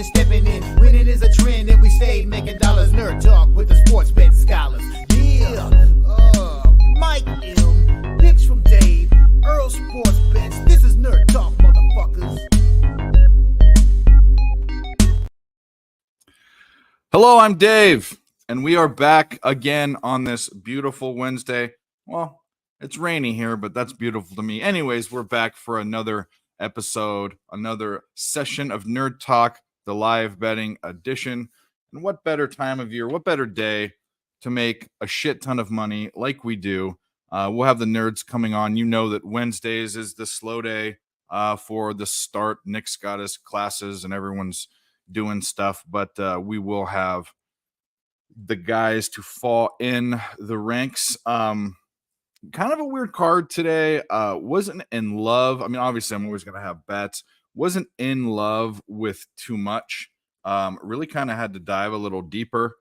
stepping in. Winning is a trend, and we stay making dollars. Nerd Talk with the sports bet scholars. Yeah, Mike M, picks from Dave, Earl Sports Bets. This is Nerd Talk, motherfuckers. Hello, I'm Dave, and we are back again on this beautiful Wednesday. Well, it's rainy here, but that's beautiful to me. Anyways, we're back for another episode, another session of Nerd Talk, the live betting edition. And what better time of year, what better day to make a shit ton of money like we do? We'll have the nerds coming on. You know that Wednesdays is the slow day for the start. Nick's got his classes and everyone's doing stuff, but we will have the guys to fall in the ranks. Kind of a weird card today. Wasn't in love. I mean, obviously, I'm always going to have bets. Wasn't in love with too much. Really kind of had to dive a little deeper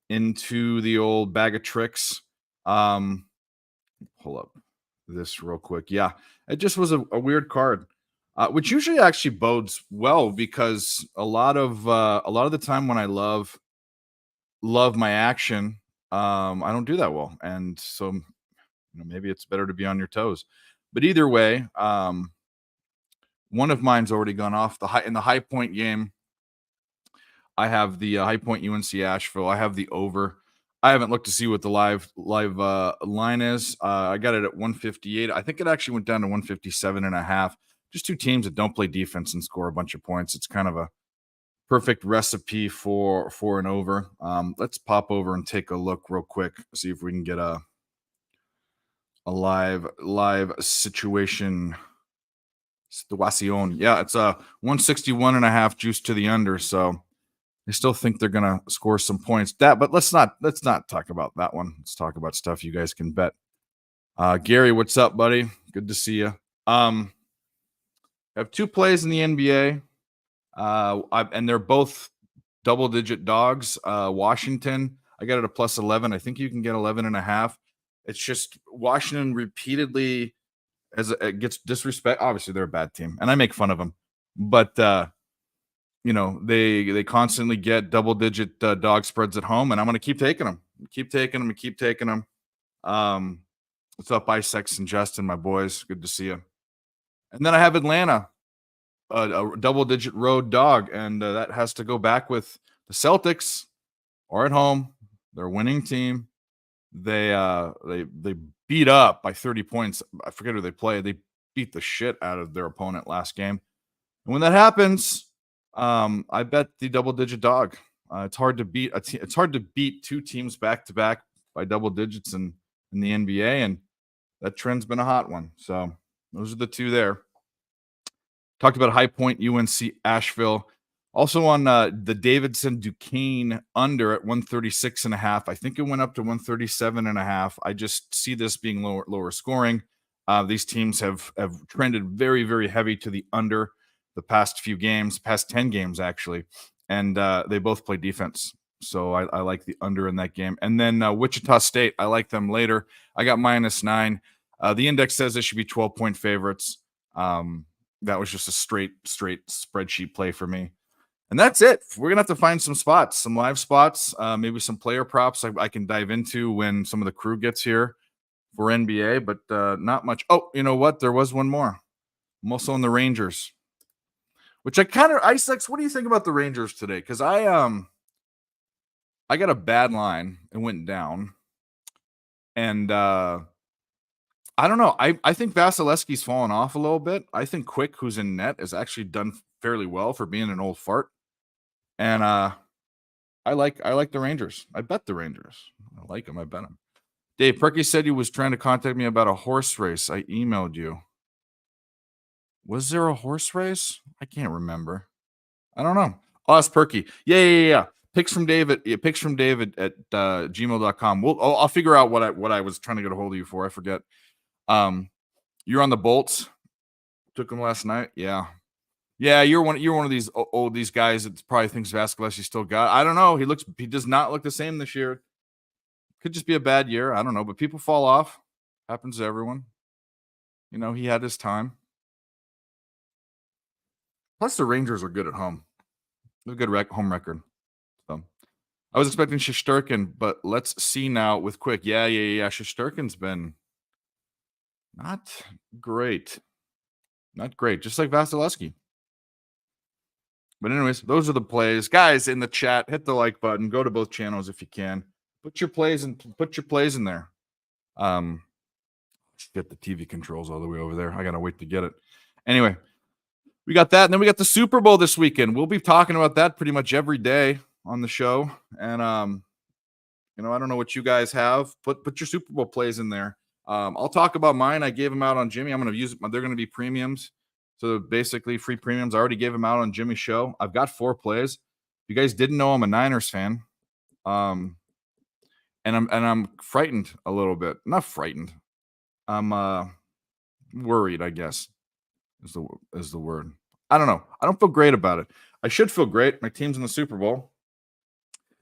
into the old bag of tricks. Pull up this real quick. Yeah, it just was a weird card. Which usually actually bodes well because a lot of the time when I love my action, I don't do that well, and so maybe it's better to be on your toes. But either way, one of mine's already gone off. In the High Point game, I have the High Point UNC Asheville. I have the over. I haven't looked to see what the live line is. I got it at 158. I think it actually went down to 157.5. Just two teams that don't play defense and score a bunch of points. It's kind of a perfect recipe for an over. Let's pop over and take a look real quick, see if we can get a live situation. Yeah, it's a 161.5 juice to the under. So I still think they're gonna score some points. But let's not talk about that one. Let's talk about stuff you guys can bet. Gary, what's up, buddy? Good to see you. I have two plays in the NBA, and they're both double-digit dogs. Washington, I got it at plus 11. I think you can get 11.5. It's just Washington repeatedly, as it gets disrespect. Obviously, they're a bad team, and I make fun of them. But they constantly get double-digit dog spreads at home, and I'm going to keep taking them. What's up, Isex and Justin, my boys? Good to see you. And then I have Atlanta, a double-digit road dog, and that has to go back with the Celtics are at home. They're a winning team. They beat up by 30 points. I forget who they played. They beat the shit out of their opponent last game. And when that happens, I bet the double-digit dog. It's hard to beat it's hard to beat two teams back-to-back by double digits in the NBA, and that trend's been a hot one. So those are the two there. Talked about High Point, UNC Asheville. Also on the Davidson Duquesne under at 136.5. I think it went up to 137.5. I just see this being lower scoring. These teams have trended very, very heavy to the under the past 10 games actually, and they both play defense. So I like the under in that game. And then Wichita State, I like them later. I got -9. The index says they should be 12-point favorites. That was just a straight spreadsheet play for me. And that's it. We're going to have to find some spots, some live spots, maybe some player props I can dive into when some of the crew gets here for NBA, but not much. Oh, you know what? There was one more. I'm also on the Rangers, which Isex, what do you think about the Rangers today? Because I got a bad line. It went down. And I don't know. I think Vasilevsky's fallen off a little bit. I think Quick, who's in net, has actually done fairly well for being an old fart. And I like the Rangers. I bet the Rangers. I like them. I bet them. Dave Perky said he was trying to contact me about a horse race. I emailed you. Was there a horse race? I can't remember. I don't know. Oh, it's Perky. Yeah. Picks from David at gmail.com. I'll figure out what I was trying to get a hold of you for. I forget. You're on the Bolts. Took them last night. Yeah, you're one of these guys that probably thinks Vasilevsky still got. I don't know. He does not look the same this year. Could just be a bad year. I don't know, but people fall off. Happens to everyone. He had his time. Plus, the Rangers are good at home. A good home record. So I was expecting Shesterkin, but let's see now with Quick. Yeah. Shesterkin's been not great. Not great. Just like Vasilevsky. But anyways, those are the plays. Guys in the chat, hit the like button. Go to both channels if you can. Put your plays in there. Get the TV controls all the way over there. I gotta wait to get it. Anyway, we got that, and then we got the Super Bowl this weekend. We'll be talking about that pretty much every day on the show. And I don't know what you guys have. Put your Super Bowl plays in there. I'll talk about mine. I gave them out on Jimmy. I'm gonna use. They're gonna be premiums. So basically free premiums. I already gave them out on Jimmy's show. I've got 4 plays. If you guys didn't know, I'm a Niners fan. And I'm frightened a little bit. Not frightened. I'm worried, I guess, is the word. I don't know. I don't feel great about it. I should feel great. My team's in the Super Bowl.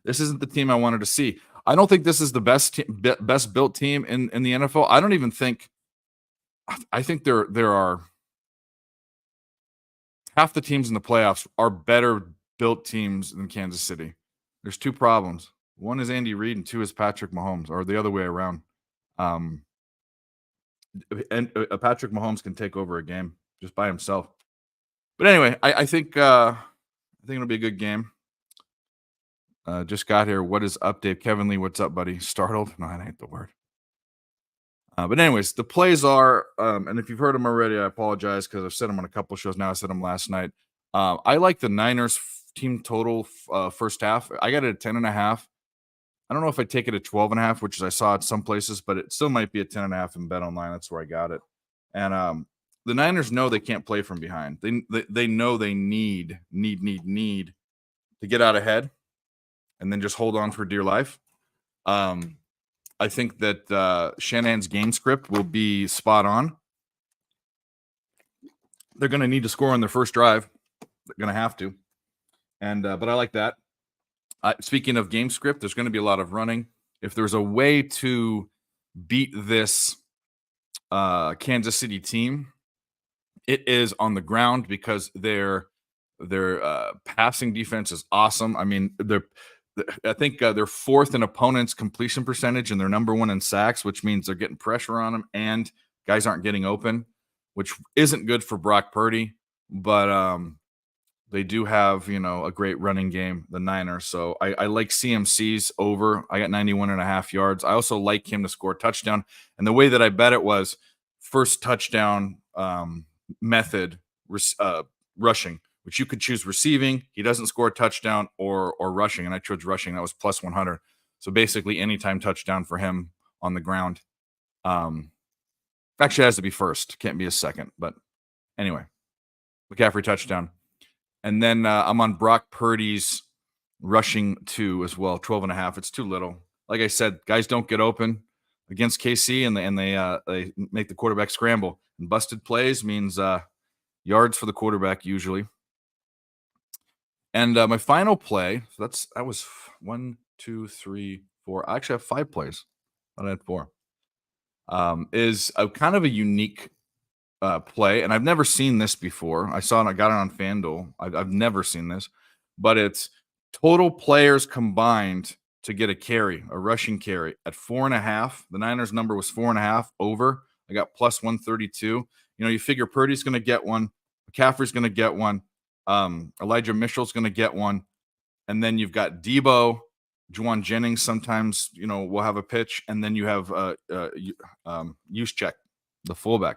This isn't the team I wanted to see. I don't think this is the best built team in the NFL. I don't even think. I think there are half the teams in the playoffs are better built teams than Kansas City. There's 2 problems. One is Andy Reid, and 2 is Patrick Mahomes, or the other way around. And Patrick Mahomes can take over a game just by himself. But anyway, I think it'll be a good game. Just got here. What is up, Dave? Kevin Lee, what's up, buddy? Startled? No, that ain't the word. But anyways, the plays are, and if you've heard them already, I apologize because I've said them on a couple shows now. I said them last night. I like the Niners team total first half. I got it at 10.5. I don't know if I take it at 12.5, which is I saw at some places, but it still might be at 10.5 in Bet Online. That's where I got it. And the Niners know they can't play from behind. They know they need to get out ahead and then just hold on for dear life. I think that Shanahan's game script will be spot on. They're going to need to score on their first drive. They're going to have to. But I like that. Speaking of game script, there's going to be a lot of running. If there's a way to beat this Kansas City team, it is on the ground because their passing defense is awesome. I mean, I think they're 4th in opponents' completion percentage, and they're number 1 in sacks, which means they're getting pressure on them, and guys aren't getting open, which isn't good for Brock Purdy. But they do have, a great running game, the Niners. So I like CMC's over. I got 91.5 yards. I also like him to score a touchdown. And the way that I bet it was first touchdown method rushing, which you could choose receiving. He doesn't score a touchdown or rushing. And I chose rushing. That was plus 100. So basically anytime touchdown for him on the ground. Actually it has to be first. Can't be a second. But anyway, McCaffrey touchdown. And then I'm on Brock Purdy's rushing 2 as well, 12.5. It's too little. Like I said, guys don't get open against KC, and they make the quarterback scramble. And busted plays means yards for the quarterback usually. And my final play, so that was 1, 2, 3, 4. I actually have 5 plays. I had 4. Is a kind of a unique play, and I've never seen this before. I got it on FanDuel. I've never seen this, but it's total players combined to get a rushing carry at 4.5. The Niners number was 4.5 over. I got plus 132. You figure Purdy's going to get one, McCaffrey's going to get one, Elijah Mitchell's going to get one, and then you've got Debo, Juwan Jennings. Sometimes will have a pitch, and then you have Juszczyk, the fullback.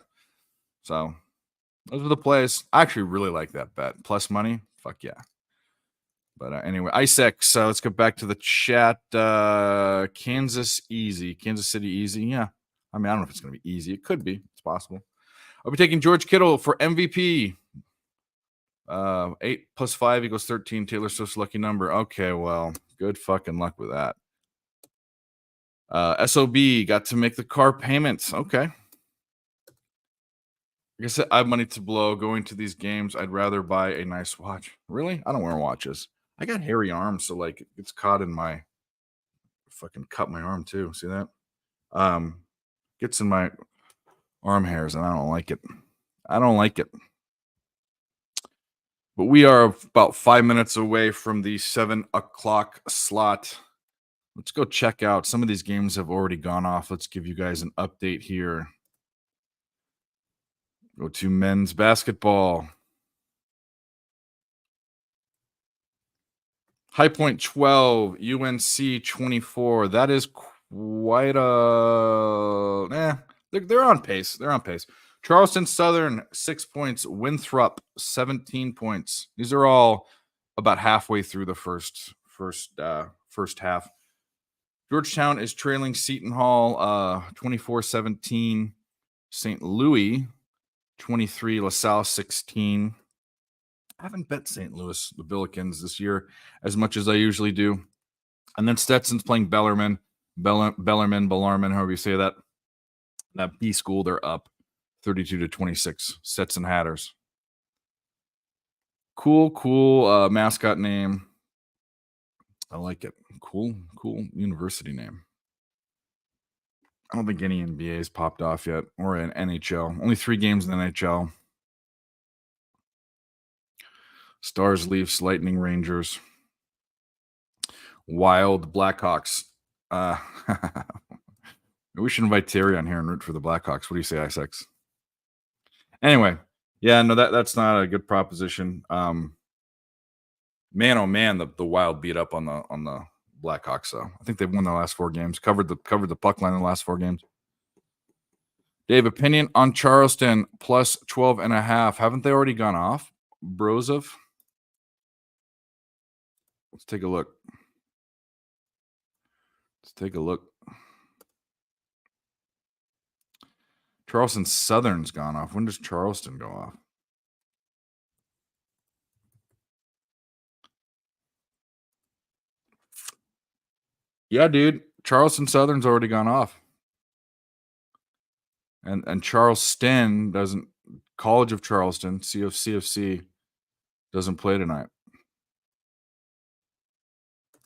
So those are the plays. I actually really like that bet. Plus money. Fuck yeah. But anyway, Isaac. So let's get back to the chat. Kansas City easy. Yeah. I mean, I don't know if it's going to be easy. It could be. It's possible. I'll be taking George Kittle for MVP. 8 plus 5 equals 13. Taylor Swift's lucky number. Okay, well, good fucking luck with that. SOB got to make the car payments. Okay. Like I said, I have money to blow going to these games. I'd rather buy a nice watch. Really? I don't wear watches. I got hairy arms, so like it's caught in my fucking cut my arm too. See that? Gets in my arm hairs, and I don't like it. But we are about 5 minutes away from the 7 o'clock slot. Let's go check out. Some of these games have already gone off. Let's give you guys an update here. Go to men's basketball. High Point 12, UNC 24. That is quite a... They're on pace. They're on pace. Charleston Southern, 6 points. Winthrop, 17 points. These are all about halfway through the first half. Georgetown is trailing Seton Hall 24-17. St. Louis 23, LaSalle 16. I haven't bet St. Louis, the Billikens, this year as much as I usually do. And then Stetson's playing Bellarmine, however you say that. That B school, they're up 32-26. Stetson Hatters. Cool mascot name. I like it. Cool university name. I don't think any NBA's popped off yet, or an NHL. Only 3 games in the NHL. Stars, Leafs, Lightning, Rangers. Wild, Blackhawks. We should invite Terry on here and root for the Blackhawks. What do you say, Isaacs? Anyway, yeah, no, that's not a good proposition. Man, oh man, the Wild beat up on the Blackhawks. So I think they've won the last 4 games. Covered the puck line in the last 4 games. Dave, opinion on Charleston plus 12.5. Haven't they already gone off? Brozov. Let's take a look. Charleston Southern's gone off. When does Charleston go off? Yeah, dude. Charleston Southern's already gone off. And Charleston doesn't. College of Charleston, CFC, doesn't play tonight.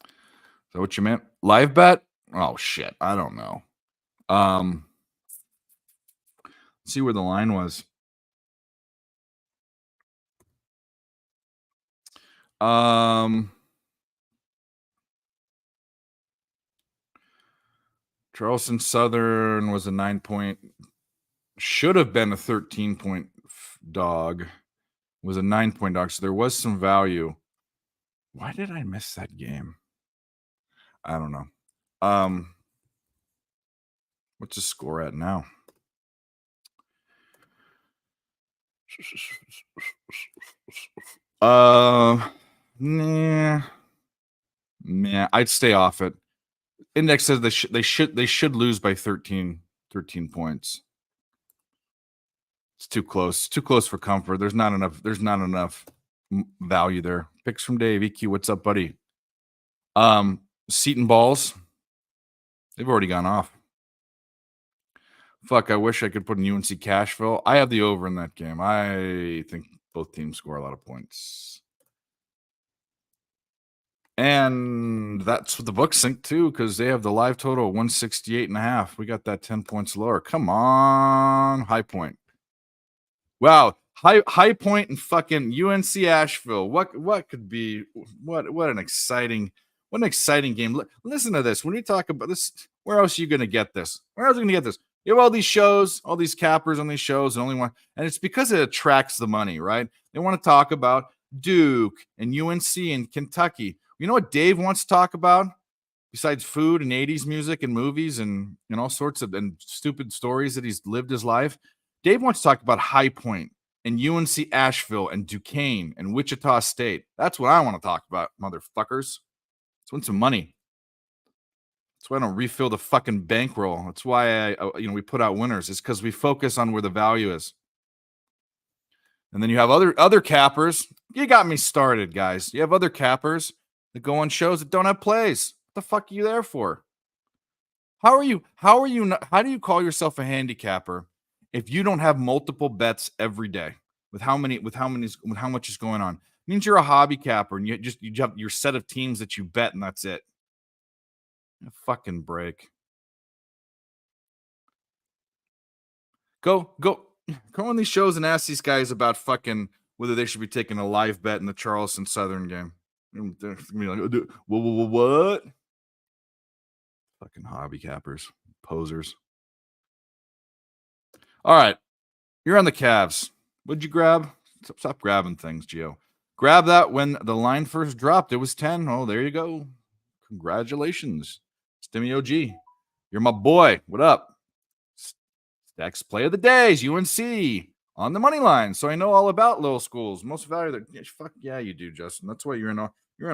Is that what you meant? Live bet? Oh shit, I don't know. Let's see where the line was. Charleston Southern was a 9-point, should have been a 13-point dog. Was a 9-point dog, so there was some value. Why did I miss that game? I don't know. What's the score at now? Nah, I'd stay off it. Index says they should lose by 13 points. It's too close. Too close for comfort. There's not enough value there. Picks from Dave. EQ, what's up, buddy? Seton balls. They've already gone off. Fuck, I wish I could put in UNC Cashville. I have the over in that game. I think both teams score a lot of points. And that's what the books think too, because they have the live total of 168.5. We got that 10 points lower. Come on, High Point. Wow, High Point and fucking UNC Asheville. What could be what an exciting game. Listen to this. When we talk about this, where else are you gonna get this? Where else are you gonna get this? You have all these shows, all these cappers on these shows, and it's because it attracts the money, right? They want to talk about Duke and UNC and Kentucky. You know what Dave wants to talk about? Besides food and 80s music and movies and all sorts of and stupid stories that he's lived his life, Dave wants to talk about High Point and UNC Asheville and Duquesne and Wichita State. That's what I want to talk about, motherfuckers. Let's win some money. That's why I don't refill the fucking bankroll. That's why we put out winners. It's because we focus on where the value is. And then you have other cappers. You got me started, guys. You have other cappers that go on shows that don't have plays. What the fuck are you there for? How do you call yourself a handicapper if you don't have multiple bets every day with how much is going on? It means you're a hobby capper and you have your set of teams that you bet and that's it. A fucking break. Go on these shows and ask these guys about fucking whether they should be taking a live bet in the Charleston Southern game. They're gonna be like, what? Fucking hobby cappers, posers. All right, you're on the Cavs. What'd you grab? Stop grabbing things, Gio. Grab that when the line first dropped. It was 10. Oh, there you go. Congratulations, Stimmy OG. You're my boy. What up? Stacks play of the days, UNC on the money line. So I know all about little schools. Most value. Fuck yeah, you do, Justin. That's why you're in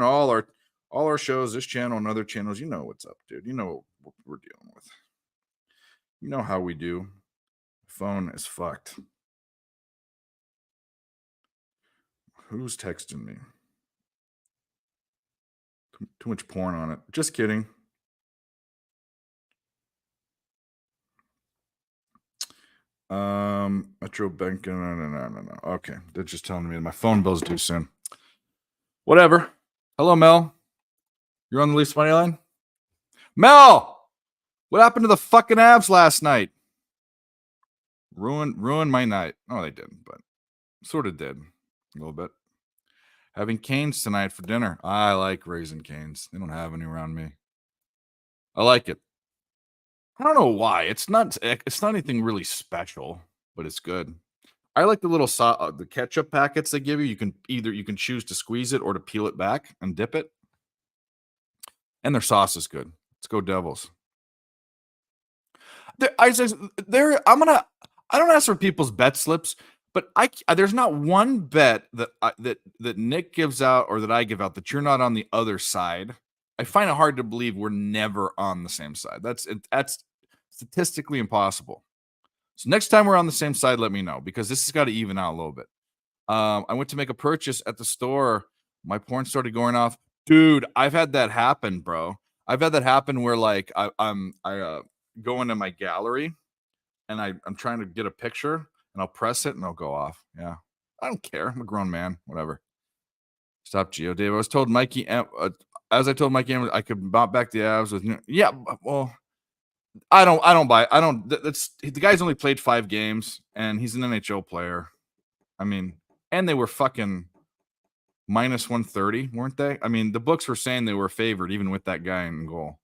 all our shows, this channel and other channels. You know what's up, dude. You know what we're dealing with. You know how we do. Phone is fucked. Who's texting me? Too much porn on it. Just kidding. Metro Bank. No. Okay. They're just telling me my phone bill's due soon. Whatever. Hello, Mel. You're on the Leafs money line? Mel! What happened to the fucking Avs last night? Ruined my night. No, they didn't, but sort of did. A little bit. Having canes tonight for dinner. I like Raisin Canes. They don't have any around me. I like it. I don't know why. It's not anything really special, but it's good. I like the little the ketchup packets they give you. You can choose to squeeze it or to peel it back and dip it. And their sauce is good. Let's go Devils. I don't ask for people's bet slips, but there's not one bet that Nick gives out or that I give out that you're not on the other side. I find it hard to believe we're never on the same side. That's statistically impossible. So next time we're on the same side, let me know, because this has got to even out a little bit. I went to make a purchase at the store. My porn started going off. Dude, I've had that happen, bro. I've had that happen where like I go into my gallery and I'm trying to get a picture and I'll press it and I'll go off. Yeah. I don't care. I'm a grown man. Whatever. Stop, Geo. Dave. I was told Mikey, as I told Mikey, I could bounce back the Avs with, yeah, well, I don't buy. That's the guy's only played 5 games and he's an NHL player. I mean, and they were fucking minus 130, weren't they? I mean, the books were saying they were favored even with that guy in goal.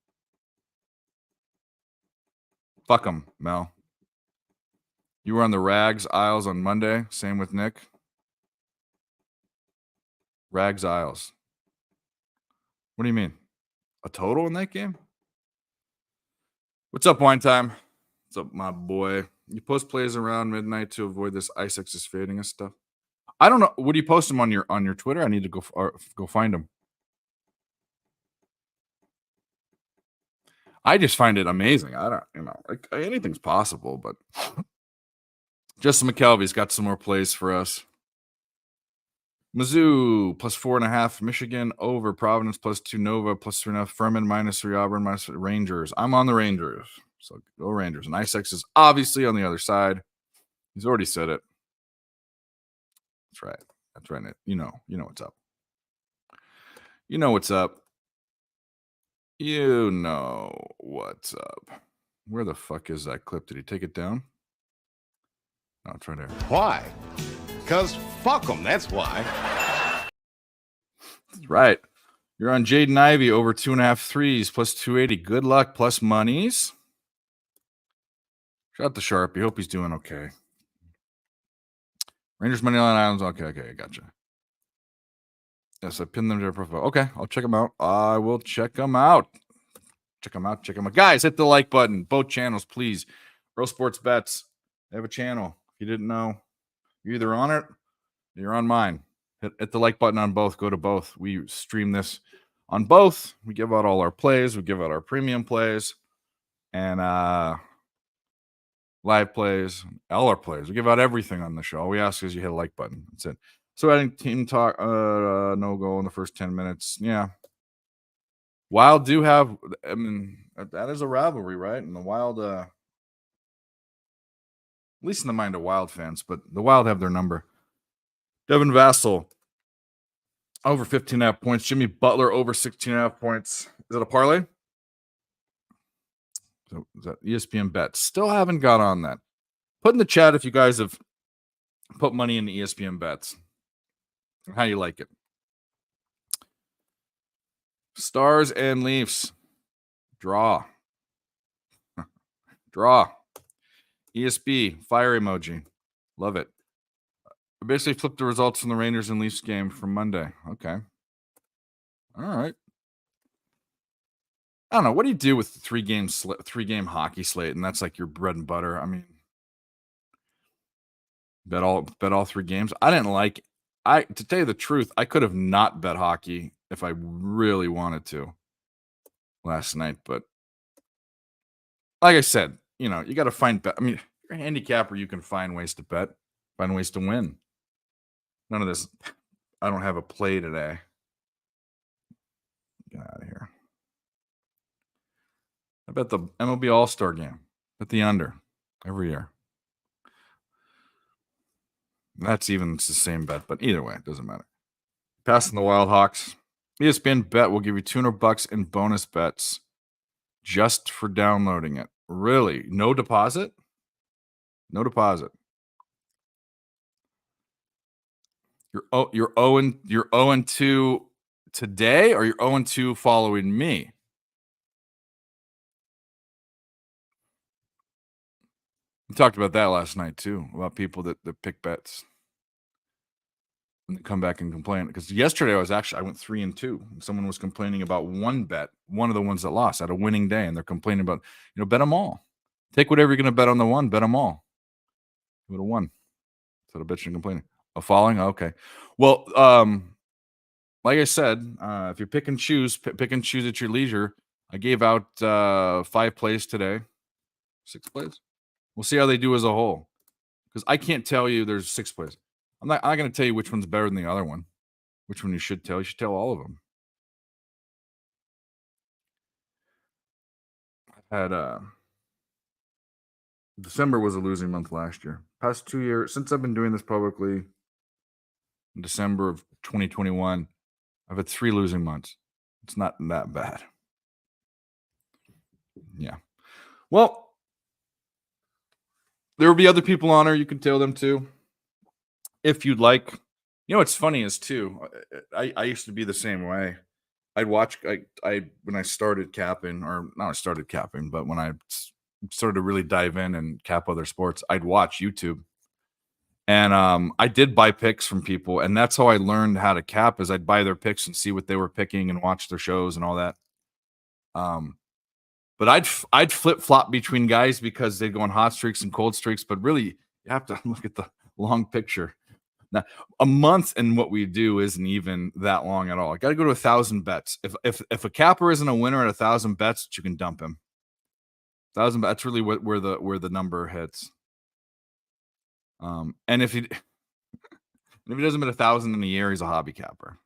Fuck them, Mel. You were on the Rags Isles on Monday. Same with Nick. Rags Isles. What do you mean? A total in that game? What's up, Wine Time? What's up, my boy? You post plays around midnight to avoid this ice is fading and stuff. I don't know. Would you post them on your Twitter? I need to go find them. I just find it amazing. I don't, like, anything's possible, but Justin McKelvey's got some more plays for us. Mizzou plus 4.5. Michigan over. Providence plus 2. Nova plus 3.5. Furman minus 3. Auburn minus 3. Rangers. I'm on the Rangers, so go Rangers. And ISX is obviously on the other side. He's already said it. That's right. That's right. You know what's up. You know what's up. You know what's up. Where the fuck is that clip? Did he take it down? No, it's right there. Why? Because fuck them, that's why. That's right. You're on Jaden Ivey over 2.5 threes plus 280. Good luck plus monies. Shout out to Sharpie. Hope he's doing okay. Rangers money line Islands. Okay, gotcha. Yes, I pinned them to their profile. Okay, I'll check them out. I will check them out. Check them out. Guys, hit the like button. Both channels, please. Real Sports Bets. They have a channel. If you didn't know, you're either on it or you're on mine. Hit the like button on both. Go to both. We stream this on both. We give out all our plays. We give out our premium plays and live plays, all our plays. We give out everything on the show. All we ask is you hit a like button. That's it. So adding team talk, no goal in the first 10 minutes. Yeah. Wild do have, I mean, that is a rivalry, right? And the Wild, at least in the mind of Wild fans, but the Wild have their number. Devin Vassell, over 15.5 points. Jimmy Butler, over 16.5 points. Is it a parlay? So is that ESPN bet? Still haven't got on that. Put in the chat if you guys have put money into ESPN bets. How you like it? Stars and Leafs. Draw. Draw. ESB. Fire emoji. Love it. I basically flipped the results from the Rangers and Leafs game from Monday. Okay. All right. I don't know. What do you do with the three-game hockey slate, and that's like your bread and butter? I mean, bet all 3 games. I didn't like. To tell you the truth, I could have not bet hockey if I really wanted to last night, but like I said, you got to find bet. I mean, you're a handicapper, you can find ways to bet, find ways to win. None of this. I don't have a play today. Get out of here. I bet the MLB All-Star game. Bet the under every year. It's the same bet, but either way, it doesn't matter. Passing the Wild Hawks. ESPN Bet will give you $200 in bonus bets just for downloading it. Really? No deposit? No deposit. You're 0-2 today, or you're 0-2 following me? We talked about that last night too, about people that pick bets and come back and complain. Because yesterday I went 3-2. Someone was complaining about one bet, one of the ones that lost, had a winning day, and they're complaining about, bet them all. Take whatever you're going to bet on the one, bet them all. Would have won. Instead of bitching and complaining. Following? Okay. Well, like I said, if you pick and choose at your leisure. I gave out 5 plays today. 6 plays. We'll see how they do as a whole. Because I can't tell you there's 6 plays. I'm not going to tell you which one's better than the other one. Which one you should tell. You should tell all of them. I've had December was a losing month last year. Past 2 years, since I've been doing this publicly, in December of 2021, I've had 3 losing months. It's not that bad. Yeah. Well, there will be other people on her. You can tell them too, if you'd like. What's funny is too, I used to be the same way. I'd watch, when I started capping, or not I started capping, but when I started to really dive in and cap other sports, I'd watch YouTube. And I did buy picks from people, and that's how I learned how to cap, is I'd buy their picks and see what they were picking and watch their shows and all that. But I'd flip-flop between guys because they'd go on hot streaks and cold streaks, but really you have to look at the long picture. Now, a month in what we do isn't even that long at all. I got to go to 1,000 bets. If a capper isn't a winner at 1,000 bets, you can dump him. 1,000. That's really where the number hits. And if he doesn't bet 1,000 in a year, he's a hobby capper.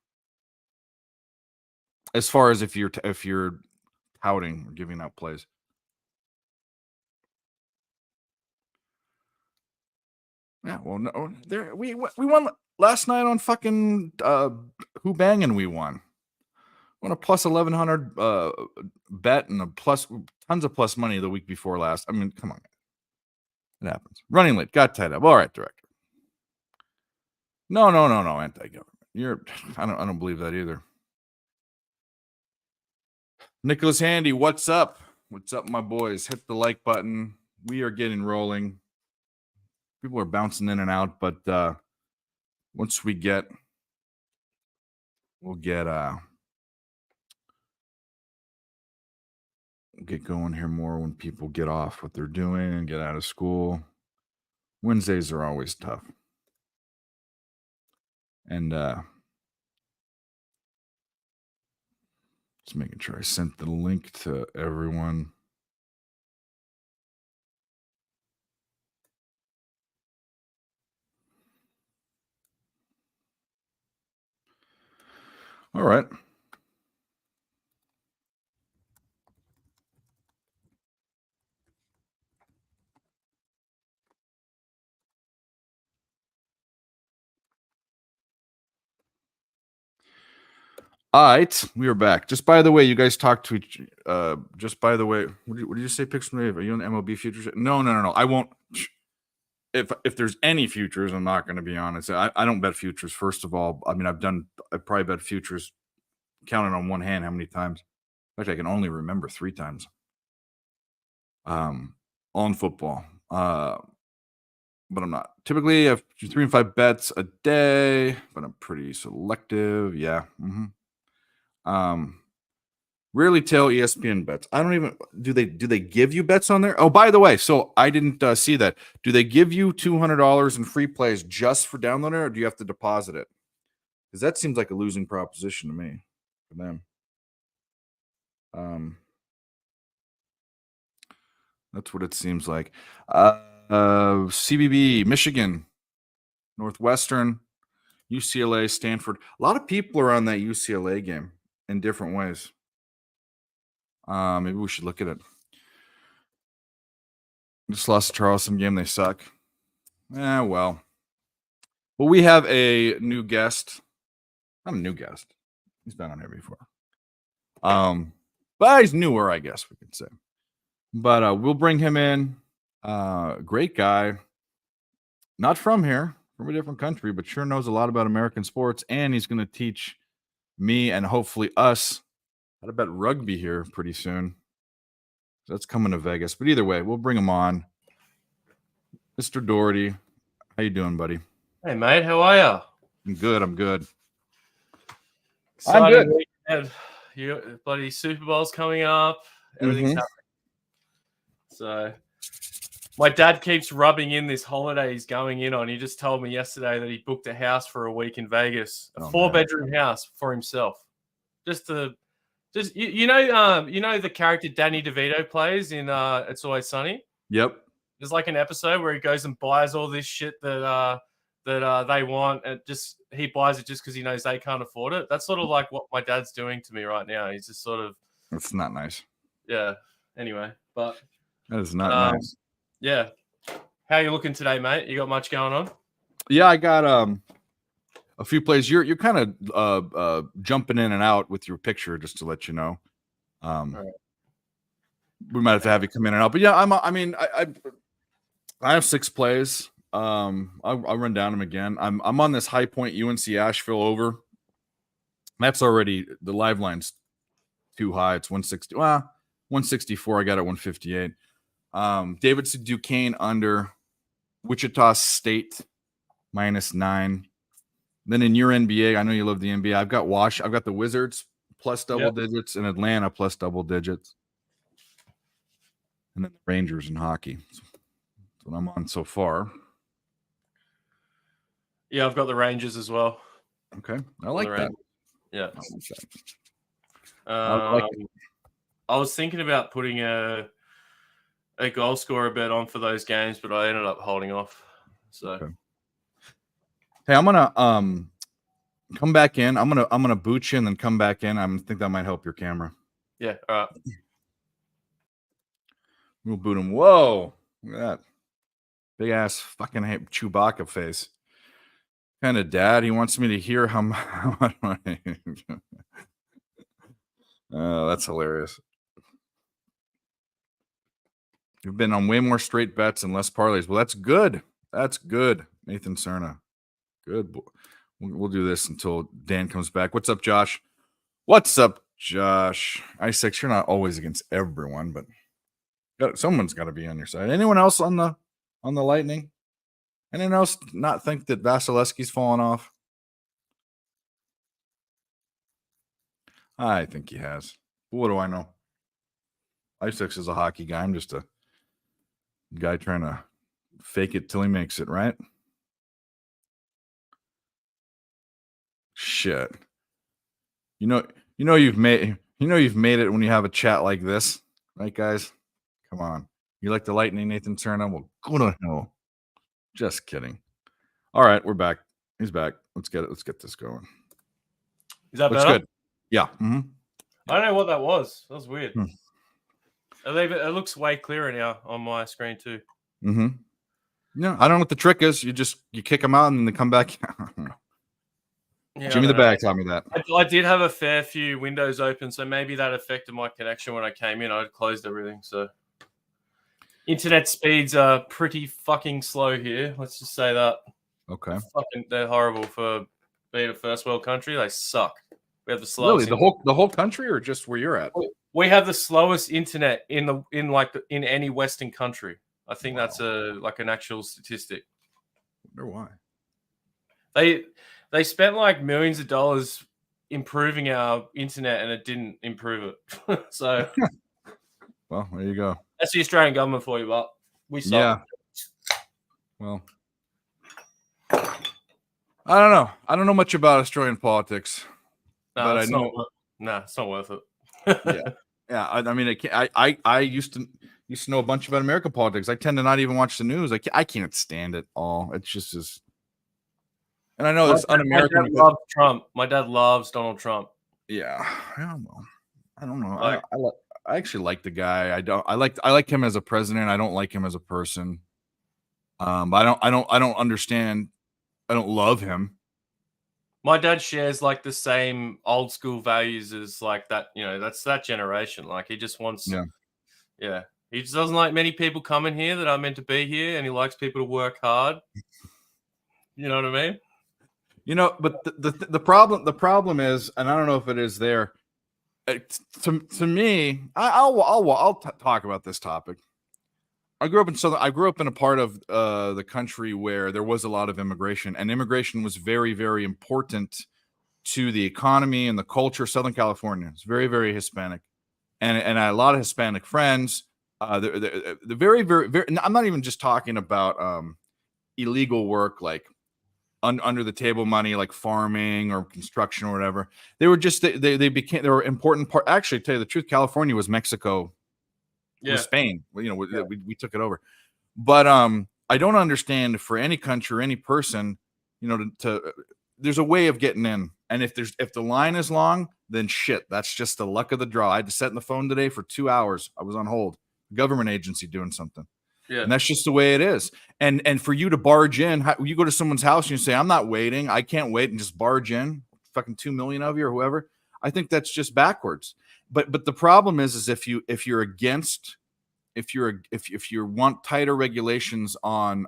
As far as if you're touting or giving out plays. Yeah, well, no, we won last night on fucking Who Bangin'. We won a plus 1,100 bet and tons of plus money the week before last. I mean, come on, it happens. Running late, got tied up. All right, director. No, anti-government. I don't believe that either. Nicholas Handy, what's up? What's up, my boys? Hit the like button. We are getting rolling. People are bouncing in and out, but once we'll get going here more when people get off what they're doing and get out of school. Wednesdays are always tough. And just making sure I sent the link to everyone. All right. All right, we are back. Just by the way, you guys talked to each. Just by the way, what did you say? Picks from Dave. Are you on the MLB futures? No. I won't. if there's any futures, I'm not going to be honest. I don't bet futures. First of all, I mean, I probably bet futures counted on one hand how many times. In fact, I can only remember 3 times. On football. But I'm not. Typically, I have 3 and 5 bets a day, but I'm pretty selective. Yeah. Rarely tell ESPN bets. I don't even do they give you bets on there? Oh, by the way, so I didn't see that. Do they give you $200 in free plays just for downloading it, or do you have to deposit it? Because that seems like a losing proposition to me for them. That's what it seems like. CBB, Michigan, Northwestern, UCLA, Stanford. A lot of people are on that UCLA game in different ways. Maybe we should look at it. Just lost the Charleston game. They suck. Well. Well, we have a new guest. Not a new guest. He's been on here before. But he's newer, I guess we could say. But we'll bring him in. Great guy. Not from here, from a different country, but sure knows a lot about American sports. And he's going to teach me and hopefully us how to bet rugby here pretty soon. So that's coming to Vegas. But either way, we'll bring him on. Mr. Doherty, how you doing, buddy? Hey, mate. How are you? I'm good. I'm good. Exciting weekend. You bloody Super Bowl's coming up. Everything's happening. So my dad keeps rubbing in this holiday he's going in on. He just told me yesterday that he booked a house for a week in Vegas, a 4-bedroom house for himself. You know the character Danny DeVito plays in It's Always Sunny? Yep. There's like an episode where he goes and buys all this shit that they want, and just he buys it just because he knows they can't afford it. That's sort of like what my dad's doing to me right now. He's just sort of. That's not nice. Yeah. Anyway, but that is not nice. Yeah. How you looking today, mate? You got much going on? Yeah, I got a few plays. You're kind of jumping in and out with your picture, just to let you know. Right. We might have you come in and out, but yeah, I have 6 plays. I'll run down them again. I'm on this High Point UNC Asheville over. That's already the live line's too high. It's 160. Well, 164. I got it 158. Davidson Duquesne under. Wichita State -9. Then in your NBA, I know you love the NBA. I've got the Wizards plus double digits and Atlanta plus double digits. And then the Rangers in hockey. That's what I'm on so far. Yeah, I've got the Rangers as well. Okay. I like that. Yeah. I was thinking about putting a goal scorer bet on for those games, but I ended up holding off. So okay. Hey, I'm gonna come back in. I'm gonna boot you and then come back in. I think that might help your camera. Yeah, all right. We'll boot him. Whoa, look at that. Big ass fucking Chewbacca face. Kind of dad. He wants me to hear how much money. Oh, that's hilarious. You've been on way more straight bets and less parlays. Well, that's good. That's good, Nathan Cerna. Good. We'll do this until Dan comes back. What's up, Josh? What's up, Josh? I6, you're not always against everyone, but someone's got to be on your side. Anyone else on the Lightning? Anyone else not think that Vasilevsky's fallen off? I think he has. What do I know? I6 is a hockey guy. I'm just a guy trying to fake it till he makes it, right? Shit. You know you've made it when you have a chat like this, right, guys? Come on. You like the Lightning, Nathan Cerna? Well, go to hell. Just kidding. All right, we're back. He's back. Let's get this going. Is that better? Good. Yeah. Mm-hmm. I don't know what that was. That was weird. It looks way clearer now on my screen too. Mm-hmm. Yeah, I don't know what the trick is. You kick them out and then they come back. Yeah, Jimmy the Bag taught me that. I did have a fair few windows open, so maybe that affected my connection when I came in. I had closed everything. So Internet speeds are pretty fucking slow here. Let's just say that. Okay. They're horrible for being a first world country. They suck. We have the Really, slowest. the whole country, or just where you're at? We have the slowest internet in any Western country. I think that's an actual statistic. I wonder why. They spent like millions of dollars improving our internet, and it didn't improve it. So, well, there you go. That's the Australian government for you, but we suck. Yeah. Well, I don't know. I don't know much about Australian politics, but I know. It's not worth it. Yeah. I mean, I used to know a bunch about American politics. I tend to not even watch the news. I can't stand it all. It's just as. And I know it's un-American. My dad loves Trump. My dad loves Donald Trump. Yeah, I don't know. I actually like the guy. I like him as a president. I don't like him as a person. But I don't understand. I don't love him. My dad shares like the same old school values as like that. That's that generation. Like he just wants. Yeah. He just doesn't like many people coming here that are meant to be here, and he likes people to work hard. You know what I mean? But the problem is, and I don't know if it is there. To me, I'll talk about this topic. I grew up in a part of the country where there was a lot of immigration, and immigration was very, very important to the economy and the culture. Southern California is very, very Hispanic, and I had a lot of Hispanic friends. The very, very, very. I'm not even just talking about illegal work like under the table money, like farming or construction or whatever. They were just they were important part. Actually, to tell you the truth, California was Mexico. With Spain, we took it over, but I don't understand for any country or any person, there's a way of getting in, and if the line is long, then shit, that's just the luck of the draw. I had to sit on the phone today for 2 hours. I was on hold, government agency doing something, and that's just the way it is. And for you to barge in, you go to someone's house and you say, "I'm not waiting, I can't wait," and just barge in, fucking 2 million of you or whoever. I think that's just backwards. But the problem is if you want tighter regulations on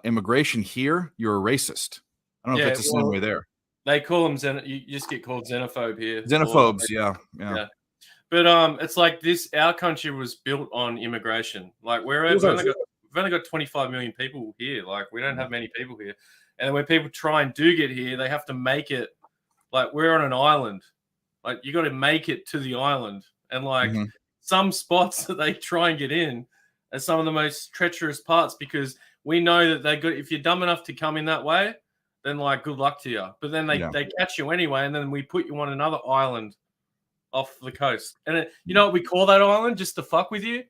immigration here, you're a racist. I don't know if it's the same way there. They call them you just get called xenophobe here. Xenophobes, yeah. But it's like this. Our country was built on immigration. Like we've only got 25 million people here. Like we don't have many people here, and when people try and do get here, they have to make it. Like we're on an island. Like you got to make it to the island, and like some spots that they try and get in are some of the most treacherous parts because we know that if you're dumb enough to come in that way, then like good luck to you. But then they catch you anyway, and then we put you on another island off the coast. And you know what we call that island? Just to fuck with you,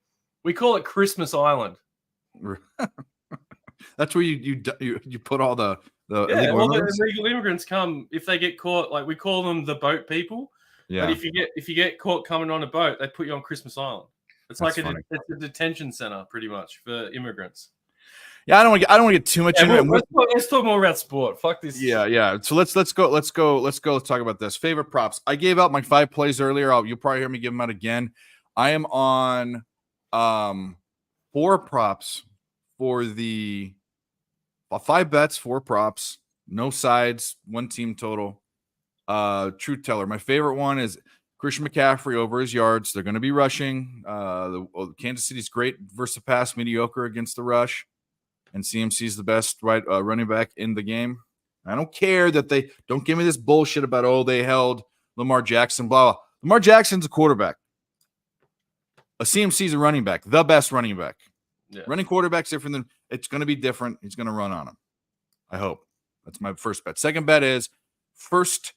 we call it Christmas Island. That's where you put all the illegal immigrants come if they get caught. Like we call them the boat people. Yeah. But if you get caught coming on a boat, they put you on Christmas Island. It's like it's a detention center, pretty much, for immigrants. Yeah, I don't want to get too much into it. Let's talk more about sport. Fuck this. Yeah. So let's go. Let's talk about this. Favorite props. I gave out my 5 plays earlier. You'll probably hear me give them out again. I am on 4 props for the 5 bets, 4 props, no sides, 1 team total. Truth teller. My favorite one is Christian McCaffrey over his yards. They're going to be rushing. Kansas City's great versus the pass, mediocre against the rush. And CMC's the best running back in the game. I don't care that they don't give me this bullshit about, they held Lamar Jackson, blah, blah. Lamar Jackson's a quarterback. A CMC's a running back, the best running back. Yeah. Running quarterback's different than it's going to be different. He's going to run on him. I hope. That's my first bet. Second bet is first,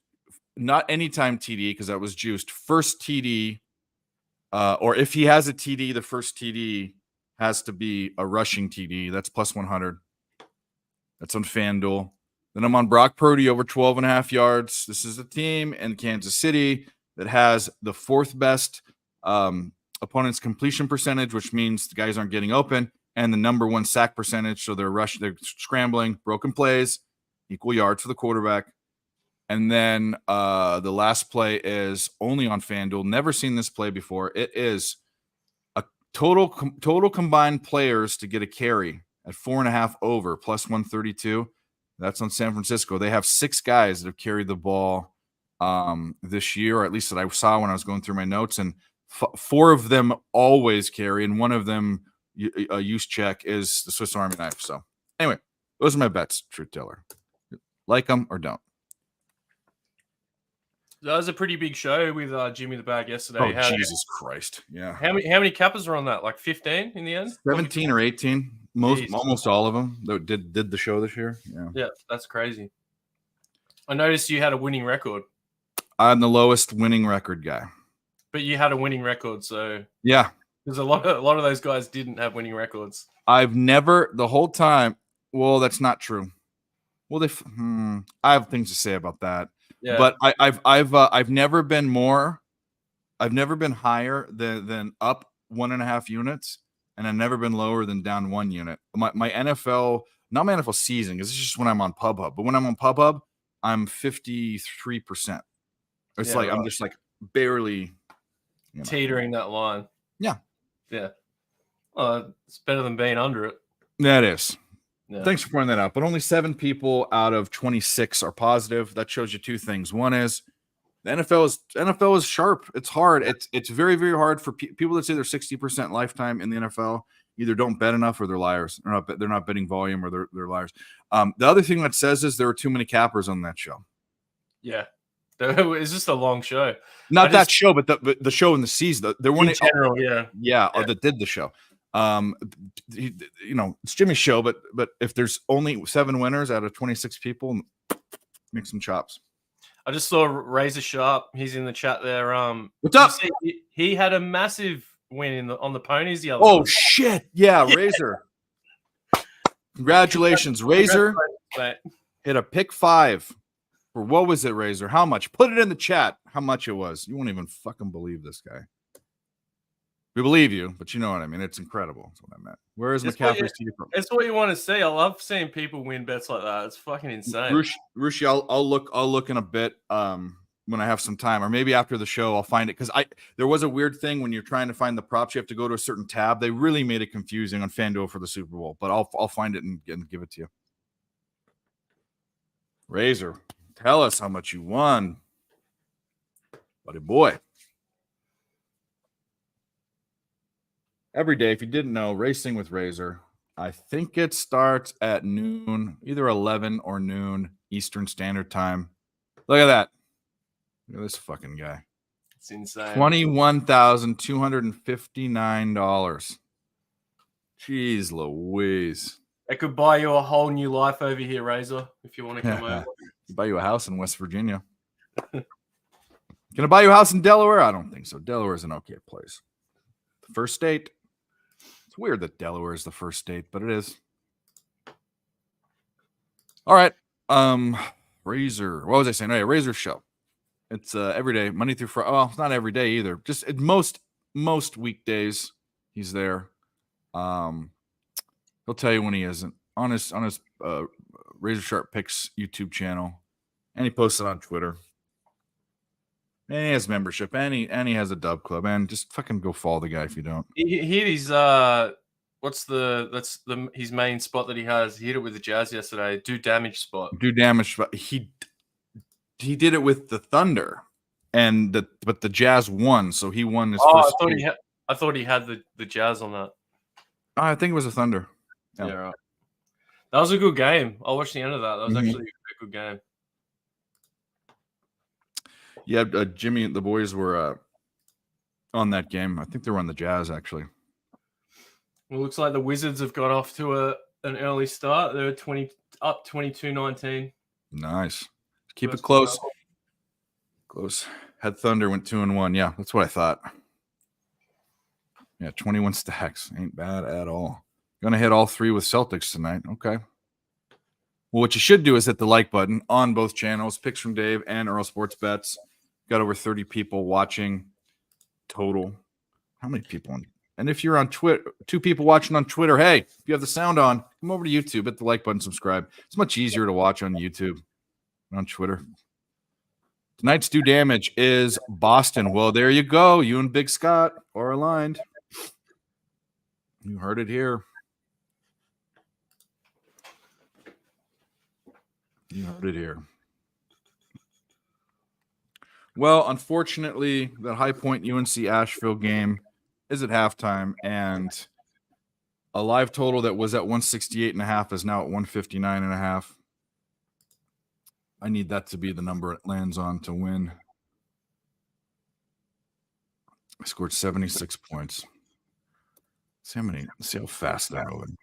not anytime TD because that was juiced. First TD, or if he has a TD, the first TD has to be a rushing TD. That's plus 100. That's on FanDuel. Then I'm on Brock Purdy over 12.5 yards. This is a team in Kansas City that has the 4th best opponent's completion percentage, which means the guys aren't getting open, and the number 1 sack percentage. So they're scrambling, broken plays, equal yards for the quarterback. And then the last play is only on FanDuel. Never seen this play before. It is a total combined players to get a carry at 4.5 over plus 132. That's on San Francisco. They have 6 guys that have carried the ball this year, or at least that I saw when I was going through my notes, and 4 of them always carry, and one of them use check is the Swiss Army knife. So anyway, those are my bets, Truth Teller. Like them or don't. That was a pretty big show with Jimmy the Bag yesterday. Oh, Jesus Christ. Yeah. How many cappers were on that? Like 15 in the end? 17 or 18. Almost all of them that did the show this year. Yeah, that's crazy. I noticed you had a winning record. I'm the lowest winning record guy. But you had a winning record, so yeah. Because a lot of those guys didn't have winning records. I've never the whole time. Well, that's not true. Well, I have things to say about that. Yeah. But I've never been more. I've never been higher than up 1.5 units, and I've never been lower than down 1 unit. My NFL, not my NFL season, because it's just when I'm on PubHub. But when I'm on PubHub, I'm 53%. It's like I'm just like barely teetering that line. Yeah. Yeah. Well, it's better than being under it. That is. Yeah. Thanks for pointing that out. But only 7 people out of 26 are positive. That shows you 2 things. One is the NFL is sharp. It's hard. It's very, very hard for people that say they're 60% lifetime in the NFL. Either don't bet enough or they're liars. They're not betting volume or they're liars. The other thing that says is there were too many cappers on that show. Yeah. It's just a long show. Not that show, but the show in the season. There weren't in general, yeah. Or that did the show. It's Jimmy's show, but if there's only 7 winners out of 26 people, make some chops. I just saw Razor Sharp. He's in the chat there. What's up? He had a massive win on the ponies the other. Oh shit! Yeah, Razor. Congratulations, Razor. Hit a pick 5. For what was it, Razor? How much? Put it in the chat. How much it was? You won't even fucking believe this guy. We believe you, but you know what I mean. It's incredible. That's what I meant. Where is McCaffrey's TV from? It's what you want to see. I love seeing people win bets like that. It's fucking insane. Rushi, I'll look in a bit when I have some time, or maybe after the show I'll find it, because there was a weird thing when you're trying to find the props. You have to go to a certain tab. They really made it confusing on FanDuel for the Super Bowl, but I'll find it and give it to you. Razor, tell us how much you won, buddy boy. Every day, if you didn't know, Racing with Razor, I think it starts at noon, either 11 or noon Eastern Standard Time. Look at that. Look at this fucking guy. It's insane. $21,259. Jeez Louise. That could buy you a whole new life over here, Razor, if you want to come over. Buy you a house in West Virginia. Can I buy you a house in Delaware? I don't think so. Delaware is an okay place. The first state. It's weird that Delaware is the first state, but it is. All right. Razor. What was I saying? Oh, yeah, Razor show. It's every day, Monday through Friday. Well, it's not every day either. Just most weekdays he's there. He'll tell you when he isn't on his Razor Sharp Picks YouTube channel, and he posts it on Twitter. And he has membership, and he has a dub club, and just fucking go follow the guy if you don't. He hit his his main spot that he has. He hit it with the Jazz yesterday. Do damage spot. He did it with the Thunder, but the Jazz won, so he won his first. I thought he had the Jazz on that. I think it was a Thunder. Yeah, right. That was a good game. I watched the end of that. That was actually a good game. Yeah, Jimmy and the boys were on that game. I think they were on the Jazz, actually. It looks like the Wizards have got off to an early start. They're up 22-19. Nice. Keep it close. Close. Had Thunder, went 2-1. Yeah, that's what I thought. Yeah, 21 stacks. Ain't bad at all. Gonna hit all 3 with Celtics tonight. Okay. Well, what you should do is hit the like button on both channels, Picks from Dave and Earl Sports Bets. Got over 30 people watching total. How many people? And if you're on Twitter, 2 people watching on Twitter, hey, if you have the sound on, come over to YouTube, hit the like button, subscribe. It's much easier to watch on YouTube than on Twitter. Tonight's Do Damage is Boston. Well, there you go. You and Big Scott are aligned. You heard it here. You heard it here. Well, unfortunately, that High Point UNC Asheville game is at halftime, and a live total that was at 168.5 is now at 159.5. I need that to be the number it lands on to win. I scored 76 points. Let's see how fast they're moving.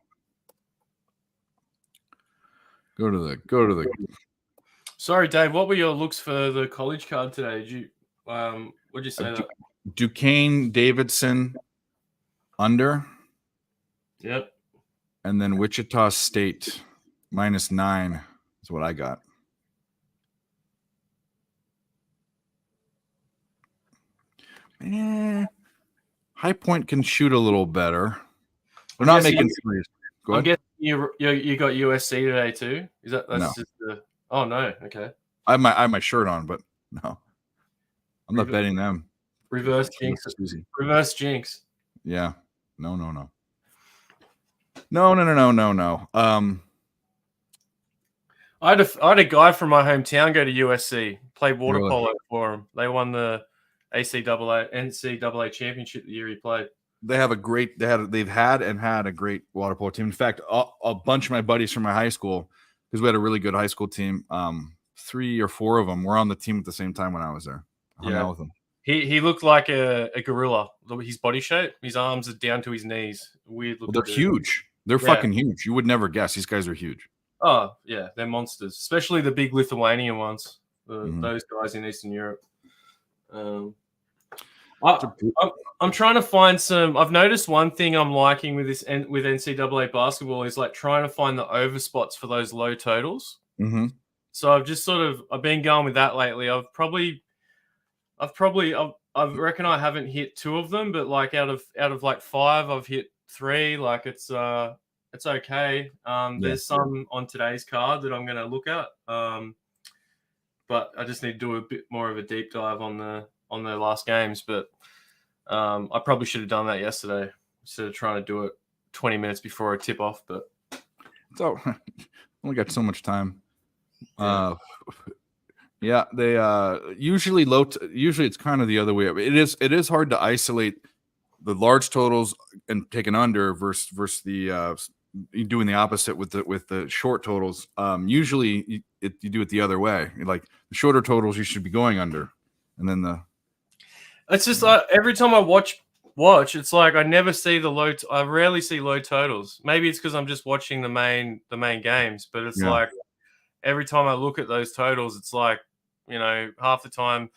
Go to the. Sorry, Dave. What were your looks for the college card today? Did you what'd you say that? Duquesne Davidson under. Yep. And then Wichita State -9 is what I got. High Point can shoot a little better. They're not making threes. Go ahead. You got USC today too? Is that's No. just the oh no, okay. I have my shirt on, but no. I'm not betting them. Reverse jinx. Reverse jinx. Yeah. No. No. I had a guy from my hometown go to USC, play water Really? polo for him. They won the NCAA championship the year he played. They've had a great water polo team. In fact, a bunch of my buddies from my high school, because we had a really good high school team, 3 or 4 of them were on the team at the same time when I was there. I hung out with them. He looked like a gorilla. His body shape, his arms are down to his knees. Weird looking. Well, they're huge. They're fucking huge. You would never guess. These guys are huge. Oh, yeah. They're monsters, especially the big Lithuanian ones, those guys in Eastern Europe. I'm trying to find some. I've noticed one thing I'm liking with with NCAA basketball is like trying to find the over spots for those low totals. Mm-hmm. So I've been going with that lately. I reckon I haven't hit 2 of them, but like out of like 5, I've hit 3. Like it's okay. There's some on today's card that I'm going to look at. But I just need to do a bit more of a deep dive on the last games. But I probably should have done that yesterday instead of trying to do it 20 minutes before I tip off. But so only got so much time. Yeah, they usually usually it's kind of the other way. It is hard to isolate the large totals and take an under versus the doing the opposite with the short totals. Usually you do it the other way. Like the shorter totals, you should be going under, and then it's just like every time I watch, it's like I never see the low. I rarely see low totals. Maybe it's because I'm just watching the main games, but it's like every time I look at those totals, it's like, you know, half the time.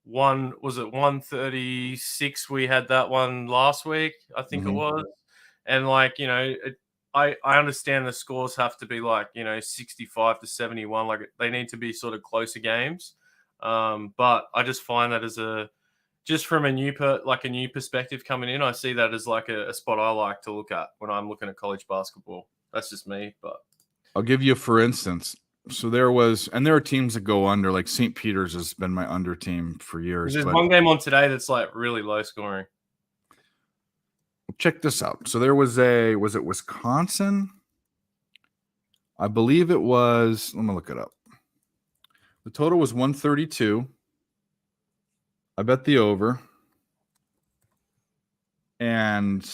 Was it 136? We had that one last week, I think it was, and like, you know, I understand the scores have to be like, you know, 65 to 71, like they need to be sort of closer games, but I just find that just from a new perspective coming in, I see that as like a spot I like to look at when I'm looking at college basketball. That's just me, but I'll give you for instance. So there are teams that go under, like St. Peter's has been my under team for years. There's one game on today that's like really low scoring. Check this out. So there was it Wisconsin? I believe it was. Let me look it up. The total was 132. I bet the over. And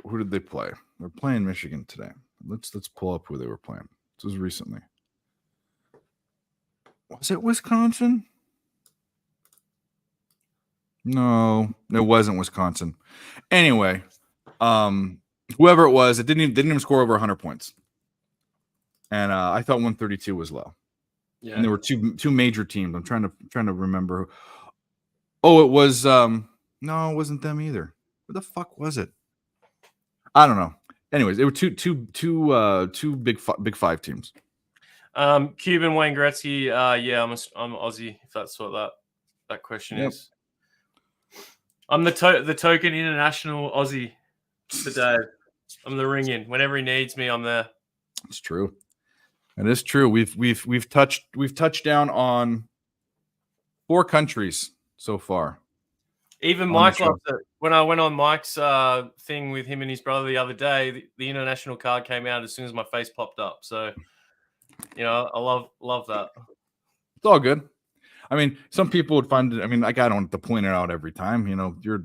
who did they play? They're playing Michigan today. Let's pull up who they were playing. This was recently. Was it Wisconsin? No, it wasn't Wisconsin. Anyway, whoever it was, it didn't even score over 100 points. And I thought 132 was low. Yeah. And there were two major teams. I'm trying to remember. Oh, it was no, it wasn't them either. Who the fuck was it? I don't know. Anyways, they were two big 5 teams. Cuban Wayne Gretzky. Yeah, I'm Aussie. If that's what that question is. I'm the token international Aussie for Dave. I'm the ring-in. Whenever he needs me, I'm there. It's true. It is true. We've touched down on 4 countries so far. Even on the Mike show. loves it. When I went on Mike's thing with him and his brother the other day, the international card came out as soon as my face popped up. So, I love that. It's all good. I mean, some people would find it. I mean, like, I don't have to point it out every time. You're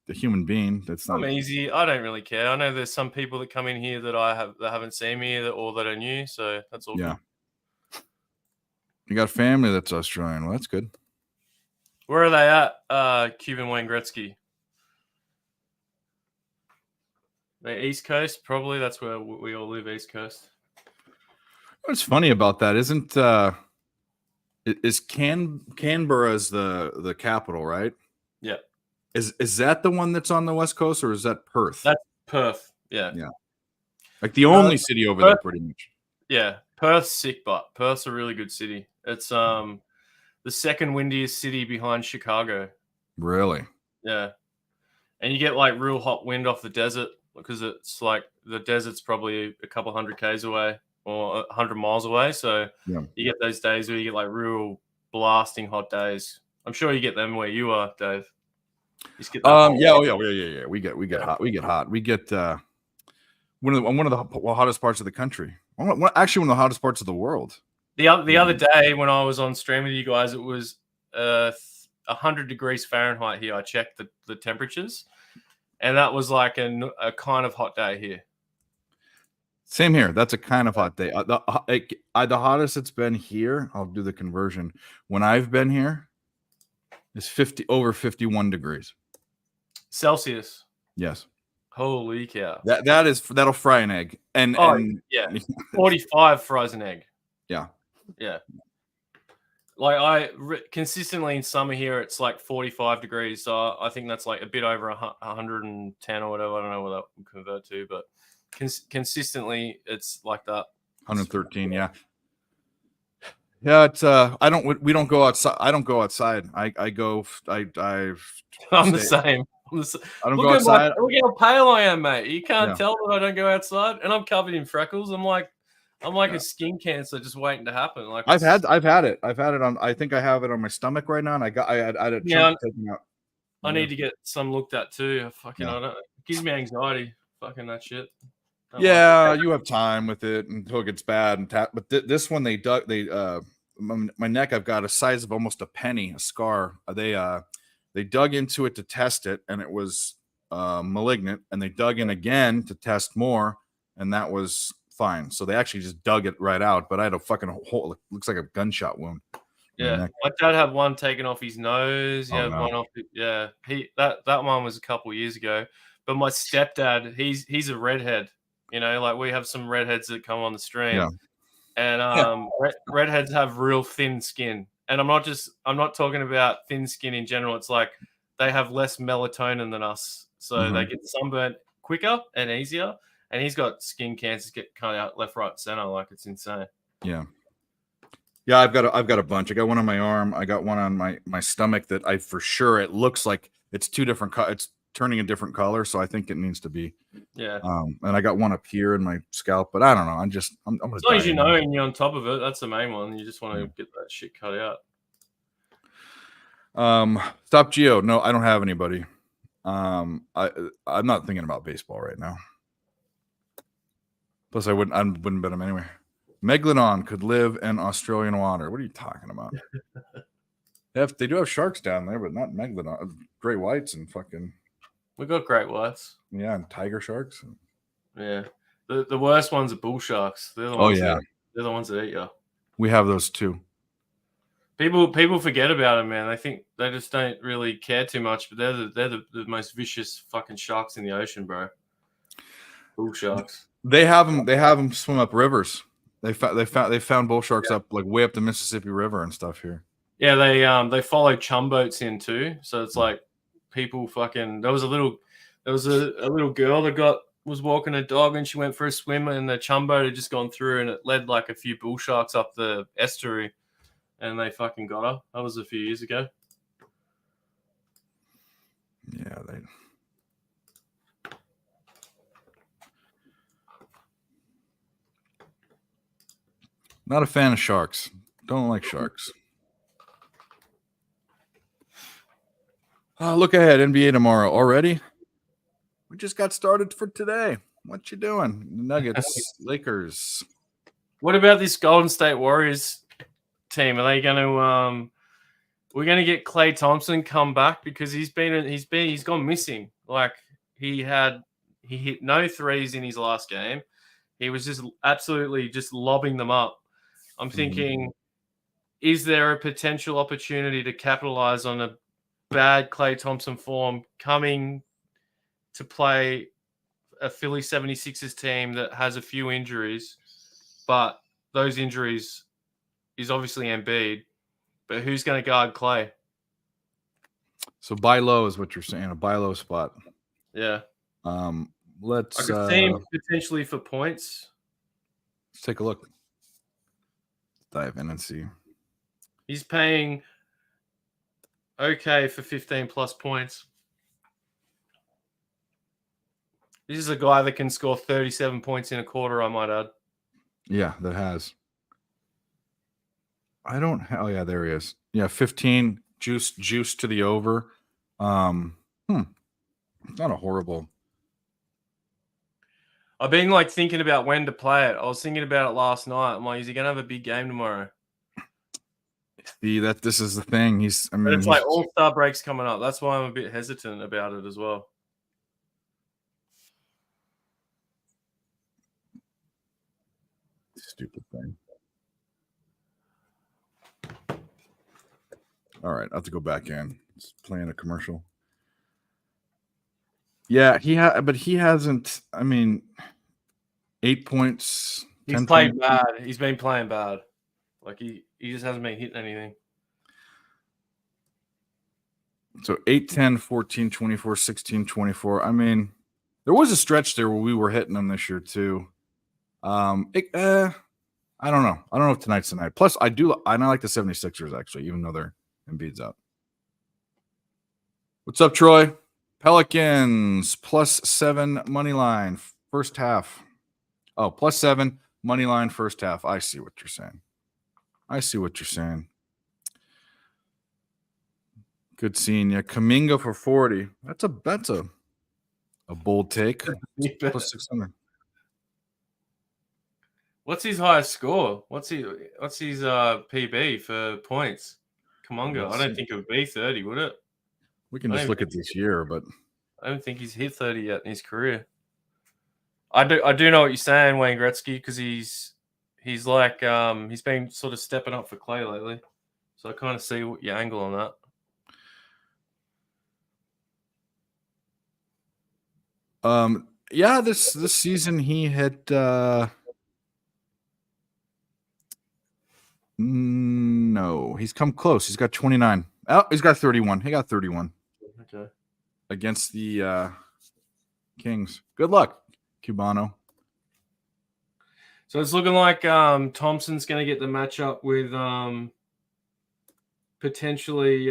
a human being. That's not I'm easy. I don't really care. I know there's some people that come in here that haven't seen me or that are new. So that's all Yeah. good. You got family that's Australian. Well, that's good. Where are they at? Cuban Wayne Gretzky. The East Coast, probably. That's where we all live, East Coast. What's funny about that is Canberra's the capital, right? Yeah. Is that the one that's on the West Coast, or is that Perth? That's Perth. Yeah. Like the only city over there, pretty much. Yeah. Perth's sick, but Perth's a really good city. It's the second windiest city behind Chicago. Really? Yeah. And you get like real hot wind off the desert because it's like the desert's probably a couple 100 k's away or 100 miles away. So you get those days where you get like real blasting hot days. I'm sure you get them where you are, Dave. You just get that yeah. We get hot. We get hot. We get one of the hottest parts of the country. Actually, one of the hottest parts of the world. The other day when I was on stream with you guys, it was 100 degrees Fahrenheit here. I checked the temperatures, and that was like a kind of hot day here. Same here. That's a kind of hot day. The hottest it's been here, I'll do the conversion. When I've been here, is over 51 degrees Celsius. Yes. Holy cow. That'll fry an egg. And 45 fries an egg. Yeah. Yeah. Like consistently in summer here, it's like 45 degrees. So I think that's like a bit over 110 or whatever. I don't know what that would convert to, but consistently it's like that. 113. Yeah. Yeah. It's we don't go outside. I don't go outside. I'm the same. I don't go outside. Look how pale I am, mate. You can't tell that I don't go outside, and I'm covered in freckles. I'm like a skin cancer just waiting to happen. Like I've had it on. I think I have it on my stomach right now, and I had a chunk taken out. I need to get some looked at too. Fucking, it gives me anxiety. Fucking that shit. You have time with it until it gets bad. But this one they dug. My neck. I've got a size of almost a penny, a scar. They dug into it to test it, and it was malignant. And they dug in again to test more, and that was fine. So they actually just dug it right out. But I had a fucking hole. It looks like a gunshot wound. Yeah, my dad had one taken off his nose. He had one off. Yeah, that one was a couple of years ago. But my stepdad, he's a redhead. Like we have some redheads that come on the stream, and redheads have real thin skin. And I'm not talking about thin skin in general. It's like they have less melatonin than us, so they get sunburnt quicker and easier. And he's got skin cancers get cut out left, right, center. Like it's insane. Yeah. I've got a bunch. I got one on my arm. I got one on my stomach that I for sure it looks like it's two different. It's turning a different color, so I think it needs to be. Yeah. And I got one up here in my scalp, but I don't know. I'm as long as you know and you're on top of it, that's the main one. You just want to get that shit cut out. Stop Geo. No, I don't have anybody. I'm not thinking about baseball right now. Plus, I wouldn't bet him anyway. Megalodon could live in Australian water. What are you talking about? They do have sharks down there, but not Megalodon. Great whites and fucking. We got great whites. Yeah, and tiger sharks. Yeah, the worst ones are bull sharks. They're the ones they're the ones that eat you. We have those too. People forget about them, man. They think they just don't really care too much, but they're the most vicious fucking sharks in the ocean, bro. Bull sharks. They have them swim up rivers. They found bull sharks up like way up the Mississippi River and stuff here. Yeah, they follow chum boats in too. So it's like people fucking. There was a little girl that was walking a dog and she went for a swim and the chum boat had just gone through and it led like a few bull sharks up the estuary, and they fucking got her. That was a few years ago. Yeah, Not a fan of sharks. Don't like sharks. Look ahead, NBA tomorrow already. We just got started for today. What you doing? Nuggets, Lakers. What about this Golden State Warriors team? Are they going to? We're going to get Klay Thompson come back because he's gone missing. Like he hit no threes in his last game. He was just absolutely just lobbing them up. I'm thinking, is there a potential opportunity to capitalize on a bad Klay Thompson form coming to play a Philly 76ers team that has a few injuries, but those injuries is obviously Embiid, but who's going to guard Klay? So buy low is what you're saying, a buy low spot. Yeah. Let's I could see him potentially for points. Let's take a look. Dive in and see. He's paying okay for 15 plus points. This is a guy that can score 37 points in a quarter, I might add. Yeah, that has. Oh yeah, there he is. Yeah, 15 juice to the over. Not a horrible. I've been like thinking about when to play it. I was thinking about it last night. I'm like, is he gonna have a big game tomorrow? See, this is the thing. But it's like All-Star breaks coming up. That's why I'm a bit hesitant about it as well. Stupid thing. All right, I have to go back in. It's playing a commercial. Yeah, but he hasn't. I mean, 8 points. He's played bad. He's been playing bad. Like he just hasn't been hitting anything. So 8, 10, 14, 24, 16, 24. I mean, there was a stretch there where we were hitting them this year too. I don't know. I don't know if tonight's the night. Plus, I like the 76ers actually, even though they're Embiid's out. What's up, Troy? Pelicans +7 money line first half. Oh, +7 money line first half. I see what you're saying. Good seeing you. Kuminga for 40. That's a bold take. +600. What's his highest score? What's his PB for points? Kuminga. I don't think it would be 30, would it? We can just look at this year, but I don't think he's hit 30 yet in his career. I do know what you're saying, Wayne Gretzky, because he's like he's been sort of stepping up for Klay lately. So I kind of see what your angle on that. Yeah, this season he hit no, he's come close. He's got 29. Oh, he's got 31. He got 31. Okay. Against the Kings. Good luck, Cubano. So it's looking like Thompson's going to get the matchup with potentially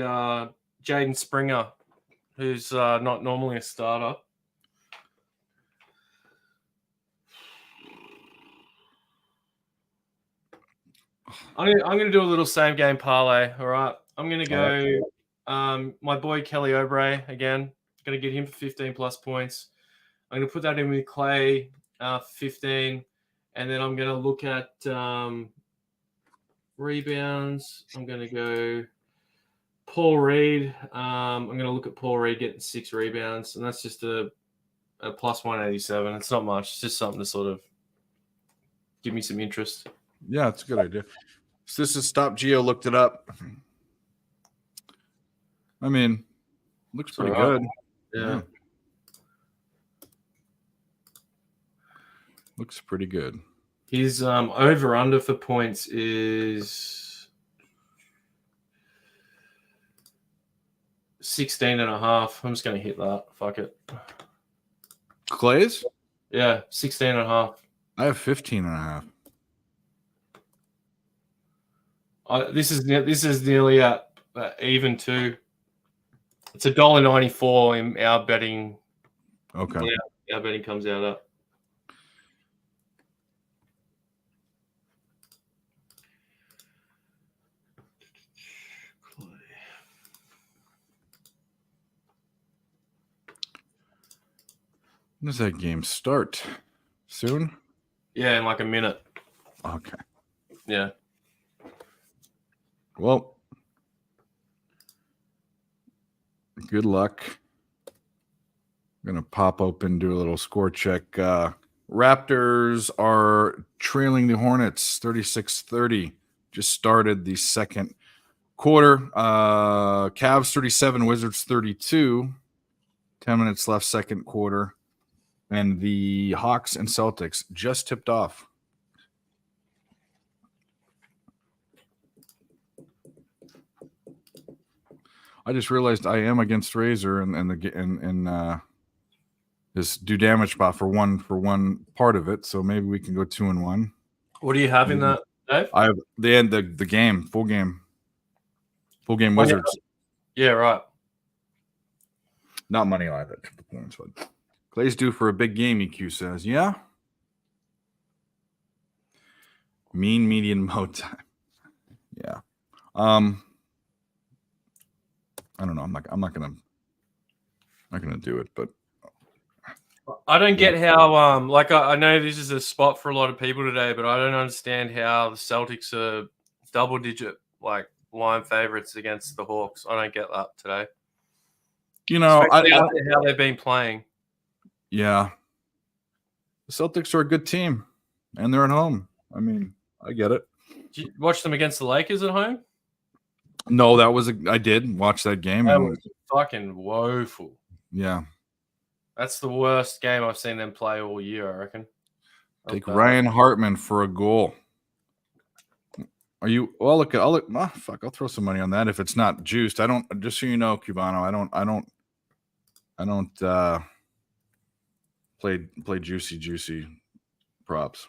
Jaden Springer, who's not normally a starter. I'm going to do a little same game parlay. All right. I'm going to go my boy Kelly Oubre again. Going to get him for 15 plus points. I'm going to put that in with Klay 15. And then I'm going to look at rebounds. I'm going to go Paul Reed. I'm going to look at Paul Reed getting 6 rebounds. And that's just a plus 187. It's not much. It's just something to sort of give me some interest. Yeah, it's a good idea. So this is Stop Geo looked it up. I mean, looks pretty good. Yeah. Looks pretty good. His over under for points is 16.5. I'm just going to hit that. Fuck it. Clay's? Yeah, 16.5. I have 15.5. This is nearly at even too. It's $1.94 in our betting. Okay. Our betting comes out at. When does that game start? Soon? Yeah, in like a minute. Okay. Yeah. Well, good luck. I'm going to pop open, do a little score check. Raptors are trailing the Hornets 36-30. Just started the second quarter. Cavs 37, Wizards 32. 10 minutes left, second quarter. And the Hawks and Celtics just tipped off. I just realized I am against Razor and this do damage bot for one part of it. So maybe we can go 2-1. What do you have in that, Dave? I have the game, full game Wizards. Yeah, right. Not money line, that triple points, but Clay's due for a big game, EQ says. Yeah. Mean median mode time. Yeah. I don't know. I'm not gonna do it, but I don't get how I know this is a spot for a lot of people today, but I don't understand how the Celtics are double digit like line favorites against the Hawks. I don't get that today. You know, how they've been playing. Yeah. The Celtics are a good team and they're at home. I mean, I get it. Did you watch them against the Lakers at home? No, I did watch that game. That was fucking woeful. Yeah. That's the worst game I've seen them play all year, I reckon. Take Ryan Hartman for a goal. Are you? Well, look. I'll throw some money on that if it's not juiced. I don't. Just so you know, Cubano, I don't play juicy props.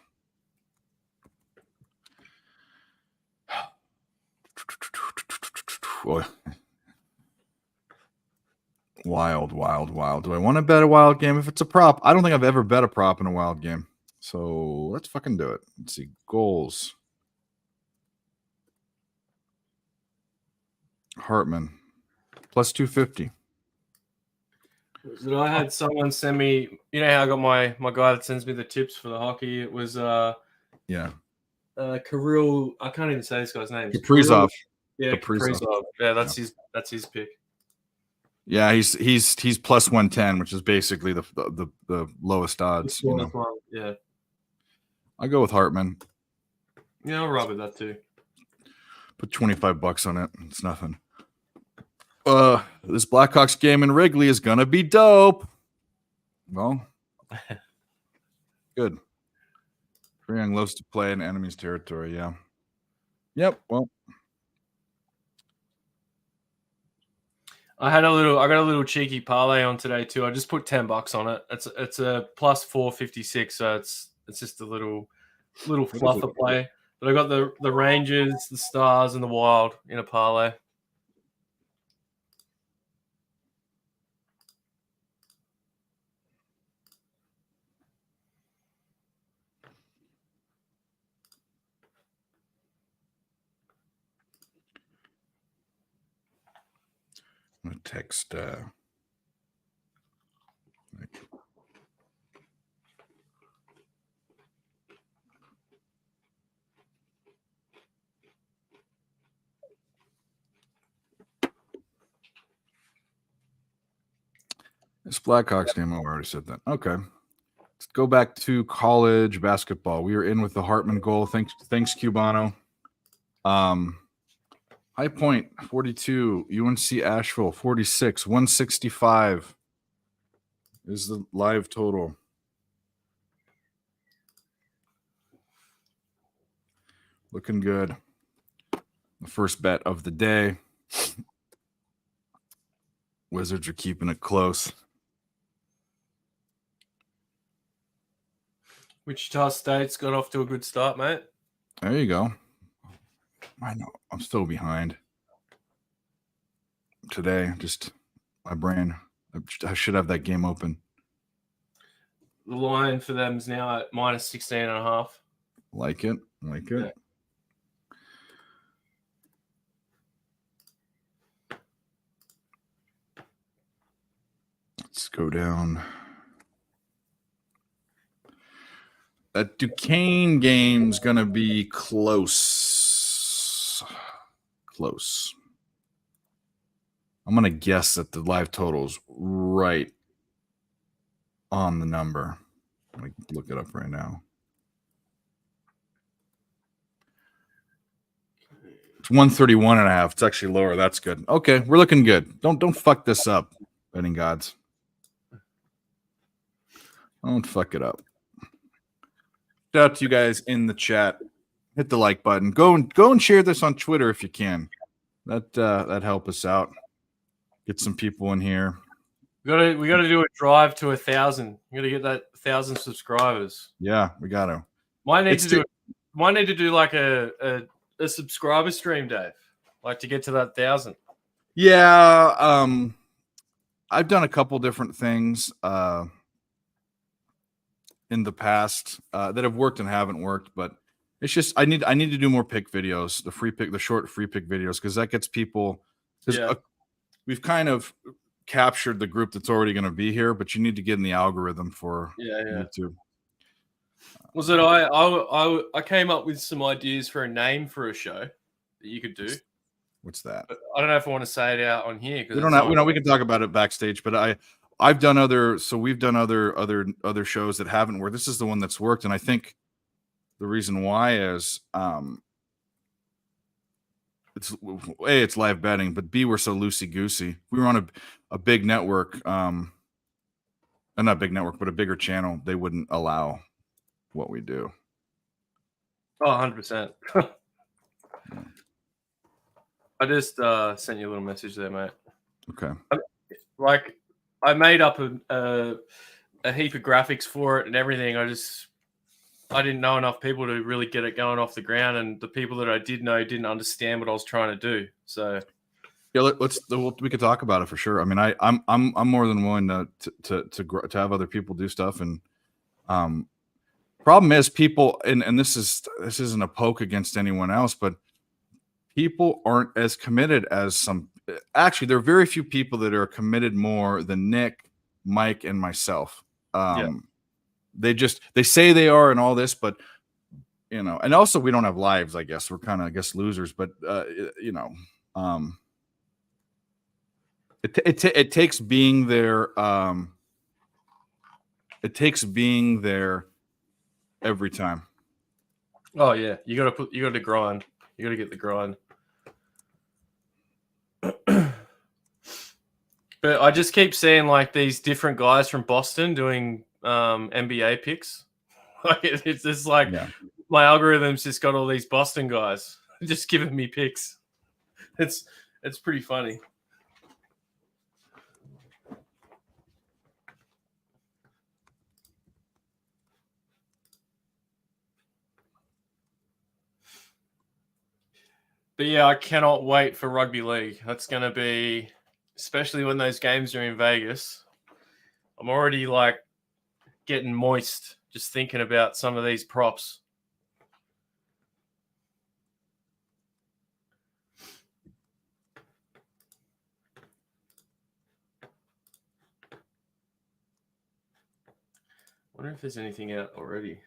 Wild. Do I want to bet a wild game? If it's a prop, I don't think I've ever bet a prop in a wild game. So let's fucking do it. Let's see. Goals. Hartman. Plus 250. I had someone send me, you know how I got my guy that sends me the tips for the hockey? It was Kirill, I can't even say this guy's name. Kaprizov. Yeah, Kaprizov. Yeah, that's his pick. Yeah, he's plus 110, which is basically the lowest odds. You know? Yeah. I'll go with Hartman. Yeah, I'll rub with that too. Put $25 on it. It's nothing. This Blackhawks game in Wrigley is gonna be dope. Well, good. Trae Young loves to play in enemy's territory. Yeah. Yep. Well, I got a little cheeky parlay on today too. I just put $10 on it. It's a plus 456, so it's just a little fluffer play. But I got the Rangers, the Stars, and the Wild in a parlay. I'm gonna text. This Blackhawks game, I already said that. Okay. Let's go back to college basketball. We are in with the Hartman goal. Thanks, Cubano. High Point 42, UNC Asheville 46, 165 is the live total. Looking good. The first bet of the day. Wizards are keeping it close. Wichita State's got off to a good start, mate. There you go. I know. I'm still behind today. Just my brain. I should have that game open. The line for them is now at minus 16.5. Like it. Yeah. Let's go down. That Duquesne game's going to be close. Close. I'm going to guess that the live total's right on the number. I'm going to look it up right now. It's 131.5. It's actually lower. That's good. Okay, we're looking good. Don't fuck this up, betting gods. Don't fuck it up. Shout out to you guys in the chat. Hit the like button. Go and share this on Twitter if you can. That help us out. Get some people in here. We gotta do a drive to 1,000. We gotta get that 1,000 subscribers. Yeah, we gotta. Might need to do like a subscriber stream, Dave. Like to get to that 1,000. Yeah, I've done a couple different things in the past that have worked and haven't worked, but it's just I need to do more pick videos, the short free pick videos, because that gets people. We've kind of captured the group that's already going to be here, but you need to get in the algorithm for YouTube. Was it I came up with some ideas for a name for a show that you could do. What's that? But I don't know if I want to say it out on here because we can talk about it backstage, but I've done we've done other shows that haven't worked. This is the one that's worked, and I think the reason why is it's live betting, but B, we're so loosey goosey. We were on a big network, not big network, but a bigger channel. They wouldn't allow what we do. Oh, 100%. I just sent you a little message there, mate. Okay. Like I made up a heap of graphics for it and everything. I didn't know enough people to really get it going off the ground, and the people that I did know didn't understand what I was trying to do. So yeah, we could talk about it for sure. I mean, I'm more than willing to have other people do stuff, and problem is people, and this isn't a poke against anyone else, but people aren't as committed as some. Actually, there are very few people that are committed more than Nick, Mike, and myself. They say they are and all this, but and also we don't have lives. I guess we're kind of losers, but it takes being there. It takes being there every time. Oh yeah, you got to grind. You got to get the grind. But I just keep seeing like these different guys from Boston doing NBA picks. Like it's just like my algorithm's just got all these Boston guys just giving me picks. It's pretty funny. But yeah, I cannot wait for rugby league. That's going to be, especially when those games are in Vegas. I'm already like getting moist just thinking about some of these props. I wonder if there's anything out already.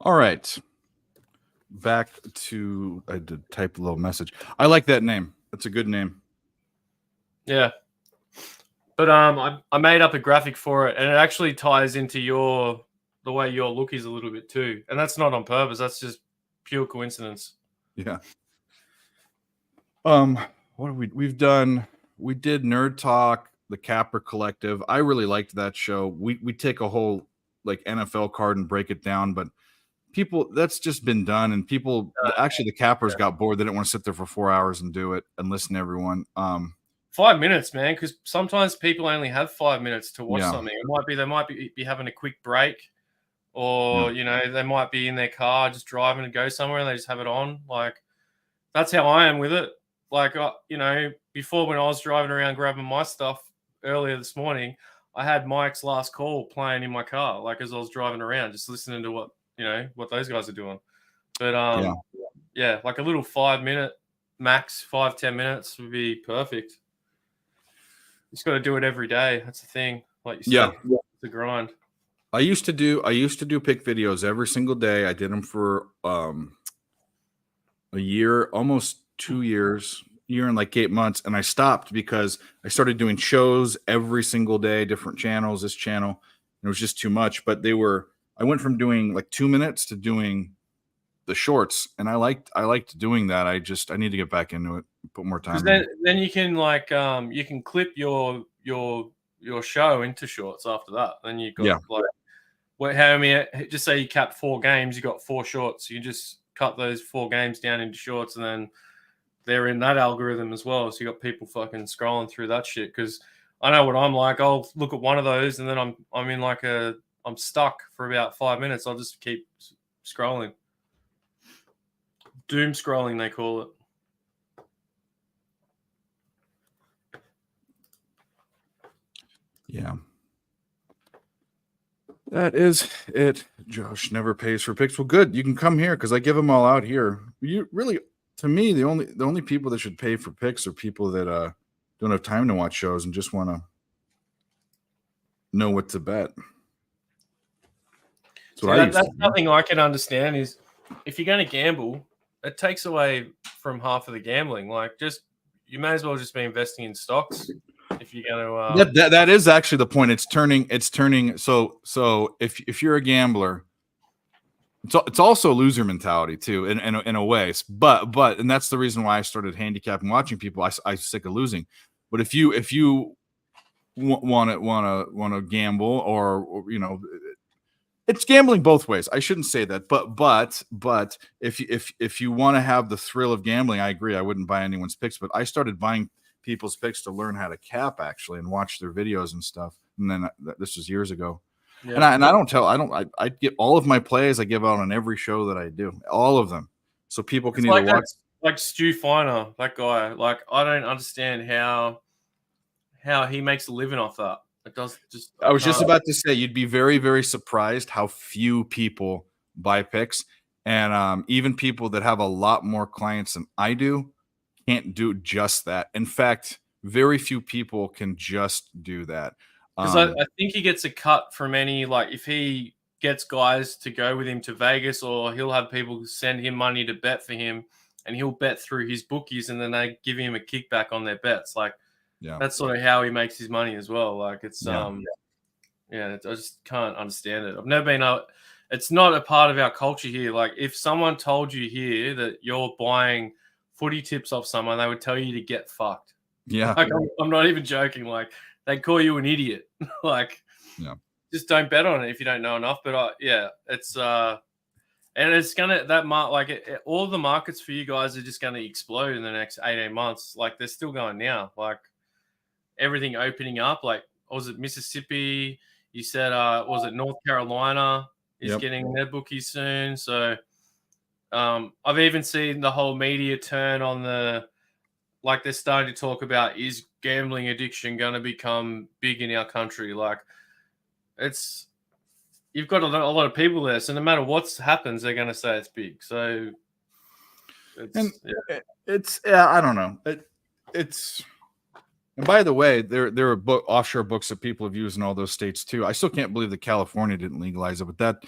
All right. Back to, I did type a little message. I like that name. That's a good name. Yeah. But I made up a graphic for it, and it actually ties into the way your look is a little bit too. And that's not on purpose. That's just pure coincidence. Yeah. What have we've done? We did Nerd Talk, the Capper Collective. I really liked that show. We take a whole like NFL card and break it down, but people, that's just been done, and people actually the Cappers got bored. They didn't want to sit there for 4 hours and do it and listen to everyone. 5 minutes, man, because sometimes people only have 5 minutes to watch something. They might be having a quick break, or they might be in their car just driving to go somewhere, and they just have it on. Like that's how I am with it. Like before, when I was driving around grabbing my stuff earlier this morning, I had Mike's Last Call playing in my car, like as I was driving around, just listening to what those guys are doing. But yeah, like a little 5-minute max, 5-10 minutes would be perfect. Just got to do it every day. That's the thing. Like you said, it's a grind. I used to do pick videos every single day. I did them for a year, almost 2 years, year and like 8 months, and I stopped because I started doing shows every single day, different channels, this channel, and it was just too much. But I went from doing like 2 minutes to doing the shorts, and I liked doing that. I need to get back into it, put more time. Then you can like you can clip your show into shorts after that. Then you got like how many? Just say you capped 4 games, you got 4 shorts. You just cut those 4 games down into shorts, and then they're in that algorithm as well. So you got people fucking scrolling through that shit. Because I know what I'm like. I'll look at one of those, and then I'm in like I'm stuck for about 5 minutes. I'll just keep scrolling. Doom scrolling, they call it. Yeah. That is it. Josh never pays for picks. Well, good. You can come here because I give them all out here. You really, to me, the only people that should pay for picks are people that don't have time to watch shows and just want to know what to bet. That's nothing I can understand is if you're going to gamble, it takes away from half of the gambling. Like, you may as well just be investing in stocks if you're going to. That is actually the point. It's turning. So if you're a gambler, it's also loser mentality too, in a way. But and that's the reason why I started handicapping, watching people. I'm sick of losing. But if you want to gamble, or it's gambling both ways. I shouldn't say that, but if you want to have the thrill of gambling, I agree. I wouldn't buy anyone's picks, but I started buying people's picks to learn how to cap actually and watch their videos and stuff. And then this was years ago. Yeah. And I get all of my plays I give out on every show that I do, all of them, so people can either watch. Like Stu Finer, that guy. Like, I don't understand how he makes a living off that. It does just. I was just about to say, you'd be very, very surprised how few people buy picks, and even people that have a lot more clients than I do can't do just that. In fact, very few people can just do that. Because I think he gets a cut from any, like, if he gets guys to go with him to Vegas, or he'll have people send him money to bet for him, and he'll bet through his bookies, and then they give him a kickback on their bets. Like, that's sort of how he makes his money as well. Like, it's I just can't understand it. I've never been it's not a part of our culture here. Like, if someone told you here that you're buying footy tips off someone, they would tell you to get fucked. Yeah. Like, I'm not even joking. Like, they'd call you an idiot. Like, just don't bet on it if you don't know enough. But it's and it's gonna all the markets for you guys are just gonna explode in the next 18 months. Like, they're still going now. Like, everything opening up. Like, was it Mississippi? You said was it North Carolina is getting their bookies soon? So I've even seen the whole media turn on they're starting to talk about, is gambling addiction going to become big in our country? Like, you've got a lot of people there, so no matter what happens, they're going to say it's big. So I don't know. And by the way, there are offshore books that people have used in all those states too. I still can't believe that California didn't legalize it, but that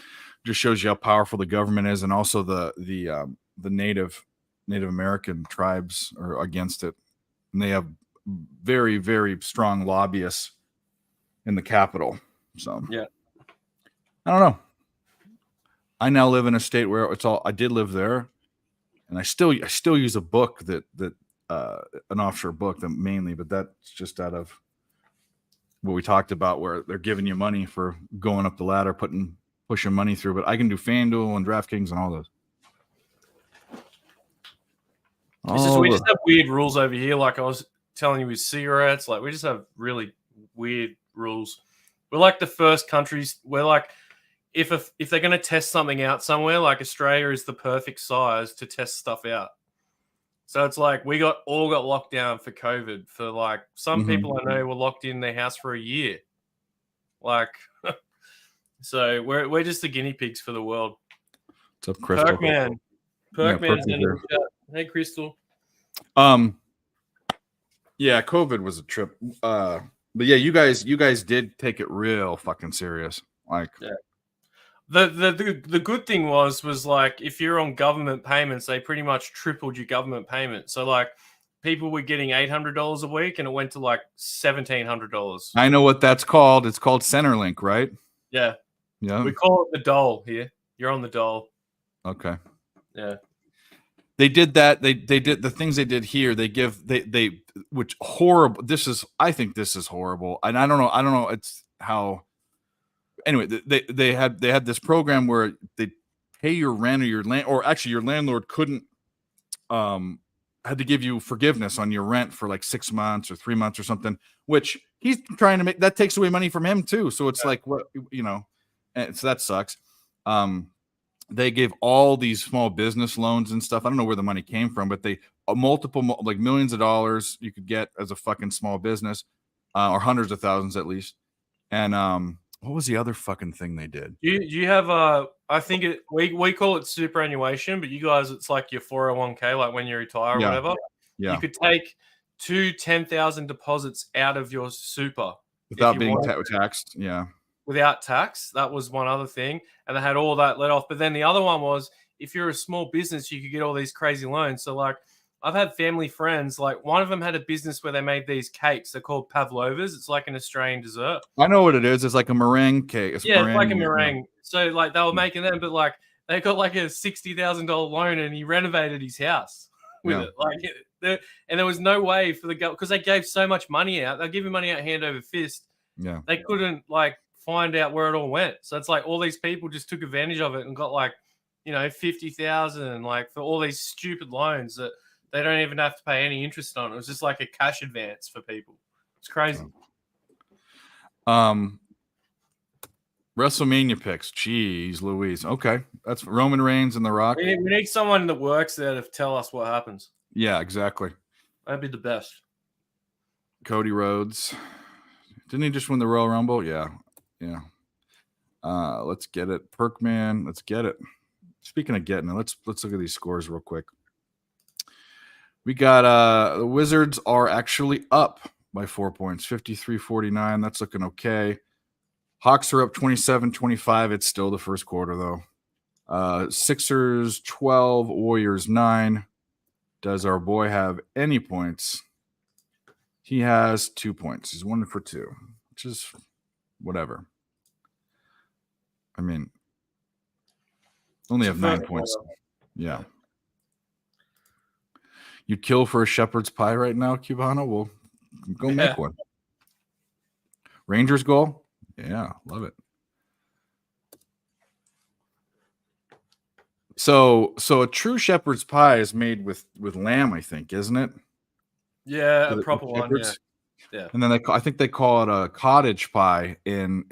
just shows you how powerful the government is, and also the Native American tribes are against it, and they have very, very strong lobbyists in the Capitol. So I don't know. I now live in a state where I did live there, and I still use a book that an offshore book that mainly, but that's just out of what we talked about, where they're giving you money for going up the ladder, pushing money through. But I can do FanDuel and DraftKings and all those. We just have weird rules over here. Like I was telling you with cigarettes, like we just have really weird rules. We're like the first countries. We're like, if they're going to test something out somewhere, like Australia is the perfect size to test stuff out. So it's like we all got locked down for COVID. For like some people I know were locked in their house for a year. Like, so we're just the guinea pigs for the world. What's up, Crystal? Perkman, Perkman's Perky's in here. the chat. Hey, Crystal. Yeah, COVID was a trip. But yeah, you guys did take it real fucking serious. Like, The good thing was like if you're on government payments, they pretty much tripled your government payment. So like people were getting $800 a week, and it went to like $1,700. I know what that's called. It's called Centerlink, right? Yeah, Yeah. we call it the dole here. You're on the dole. Okay. Yeah. They did that. They did the things they did here. They which horrible. I think this is horrible. And I don't know. It's how. Anyway, they had this program where they pay your rent or your landlord couldn't had to give you forgiveness on your rent for like 6 months or 3 months or something, which he's trying to make. That takes away money from him too. So it's like, what, and so that sucks. They gave all these small business loans and stuff. I don't know where the money came from, but they multiple like millions of dollars you could get as a fucking small business, or hundreds of thousands at least. And what was the other fucking thing they did? You have I think we call it superannuation, but you guys it's like your 401k, like when you retire or whatever. Yeah. You could take 2 10,000 deposits out of your super without being taxed. Yeah. Without tax. That was one other thing. And they had all that let off. But then the other one was if you're a small business, you could get all these crazy loans. So like I've had family friends, like one of them had a business where they made these cakes. They're called pavlovas. It's like an Australian dessert. I know what it is. It's like a meringue cake. It's like a meringue. So like they were making them, but like they got like a $60,000 loan and he renovated his house with it. Like, and there was no way for the girl because they gave so much money out. They're giving money out hand over fist. Yeah. They couldn't like find out where it all went. So it's like all these people just took advantage of it and got like, 50,000 like for all these stupid loans that they don't even have to pay any interest on. It was just like a cash advance for people. It's crazy. WrestleMania picks. Jeez Louise. Okay. That's Roman Reigns and The Rock. We need someone that works there to tell us what happens. Yeah, exactly. That'd be the best. Cody Rhodes. Didn't he just win the Royal Rumble? Yeah. Yeah. Let's get it. Perkman. Let's get it. Speaking of getting it, let's look at these scores real quick. We got the Wizards are actually up by 4 points, 53-49. That's looking okay. Hawks are up 27-25. It's still the first quarter, though. Sixers 12, Warriors 9. Does our boy have any points? He has 2 points. He's 1 for 2, which is whatever. I mean, only have 9 points. Yeah. You'd kill for a shepherd's pie right now, Cubano? We'll go make one. Rangers goal? Yeah, love it. So a true shepherd's pie is made with lamb, I think, isn't it? Yeah, a proper one. Yeah. And then I think they call it a cottage pie in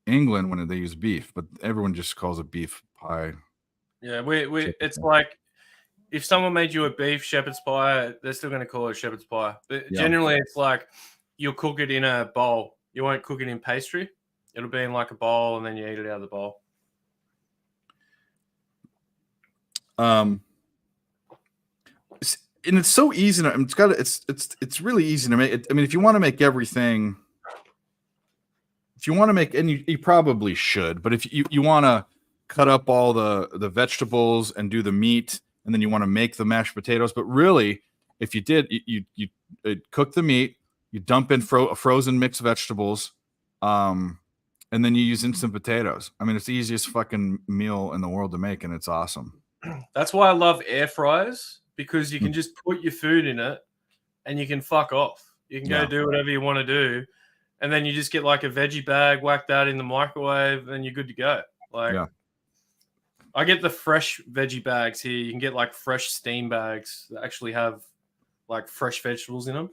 England when they use beef, but everyone just calls it beef pie. Yeah, it's like if someone made you a beef shepherd's pie, they're still going to call it shepherd's pie. But generally, it's like you'll cook it in a bowl. You won't cook it in pastry. It'll be in like a bowl, and then you eat it out of the bowl. And it's so easy. It's really easy to make. I mean, if you want to make everything, and you probably should, but if you want to cut up all the vegetables and do the meat, and then you want to make the mashed potatoes, but really, if you did, you cook the meat, you dump in frozen mixed vegetables, and then you use instant potatoes. I mean, it's the easiest fucking meal in the world to make, and it's awesome. That's why I love air fryers, because you can just put your food in it and you can fuck off. You can go do whatever you want to do. And then you just get like a veggie bag, whack that in the microwave, and you're good to go. I get the fresh veggie bags here. You can get like fresh steam bags that actually have like fresh vegetables in them.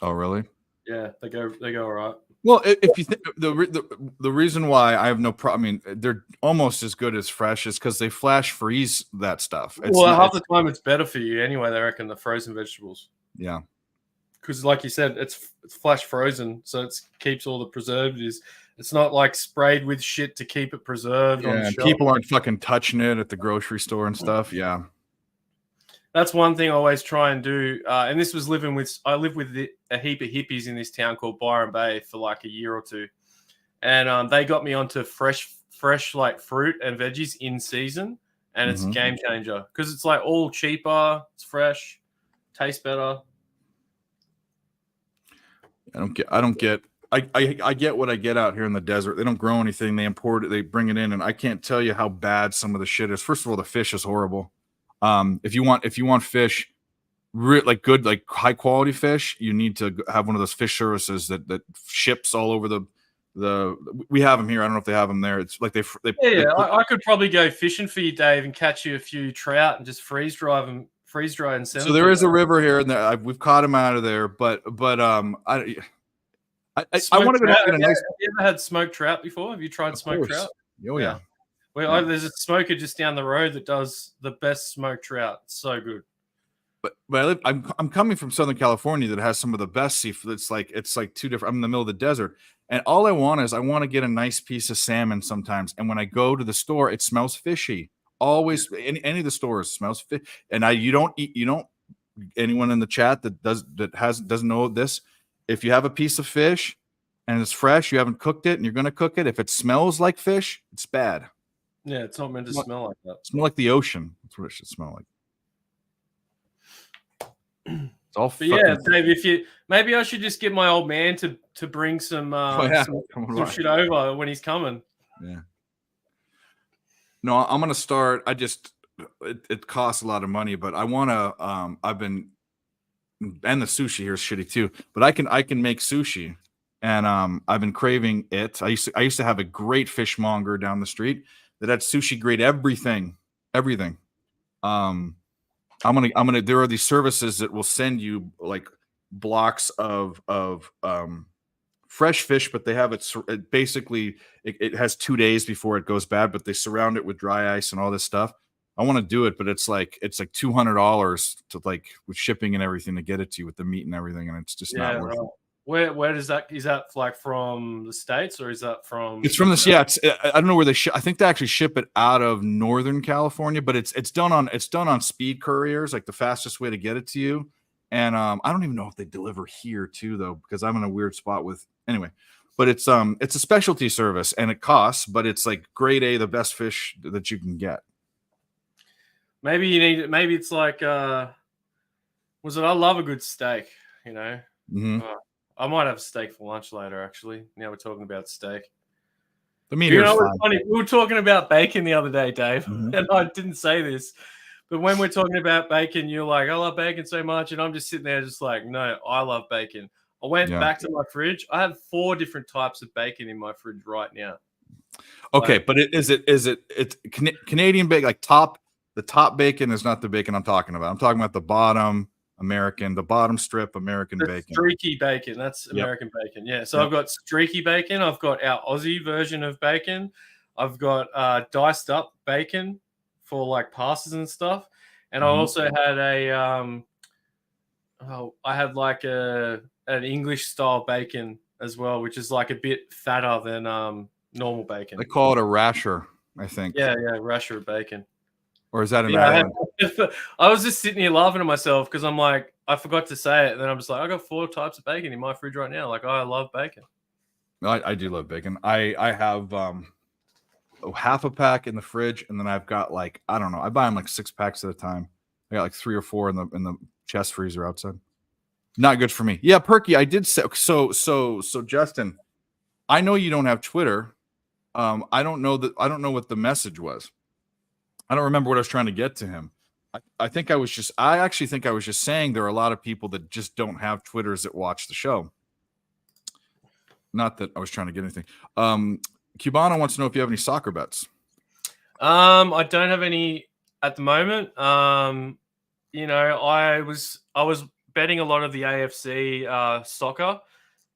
Oh, really? Yeah, they go all right. Well, if you think the reason why I have no problem, I mean, they're almost as good as fresh is because they flash freeze that stuff. Half the time it's better for you anyway. They reckon the frozen vegetables. Yeah, because like you said, it's flash frozen, so it keeps all the preservatives It's not like sprayed with shit to keep it preserved on Yeah, the and shelf. people aren't fucking touching it at the grocery store and stuff. Yeah. That's one thing I always try and do. And this was I lived with a heap of hippies in this town called Byron Bay for like a year or two. And they got me onto fresh like fruit and veggies in season. And it's a game changer because it's like all cheaper. It's fresh, tastes better. I get what I get out here in the desert. They don't grow anything. They import it. They bring it in. And I can't tell you how bad some of the shit is. First of all, the fish is horrible. If you want fish, like good, like high quality fish, you need to have one of those fish services that ships all over the. We have them here. I don't know if they have them there. It's like they I could probably go fishing for you, Dave, and catch you a few trout and just freeze dry and send them. So there is a river here, and we've caught them out of there. But I want to go down and get a nice. Have you ever had smoked trout before? Have you tried smoked trout? Oh yeah. Well, there's a smoker just down the road that does the best smoked trout. It's so good. But I'm coming from Southern California that has some of the best seafood. It's like two different. I'm in the middle of the desert, and all I want to get a nice piece of salmon sometimes. And when I go to the store, it smells fishy. Always, any of the stores smells fish. And anyone in the chat that doesn't know this. If you have a piece of fish and it's fresh, you haven't cooked it, and you're going to cook it. If it smells like fish, it's bad. Yeah, it's not meant to smell like that. Smell like the ocean. That's what it should smell like. It's all. But yeah, Dave, maybe I should just get my old man to bring some shit over when he's coming. Yeah. No, I'm gonna start. It costs a lot of money, but I want to. And the sushi here is shitty too. But I can make sushi, and I've been craving it. I used to have a great fishmonger down the street that had sushi grade everything. I'm gonna. There are these services that will send you like blocks of fresh fish, but they have it basically. It has 2 days before it goes bad, but they surround it with dry ice and all this stuff. I want to do it, but it's like $200 to like with shipping and everything to get it to you with the meat and everything, and it's just not worth it. Where does that is that like from the States or is that from? It's from this. Yeah, I don't know where they ship. I think they actually ship it out of Northern California, but it's done on speed couriers, like the fastest way to get it to you. And I don't even know if they deliver here too, though, because I'm in a weird spot with anyway. But it's a specialty service and it costs, but it's like grade A, the best fish that you can get. Maybe it's like I love a good steak, you know. Mm-hmm. I might have steak for lunch later, actually. Now we're talking about steak. The meat is fine. Funny. We were talking about bacon the other day, Dave, and I didn't say this. But when we're talking about bacon, you're like, I love bacon so much. And I'm just sitting there just like, no, I love bacon. I went back to my fridge. I have 4 different types of bacon in my fridge right now. Okay, but it's Canadian bacon, like the top bacon is not the bacon I'm talking about. I'm talking about the bottom American, the bottom strip American bacon. Streaky bacon. That's American bacon. Yeah. So I've got streaky bacon. I've got our Aussie version of bacon. I've got diced up bacon for like pastas and stuff. And I also had an English style bacon as well, which is like a bit fatter than normal bacon. They call it a rasher, I think. Yeah, rasher bacon. Or is that an island? I was just sitting here laughing at myself because I'm like, I forgot to say it. And then I'm just like, I got 4 types of bacon in my fridge right now. Like, I love bacon. I do love bacon. I have half a pack in the fridge, and then I've got like, I don't know, I buy them like 6 packs at a time. I got like 3 or 4 in the chest freezer outside. Not good for me. Yeah, Perky, I did say so Justin, I know you don't have Twitter. I don't know what the message was. I don't remember what I was trying to get to him. I actually think I was just saying there are a lot of people that just don't have Twitters that watch the show. Not that I was trying to get anything. Cubano wants to know if you have any soccer bets. I don't have any at the moment. You know, I was betting a lot of the AFC soccer,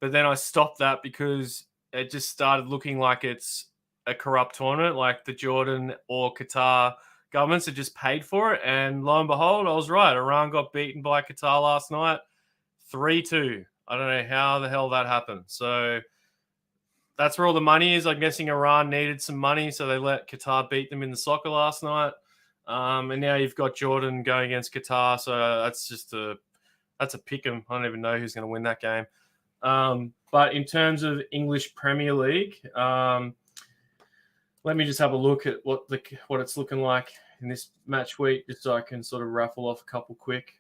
but then I stopped that because it just started looking like it's a corrupt tournament, like the Jordan or Qatar governments had just paid for it. And lo and behold, I was right. Iran got beaten by Qatar last night, 3-2. I don't know how the hell that happened. So that's where all the money is. I'm guessing Iran needed some money, so they let Qatar beat them in the soccer last night. And now you've got Jordan going against Qatar, so that's a pick 'em. I don't even know who's going to win that game. But in terms of English Premier League, let me just have a look at what it's looking like in this match week, just so I can sort of raffle off a couple quick.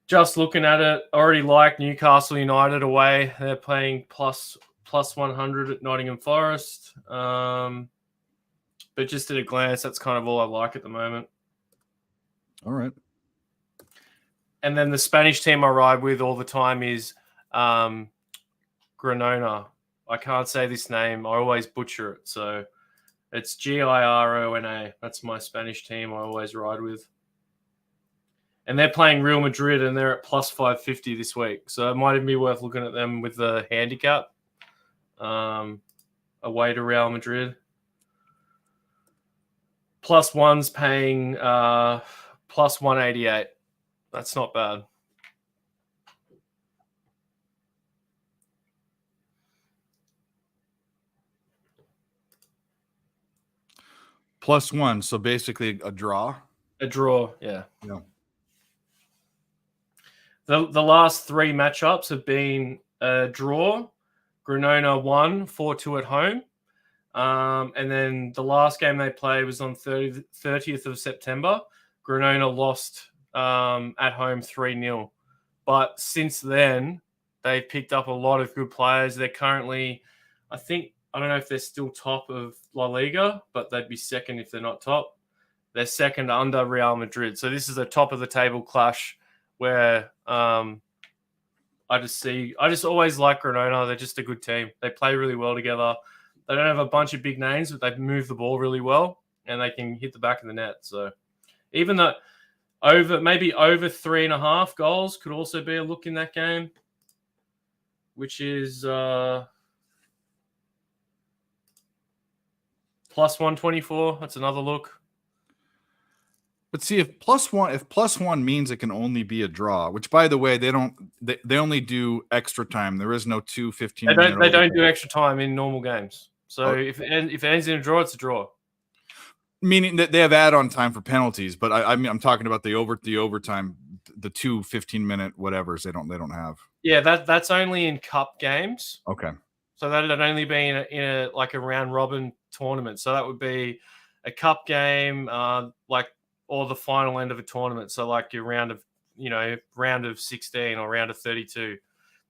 Just looking at it, I already like Newcastle United away. They're playing plus 100 at Nottingham Forest. But just at a glance, that's kind of all I like at the moment. All right. And then the Spanish team I ride with all the time is Granona. I can't say this name. I always butcher it. So it's Girona. That's my Spanish team I always ride with. And they're playing Real Madrid, and they're at plus 550 this week. So it might even be worth looking at them with the handicap away to Real Madrid. Plus one's paying plus 188. That's not bad. Plus one, so basically a draw. A draw, yeah. Yeah. The last three matchups have been a draw. Granona won 4-2 at home. And then the last game they played was on 30th of September. Granona lost at home 3-0. But since then, they've picked up a lot of good players. They're currently, I don't know if they're still top of La Liga, but they'd be second if they're not top. They're second under Real Madrid. So this is a top of the table clash where I just always like Granona. They're just a good team. They play really well together. They don't have a bunch of big names, but they move the ball really well and they can hit the back of the net. So even though over 3.5 goals could also be a look in that game, which is plus 124. That's another look. But see, if plus one means it can only be a draw, which by the way, they only do extra time. There is no 15 minute. They don't do extra time in normal games. So if it ends in a draw, it's a draw. Meaning that they have add-on time for penalties, but I mean I'm talking about the overtime, the 2 15-minute whatevers they don't have. Yeah, that's only in cup games. Okay. So that'd only be in a like a round robin tournament. So that would be a cup game, or the final end of a tournament. So like your round of 16 or round of 32.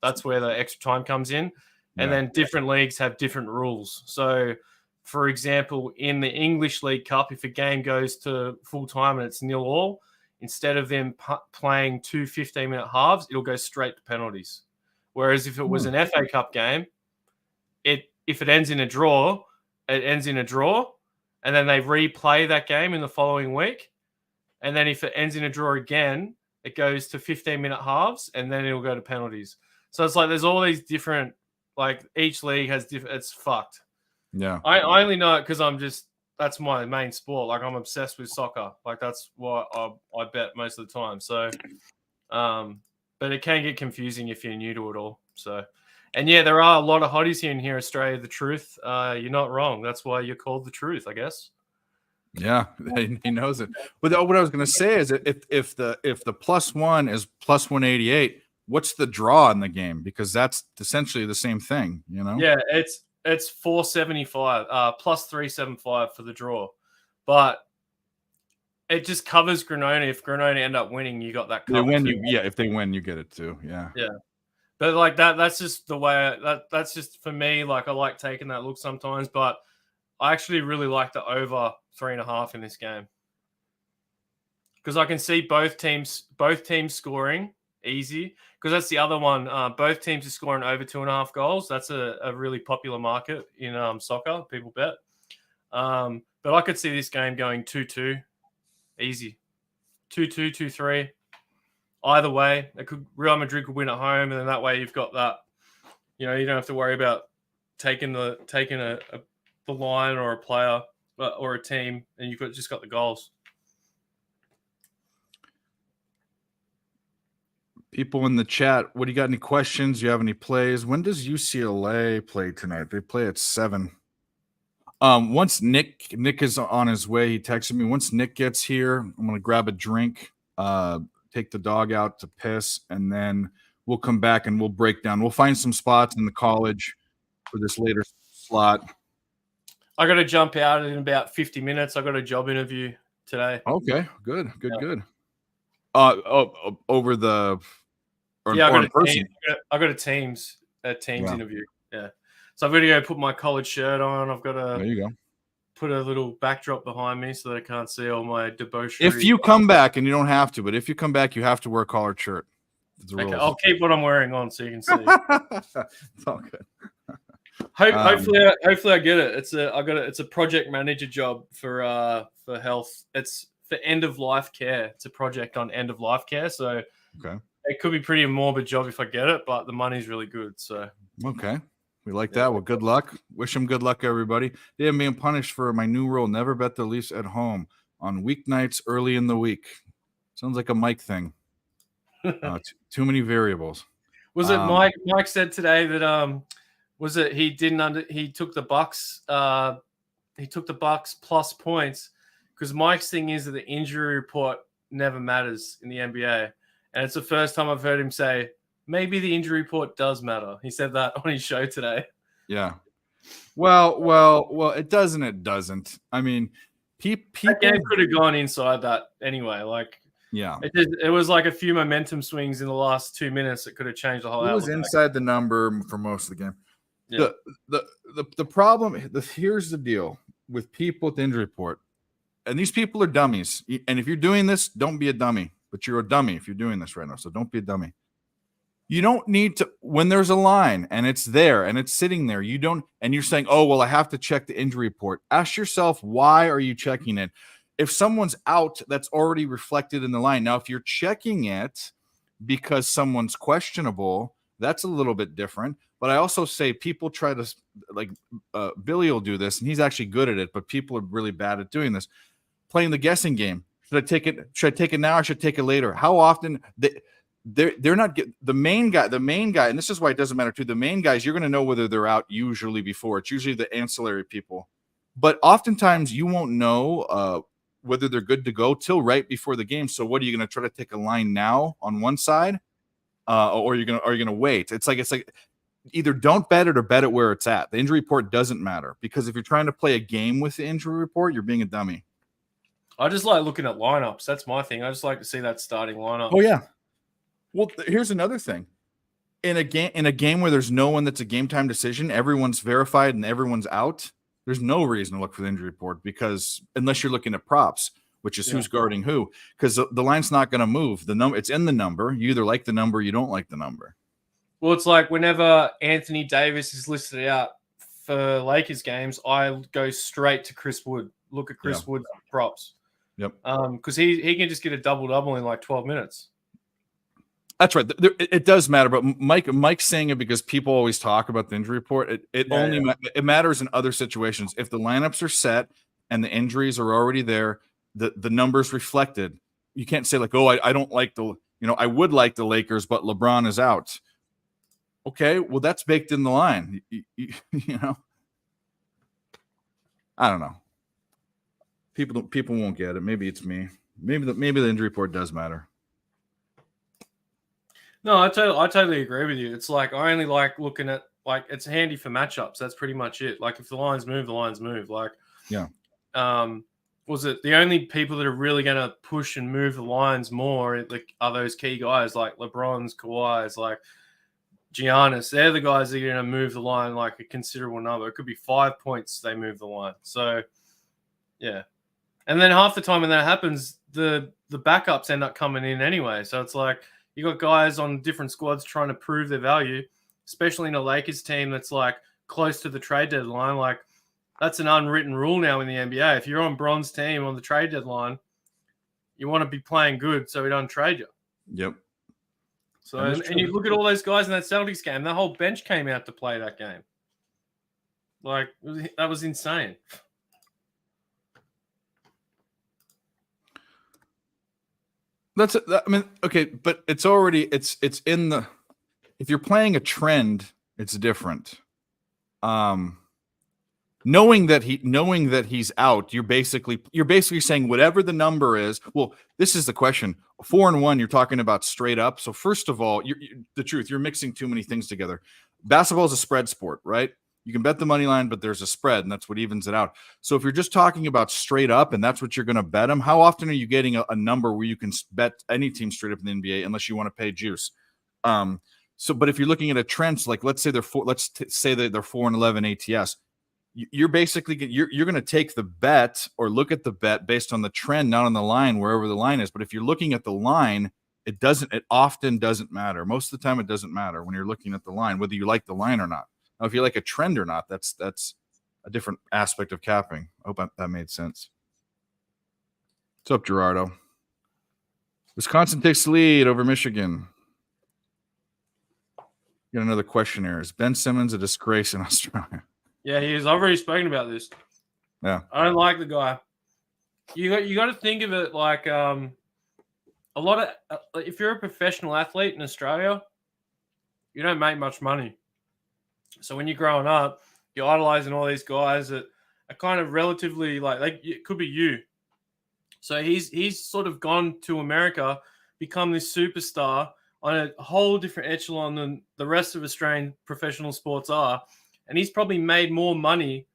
That's where the extra time comes in. And then different leagues have different rules. So, for example, in the English League Cup, if a game goes to full time and it's 0-0, instead of them playing 2 15-minute halves, it'll go straight to penalties. Whereas if it was an FA Cup game, if it ends in a draw, it ends in a draw, and then they replay that game in the following week. And then if it ends in a draw again, it goes to 15-minute halves, and then it'll go to penalties. So it's like there's all these different, like each league has different. It's fucked. Yeah. I only know it because that's my main sport. Like I'm obsessed with soccer. Like that's what I bet most of the time. So, but it can get confusing if you're new to it all. So, and yeah, there are a lot of hotties here in Australia. The truth, you're not wrong. That's why you're called the truth, I guess. Yeah, he knows it. But what I was going to say is if the plus one is plus 188, what's the draw in the game? Because that's essentially the same thing, you know? Yeah, it's 475, plus 375 for the draw. But it just covers Granona. If Granona end up winning, you got that covered. If they win, you get it too. Yeah. Yeah. But like that's just the way that's just for me. Like I like taking that look sometimes, but I actually really like the over 3.5 in this game because I can see both teams scoring easy. Because that's the other one. Both teams are scoring over 2.5 goals. That's a really popular market in soccer. People bet. But I could see this game going 2-2, easy, 2-2, 2-3. Either way, Real Madrid could win at home, and then that way you've got that. You don't have to worry about taking the line or a player or a team, and you've just got the goals. People in the chat, what do you got? Any questions? Do you have any plays? When does UCLA play tonight? They play at 7. Once Nick is on his way, he texted me. Once Nick gets here, I'm gonna grab a drink, take the dog out to piss, and then we'll come back and we'll break down. We'll find some spots in the college for this later slot. I got to jump out in about 50 minutes. I got a job interview today. Okay, good. Over the or, yeah, or I in person. I got a Teams interview. Yeah, so I've got to go put my college shirt on. I've got to There you go. put a little backdrop behind me so that I can't see all my debauchery. If you come back, and you don't have to, but if you come back, you have to wear a collared shirt. Okay, I'll keep what I'm wearing on so you can see. It's all good. Hopefully I get it. It's a project manager job for health. It's for end of life care. It's a project on end of life care. So Okay. it could be pretty morbid job if I get it, but the money's really good. So Okay. We like that. Well, good luck. Wish them good luck, everybody. They are being punished for my new rule: never bet the Leafs at home on weeknights early in the week. Sounds like a Mike thing. Too many variables. Was it Mike? Mike said today that was it he took the Bucks plus points because Mike's thing is that the injury report never matters in the NBA, and it's the first time I've heard him say maybe the injury report does matter. He said that on his show today. Yeah. Well, it doesn't. It doesn't. I mean, people that game could have gone inside that anyway. Like, yeah, it was like a few momentum swings in the last 2 minutes that could have changed the whole. It was inside the number for most of the game. Yeah. The problem. Here's the deal with people with the injury report, and these people are dummies. And if you're doing this, don't be a dummy. But you're a dummy if you're doing this right now. So don't be a dummy. You don't need to, when there's a line and it's there and it's sitting there, you don't, and you're saying, oh, well, I have to check the injury report. Ask yourself, why are you checking it? If someone's out, that's already reflected in the line. Now, if you're checking it because someone's questionable, that's a little bit different. But I also say people try to, like Billy will do this, and he's actually good at it, but people are really bad at doing this. Playing the guessing game. Should I take it? Should I take it now or should I take it later? How often they're not the main guy, and this is why it doesn't matter too. The main guys, you're going to know whether they're out usually before. It's usually the ancillary people. But oftentimes you won't know whether they're good to go till right before the game. So what are you going to try to take a line now on one side? Or are you going to wait? It's like either don't bet it or bet it where it's at. The injury report doesn't matter, because if you're trying to play a game with the injury report, you're being a dummy. I just like looking at lineups. That's my thing. I just like to see that starting lineup. Oh yeah. Well, here's another thing. In a game where there's no one that's a game time decision, everyone's verified and everyone's out. There's no reason to look for the injury report, because unless you're looking at props, which is who's guarding who, because the line's not going to move. The number, it's in the number. You either like the number, or you don't like the number. Well, it's like whenever Anthony Davis is listed out for Lakers games, I go straight to Chris Wood. Look at Chris Wood's props. Yep. Because he can just get a double in like 12 minutes. That's right. It does matter, but Mike's saying it because people always talk about the injury report. It matters in other situations. If the lineups are set and the injuries are already there, the numbers reflected. You can't say like, oh, I don't like I would like the Lakers, but LeBron is out. Okay, well, that's baked in the line. You know, I don't know. People won't get it. Maybe it's me. Maybe the injury report does matter. No, I totally agree with you. It's like I only like looking at, like, it's handy for matchups. That's pretty much it. Like if the lines move, the lines move. Like, yeah. Was it the only people that are really going to push and move the lines more are those key guys like LeBron's, Kawhi's, like Giannis. They're the guys that are going to move the line like a considerable number. It could be 5 points they move the line. So, yeah. And then half the time when that happens, the backups end up coming in anyway. So it's like you got guys on different squads trying to prove their value, especially in a Lakers team that's like close to the trade deadline. Like that's an unwritten rule now in the NBA. If you're on Bron's team on the trade deadline, you want to be playing good so we don't trade you. Yep. So and you look at all those guys in that Celtics game, the whole bench came out to play that game. Like that was insane. I mean, okay, but it's already it's in the. If you're playing a trend, it's different. Knowing that he's out, you're basically saying whatever the number is. Well, this is the question. 4-1, you're talking about straight up. So first of all, the truth, you're mixing too many things together. Basketball is a spread sport, right? You can bet the money line, but there's a spread, and that's what evens it out. So if you're just talking about straight up, and that's what you're going to bet them, how often are you getting a number where you can bet any team straight up in the NBA unless you want to pay juice? So, but if you're looking at a trend, like let's say say that they're 4-11 ATS. You're basically you're going to take the bet or look at the bet based on the trend, not on the line, wherever the line is. But if you're looking at the line, it often doesn't matter. Most of the time, it doesn't matter when you're looking at the line, whether you like the line or not. Now, if you like a trend or not, that's a different aspect of capping. I hope that made sense. What's up, Gerardo? Wisconsin takes the lead over Michigan. Got another question here. Is Ben Simmons a disgrace in Australia? Yeah, he is. I've already spoken about this. Yeah. I don't like the guy. You got to think of it like a lot of if you're a professional athlete in Australia, you don't make much money. So when you're growing up, you're idolizing all these guys that are kind of relatively like it could be you. So he's sort of gone to America, become this superstar on a whole different echelon than the rest of Australian professional sports are. And he's probably made more money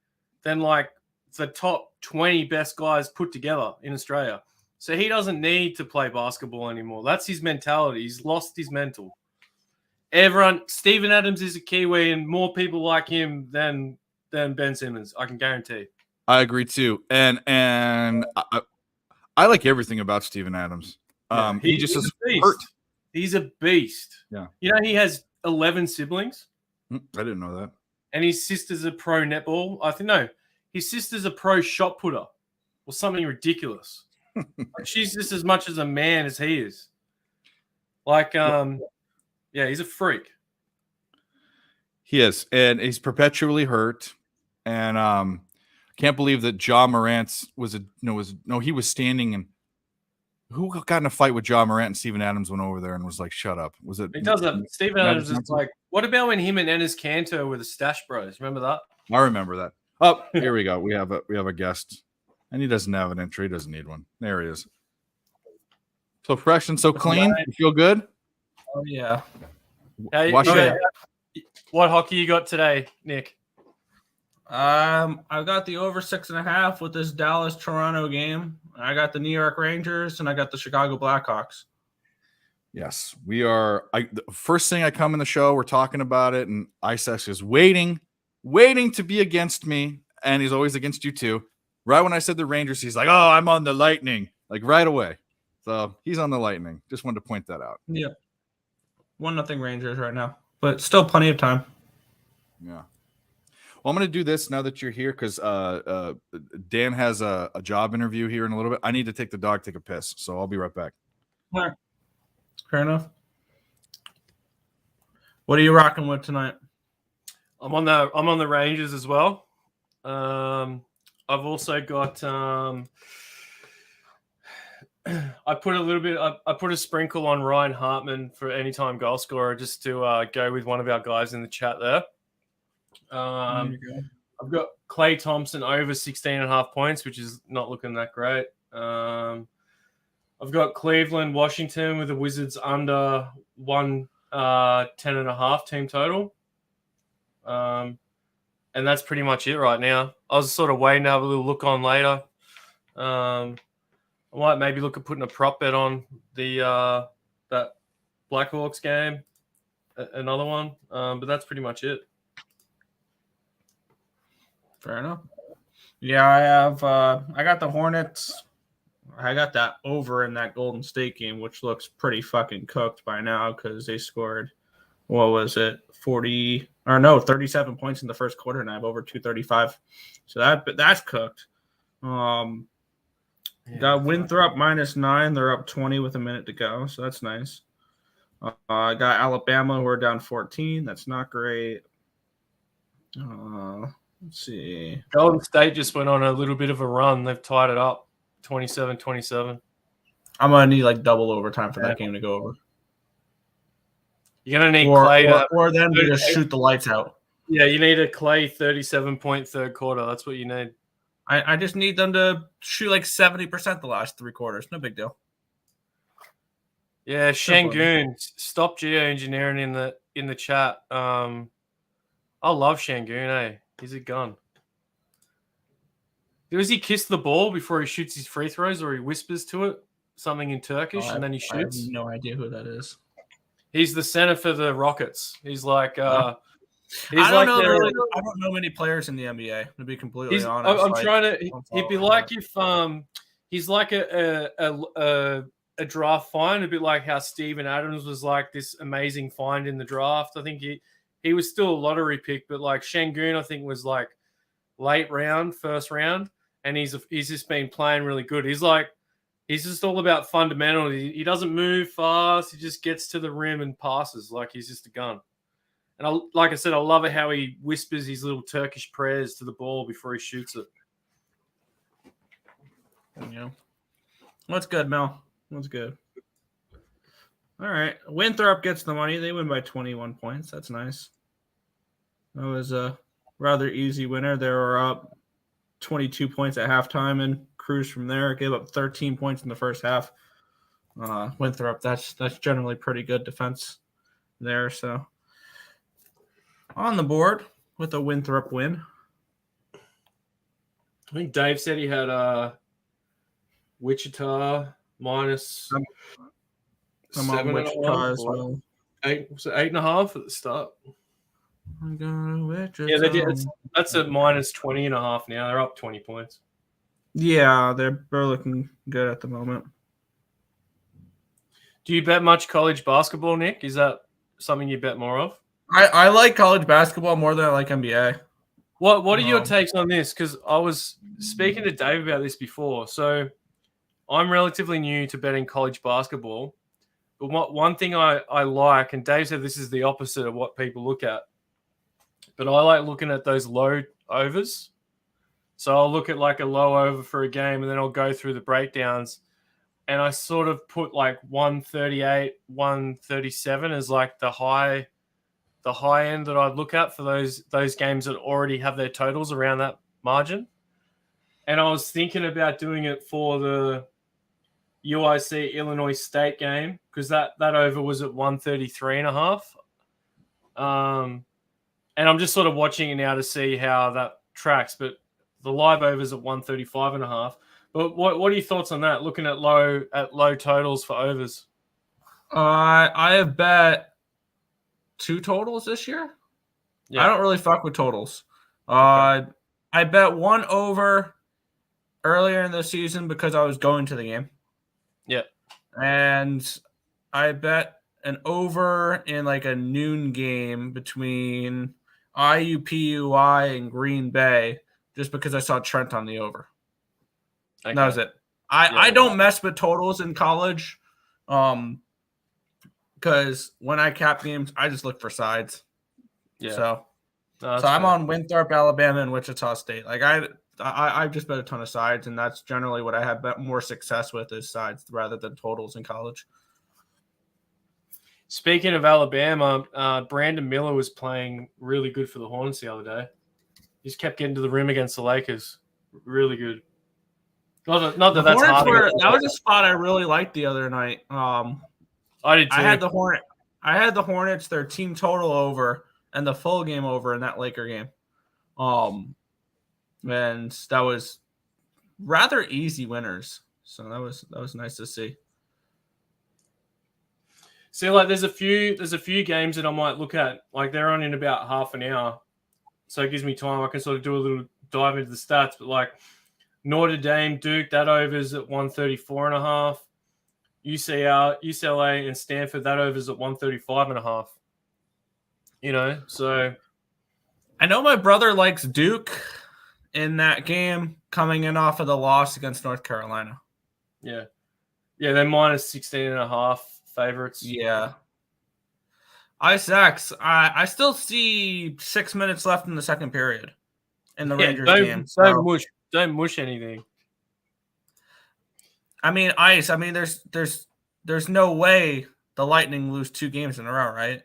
than like the top 20 best guys put together in Australia. So he doesn't need to play basketball anymore. That's his mentality. He's lost his mental. Steven Adams is a Kiwi, and more people like him than Ben Simmons, I can guarantee. I agree too. And I like everything about Steven Adams. He just is hurt. He's a beast. Yeah. You know, he has 11 siblings. I didn't know that. And his sister's a pro netball. His sister's a pro shot putter or something ridiculous. She's just as much as a man as he is. Yeah, he's a freak. He is, and he's perpetually hurt. And can't believe that Ja Morant he was standing and who got in a fight with Ja Morant and Steven Adams went over there and was like, "Shut up." Was it? He does that. Steven Adams is like, what about when him and Enes Kanter were the Stash Bros? Remember that? I remember that. Oh, here we go. We have a guest, and he doesn't have an intro. He doesn't need one. There he is. So fresh and so clean. You feel good? Oh yeah. Hey, what hockey you got today, Nick? I got the over 6.5 with this Dallas Toronto game. I got the New York Rangers and I got the Chicago Blackhawks. Yes, we are. The first thing I come in the show, we're talking about it, and Isaac is waiting to be against me, and he's always against you too. Right when I said the Rangers, he's like, "Oh, I'm on the Lightning," like right away. So he's on the Lightning. Just wanted to point that out. Yeah, 1-0 Rangers right now, but still plenty of time. Yeah. Well, I'm going to do this now that you're here because Dan has a job interview here in a little bit. I need to take the dog, take a piss, so I'll be right back. All right. Fair enough. What are you rocking with tonight? I'm on the Rangers as well. I've also got I put a sprinkle on Ryan Hartman for anytime goal scorer just to go with one of our guys in the chat there. I've got Klay Thompson over 16.5 points, which is not looking that great. I've got Cleveland, Washington with the Wizards under 10.5 team total. And that's pretty much it right now. I was sort of waiting to have a little look on later. I might maybe look at putting a prop bet on the that Blackhawks game, another one. But that's pretty much it. Fair enough. Yeah, I have. I got the Hornets. I got that over in that Golden State game, which looks pretty fucking cooked by now because they scored, 37 points in the first quarter, and I have over 235. So that's cooked. Got Winthrop -9. They're up 20 with a minute to go, so that's nice. I got Alabama, who are down 14. That's not great. Let's see. Golden State just went on a little bit of a run. They've tied it up, 27-27. I'm gonna need like double overtime for that game to go over. You're gonna need Or, Clay or them to just shoot the lights out. Yeah, you need a Clay 37-point third quarter. That's what you need. I just need them to shoot like 70% the last 3 quarters. No big deal. Yeah, Shangoon, stop geoengineering in the chat. I love Shangoon, eh? He's a gun. Does he kiss the ball before he shoots his free throws, or he whispers to it something in Turkish and then he shoots? I have no idea who that is. He's the center for the Rockets. He's like I don't know many players in the NBA, to be completely honest. I'm trying to. He'd be like if he's like a draft find, a bit like how Steven Adams was like this amazing find in the draft. I think he was still a lottery pick, but like Shangoon, I think was like late round, first round, and he's just been playing really good. He's just all about fundamentals. He doesn't move fast. He just gets to the rim and passes like he's just a gun. And like I said, I love it how he whispers his little Turkish prayers to the ball before he shoots it. Yeah. What's good, Mel? What's good? All right. Winthrop gets the money. They win by 21 points. That's nice. That was a rather easy winner. They were up 22 points at halftime and cruised from there. Gave up 13 points in the first half. Winthrop, that's generally pretty good defense there. So on the board with a Winthrop win. I think Dave said he had Wichita minus I'm on Wichita as well. 8.5 at the start. I'm going Wichita. Yeah, they did. That's a minus 20.5 now. They're up 20 points. Yeah, they're looking good at the moment. Do you bet much college basketball, Nick? Is that something you bet more of? I like college basketball more than I like NBA. What are your takes on this? Because I was speaking to Dave about this before. So I'm relatively new to betting college basketball. But one thing I like, and Dave said this is the opposite of what people look at, but I like looking at those low overs. So I'll look at like a low over for a game, and then I'll go through the breakdowns. And I sort of put like 138, 137 as like the high end that I'd look at for those games that already have their totals around that margin. And I was thinking about doing it for the UIC Illinois State game because that over was at 133.5. And I'm just sort of watching it now to see how that tracks. But the live over's at 135.5. But what are your thoughts on that? Looking at low totals for overs. I have bet 2 totals this year. Yeah. I don't really fuck with totals. Okay. I bet 1 over earlier in the season because I was going to the game. Yeah. And I bet an over in like a noon game between IUPUI and Green Bay just because I saw Trent on the over. Okay. That was it. I don't mess with totals in college because when I cap games, I just look for sides. Yeah. So I'm on Winthrop, Alabama, and Wichita State. Like I've just bet a ton of sides, and that's generally what I have bet more success with is sides rather than totals in college. Speaking of Alabama, Brandon Miller was playing really good for the Hornets the other day. He just kept getting to the rim against the Lakers. Really good. Not that that's hard. That was a spot I really liked the other night. I did too. I had the Hornets, their team total over and the full game over in that Laker game. And that was rather easy winners. So that was nice to see. See, like there's a few games that I might look at. Like they're on in about half an hour. So it gives me time. I can sort of do a little dive into the stats, but like Notre Dame, Duke, that over's at 134.5. UCLA and Stanford, that over's at 135.5. You know, so I know my brother likes Duke in that game coming in off of the loss against North Carolina. Yeah. Yeah, they're minus 16.5 favorites. Yeah. Isaacs, I still see 6 minutes left in the second period in the Rangers game. So. Don't mush anything. I mean, ice. I mean, there's no way the Lightning lose 2 games in a row, right?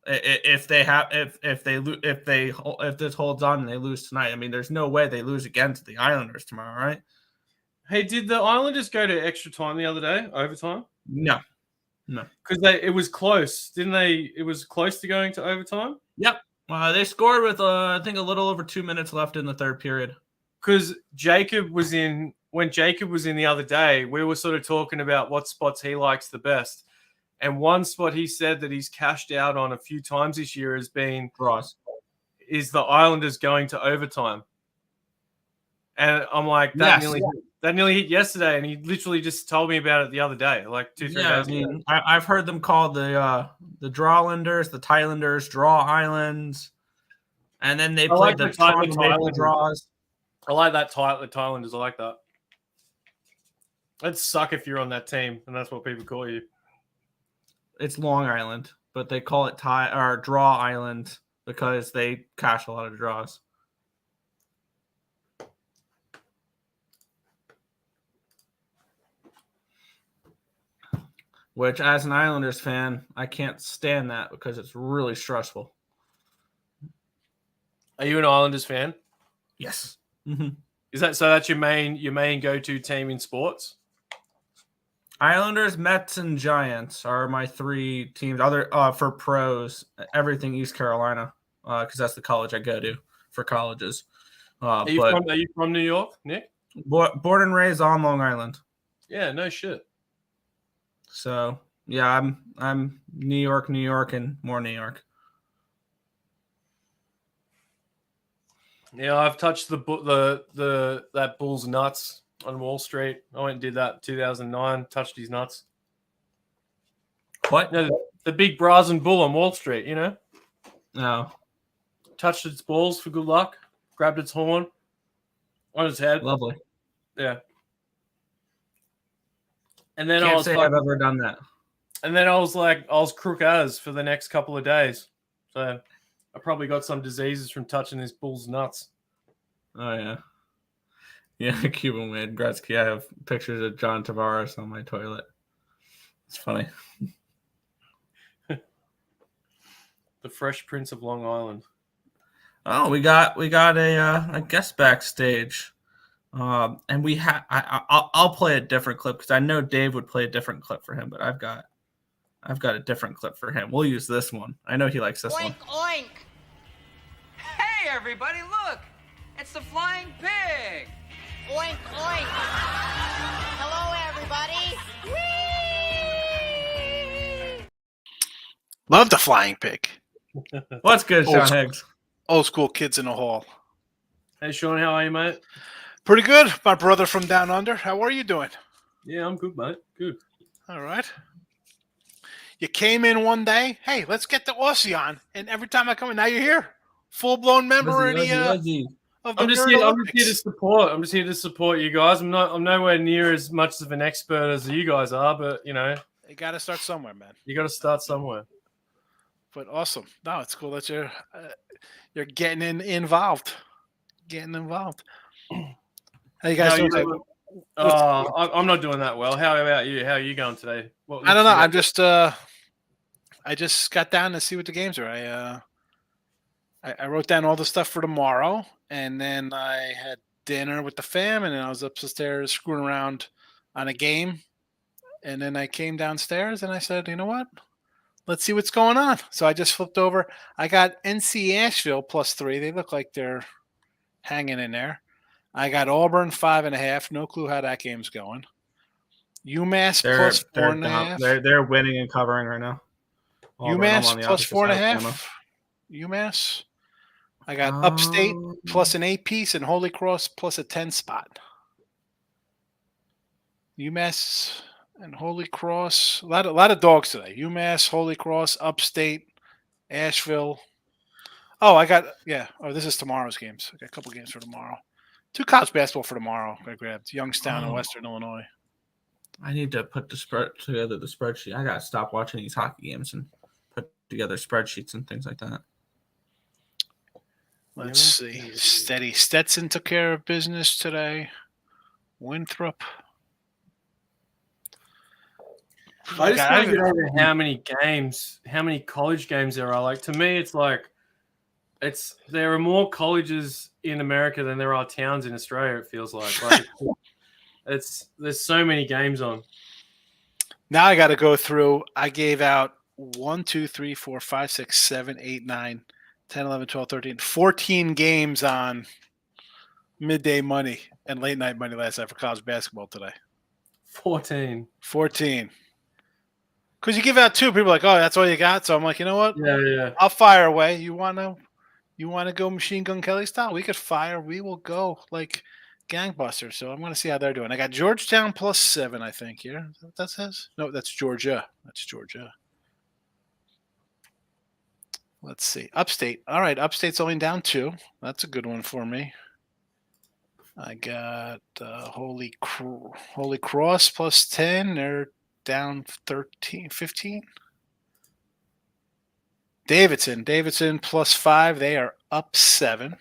If this holds on and they lose tonight, I mean, there's no way they lose again to the Islanders tomorrow, right? Hey, did the Islanders go to extra time the other day, overtime? No. Because it was close, didn't they? It was close to going to overtime. Yep. They scored with I think a little over 2 minutes left in the third period. Because when Jacob was in the other day, we were sort of talking about what spots he likes the best. And one spot he said that he's cashed out on a few times this year has been Draws. Is the Islanders going to overtime? And I'm like, that nearly hit yesterday, and he literally just told me about it the other day, like 2-3 days ago. I mean, I've heard them called the Drawlanders, the Thailanders, Draw Islands, and then they played the Toronto Draws. I like that the Thailanders. I like that. It'd suck if you're on that team, and that's what people call you. It's Long Island, but they call it Draw Island because they cash a lot of draws. Which, as an Islanders fan, I can't stand that because it's really stressful. Are you an Islanders fan? Yes. Mm-hmm. Is that so? That's your main go-to team in sports? Islanders, Mets, and Giants are my 3 teams. Other for pros, everything East Carolina, because that's the college I go to for colleges. Are you from New York, Nick? Born and raised on Long Island. Yeah, no shit. So yeah, I'm New York, and more New York. Yeah, I've touched that bull's nuts on Wall Street. I went and did that in 2009. Touched his nuts. What? No, the big brazen bull on Wall Street. You know. No. Touched its balls for good luck. Grabbed its horn on its head. Lovely. Yeah. And then Can't say I've ever done that. And then I was crook as for the next couple of days. So I probably got some diseases from touching this bull's nuts. Oh yeah. Yeah, Cuban Wade Gretzky. I have pictures of John Tavares on my toilet. It's funny. The Fresh Prince of Long Island. Oh, we got a guest backstage. And we have. I'll play a different clip because I know Dave would play a different clip for him, but I've got a different clip for him. We'll use this one. I know he likes this one. Oink! Hey, everybody, look! It's the Flying Pig! Oink, oink! Hello, everybody! Whee! Love the Flying Pig. What's good, Sean Higgs? Old school kids in the hall. Hey, Sean, how are you, mate? Pretty good. My brother from down under. How are you doing? Yeah, I'm good, mate. Good. All right. You came in one day. Hey, let's get the Aussie on. And every time I come in, now you're here. Full-blown member of the I'm just here to support. I'm just here to support you guys. I'm nowhere near as much of an expert as you guys are, but you know, you got to start somewhere, man. You got to start somewhere. But awesome. No, it's cool that you're getting involved. Getting involved. How you guys doing? I'm not doing that well. How about you? How are you going today? I don't know. I'm just I just got down to see what the games are. I wrote down all the stuff for tomorrow, and then I had dinner with the fam, and then I was upstairs screwing around on a game, and then I came downstairs and I said, you know what? Let's see what's going on. So I just flipped over. I got NC Asheville +3. They look like they're hanging in there. I got Auburn 5.5. No clue how that game's going. UMass +4.5. They're winning and covering right now. UMass +4.5. UMass. I got Upstate plus an 8 piece and Holy Cross plus a 10 spot. UMass and Holy Cross. A lot of dogs today. UMass, Holy Cross, Upstate, Asheville. Oh, this is tomorrow's games. I got a couple games for tomorrow. 2 college basketball for tomorrow. I grabbed Youngstown and Western Illinois. I need to put the spreadsheet. I gotta stop watching these hockey games and put together spreadsheets and things like that. Let's see. Steady Stetson took care of business today. Winthrop. I just Like, can't get over how many college games there are. Like, to me, it's like there are more colleges in America than there are towns in Australia. It feels like there's so many games on. Now I got to go through. I gave out 1, 2, 3, 4, 5, 6, 7, 8, 9, 10, 11, 12, 13, 14 games on midday money and late night money last night for college basketball today. 14. Because you give out 2, people are like, oh, that's all you got. So I'm like, you know what? Yeah. I'll fire away. You wanna go Machine Gun Kelly style? We could fire. We will go like gangbusters. So I'm gonna see how they're doing. I got Georgetown +7, I think. Here, is that what that says? No, that's Georgia. Let's see. Upstate. All right, Upstate's only down 2. That's a good one for me. I got Holy Cross +10. They're down 13, 15. Davidson +5. They are up 7.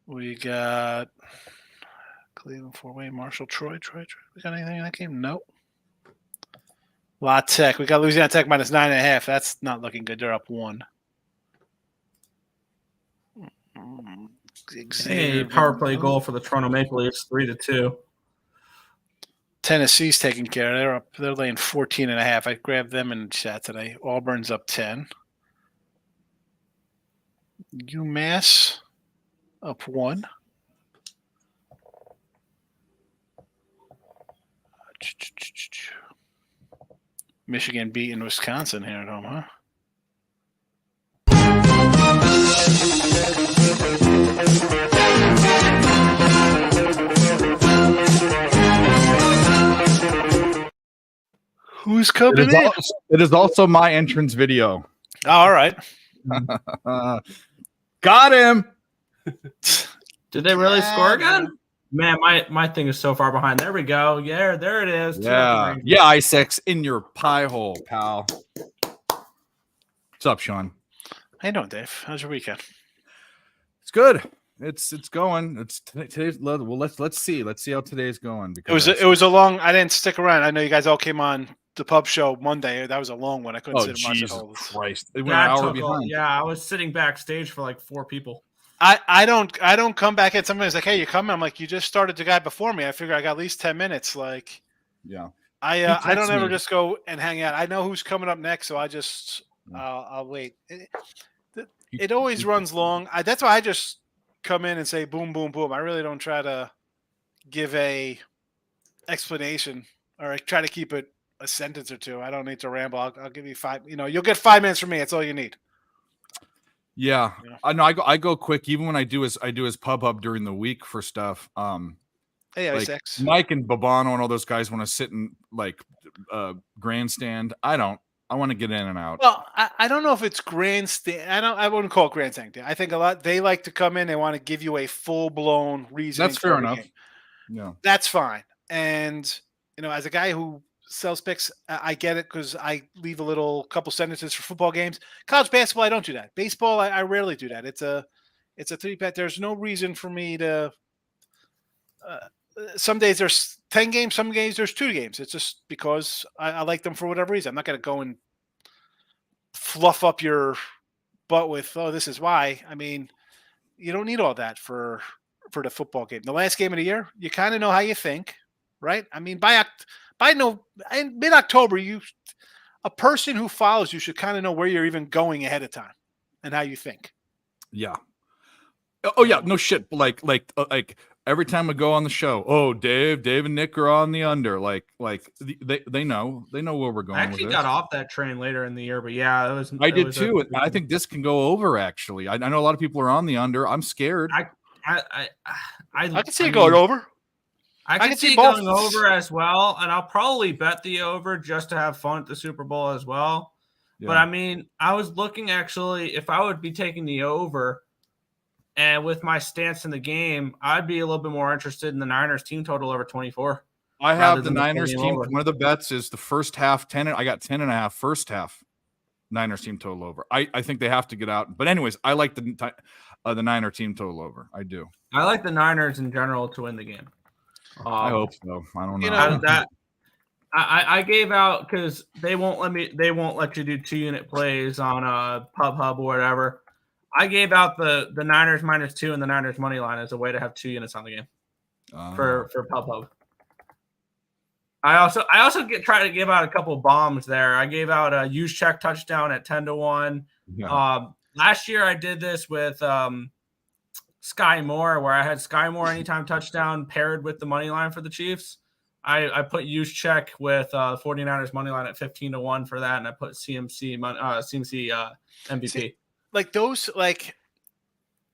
We got Cleveland 4-way, Marshall, Troy. We got anything in that game? Nope. La Tech. We got Louisiana Tech -9.5. That's not looking good. They're up 1. Hey, power play goal for the Toronto Maple Leafs, 3-2. Tennessee's taking care. They're laying 14.5. I grabbed them in chat today. Auburn's up 10. UMass up 1. Michigan beating Wisconsin here at home, huh? Who's coming in? It is also my entrance video. Oh, all right. Got him. Did they really score again? Man, my thing is so far behind. There we go. Yeah, there it is. Yeah, I6 in your pie hole, pal. What's up, Sean? How you doing, Dave? How's your weekend? It's good. It's going. It's today's. Well, let's see. Let's see how today's going. Because It was a long. I didn't stick around. I know you guys all came on the pub show Monday. That was a long one. I couldn't sit and watch it Jesus all. Christ! It went an hour behind. Yeah, I was sitting backstage for like 4 people. I don't come back in. Somebody's like, "Hey, you coming?" I'm like, "You just started the guy before me. I figure I got at least 10 minutes." Like, yeah. I don't ever just go and hang out. I know who's coming up next, so I just I'll wait. It always runs long. That's why I just come in and say boom, boom, boom. I really don't try to give a explanation or try to keep it a sentence or 2. I don't need to ramble. I'll give you 5. You'll get 5 minutes from me. That's all you need. Yeah. I know. I go quick. Even when I do his pub hub during the week for stuff. Hey, like Isaacs. Mike and Babano and all those guys want to sit in like grandstand. I don't. I want to get in and out. Well, I don't know if it's grandstand. I wouldn't call it grandstand. I think they like to come in. They want to give you a full blown reason. That's fair enough. Yeah, that's fine. And as a guy who sells picks, I get it because I leave a couple sentences for football games. College basketball, I don't do that. Baseball, I rarely do that. It's a 3-pack. There's no reason for me to. Some days there's 10 games, some days there's 2 games. It's just because I like them for whatever reason. I'm not going to go and fluff up your butt with, oh, this is why. I mean, you don't need all that for the football game. The last game of the year, you kind of know how you think, right? I mean, by mid-October, a person who follows you should kind of know where you're even going ahead of time and how you think. Yeah. Oh yeah, no shit. Like every time I go on the show, oh, Dave and Nick are on the under. Like they know where we're going. I actually with got this. off that train later in the year, but yeah, it was. I did too. I think this can go over. Actually, I know a lot of people are on the under. I'm scared. I can see it going over. I can see it going over as well, and I'll probably bet the over just to have fun at the Super Bowl as well. Yeah. But I mean, I was looking actually if I would be taking the over. And with my stance in the game, I'd be a little bit more interested in the Niners team total over 24. I have the Niners team. Over. One of the bets is the first half 10. I got 10.5 first half Niners team total over. I think they have to get out. But anyways, I like the Niner team total over. I do. I like the Niners in general to win the game. I hope so. I don't know. I gave out because they won't let you do 2-unit plays on Pub Hub or whatever. I gave out the Niners -2 and the Niners money line as a way to have 2 units on the game for Pub Hub. I also try to give out a couple of bombs there. I gave out a use check touchdown at 10-1. Yeah. Last year I did this with Sky Moore, where I had Sky Moore anytime touchdown paired with the money line for the Chiefs. I put use check with 49ers money line at 15-1 for that, and I put CMC MVP. See, like those, like,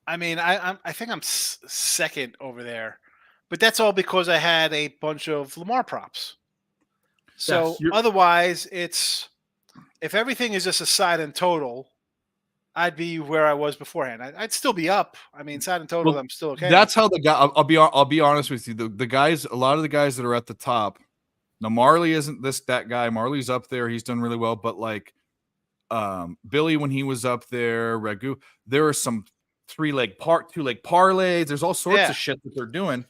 I mean, I think I'm second over there, but that's all because I had a bunch of Lamar props. So Yes, otherwise, it's if everything is just a side and total, I'd be where I was beforehand. I'd still be up. I mean, side and total, Well, I'm still okay. That's how the guy. I'll be honest with you. The guys, a lot of the guys that are at the top. Now Marley isn't that guy. Marley's up there. He's done really well. But like, Billy when he was up there, Ragu, there are some 2-leg parlays. There's all sorts of shit that they're doing,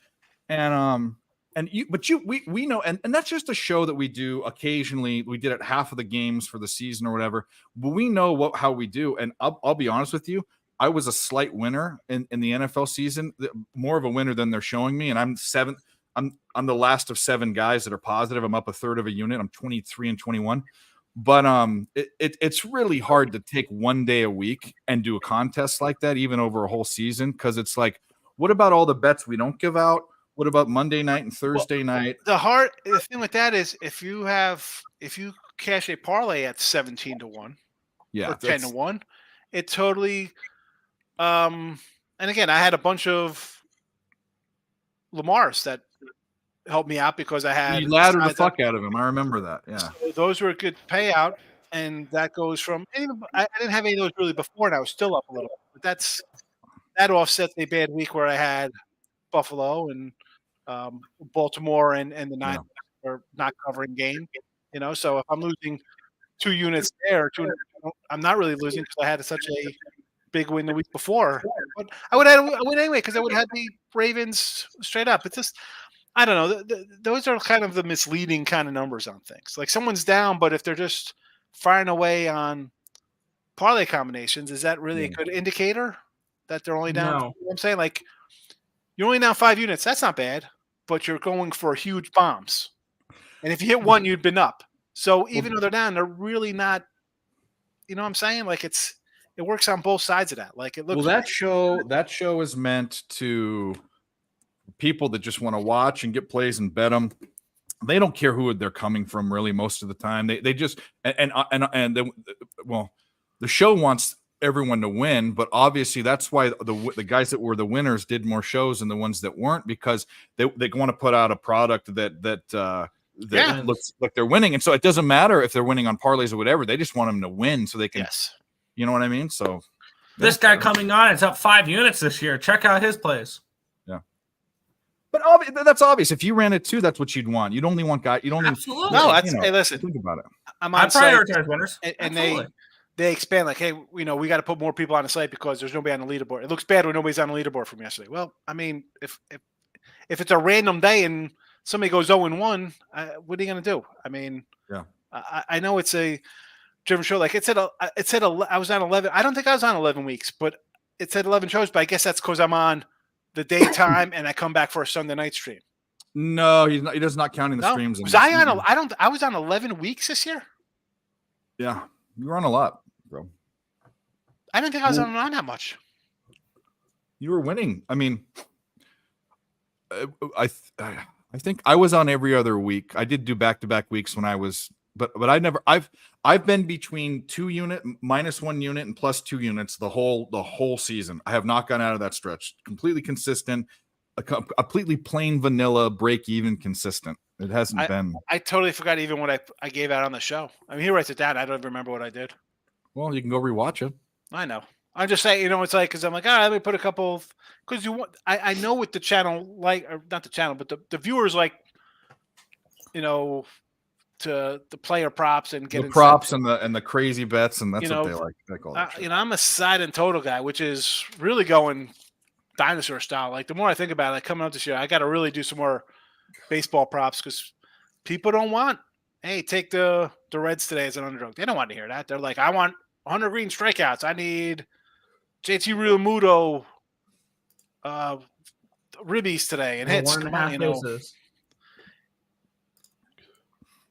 we know, and that's just a show that we do occasionally. We did it half of the games for the season or whatever, but we know how we do. And I'll be honest with you, I was a slight winner in the NFL season, more of a winner than they're showing me. And I'm seventh. I'm the last of 7 guys that are positive. I'm up a third of a unit. I'm 23-21. But it's really hard to take one day a week and do a contest like that, even over a whole season, because it's like, what about all the bets we don't give out? What about Monday night and Thursday night? The thing with that is if you cash a parlay at 17-1, yeah, or 10-1, it totally. And again, I had a bunch of Lamars that helped me out because I had you laddered the fuck out of him. I remember that. Yeah, so those were a good payout, and that goes from. I didn't have any of those really before, and I was still up a little. But that offsets a bad week where I had Buffalo and Baltimore and the Niners are not covering game. So if I'm losing 2 units there, I'm not really losing because I had such a big win the week before. But I would have win anyway because I would have had the Ravens straight up. It's just I don't know. Those are kind of the misleading kind of numbers on things. Like someone's down, but if they're just firing away on parlay combinations, is that really a good indicator that they're only down? No. You know what I'm saying? Like you're only down 5 units. That's not bad, but you're going for huge bombs. And if you hit one, you'd been up. So even though they're down, they're really not. You know what I'm saying? Like it works on both sides of that. Like it looks. Well, that show is meant to people that just want to watch and get plays and bet them. They don't care who they're coming from, really. Most of the time, they just the show wants everyone to win, but obviously that's why the guys that were the winners did more shows than the ones that weren't, because they want to put out a product that looks like they're winning, and so it doesn't matter if they're winning on parlays or whatever. They just want them to win so they can. Yes. You know what I mean? So this guy coming on, it's up 5 units this year. Check out his plays. Yeah. But that's obvious. If you ran it too, that's what you'd want. You'd only want guys. You don't. Absolutely. No, that's hey. Listen, think about it. I prioritize winners, and they expand like, hey, we got to put more people on the site because there's nobody on the leaderboard. It looks bad when nobody's on the leaderboard from yesterday. Well, I mean, if it's a random day and somebody goes 0-1, what are you going to do? I mean, yeah, I know it's a driven show. Like it said I was on 11. I don't think I was on 11 weeks, but it said 11 shows. But I guess that's because I'm on the daytime and I come back for a Sunday night stream. No, he's not. He does not counting the streams. Was I on? I was on 11 weeks this year. Yeah, you were on a lot, bro. I didn't think I was on that much. You were winning. I mean, I think I was on every other week. I did do back-to-back weeks when I was, but I never. I've been between 2 unit, -1 unit, and +2 units the whole season. I have not gone out of that stretch. Completely consistent, completely plain vanilla, break even consistent. It hasn't been. I totally forgot even what I gave out on the show. I mean, he writes it down. I don't even remember what I did. Well, you can go rewatch it. I know. I'm just saying, it's like, because I'm like, all right, let me put a couple of, because I know what the channel like, or not the channel, but the viewers like, to the player props and get the props and the crazy bets, and that's what they like. I'm a side and total guy, which is really going dinosaur style. Like the more I think about it, like coming up this year, I got to really do some more baseball props because people don't want hey, take the Reds today as an underdog. They don't want to hear that. They're like, I want Hunter Green strikeouts. I need JT Realmuto ribbies today and hits. Come on,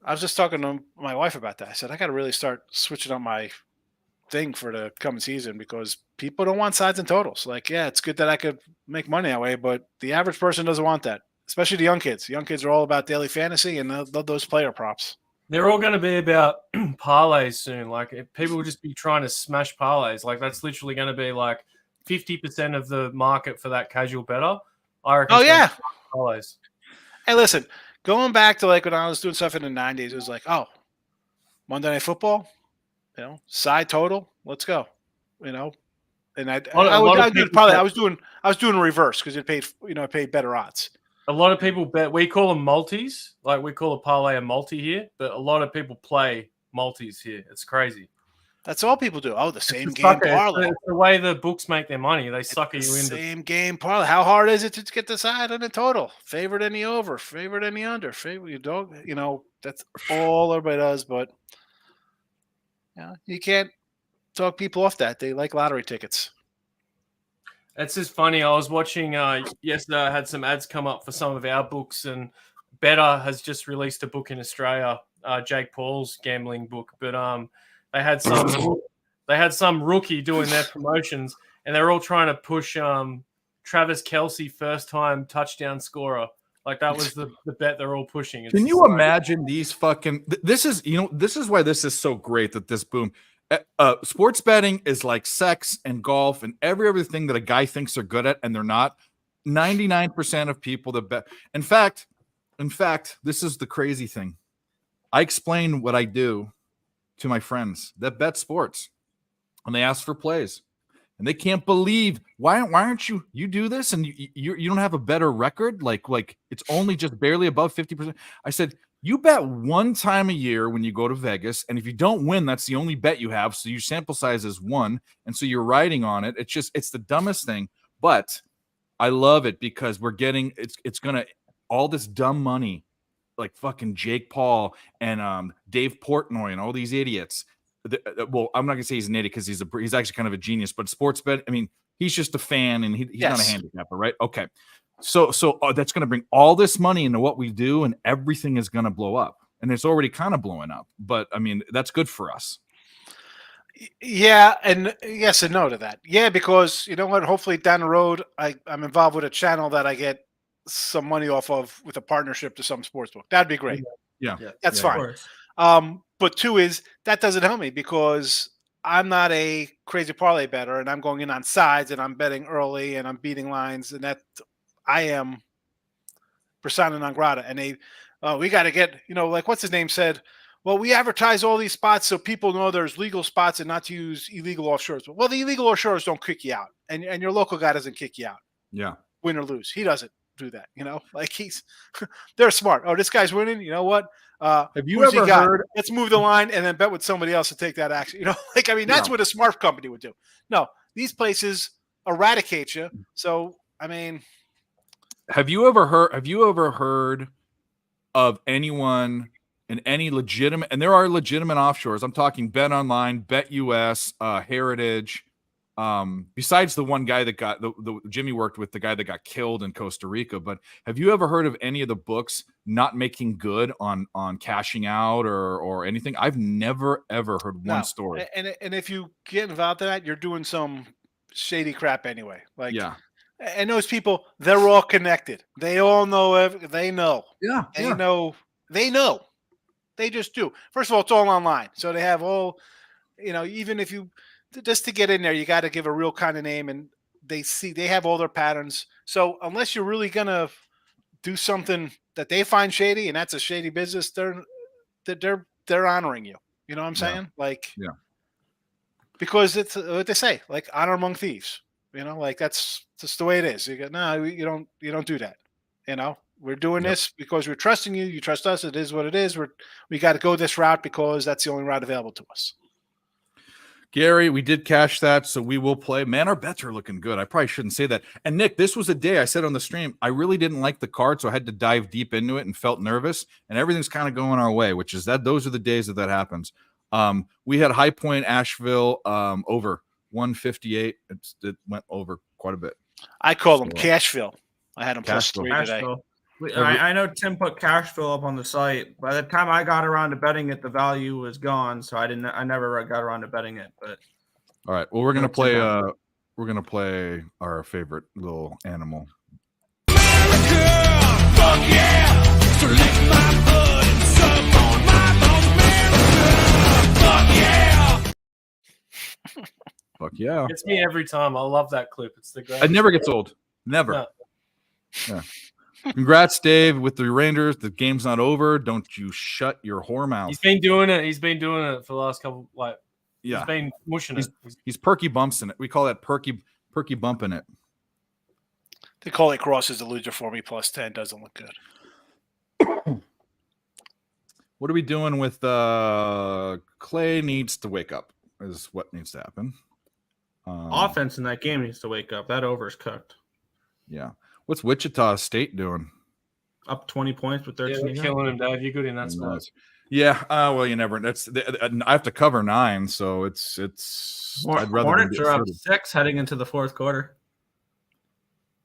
I was just talking to my wife about that. I said, I got to really start switching up my thing for the coming season because people don't want sides and totals. Like, yeah, it's good that I could make money that way, but the average person doesn't want that, especially the young kids. The young kids are all about daily fantasy and those player props. They're all going to be about parlays soon. Like, if people will just be trying to smash parlays. Like, that's literally going to be like 50% of the market for that casual better. I reckon. Oh, yeah. Parlays. Hey, listen, going back to like when I was doing stuff in the 90s, it was like, oh, Monday Night Football, side total, let's go, And I was doing reverse because it paid better odds. A lot of people bet. We call them multis. Like, we call a parlay a multi here, but a lot of people play multis here. It's crazy. That's all people do. Oh, the same game parlay. It's the way the books make their money. They sucker you into same game parlay. How hard is it to get the side and the total? Favorite any over, favorite any under, favorite you don't. That's all everybody does. But you can't talk people off that. They like lottery tickets. It's just funny. I was watching yesterday. I had some ads come up for some of our books, and Better has just released a book in Australia, Jake Paul's gambling book. But they had some rookie doing their promotions, and they're all trying to push Travis Kelce first time touchdown scorer. Like, that was the bet they're all pushing. Can you imagine these fucking? This is why this is so great that this boom. Sports betting is like sex and golf and every other thing that a guy thinks they're good at and they're not. 99% of people that bet. In fact, this is the crazy thing. I explain what I do to my friends that bet sports, and they ask for plays, and they can't believe why aren't you do this and you don't have a better record? Like it's only just barely above 50%. I said, you bet one time a year when you go to Vegas, and if you don't win, that's the only bet you have. So your sample size is 1, and so you're riding on it. It's the dumbest thing, but I love it because we're getting it's gonna all this dumb money, like fucking Jake Paul and Dave Portnoy and all these idiots. Well, I'm not gonna say he's an idiot because he's actually kind of a genius, but sports bet. I mean, he's just a fan and he's not a handicapper, right? Okay. So that's going to bring all this money into what we do, and everything is going to blow up, and it's already kind of blowing up. But I mean, that's good for us. Yeah, and yes and no to that. Yeah, because you know what? Hopefully down the road, I'm involved with a channel that I get some money off of with a partnership to some sportsbook. That'd be great. Yeah, that's fine. But 2 is that doesn't help me because I'm not a crazy parlay bettor, and I'm going in on sides, and I'm betting early, and I'm beating lines, and that. I am persona non grata, and we got to get, like what's his name said, well, we advertise all these spots so people know there's legal spots and not to use illegal offshores. Well, the illegal offshores don't kick you out, and your local guy doesn't kick you out. Yeah. Win or lose. He doesn't do that, like they're smart. Oh, this guy's winning. You know what? Have you ever heard? Let's move the line and then bet with somebody else to take that action. That's what a smart company would do. No, these places eradicate you. So, I mean, Have you ever heard of anyone in any legitimate, and there are legitimate offshores. I'm talking Bet Online, Bet US, Heritage. Besides the one guy that got the Jimmy worked with, the guy that got killed in Costa Rica. But have you ever heard of any of the books not making good on cashing out or anything? I've never ever heard one story. And if you get involved in that, you're doing some shady crap anyway. Like, yeah. And those people, they're all connected. They all know. They know. Yeah. know. They know. They just do. First of all, it's all online. So they have all, even if you, just to get in there, you got to give a real kind of name, and they have all their patterns. So unless you're really going to do something that they find shady, and that's a shady business, they're honoring you. You know what I'm saying? Yeah. Because it's what they say, like honor among thieves. That's just the way it is. You go, no, you don't do that. We're doing this because we're trusting you. You trust us. It is what it is. We got to go this route because that's the only route available to us. Gary, we did cash that, so we will play. Man, our bets are looking good. I probably shouldn't say that. And Nick, this was a day I said on the stream, I really didn't like the card, so I had to dive deep into it and felt nervous. And everything's kind of going our way, which is that those are the days that happens. We had High Point, Asheville, over 158. It went over quite a bit. I call them Cashville. I had them Cashville. +3 today. Cashville. I know Tim put Cashville up on the site. By the time I got around to betting it, the value was gone, so I never got around to betting it. But All right. Well, we're gonna play. We're gonna play our favorite little animal. Fuck yeah! So lick my blood and suck on my bone, America! Fuck yeah! Fuck yeah! It's me every time. I love that clip. It's the great. It never gets old. Never. No. Yeah. Congrats, Dave, with the Rangers. The game's not over. Don't you shut your whore mouth. He's been doing it. He's been doing it for the last couple. Yeah. He's been mushing it. He's perky bumps in it. We call that perky bumping it. They call it crosses the loser for me +10. Doesn't look good. What are we doing with Clay needs to wake up is what needs to happen. offense in that game needs to wake up. That over is cooked. Yeah. What's Wichita State doing? Up 20 points with 13. Yeah, killing him, Dave. You're good in that spot. Yeah. Well, you never. I have to cover 9, so it's. I'd rather Hornets are up 6 heading into the fourth quarter.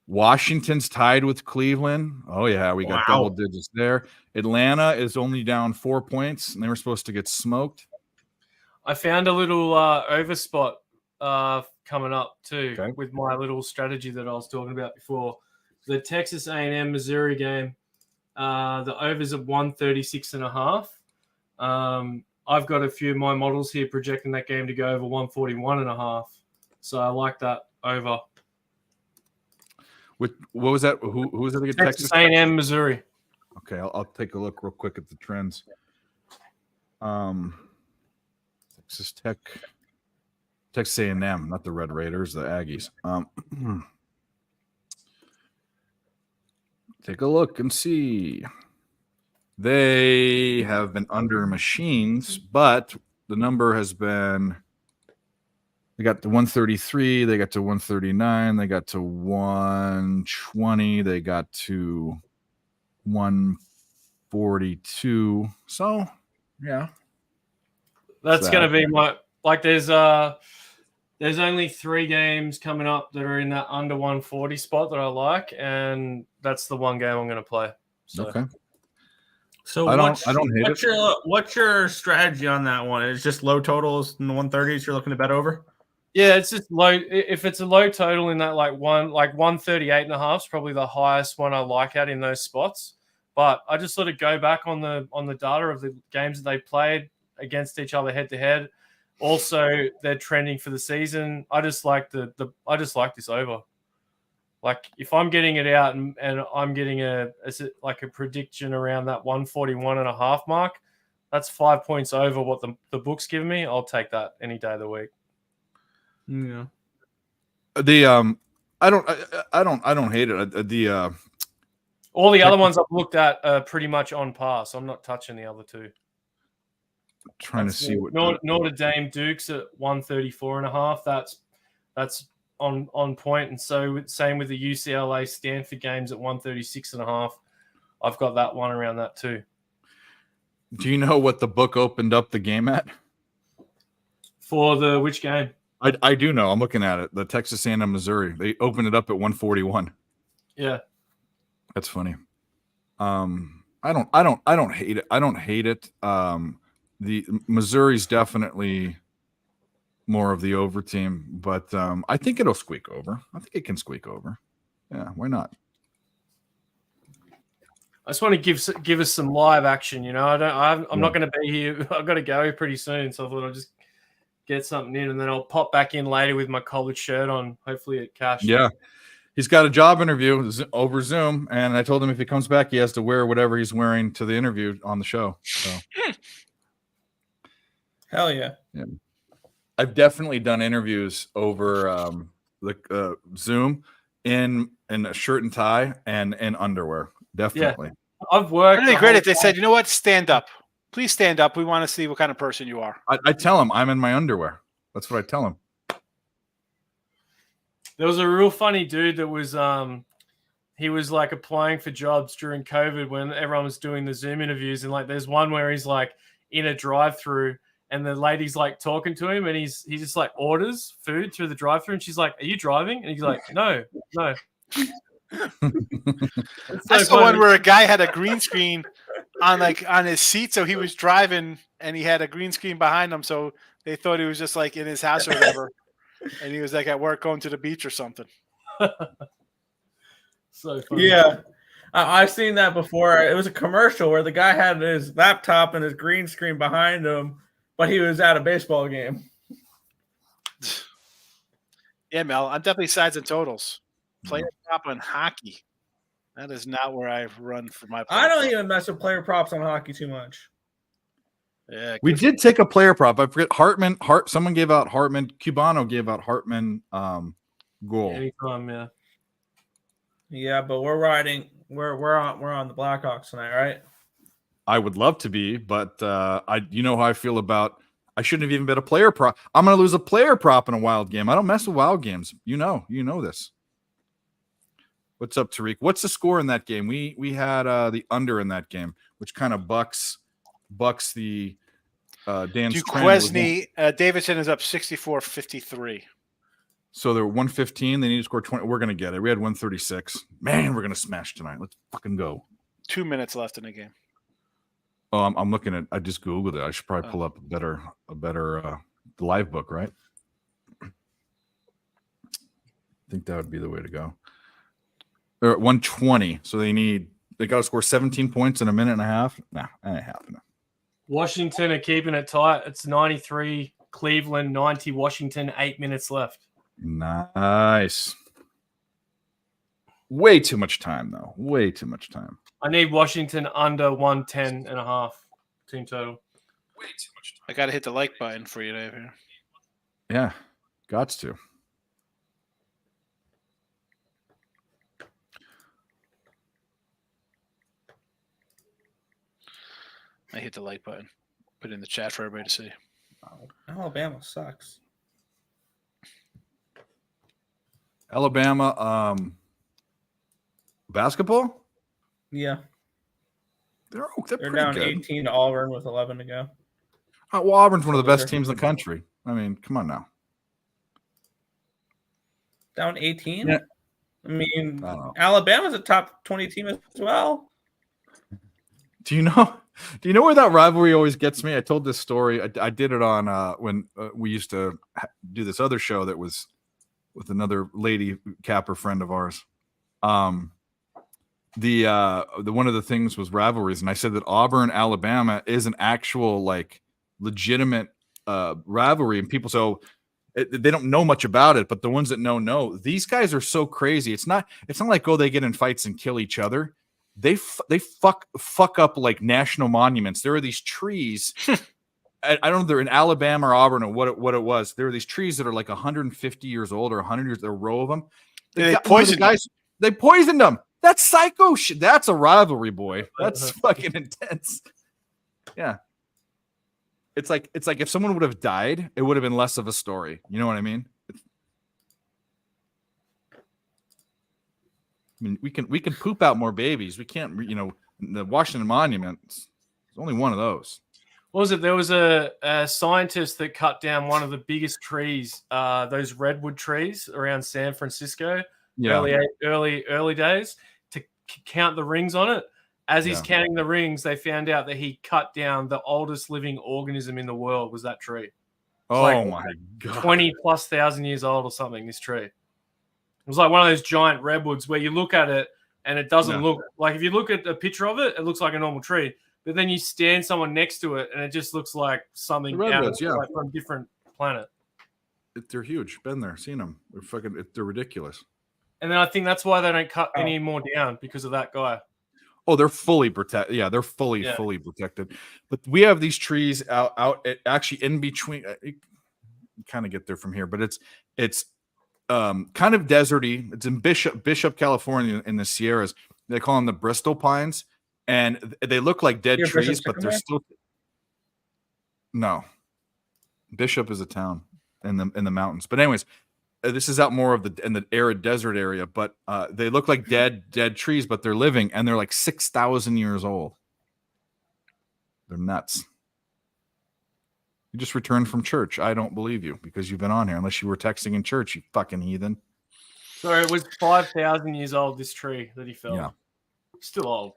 Washington's tied with Cleveland. Oh yeah, we got double digits there. Atlanta is only down 4 points, and they were supposed to get smoked. I found a little over spot coming up too with my little strategy that I was talking about before. The Texas A&M Missouri game, the overs of 136.5. I've got a few of my models here projecting that game to go over 141.5. So I like that over. What was that? Who was it again? Texas A&M Missouri. Okay, I'll take a look real quick at the trends. Texas A&M, not the Red Raiders, the Aggies. Take a look and see. They have been under machines, but the number has been. They got to 133. They got to 139. They got to 120. They got to 142. So, yeah. That's going to be my there's only 3 games coming up that are in that under 140 spot that I like, and that's the one game I'm going to play. So. Okay. So I don't hate it. What's your strategy on that one? It's just low totals in the 130s you're looking to bet over? Yeah, it's just low. If it's a low total in that 138.5 is probably the highest one I like at in those spots. But I just sort of go back on the data of the games that they played against each other head to head. Also, they're trending for the season. I just like I just like this over. Like if I'm getting it out and I'm getting a prediction around that 141.5 mark, that's 5 points over what the books give me. I'll take that any day of the week. Yeah. I don't hate it. All the other ones I've looked at are pretty much on par, so I'm not touching the other two. Trying to see what Notre Dame Dukes at 134.5. That's on point, and so same with the UCLA Stanford games at 136.5. I've got that one around that too. Do you know what the book opened up the game at? For the which game? I do know. I'm looking at it. The Texas A&M Missouri. They opened it up at 141. Yeah, that's funny. I don't hate it. I don't hate it. The Missouri's definitely more of the over team, but I think it'll squeak over. I think it can squeak over. Yeah, why not? I just want to give us some live action. You know, I'm not going to be here. I've got to go pretty soon, so I thought I'll just get something in, and then I'll pop back in later with my college shirt on. Hopefully, it cashed. Yeah, he's got a job interview over Zoom, and I told him if he comes back, he has to wear whatever he's wearing to the interview on the show. So. Hell yeah. Yeah. I've definitely done interviews over Zoom in a shirt and tie and underwear. Definitely. Yeah. I've worked. Really great if they said, you know what, stand up. Please stand up. We want to see what kind of person you are. I tell them I'm in my underwear. That's what I tell him. There was a real funny dude that was he was like applying for jobs during COVID when everyone was doing the Zoom interviews, and like there's one where he's like in a drive-through and the lady's like talking to him and he just like orders food through the drive-through and she's like, "Are you driving?" And he's like, No. I saw one where a guy had a green screen on his seat, so he was driving and he had a green screen behind him, so they thought he was just like in his house or whatever, and he was like at work going to the beach or something. So funny. Yeah. I've seen that before. It was a commercial where the guy had his laptop and his green screen behind him, but he was at a baseball game. Yeah, Mel, I'm definitely sides and totals. Player prop on hockey. That is not where I've run for my player I don't prop. even mess with player props on hockey too much. Yeah, We did take a player prop. I forget Hartman. Someone gave out Hartman. Cubano gave out Hartman goal. Anytime, yeah. Yeah, but we're riding. We're on the Blackhawks tonight, right? I would love to be, but you know how I feel about. I shouldn't have even bet a player prop. I'm going to lose a player prop in a wild game. I don't mess with wild games. You know this. What's up, Tariq? What's the score in that game? We had the under in that game, which kind of bucks the Dan Duquesne. Davidson is up 64-53. So they're 115. They need to score 20. We're going to get it. We had 136. Man, we're going to smash tonight. Let's fucking go. 2 minutes left in the game. Oh, I'm looking at. I just googled it. I should probably pull up a better live book, right? I think that would be the way to go. They're at 120, so they got to score 17 points in a minute and a half. Nah, that ain't happening. Washington are keeping it tight. It's 93 Cleveland, 90 Washington, 8 minutes left. Nice. Way too much time, though. Way too much time. I need Washington under 110.5 team total. Way too much time. I got to hit the like button for you, Dave. Here. Yeah, gots to. I hit the like button. Put it in the chat for everybody to see. Alabama sucks. Alabama basketball? Yeah, They're they're pretty down good. 18 to Auburn with 11 to go. Well, Auburn's one of the best teams in the country. I mean, come on now. Down 18? Yeah. I mean, I don't know. Alabama's a top 20 team as well. Do you know where that rivalry always gets me? I told this story. I did it on when we used to do this other show that was with another lady capper friend of ours. The one of the things was rivalries, and I said that Auburn, Alabama is an actual like legitimate rivalry, and people they don't know much about it, but the ones that know. These guys are so crazy. It's not like they get in fights and kill each other. They fuck up like national monuments. There are these trees. I don't know if they're in Alabama or Auburn or what it was. There are these trees that are like 150 years old or 100 years. They're a row of them. They poisoned guys. They poisoned them. That's psycho shit. That's a rivalry, boy. That's fucking intense. Yeah. It's like if someone would have died, it would have been less of a story. You know what I mean? I mean, we can poop out more babies. We can't, the Washington Monument. There's only one of those. What was it? There was a scientist that cut down one of the biggest trees, those redwood trees around San Francisco, early days, to count the rings on it. As he's counting the rings, they found out that he cut down the oldest living organism in the world was that tree. Oh my God. 20,000+ years old or something, this tree. It was like one of those giant redwoods where you look at it and it doesn't look like, if you look at a picture of it, it looks like a normal tree. But then you stand someone next to it and it just looks like something like from a different planet. They're huge. Been there, seen them. They're ridiculous. And then I think that's why they don't cut any more down, because of that guy. Oh, they're fully protected. Yeah, they're fully protected. But we have these trees out actually in between. You kind of get there from here, but it's kind of deserty. It's in Bishop, California, in the Sierras. They call them the Bristol pines, and they look like dead trees, but they're still. No, Bishop is a town. in the mountains. But anyways, this is out more of in the arid desert area. But they look like dead trees, but they're living, and they're like 6,000 years old. They're nuts. You just returned from church. I don't believe you because you've been on here, unless you were texting in church, you fucking heathen. So it was 5,000 years old, this tree that he felled. Yeah. Still old.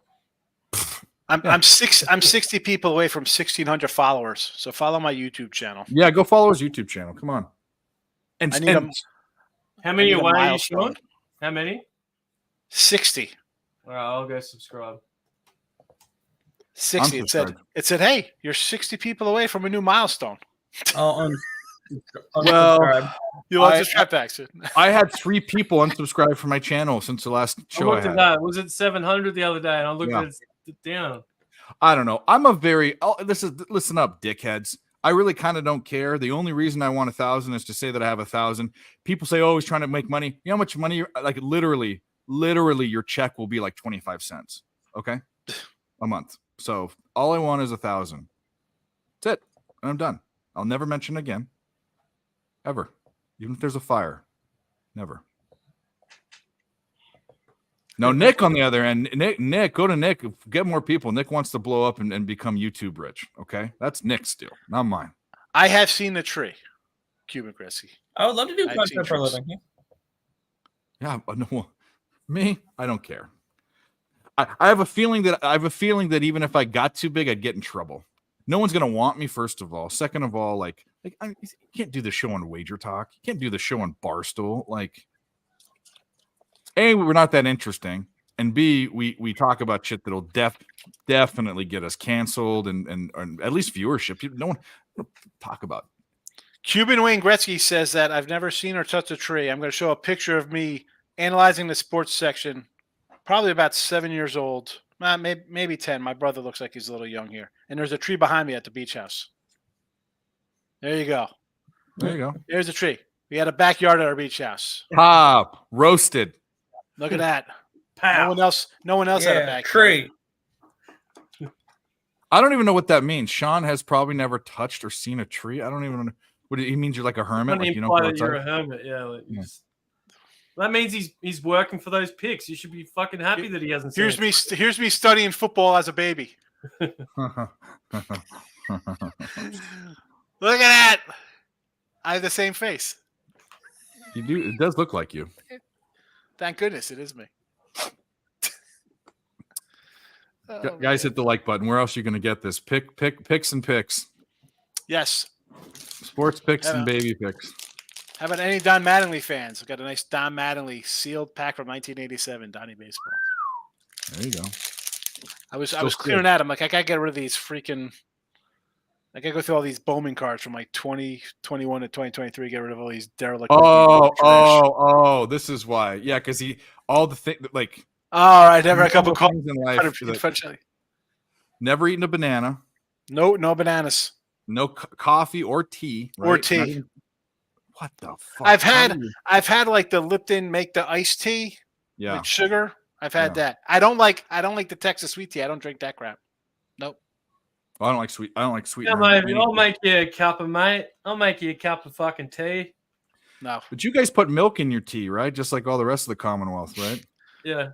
I'm 60 people away from 1,600 followers. So follow my YouTube channel. Yeah, go follow his YouTube channel. Come on. And, I need and How many need a away are you milestone. showing? How many? 60. All right, I'll go subscribe. 60. It said, hey, you're 60 people away from a new milestone. I'll Well, unsubscribe. You want I- to trap action? I had 3 people unsubscribe from my channel since the last I show I looked at had. that. Was it 700 the other day? And I looked Yeah. at it down. I don't know. I'm a very listen up, dickheads. I really kind of don't care. The only reason I want 1,000 is to say that I have 1,000. People say, "Oh, he's trying to make money." You know how much money? Like literally, your check will be like 25 cents. Okay, a month. So all I want is 1,000. That's it, and I'm done. I'll never mention again, ever, even if there's a fire. Never. No, Nick on the other end. Nick, go to Nick. Get more people. Nick wants to blow up and become YouTube rich. Okay, that's Nick's deal, not mine. I have seen the tree, Cuban Gretzky. I would love to do I've content seen for a trees. living. Yeah, but no, me, I don't care. I have a feeling that even if I got too big, I'd get in trouble. No one's gonna want me. First of all, second of all, you can't do the show on Wager Talk. You can't do the show on Barstool. Like, A, we're not that interesting, and B, we talk about shit that'll definitely get us canceled and at least viewership. No one talk about. Cuban Wayne Gretzky says that I've never seen or touched a tree. I'm going to show a picture of me analyzing the sports section, probably about 7 years old, maybe 10. My brother looks like he's a little young here. And there's a tree behind me at the beach house. There you go. There you go. There's a tree. We had a backyard at our beach house. Pop roasted. Look at that. Pow. No one else had a Yeah, backyard. tree. I don't even know what that means. Sean has probably never touched or seen a tree. I don't even know what he means. You're like a hermit. Doesn't Like you don't imply go that you're a outside. hermit. Yeah. Yeah. That means he's working for those picks. You should be fucking happy that he hasn't seen Here's me studying football as a baby. Look at that. I have the same face. You do. It does look like you. Thank goodness it is me. Guys, hit the like button. Where else are you going to get this? Picks and picks. Yes. Sports picks and Yeah. baby picks. How about any Don Mattingly fans? I've got a nice Don Mattingly sealed pack from 1987 Donnie Baseball. There you go. I was Still clearing out. I'm like, I gotta get rid of these freaking. I gotta go through all these Bowman cards from like 2021 to 2023. Get rid of all these derelict. Oh, this is why. Yeah, because all the thing like. All right, never a cup of coffee. things in life that- never eaten a banana. No bananas. No coffee or tea. Or right? tea. Not even- what the fuck? I've How had do you- like the Lipton make the iced tea Yeah. with sugar. I've had Yeah. that. I don't like the Texas sweet tea. I don't drink that crap. Nope. Well, I don't like sweet. I don't like sweet. Yeah, mate. I'll make you a cup of mate. I'll make you a cup of fucking tea. No. But you guys put milk in your tea, right? Just like all the rest of the Commonwealth, right? Yeah.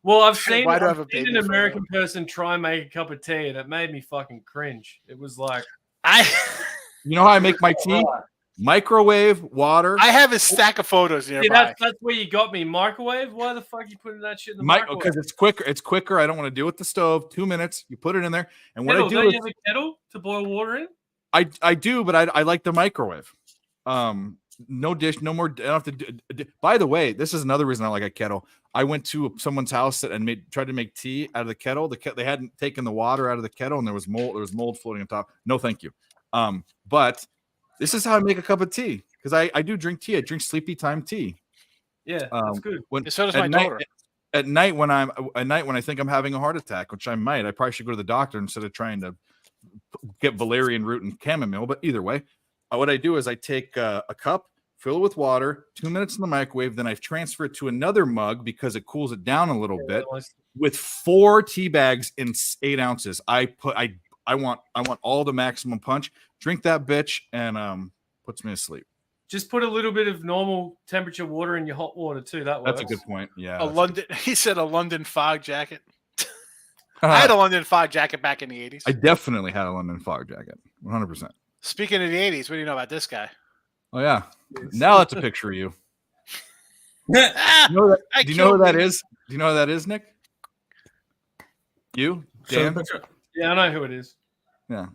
Well, I've seen, Why do I have I've a seen baby an for American person try and make a cup of tea, and it made me fucking cringe. It was like, You know how I make my tea? Microwave, water. I have a stack of photos see, nearby. that's where you got me. Microwave? Why the fuck you putting that shit in the Because microwave? it's quicker. It's quicker. I don't want to do it with the stove. 2 minutes. You put it in there, and what Kettle, I do don't is you have a kettle to boil water in? I do, but I like the microwave. No dish, no more. I don't have to by the way, this is another reason I like a kettle. I went to someone's house and tried to make tea out of the kettle. They hadn't taken the water out of the kettle, and there was mold. There was mold floating on top. No, thank you. But this is how I make a cup of tea because I do drink tea. I drink sleepy time tea. Yeah, that's good. So does at my night- daughter. At night when I think I'm having a heart attack, which I might, I probably should go to the doctor instead of trying to get valerian root and chamomile. But either way, what I do is I take a cup, fill it with water, 2 minutes in the microwave, then I transfer it to another mug because it cools it down a little bit. With 4 tea bags in 8 ounces, I want all the maximum punch. Drink that bitch and puts me to sleep. Just put a little bit of normal temperature water in your hot water too. That works. That's a good point. Yeah. A that's London. He said a London fog jacket. I had a London fog jacket back in the 80s. I definitely had a London fog jacket. 100%. Speaking of the 80s, what do you know about this guy? Oh yeah. Now that's a picture of you. Ah, You know that, I do you know who killed that me. is? Do you know who that is, Nick? You? Show the Dan? picture. Yeah, I know who it is. Yeah.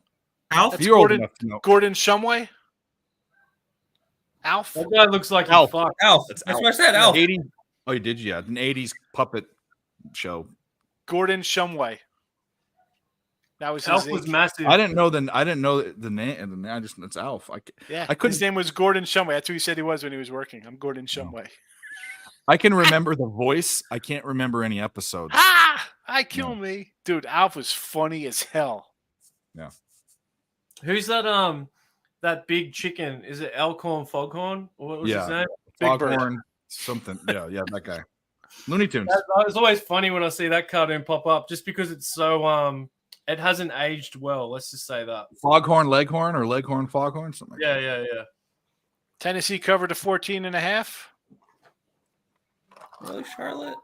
Alf? That's You're old Gordon- enough to know. Gordon Shumway? Alf? That guy looks like Alf. he fucked. Alf. That's That's Alf. what I said. Alf. 80s. Oh, you did? Yeah. An 80s puppet show. Gordon Shumway. That was his Elf was age. massive. I didn't know the name. I just it's Alf. Yeah, I couldn't- his name was Gordon Shumway. That's who he said he was when he was working. I'm Gordon Shumway. I can remember the voice. I can't remember any episodes. Ah! I kill me. Dude, Alf was funny as hell. Who's that? That big chicken. Is it Elkhorn Foghorn? Or what was his Yeah. name? Big Bird. Foghorn, something. Yeah, that guy. Looney Tunes. It's always funny when I see that cartoon pop up, just because it's so it hasn't aged well. Let's just say that. Foghorn Leghorn or Leghorn Foghorn, something like Yeah, that. yeah. Tennessee covered to 14.5. Really, Charlotte?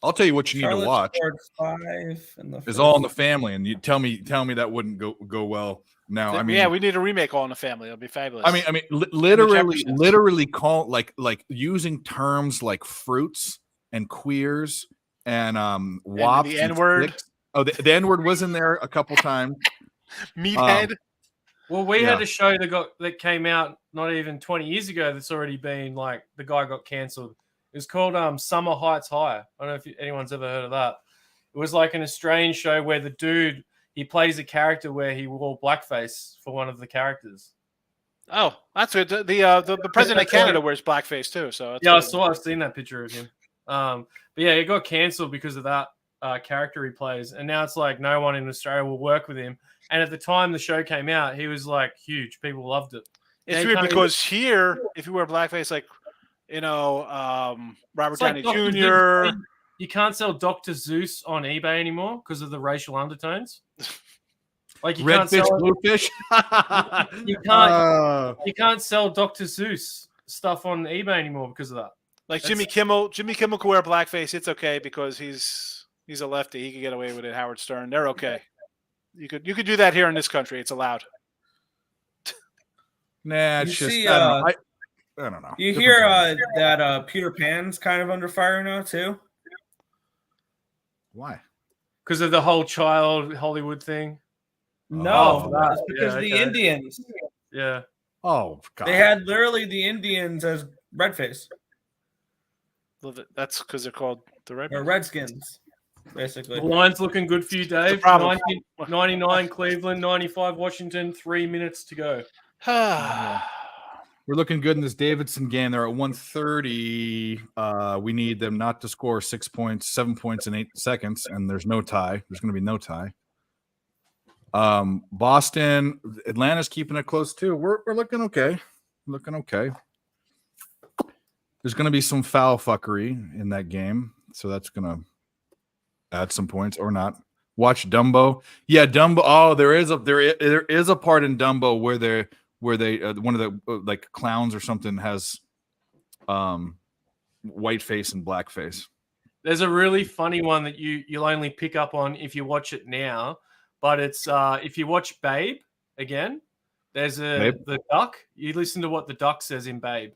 I'll tell you what you need Charlotte to watch. scored 5 in the Is first. All in the Family, and you tell me that wouldn't go well. No, I mean, yeah, we need a remake All in the Family. It'll be fabulous. I mean, literally episodes? call like using terms like fruits and queers and wops. the and N-word. sticks. Oh, the N-word was in there a couple times. Meathead. Well, we Yeah. had a show that came out not even 20 years ago. That's already been like the guy got cancelled. It was called Summer Heights High. I don't know if anyone's ever heard of that. It was like an Australian show where the dude he plays a character where he wore blackface for one of the characters. Oh, that's good. The president of Canada wears blackface too. So that's good. I've seen that picture of him. But yeah, it got cancelled because of that character he plays, and now it's like no one in Australia will work with him. And at the time the show came out, he was like huge. People loved it. It's They weird kinda- because here, if you wear blackface, like Robert It's like Downey Dr. Jr. Zeus. You can't sell Dr. Zeus on eBay anymore because of the racial undertones. Like you can't Redfish, sell bluefish. you can't sell Dr. Zeus stuff on eBay anymore because of that. Like That's- Jimmy Kimmel. Jimmy Kimmel can wear blackface. It's okay because he's a lefty. He can get away with it. Howard Stern. They're okay. You could do that here in this country. It's allowed. Nah, it's You just see, I don't know. You Different hear times. that Peter Pan's kind of under fire now too? Why? Because of the whole child Hollywood thing. No, that. it's because Yeah, the okay. Indians. Yeah. Oh God. They had literally the Indians as redface That's because they're called the Red. or Redskins, basically. The line's looking good for you, Dave. problem. 99 Cleveland, 95 Washington, 3 minutes to go. We're looking good in this Davidson game. They're at 130. We need them not to score 6 points, 7 points in 8 seconds, and there's no tie. There's going to be no tie. Boston, Atlanta's keeping it close too. We're looking okay. Looking okay. There's going to be some foul fuckery in that game, so that's going to add some points or not. Watch Dumbo. Yeah, Dumbo. Oh, there is a part in Dumbo where they one of the like clowns or something has white face and black face. There's a really funny one that you'll only pick up on if you watch it now, but it's if you watch Babe again, there's the duck. You listen to what the duck says in Babe.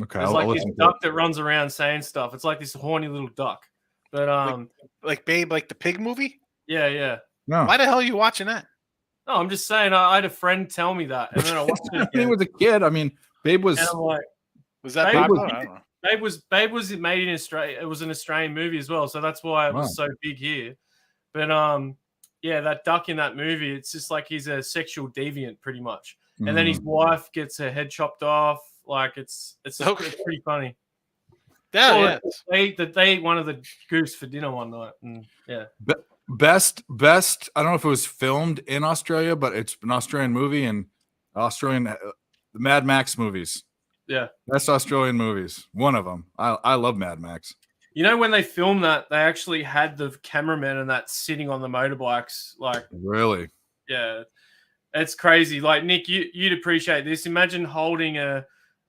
Okay, There's I'll like this listen to duck it. that runs around saying stuff. It's like this horny little duck. But like Babe, like the pig movie. yeah. No, Why the hell are you watching that? No, I'm just saying. I had a friend tell me that, and then I watched it when he again, was a kid. I mean, Babe was. and I'm like, Was that Babe popular? was- I don't know. Babe was made in Australia. It was an Australian movie as well, so that's why it was Wow. so big here. But yeah, that duck in that movie, it's just like he's a sexual deviant, pretty much. And then his wife gets her head chopped off. Like it's Okay. it's pretty funny. Yeah, Well, yeah. They ate one of the goose for dinner one night, and yeah, best. I don't know if it was filmed in Australia, but it's an Australian movie and Australian the Mad Max movies. yeah. Best Australian movies. One of them. I love Mad Max. You know, when they filmed that, they actually had the cameraman and that sitting on the motorbikes. Like, Really. yeah, It's crazy. Like Nick, you'd appreciate this. Imagine holding a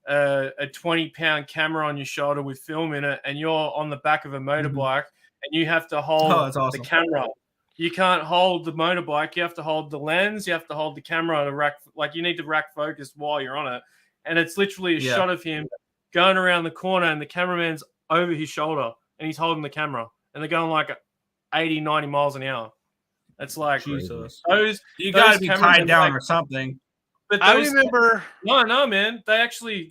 20-pound camera on your shoulder with film in it, and you're on the back of a motorbike, and you have to hold that's awesome. the camera. You can't hold the motorbike. You have to hold the lens. You have to hold the camera to rack. Like you need to rack focus while you're on it, and it's literally a shot of him going around the corner, and the cameraman's over his shoulder, and he's holding the camera, and they're going like 80, 90 miles an hour. It's like Jesus. You got to be tied down or something. But I remember. No, man. They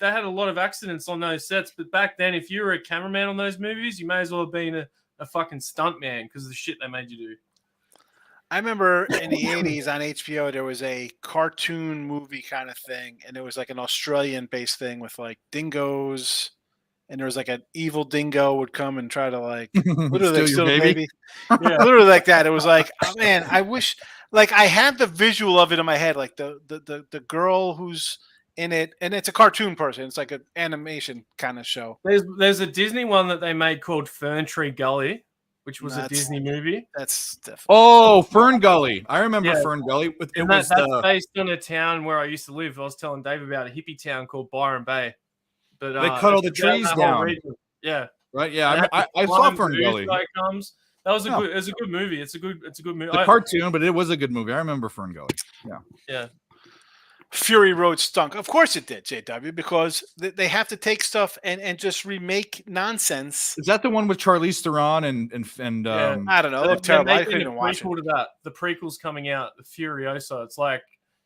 had a lot of accidents on those sets. But back then, if you were a cameraman on those movies, you may as well have been a fucking stunt man because of the shit they made you do. I remember in the 80s on HBO, there was a cartoon movie kind of thing. And it was like an Australian based thing with like dingoes. And there was like an evil dingo would come and try to like literally Steal your baby? literally like that. It was like, oh, man, I wish like I had the visual of it in my head, like the girl who's in it, and it's a cartoon person. It's like an animation kind of show. There's a Disney one that they made called Fern Tree Gully, which was a That's- Disney movie. That's definitely Oh, Fern Gully. I remember Yeah. Fern Gully. And that's based on a town where I used to live. I was telling Dave about a hippie town called Byron Bay. But They cut all it's the about trees that whole down. region. Yeah. right. Yeah, And I saw Blind Fern Booth Gully. guy comes. That was Yeah. it's a good movie. It's a good movie. The cartoon, but it was a good movie. I remember Fern Gully. Yeah. Fury Road stunk. Of course it did, JW, because they have to take stuff and just remake nonsense. Is that the one with Charlize Theron and Yeah. I don't know. It They're looked terrible. I making couldn't a even watch it. prequel to that. The prequel's coming out, the Furiosa. It's like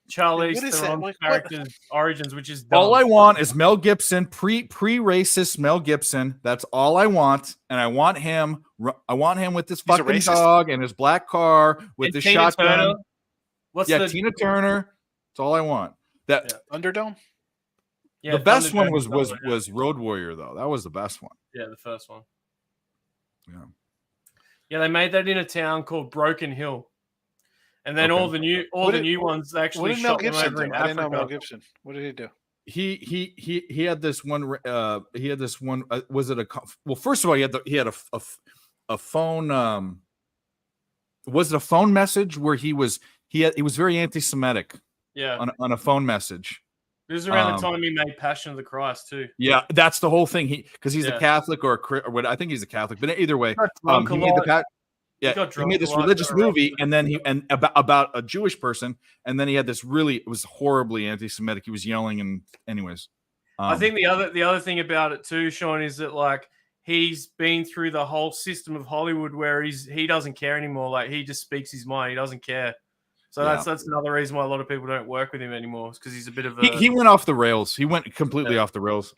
Charlize What is that? Theron's What- character's origins, which is dumb. all I want is Mel Gibson, pre-racist Mel Gibson. That's all I want, and I want him with this He's a fucking racist? dog and his black car with And the Tina shotgun. Turner. What's Yeah, the Tina Turner. That's all I want. That Underdome? yeah, the best one Thunderdome, was Road Warrior though. That was the best one. yeah, the first one. Yeah. Yeah, they made that in a town called Broken Hill, and then Okay. all the new ones What actually did Mel shot them Gibson over do? in I didn't know Mel Africa. Gibson. What did he do? He had this one. He had this one. Was it a? Well, first of all, he had a phone. Was it a phone message where he was very anti-Semitic Yeah, on a phone message? this is around um, the time he made Passion of the Christ too. Yeah, that's the whole thing. Because he's a Yeah. Catholic or what? I think he's a Catholic, but either way, Got drunk he a made lot. the He got he drunk made a this lot, religious got movie, arrested. and then about a Jewish person, and then he had this it was horribly anti-Semitic. He was yelling, and anyways, I think the other thing about it too, Sean, is that like he's been through the whole system of Hollywood where he doesn't care anymore. Like he just speaks his mind. He doesn't care. So Yeah. that's another reason why a lot of people don't work with him anymore. Because he's a bit of a he went off the rails. He went completely Yeah. off the rails.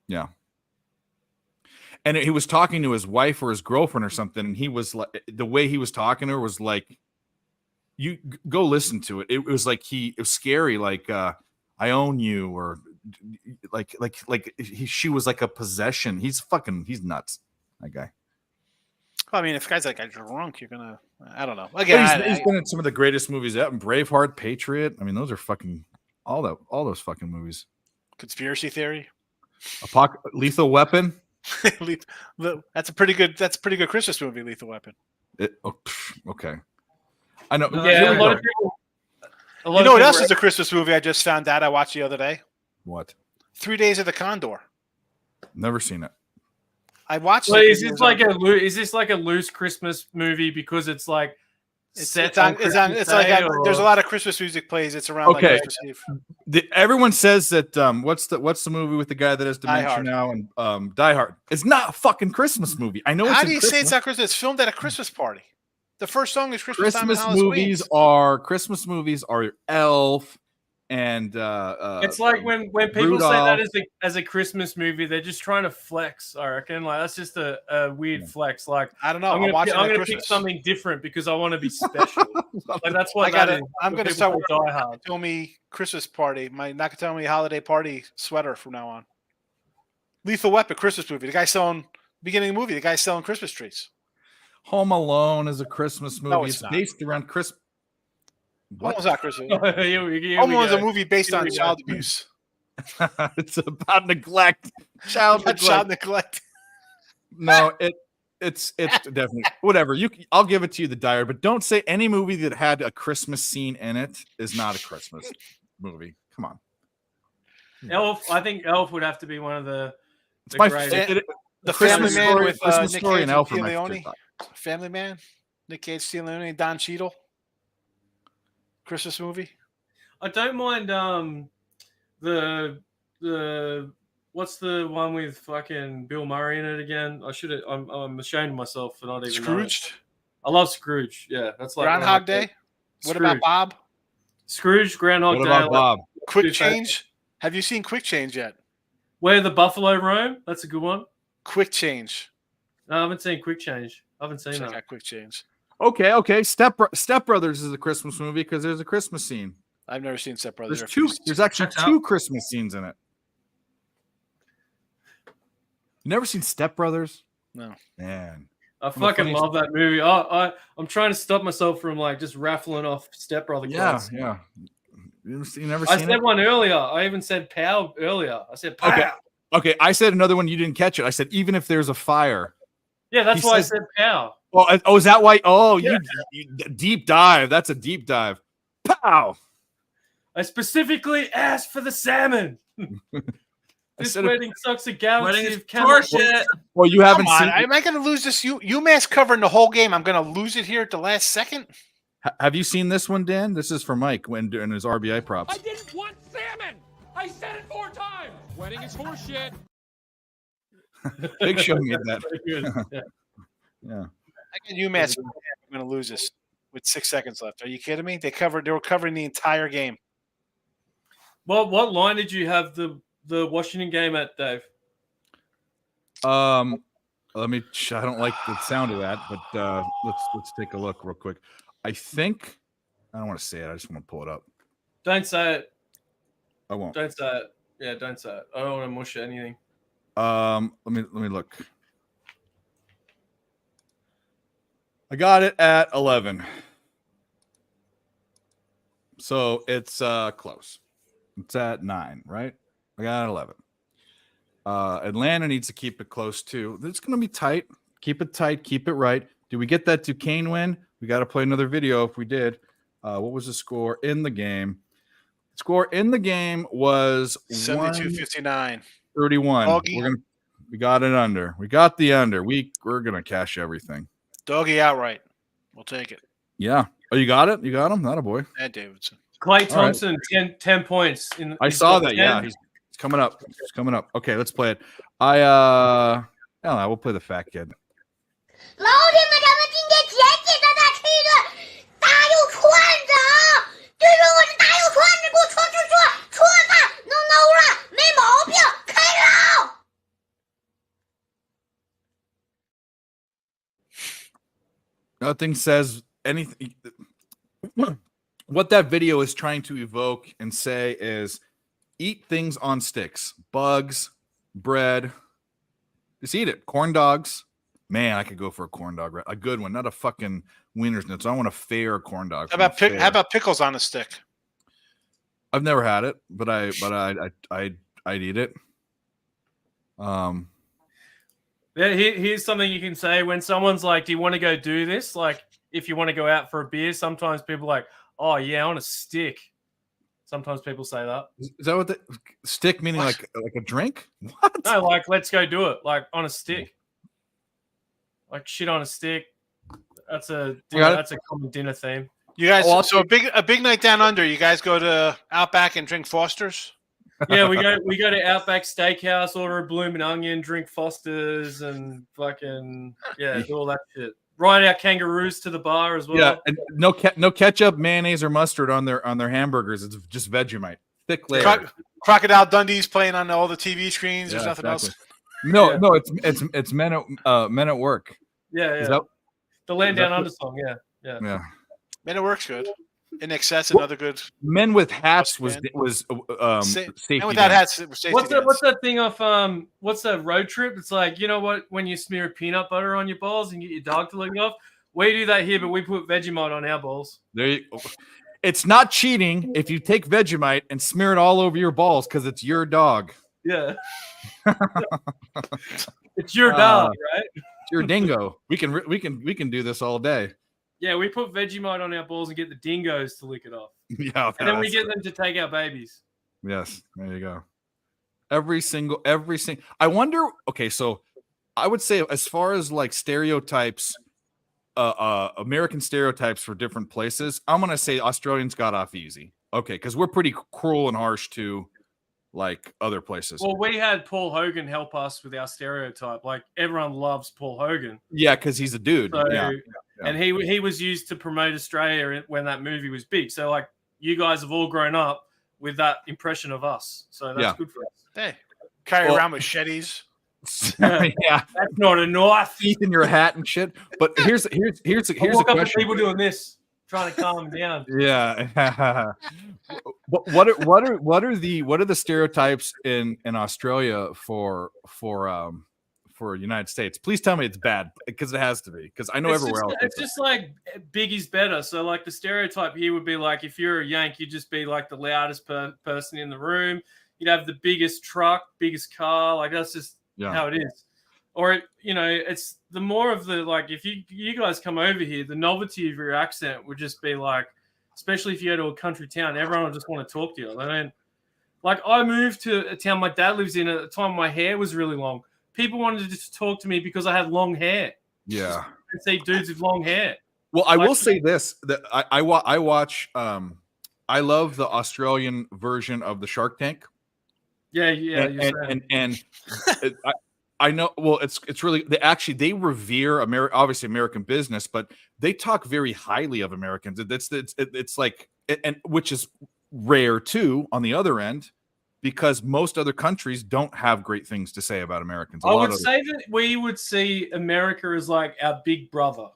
Yeah. And he was talking to his wife or his girlfriend or something, and he was like, the way he was talking to her was like, you go listen to it. It was like it was scary, like I own you, or she was like a possession. He's nuts, that guy. Well, I mean, if guys like are drunk, you're gonna. I don't know. But Again, he's been in some of the greatest movies ever. Braveheart, Patriot. I mean, those are fucking all those fucking movies. conspiracy theory. Lethal Weapon. That's a pretty good. That's a pretty good Christmas movie. Lethal Weapon. Okay. I know. No, yeah. Here A we lot go. of people. You know what else is a Christmas movie? I just found out. I watched the other day. What? 3 Days of the Condor. Never seen it. I watched. Well, it is 'cause this it was on- is this like a loose Christmas movie because it's like It's set on. on It's on. Christmas It's like Day, there's a or- lot of Christmas music plays. It's around Okay. like Christmas Eve. Everyone says that. What's the movie with the guy that has dementia Hard. now? And Die Hard. It's not a fucking Christmas movie. I know. How it's do in you say it's Christmas. not Christmas? It's filmed at a Christmas party. The first song is Christmas Time in Christmas Hollis, movies Queens. Christmas movies are Elf and It's like when people say Rudolph. that as a Christmas movie, they're just trying to flex. I reckon like that's just a weird flex. Like I don't know. I'm I'm watching gonna at pick Christmas. something different because I want to be special. Like that's what I gotta- that is. I'm When gonna people start call wearing Die Hard. Nakatomi Christmas party. My Nakatomi holiday party sweater from now on. Lethal Weapon Christmas movie. The guy selling beginning of the movie. The guy selling Christmas trees. Home Alone is a Christmas movie. No, it's it's not. based around Christmas. Home Alone's not Christmas. Here we Home go. Alone's a movie based Here on we go. child abuse. It's about neglect. Child Not child neglect. neglect. No, it's definitely whatever. I'll give it to you, The Die Hard, but don't say any movie that had a Christmas scene in it is not a Christmas movie. Come on. Elf. I think Elf would have to be one of the It's my greatest. The Christmas Family Man Story- with Christmas Nick Story Cage and and Elf are Tia my Leone. favorite. Family Man, Nick Cage, Tia Leone, Don Cheadle. Christmas movie. I don't mind the what's the one with fucking Bill Murray in it again? I'm ashamed of myself for not even knowing it. Scrooged. I love Scrooge. Yeah, that's like one of my Groundhog Day. favorite- What about Scrooge. Bob? Scrooge, Groundhog What Day. about Bob? Quick Two Change. Have you seen Quick Change yet? Where the Buffalo Roam? That's a good one. Quick Change. No, I haven't seen Quick Change. I haven't seen Check that. out Quick Change. Okay. Step Brothers is a Christmas movie because there's a Christmas scene. I've never seen Step Brothers. There's two. There's actually Checks out. two Christmas scenes in it. You never seen Step Brothers? No. Man. I a fucking funny- love that movie. I'm trying to stop myself from like just raffling off Step Brother Yeah, quotes. yeah. You never I seen said it? one earlier. I even said pow earlier. I said pow. Okay. Okay, I said another one. You didn't catch it. I said even if there's a fire. Yeah, that's He why says- I said pow. Oh, is that why? Oh, Yeah. you deep dive. That's a deep dive. Pow. I specifically asked for the salmon. This said it- wedding sucks a Wedding galaxy is of camels. horseshit. Well, you haven't Come on, seen. am I going to lose this? UMass covering the whole game. I'm going to lose it here at the last second. Have you seen this one, Dan? This is for Mike when doing his RBI props. didn't want salmon. I said it 4 times. Wedding is horseshit. Big Show made that. Very good. Yeah. Yeah. I get UMass. I'm going to lose this with 6 seconds left. Are you kidding me? They were covering the entire game. Well, what line did you have the Washington game at, Dave? Let me. I don't like the sound of that, but let's take a look real quick. I think I don't want to say it. I just want to pull it up. Don't say it. I won't. Don't say it. Yeah, don't say it. I don't want to mush anything. Let me look. I got it at 11. So it's close. It's at 9, right? I got it at 11. Atlanta needs to keep it close too. It's going to be tight. Keep it tight. Keep it right. Did we get that Duquesne win? We got to play another video if we did. What was the score in the game? Score in the game was 72-59. 31. Doggy. We got it under. We got the under. We're gonna cash everything. Doggy outright. We'll take it. Yeah. Oh, you got it? You got him? Not a boy. Ed Davidson. Clay All right. Thompson, 10 points. I he's saw got that. Yeah, 10. he's coming up. He's coming up. Okay, let's play it. I don't know. We'll play the fat kid. 老铁们，咱们今天简简单单吃一顿大肉串子啊！对面我是大肉串子，给我串串串串饭，弄弄了，没毛病，开了。 Nothing says anything. What that video is trying to evoke and say is eat things on sticks, bugs, bread. Just eat it. Corn dogs. Man, I could go for a corn dog. A good one, not a fucking Wiener's Nuts. I want a fair corn dog. How from a about fair. how about pickles on a stick? I've never had it, but I'd eat it. Yeah, here's something you can say when someone's like, "Do you want to go do this?" Like, if you want to go out for a beer, sometimes people are like, "Oh yeah, on a stick." Sometimes people say that. Is that what the stick meaning? Like a drink? What? No, like let's go do it. Like on a stick. Like shit on a stick. That's a got it. that's a common dinner theme. You guys, Oh, I'll so a big night down under. You guys go to Outback and drink Foster's. Yeah, we go to Outback Steakhouse, order a bloomin' onion, drink Foster's, and fucking do all that shit. Ride our kangaroos to the bar as well. Yeah, and no ketchup, mayonnaise, or mustard on their hamburgers. It's just Vegemite, thick layer. Crocodile Dundee's playing on all the TV screens. There's Yeah, nothing exactly. else. No, it's men at work. Yeah. Is that- The Land is that Down what- Under song. Yeah. yeah. Man, it works good. In excess, another good. Men with hats was safety. And without dance. hats, it was safety. What's dance. that thing off what's that road trip? It's like, you know what, when you smear peanut butter on your balls and get your dog to lick it off? We do that here, but we put Vegemite on our balls. There you, it's not cheating if you take Vegemite and smear it all over your balls because it's your dog. Yeah. It's your dog, right? You're a dingo. We can do this all day. Yeah, we put Vegemite on our balls and get the dingoes to lick it off. Yeah, And then we get them to take our babies. Yes, there you go. Every single. I wonder. Okay, so I would say as far as like stereotypes, American stereotypes for different places, I'm gonna say Australians got off easy. Okay, because we're pretty cruel and harsh to like other places. Well, we had Paul Hogan help us with our stereotype. Like everyone loves Paul Hogan. Yeah, because he's a dude. So, yeah. And he was used to promote Australia when that movie was big. So like you guys have all grown up with that impression of us. So that's good for us. Hey, carry around machetes. Yeah, that's not a knife. Teeth in your hat and shit. But here's a question. People doing this, trying to calm them down. Yeah. what are the stereotypes in Australia for United States? Please tell me it's bad, because it has to be, because I know everywhere else. It's just like Biggie's better. So like the stereotype here would be like if you're a Yank, you'd just be like the loudest person in the room. You'd have the biggest truck, biggest car. Like that's just how it is. Or it's the more of the like if you guys come over here, the novelty of your accent would just be like, especially if you go to a country town, everyone will just want to talk to you. I mean, like I moved to a town my dad lives in at the time my hair was really long. People wanted to just talk to me because I had long hair. Yeah. And see dudes with long hair. Well, I will say this, that I watch I love the Australian version of the Shark Tank. Yeah. And I know. Well, it's really they revere obviously American business, but they talk very highly of Americans. It's like, and which is rare too on the other end, because most other countries don't have great things to say about Americans. I would say that we would see America as like our big brother,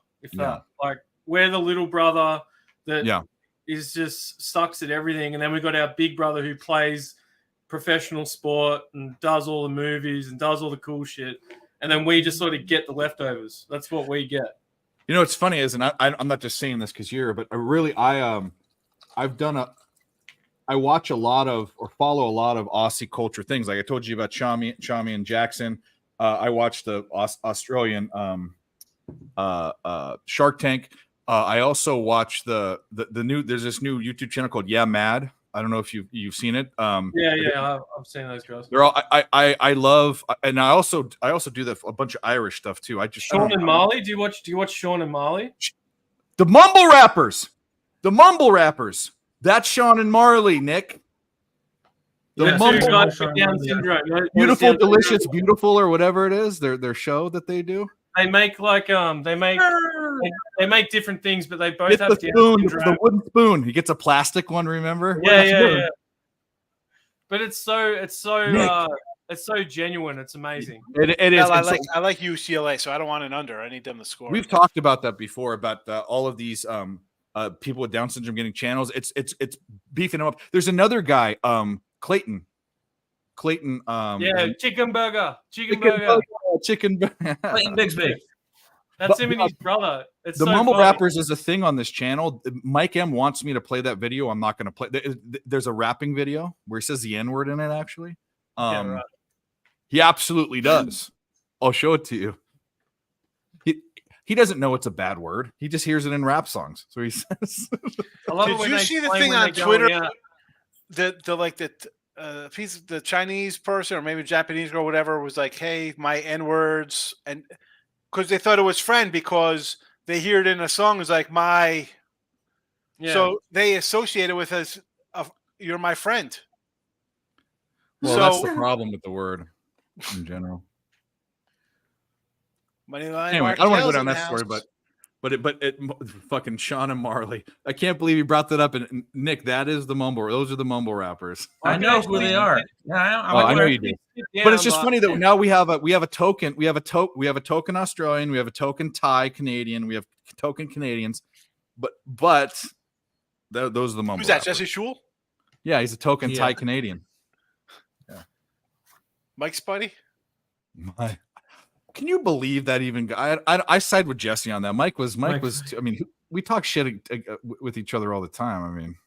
like we're the little brother that is just sucks at everything, and then we got our big brother who plays professional sport and does all the movies and does all the cool shit, and then we just sort of get the leftovers. That's what we get. What's funny is, and I'm not just saying this because you're, but I watch a lot of or follow a lot of Aussie culture things. Like I told you about Chami and Jackson. I watched the Australian Shark Tank. I also watch the new. There's this new YouTube channel called Yeah Mad. I don't know if you've seen it. I've seen those girls. They're all I love, and I also do a bunch of Irish stuff too. Sean and Marley. Do you watch Sean and Marley? The Mumble Rappers. That's Sean and Marley, Nick. The Mumble guys with Down syndrome. Beautiful, delicious, beautiful, or whatever it is. Their show that they do. They make like they make different things, but they both have the spoon, the wooden spoon. He gets a plastic one. Remember? Yeah. But it's so genuine. It's amazing. It is. I like UCLA, so I don't want an under. I need them to score. We've talked about that before, about all of these people with Down syndrome getting channels. It's beefing them up. There's another guy, Clayton. Chicken burger. Clayton Bigsby. That's him and his brother. It's the so Mumble funny. Rappers is a thing on this channel. Mike M wants me to play that video. I'm not going to play. There's a rapping video where he says the N word in it. Actually, right. He absolutely does. I'll show it to you. He doesn't know it's a bad word. He just hears it in rap songs. So he says. Did you see the thing on Twitter? The Chinese person or maybe Japanese girl, whatever, was like, "Hey, my N words," and because they thought it was friend because they hear it in a song. It's like my, so they associate it with as you're my friend. Well, that's the problem with the word in general. Anyway, I don't want to go down that story, but it fucking Sean and Marley. I can't believe you brought that up. And Nick, that is the Mumble. Those are the Mumble Rappers. I know who they are. Yeah, I know you do. But it's just funny that now we have a token. We have a token Australian. We have a token Thai Canadian. We have token Canadians. But those are the Mumble. Who's that? Rappers. Jesse Schul? Yeah, he's a token Thai Canadian. Yeah. Mike's buddy. Can you believe that? Even I side with Jesse on that. Mike was. I mean, we talk shit with each other all the time. I mean,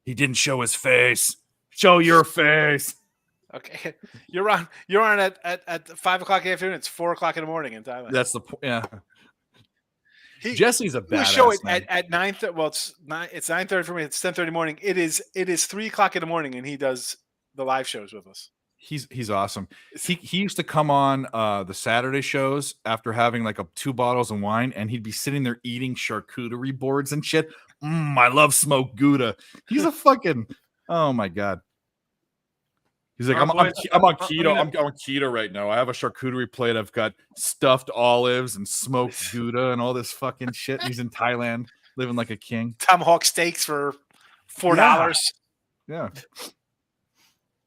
he didn't show his face. Show your face. Okay, you're on at 5 o'clock in the afternoon. It's 4 o'clock in the morning in Thailand. That's the point. Yeah. We Jesse's a badass. show it man. at 9. Well, it's 9:30 for me. It's 10:30 morning. It is 3 o'clock in the morning, and he does the live shows with us. He's awesome. He used to come on the Saturday shows after having like 2 bottles of wine, and he'd be sitting there eating charcuterie boards and shit. I love smoked Gouda. He's a fucking oh my god. He's like, I'm on keto. I'm on keto right now. I have a charcuterie plate. I've got stuffed olives and smoked Gouda and all this fucking shit. He's in Thailand, living like a king. Tomahawk steaks for $4. Yeah.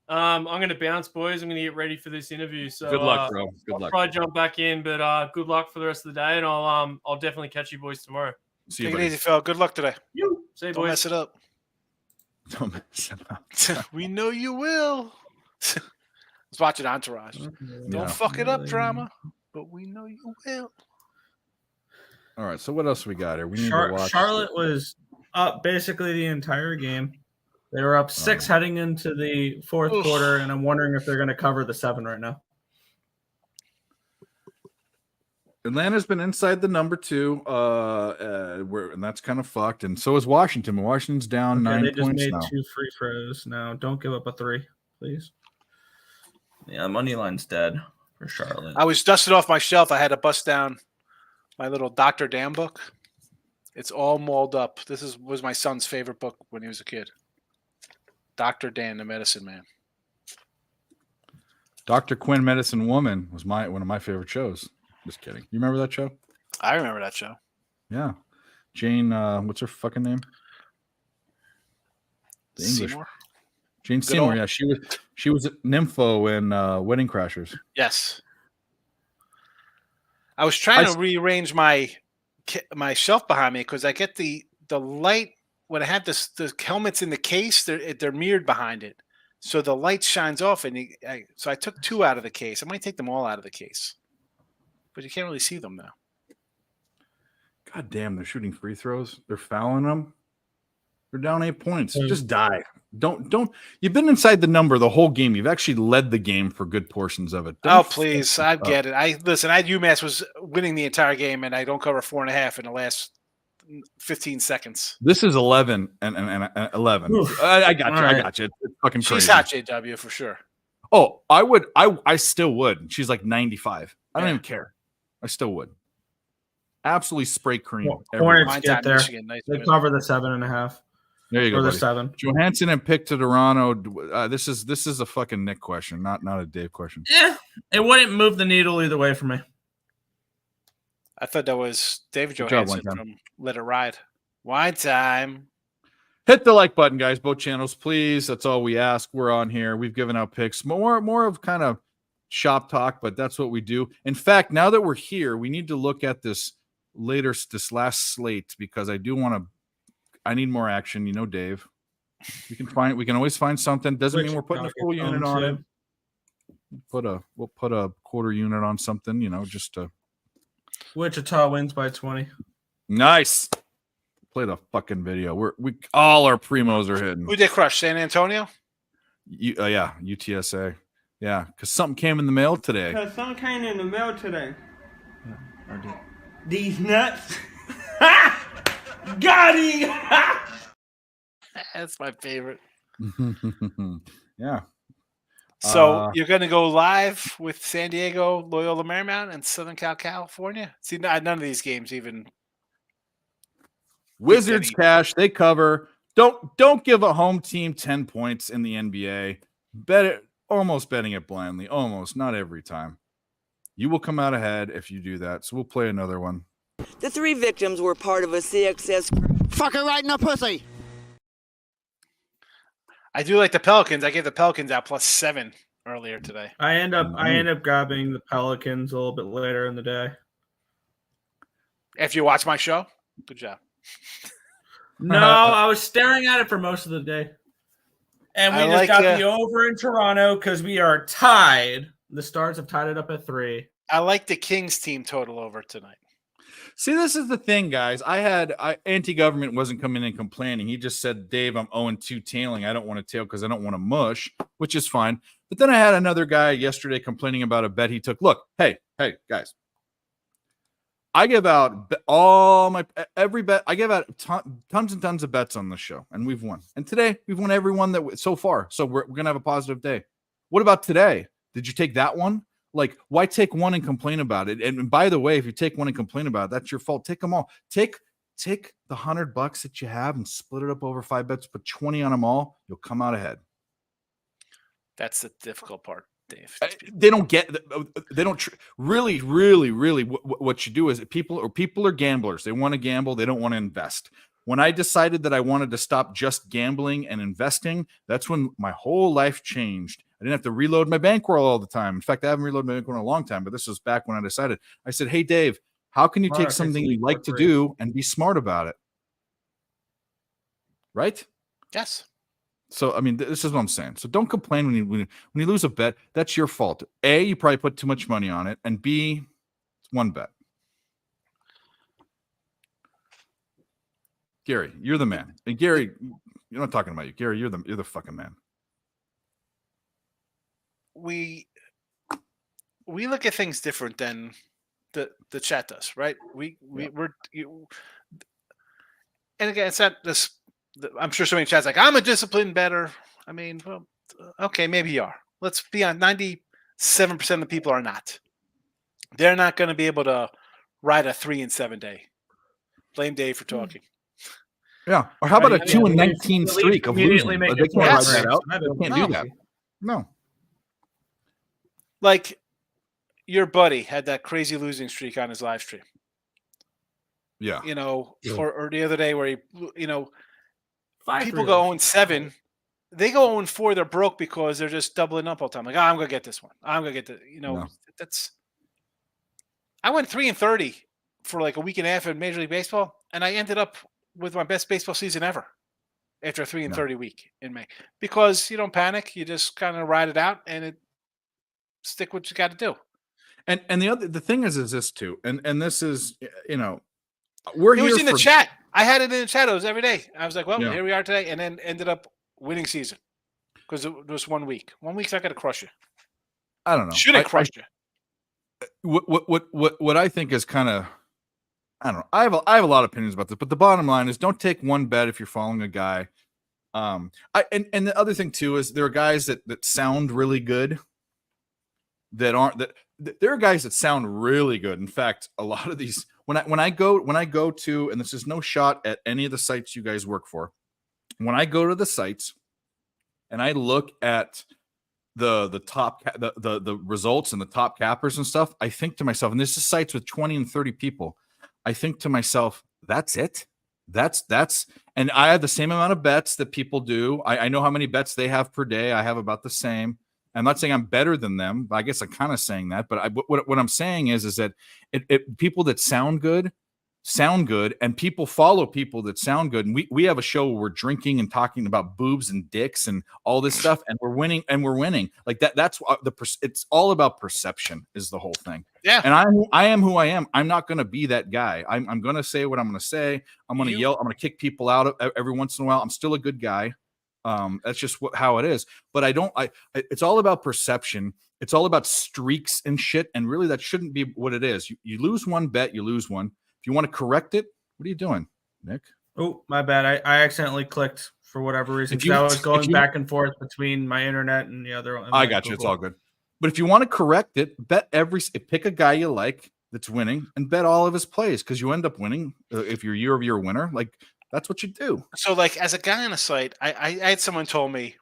I'm going to bounce, boys. I'm going to get ready for this interview. So Good luck, bro. Good I'll luck. try to jump back in, but good luck for the rest of the day, and I'll definitely catch you boys tomorrow. See you, Take it buddy. easy, Phil. Good luck today. See you, Don't boys. mess it up. Don't mess it up. We know you will. Let's watch it, Entourage. Don't fuck it up, drama. But we know you will. All right. So what else we got here? We need to watch. Charlotte was up basically the entire game. They were up 6 heading into the fourth quarter, and I'm wondering if they're going to cover the 7 right now. Atlanta's been inside the number 2, and that's kind of fucked. And so is Washington. Washington's down 9 They just points made now. 2 free throws. Now, don't give up a 3, please. Yeah, money line's dead for Charlotte. I was dusting off my shelf. I had to bust down my little Dr. Dan book. It's all mauled up. This was my son's favorite book when he was a kid. Dr. Dan, the Medicine Man. Dr. Quinn, Medicine Woman was one of my favorite shows. Just kidding. You remember that show? I remember that show. Yeah. Jane, what's her fucking name? The English. Seymour? Jane Good Seymour. old- Yeah, she was Nympho in Wedding Crashers. Yes. I was trying to rearrange my shelf behind me because I get the light when I have the helmets in the case. They're mirrored behind it, so the light shines off. And so I took 2 out of the case. I might take them all out of the case, but you can't really see them now. God damn, they're shooting free throws. They're fouling them. They're down 8 points. Just die. Don't. You've been inside the number the whole game. You've actually led the game for good portions of it. Don't Please, I get it. I UMass was winning the entire game, and I don't cover 4.5 in the last 15 seconds. This is 11 and 11. I got you. All right. I got you. It's fucking crazy. She's hot, JW, for sure. Oh, I would. I still would. She's like 95. I don't even care. I still would. Absolutely spray cream. everywhere. Hornets get there. Michigan, nice They win. cover the 7.5 There you go. or the buddy. 7. Johansson and pick to Toronto. This is a fucking Nick question, not a Dave question. Yeah, it wouldn't move the needle either way for me. I thought that was David Good job, Johansson Wine Time. from Let It Ride. Wine Time. Hit the like button, guys. Both channels, please. That's all we ask. We're on here. We've given out picks. More of kind of shop talk, but that's what we do. In fact, now that we're here, we need to look at this last slate because I need more action. You know, Dave. We can always find something. Doesn't mean we're putting a full unit on it. We'll put a quarter unit on something, just to Wichita wins by 20. nice. Play the fucking video. We all our primos are hitting. Who did crush? San Antonio? Yeah, UTSA. Yeah, because something came in the mail today. Something came in the mail today. These nuts. Got him! That's my favorite. Yeah. So you're going to go live with San Diego, Loyola Marymount, and Southern California? See, none of these games even. Wizards cash, they cover. Don't give a home team 10 points in the NBA. Bet it, almost betting it blindly. Almost, not every time. You will come out ahead if you do that. So we'll play another one. The 3 victims were part of a CXS group. Fuck her right in the pussy. I do like the Pelicans. I gave the Pelicans out +7 earlier today. I end up grabbing the Pelicans a little bit later in the day. If you watch my show, good job. No, I was staring at it for most of the day. And we just got the over in Toronto because we are tied. The Stars have tied it up at 3. I like the Kings team total over tonight. See, this is the thing, guys. Anti-government wasn't coming in complaining. He just said, Dave, I'm 0-2 tailing. I don't want to tail because I don't want to mush, which is fine. But then I had another guy yesterday complaining about a bet he took. Look, hey, guys. I give out every bet. I give out tons and tons of bets on the show, and we've won. And today, we've won every one that so far. So we're going to have a positive day. What about today? Did you take that one? Like, why take one and complain about it? And by the way, if you take one and complain about it, that's your fault. Take them all. Take the $100 that you have and split it up over 5 bets. Put 20 on them all. You'll come out ahead. That's the difficult part, Dave. They don't get. They don't really. What you do is people are gamblers. They want to gamble. They don't want to invest. When I decided that I wanted to stop just gambling and investing, that's when my whole life changed. I didn't have to reload my bankroll all the time. In fact, I haven't reloaded my bankroll in a long time, but this was back when I decided. I said, hey, Dave, how can you take something you like to do and be smart about it? Right? Yes. So, I mean, this is what I'm saying. So don't complain when you lose a bet. That's your fault. A, you probably put too much money on it. And B, it's one bet. Gary, you're the man. And Gary, you're not talking about you. Gary, you're the fucking man. We look at things different than the chat does, right? And again, it's not this. I'm sure so many chats like, I'm a disciplined bettor. I mean, well, okay, maybe you are. Let's be honest. 97% of the people are not. They're not going to be able to ride a 3-7 day. Blame Dave for talking. Yeah. Or how about a 2-19 streak of losing? They can't ride that out. They can't do that. No. Like your buddy had that crazy losing streak on his live stream. Yeah. Or the other day where he, people go 0-7. They go 0-4. They're broke because they're just doubling up all the time. Like, I'm going to get this one. I'm going to get the, that's. I went 3-30 for like a week and a half in Major League Baseball, and I ended up with my best baseball season ever after a 3-30 week in May, because you don't panic. You just kind of ride it out and stick what you got to do. And the thing is this too, and this is, we're here. It was in the chat. I had it in the chat. It was every day. I was like, well, here we are today, and then ended up winning season because it was 1 week. 1 week's not going to crush you. I don't know. Should have crushed you. What I think is kind of, I don't know. I have a lot of opinions about this, but the bottom line is don't take one bet if you're following a guy. And the other thing too is there are guys that sound really good that aren't that. There are guys that sound really good. In fact, a lot of these when I go to, and this is no shot at any of the sites you guys work for, when I go to the sites and I look at the top the results and the top cappers and stuff, I think to myself, and this is sites with 20 and 30 people, I think to myself, that's it. That's and I have the same amount of bets that people do. I know how many bets they have per day. I have about the same. I'm not saying I'm better than them, but I guess I'm kind of saying that. But what I'm saying is that people that sound good, and people follow people that sound good. And we have a show where we're drinking and talking about boobs and dicks and all this stuff, and we're winning. Like that. That's it's all about perception is the whole thing. Yeah. And I am who I am. I'm not going to be that guy. I'm going to say what I'm going to say. I'm going to yell. I'm going to kick people out every once in a while. I'm still a good guy. That's just how it is. But it's all about perception. It's all about streaks and shit. And really that shouldn't be what it is. You lose one bet, you lose one. If you want to correct it, what are you doing, Nick? Oh, my bad. I accidentally clicked for whatever reason. I was going back and forth between my internet and the other one. I got you. It's all good. But if you want to correct it, pick a guy you like that's winning and bet all of his plays, because you end up winning if you're year-over-year winner. Like, that's what you do. So, like, as a guy on a site, I had someone told me,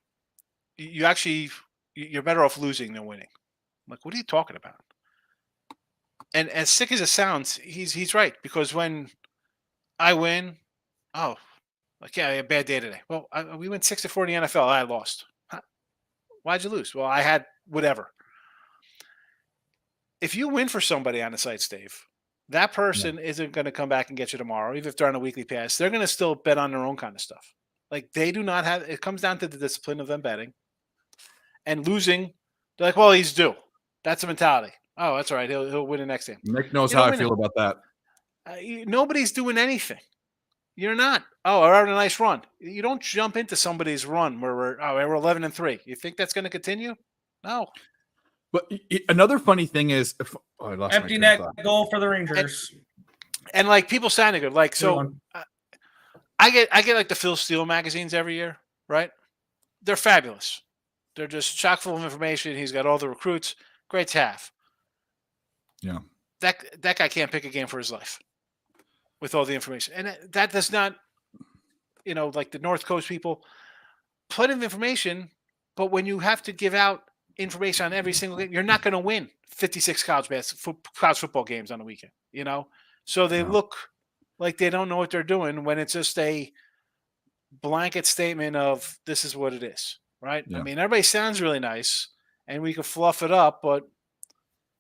you're better off losing than winning. I'm like, what are you talking about? And as sick as it sounds, he's right, because when I win, I had a bad day today. Well, we went 6-4 in the NFL. I lost. Why'd you lose? Well, I had whatever. If you win for somebody on the site, Dave, that person isn't going to come back and get you tomorrow, even if they're on a weekly pass. They're going to still bet on their own kind of stuff. Like, they do not have. It comes down to the discipline of them betting and losing. They're like, well, he's due. That's the mentality. Oh, that's all right. He'll win the next game. Nick knows how I feel about that. Nobody's doing anything. You're not. Oh, we're having a nice run. You don't jump into somebody's run where we're 11-3. You think that's going to continue? No. But another funny thing is, I lost Empty my train net of thought. goal for the Rangers. And like people sounding good. Like so, Good one. I get like the Phil Steele magazines every year, right? They're fabulous. They're just chock full of information. He's got all the recruits. Great to have. Yeah. That guy can't pick a game for his life with all the information. And that does not, like the North Coast people, plenty of information, but when you have to give out information on every single game, you're not going to win 56 college football games on a weekend, So they look like they don't know what they're doing when it's just a blanket statement of this is what it is, right? Yeah. I mean, everybody sounds really nice and we could fluff it up, but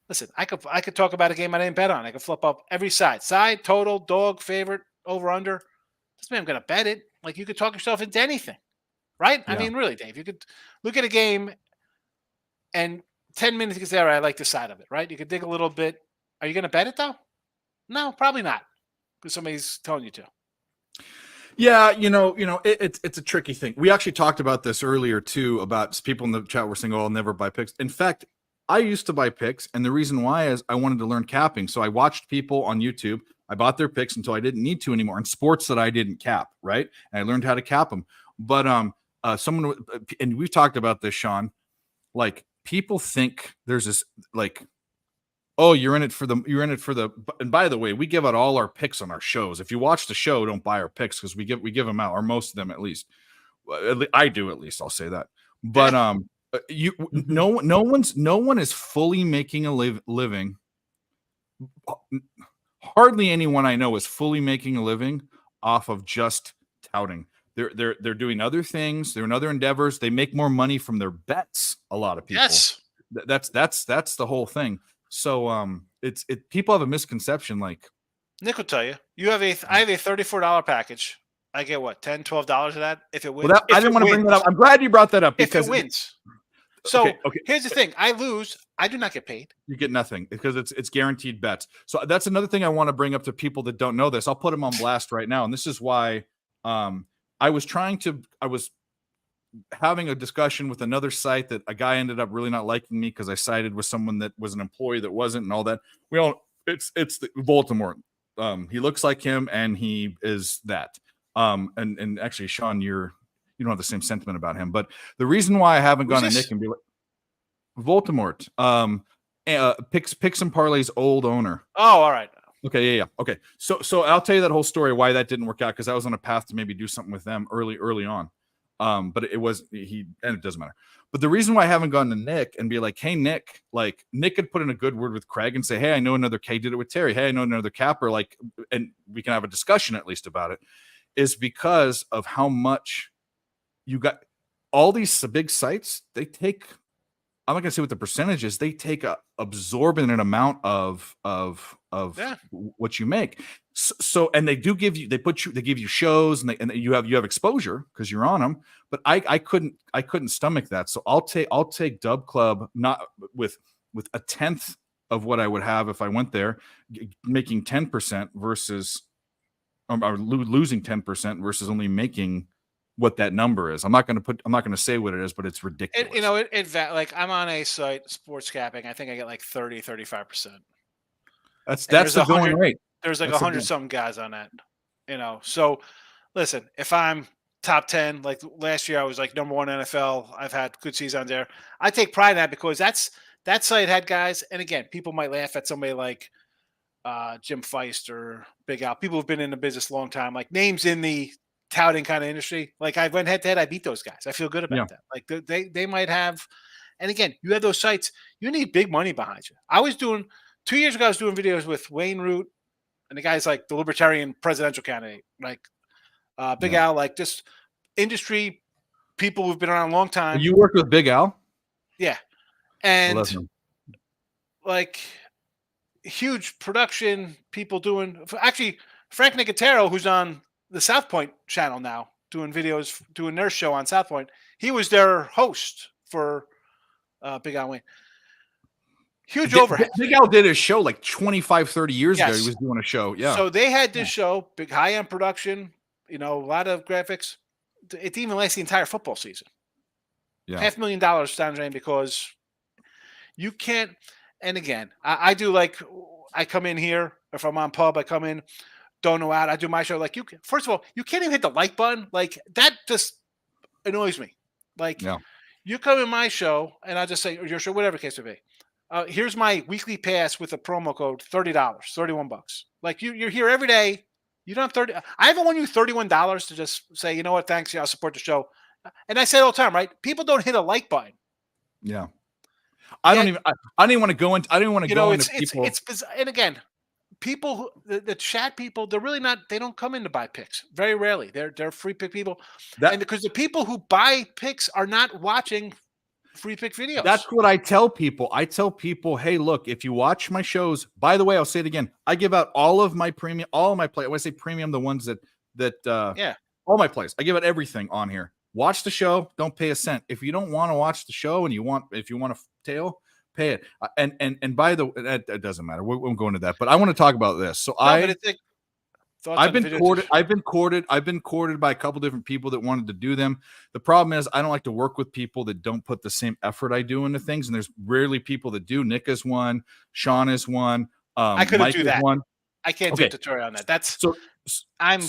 listen, I could talk about a game I didn't bet on. I could flip up every side, total, dog, favorite, over, under. Doesn't mean I'm going to bet it. Like you could talk yourself into anything, right? Yeah. I mean, really, Dave, you could look at a game and 10 minutes you could say, all right, I like the side of it, right? You could dig a little bit. Are you going to bet it though? No, probably not because somebody's telling you to. Yeah, it's a tricky thing. We actually talked about this earlier too, about people in the chat were saying, "Oh, I'll never buy picks." In fact, I used to buy picks, and the reason why is I wanted to learn capping. So I watched people on YouTube. I bought their picks until I didn't need to anymore in sports that I didn't cap, right? And I learned how to cap them. But someone, and we've talked about this, Sean. Like people think there's this like, oh, you're in it for the. And by the way, we give out all our picks on our shows. If you watch the show, don't buy our picks because we give them out, or most of them at least. I do at least. I'll say that. But no one is fully making a living. Hardly anyone I know is fully making a living off of just touting. They're doing other things. They're in other endeavors. They make more money from their bets. A lot of people. Yes, that's the whole thing. So it's people have a misconception. Like Nick will tell you, I have a $34 package. I get what, $10, $12 of that if it wins. Well, I didn't want to bring that up. I'm glad you brought that up because if it wins. So okay. Here's the thing: I lose, I do not get paid. You get nothing because it's guaranteed bets. So that's another thing I want to bring up to people that don't know this. I'll put them on blast right now, and this is why I was having a discussion with another site that a guy ended up really not liking me because I sided with someone that was an employee that wasn't, and all that. It's the Baltimore. He looks like him, and he is that. And actually, Sean, you don't have the same sentiment about him. But the reason why I haven't gone to Nick and be like Voldemort, picks and parlays old owner. Oh, all right. Okay, yeah. Okay, so I'll tell you that whole story why that didn't work out because I was on a path to maybe do something with them early on. But and it doesn't matter. But the reason why I haven't gone to Nick and be like, hey, Nick, like Nick could put in a good word with Craig and say, hey, I know another K did it with Terry. Hey, I know another capper, like, and we can have a discussion at least about it, is because of how much you got. All these big sites, they take, I'm not gonna say what the percentage is, they take a absorbent amount of what you make. So and they do give you, they give you shows and you have exposure because you're on them. But I couldn't stomach that. So I'll take Dub Club not with a tenth of what I would have if I went there, making 10% versus or losing 10% versus only making what that number is. I'm not going to say what it is, but it's ridiculous. Like I'm on a site, sports capping. I think I get like 35%. That's the going rate. There's like 100 something guys on that, So listen, if I'm top 10, like last year I was like number 1 NFL. I've had good seasons there. I take pride in that because that site had guys. And again, people might laugh at somebody like Jim Feist or Big Al. People who've been in the business a long time, like names in the touting kind of industry. Like I went head to head, I beat those guys. I feel good about that. Like they might have. And again, you have those sites. You need big money behind you. I was doing 2 years ago. I was doing videos with Wayne Root. And the guy's like the libertarian presidential candidate, like Big Al, like just industry people who've been around a long time. You worked with Big Al? Yeah. And like huge production people doing, actually Frank Nicotero, who's on the South Point channel now, doing videos, doing their show on South Point. He was their host for Big Al Wayne. Huge overhead. Big Al did his show like 25, 30 years ago. Yes. He was doing a show. Yeah. So they had this show, big high-end production, a lot of graphics. It even lasts the entire football season. Yeah. $500,000 down the drain because you can't. And again, I do I come in here. If I'm on pub, I come in, don't know out. I do my show. Like first of all, you can't even hit the like button. Like that just annoys me. Like you come in my show and I just say, or your show, whatever the case may be. Here's my weekly pass with a promo code, $30, $31. Like you're here every day. You don't have 30. I haven't won you $31 to just say, you know what, thanks. Yeah, I'll support the show. And I say it all the time, right? People don't hit a like button. Yeah. I don't even want to go into. I don't even want to go into people. It's bizarre. And again, people the chat people, they're really not. They don't come in to buy picks. Very rarely. They're free pick people. And because the people who buy picks are not watching free pick videos. That's what I tell people. I tell people, hey, look, if you watch my shows. By the way, I'll say it again. I give out all of my premium, all of my play. When I say premium, the ones that all my plays. I give out everything on here. Watch the show. Don't pay a cent. If you don't want to watch the show and if you want a tail, pay it. And by the way, it doesn't matter. We won't go into that. But I want to talk about this. So I've been courted. I've been courted by a couple different people that wanted to do them. The problem is I don't like to work with people that don't put the same effort I do into things. And there's rarely people that do. Nick is one. Sean is one. I couldn't Mike do that. One. I can't do a tutorial on that. That's I'm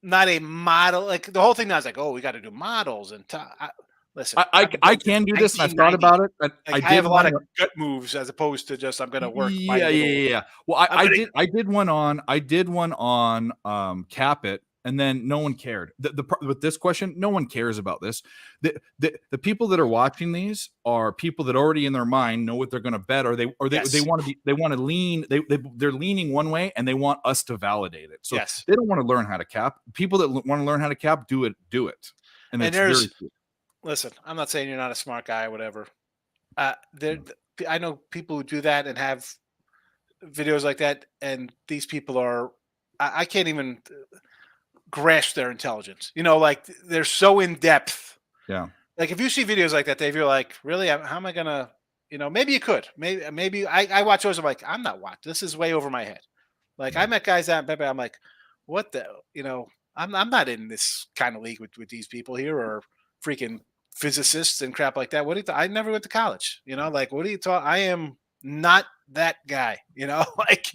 not a model. Like the whole thing now is like, oh, we got to do models and listen. I can do this, and I've thought about it. I have a lot of gut moves as opposed to just I'm going to work. Yeah. Well, I did one on Cap It, and then no one cared. With this question, no one cares about this. The people that are watching these are people that already in their mind know what they're going to bet, or they want to lean. They're leaning one way, and they want us to validate it. So they don't want to learn how to cap. People that want to learn how to cap, do it. And it's very cool. Listen, I'm not saying you're not a smart guy or whatever. I know people who do that and have videos like that, and these people are. I can't even grasp their intelligence. Like they're so in depth. Yeah. Like if you see videos like that, Dave, you're like, really? How am I gonna? Maybe you could. Maybe I watch those. I'm like, I'm not watching. This is way over my head. Like I met guys out in Pepe. I'm like, what the? I'm not in this kind of league with these people here or freaking physicists and crap like that. What do you? I never went to college. Like what do you talk? I am not that guy. Like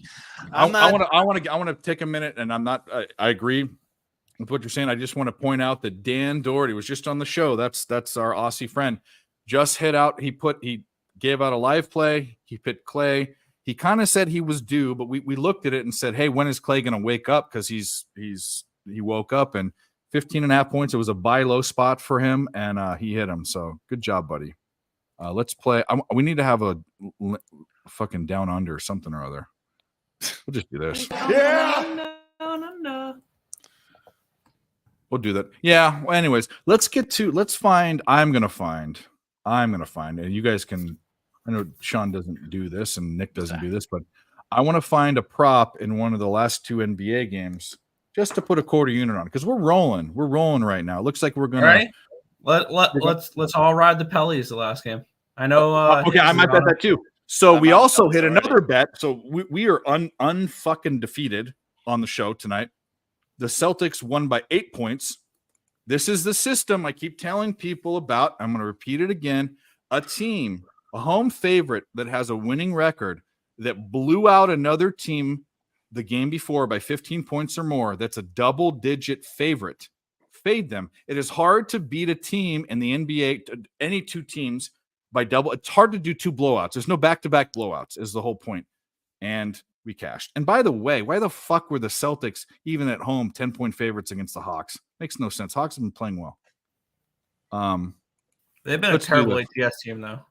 I want to take a minute, and I'm not. I agree with what you're saying. I just want to point out that Dan Doherty was just on the show. That's our Aussie friend. Just hit out. He gave out a live play. He picked Clay. He kind of said he was due, but we looked at it and said, hey, when is Clay going to wake up? Because he woke up and 15.5 points. It was a buy low spot for him, and he hit him. So good job, buddy. Let's play. We need to have a fucking down under something or other. We'll just do this. Yeah. We'll do that. Yeah. Well, anyways, let's find. I'm gonna find. And you guys can. I know Sean doesn't do this and Nick doesn't do this, but I want to find a prop in one of the last 2 NBA games just to put a quarter unit on because we're rolling. We're rolling right now. It looks like we're gonna. All right. Let's all ride the Pellies the last game. I know. Okay, I might bet that too. So we also hit another bet. So we are unfucking defeated on the show tonight. The Celtics won by 8 points. This is the system I keep telling people about. I'm going to repeat it again. A team, a home favorite that has a winning record that blew out another team the game before by 15 points or more. That's a double-digit favorite. Fade them. It is hard to beat a team in the NBA, any two teams, by double. It's hard to do 2 blowouts. There's no back-to-back blowouts is the whole point. And we cashed. And by the way, why the fuck were the Celtics, even at home, 10-point favorites against the Hawks? Makes no sense. Hawks have been playing well. They've been a terrible ATS team, though.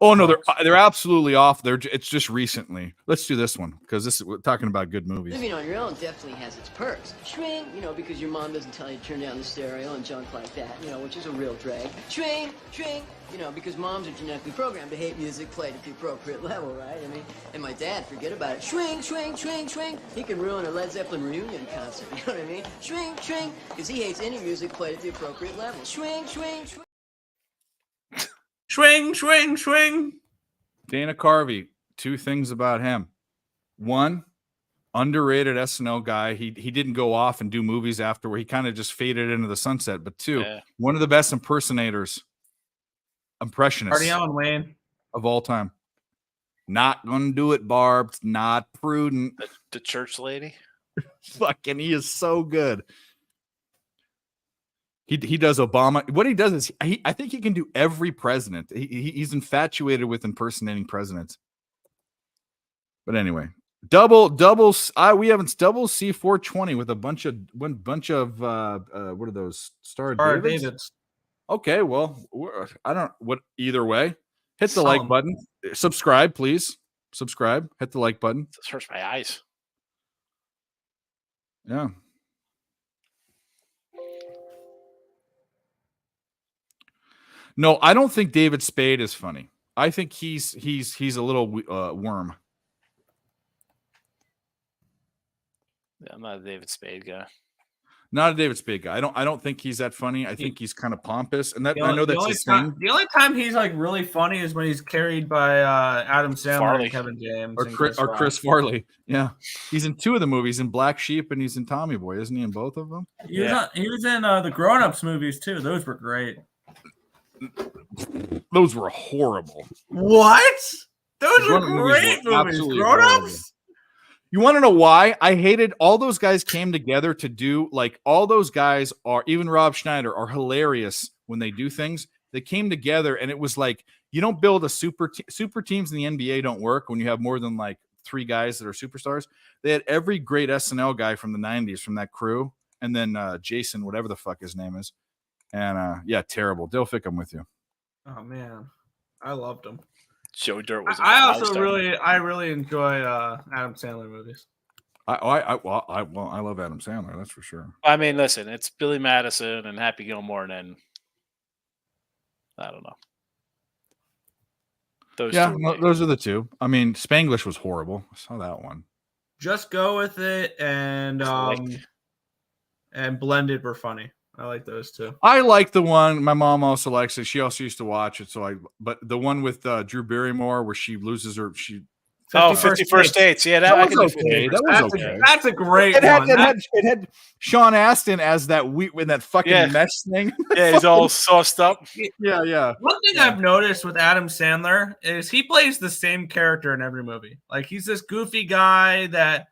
Oh no, they're absolutely off. It's just recently. Let's do this one because we're talking about good movies. Living on your own definitely has its perks. Shrink, because your mom doesn't tell you to turn down the stereo and junk like that, which is a real drag. Shrink, because moms are genetically programmed to hate music played at the appropriate level, right? And my dad, forget about it. Shrink. He can ruin a Led Zeppelin reunion concert, you know what I mean? Shrink, because he hates any music played at the appropriate level. Swing. Dana Carvey. 2 things about him. 1, underrated SNL guy. He didn't go off and do movies after where he kind of just faded into the sunset. But 2, one of the best impersonators, impressionists Party on, Wayne. of all time. Not gonna do it, Barb. It's not prudent. The church lady. Fucking, he is so good. He does Obama. What he does is I think he can do every president. He's infatuated with impersonating presidents. But anyway, double we have double C420 with a bunch of what are those Star Davids? Okay, well, I don't what either way. Hit the like button. Subscribe, please. Subscribe. Hit the like button. This hurts my eyes. Yeah. No, I don't think David Spade is funny. I think he's a little worm. Yeah, I'm not a David Spade guy. Not a David Spade guy. I don't think he's that funny. I think he's kind of pompous, and that I know that's his thing. The only time he's like really funny is when he's carried by Adam Sandler and Kevin James or Chris Farley. Yeah, he's in 2 of the movies, in Black Sheep and he's in Tommy Boy, isn't he? In both of them. He was in the Grown Ups movies too. Those were great. Those were horrible. What? Those were great movies. Grown Ups. You want to know why? I hated all those guys came together to do like all those guys are even Rob Schneider are hilarious when they do things. They came together and it was like you don't build a super teams in the NBA don't work when you have more than like 3 guys that are superstars. They had every great SNL guy from the 90s from that crew and then Jason whatever the fuck his name is. And yeah, terrible. Dilfic, I'm with you. Oh man. I loved him. Joe Dirt was. I really enjoy Adam Sandler movies. I love Adam Sandler. That's for sure. I mean, listen, it's Billy Madison and Happy Gilmore, and then I don't know. Those are the 2. I mean, Spanglish was horrible. I saw that one. Just Go With It and Blended were funny. I like those 2. I like the one. My mom also likes it. She also used to watch it. But the one with Drew Barrymore where she loses her. 51st Dates. Yeah, that was okay. That's a great one. It had Sean Astin as that in that fucking mesh thing. Yeah, he's all sauced up. Yeah. One thing I've noticed with Adam Sandler is he plays the same character in every movie. Like he's this goofy guy that.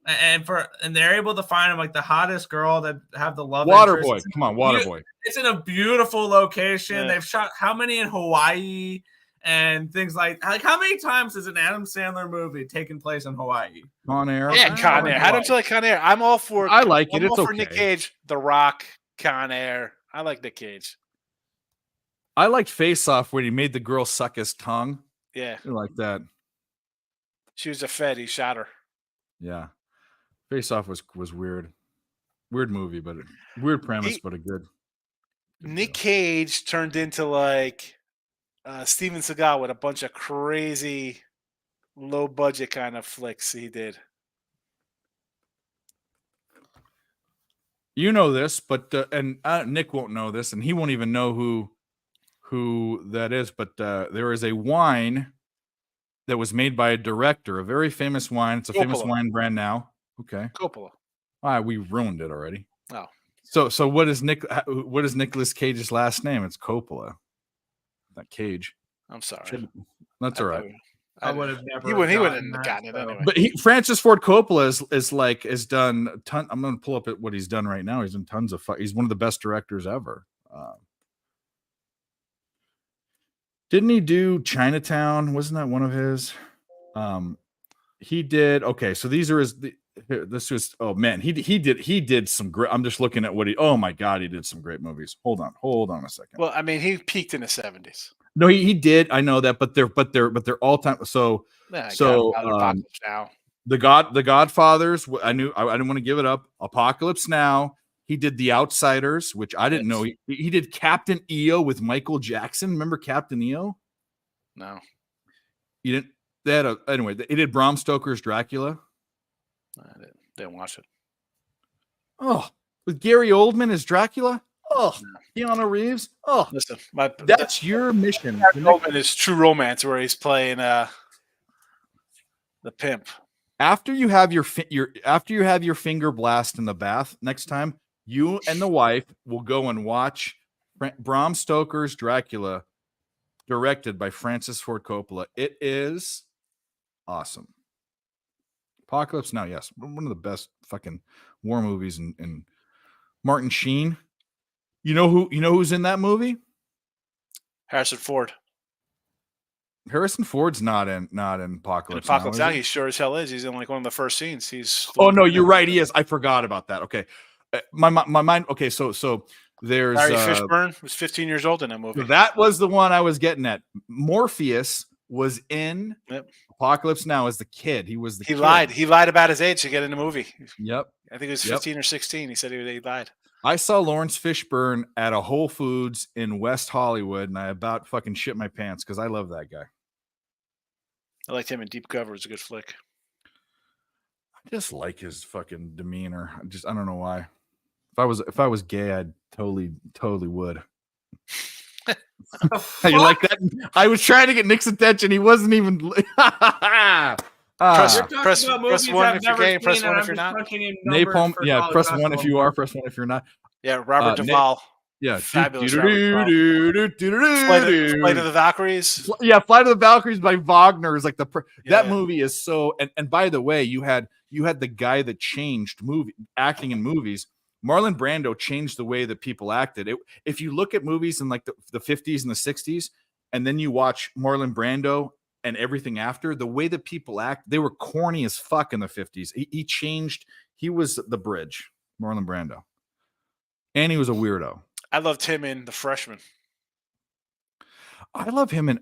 And they're able to find him like the hottest girl that have the love Waterboy. Come on, Waterboy. It's in a beautiful location. Yeah. They've shot how many in Hawaii and things like how many times has an Adam Sandler movie taken place in Hawaii? Con Air. Yeah, Con Air. How don't you like Con Air? I'm all for. I like it. I'm all for Nick Cage, The Rock, Con Air. I like Nick Cage. I liked Face Off where he made the girl suck his tongue. Yeah, I like that. She was a Fed. He shot her. Yeah. Face Off was weird. Weird movie, but weird premise, but a good Nick Cage turned into like Steven Seagal with a bunch of crazy low budget kind of flicks he did. You know this, but and Nick won't know this, and he won't even know who that is, but there is a wine that was made by a director, a very famous wine. It's a famous wine brand now. Okay. Coppola. We ruined it already. Oh. So what is Nicolas Cage's last name? It's Coppola. Not Cage. I'm sorry. That's all right. I would have never. He wouldn't have gotten it anyway. But Francis Ford Coppola is done a ton. I'm going to pull up what he's done right now. He's done tons of. He's one of the best directors ever. Didn't he do Chinatown? Wasn't that one of his? He did. Okay, so these are his. This was. Oh man, he did some great. I'm just looking at what he. Oh my god, he did some great movies. Hold on a second. Well, I mean, he peaked in the 70s. No, he did. I know that, but they're all time. So now. The Godfathers. I didn't want to give it up. Apocalypse Now. He did The Outsiders, which I didn't know. He did Captain EO with Michael Jackson. Remember Captain EO? No, you didn't. Anyway, he did Bram Stoker's Dracula. I didn't watch it. Oh, with Gary Oldman as Dracula. Oh, Keanu Reeves. Oh, Listen, that's your mission. Is True Romance, where he's playing the pimp. After you have your finger blast in the bath next time, you and the wife will go and watch Bram Stoker's Dracula, directed by Francis Ford Coppola. It is awesome. Apocalypse Now, yes, one of the best fucking war movies. And Martin Sheen. You know who's in that movie? Harrison Ford. Harrison Ford's not in Apocalypse Now, he sure as hell is. He's in like one of the first scenes. He's. Oh no, you're right. He is. I forgot about that. Okay, my mind. Okay, so there's Larry Fishburne was 15 years old in that movie. That was the one I was getting at. Morpheus was in Apocalypse Now as the kid. He was the. He lied. He lied about his age to get in the movie. Yep. I think it was 15 or 16. He said he lied. I saw Lawrence Fishburne at a Whole Foods in West Hollywood, and I about fucking shit my pants because I love that guy. I liked him in Deep Cover. It's a good flick. I just like his fucking demeanor. I don't know why. If I was gay, I'd totally would. You like that? I was trying to get Nick's attention. He wasn't even. Press one if you're gay. Press one if you're not. Napalm. Yeah. Press one if you are. Press one if you're not. Yeah. Robert Duvall. Yeah, fabulous. Flight of the Valkyries. Yeah, Flight of the Valkyries by Wagner is like that movie is so. And by the way, you had the guy that changed acting in movies. Marlon Brando changed the way that people acted. If you look at movies in like the 50s and the 60s, and then you watch Marlon Brando and everything after, the way that people act, they were corny as fuck in the 50s. He changed. He was the bridge, Marlon Brando, and he was a weirdo. I loved him in The Freshman. I love him in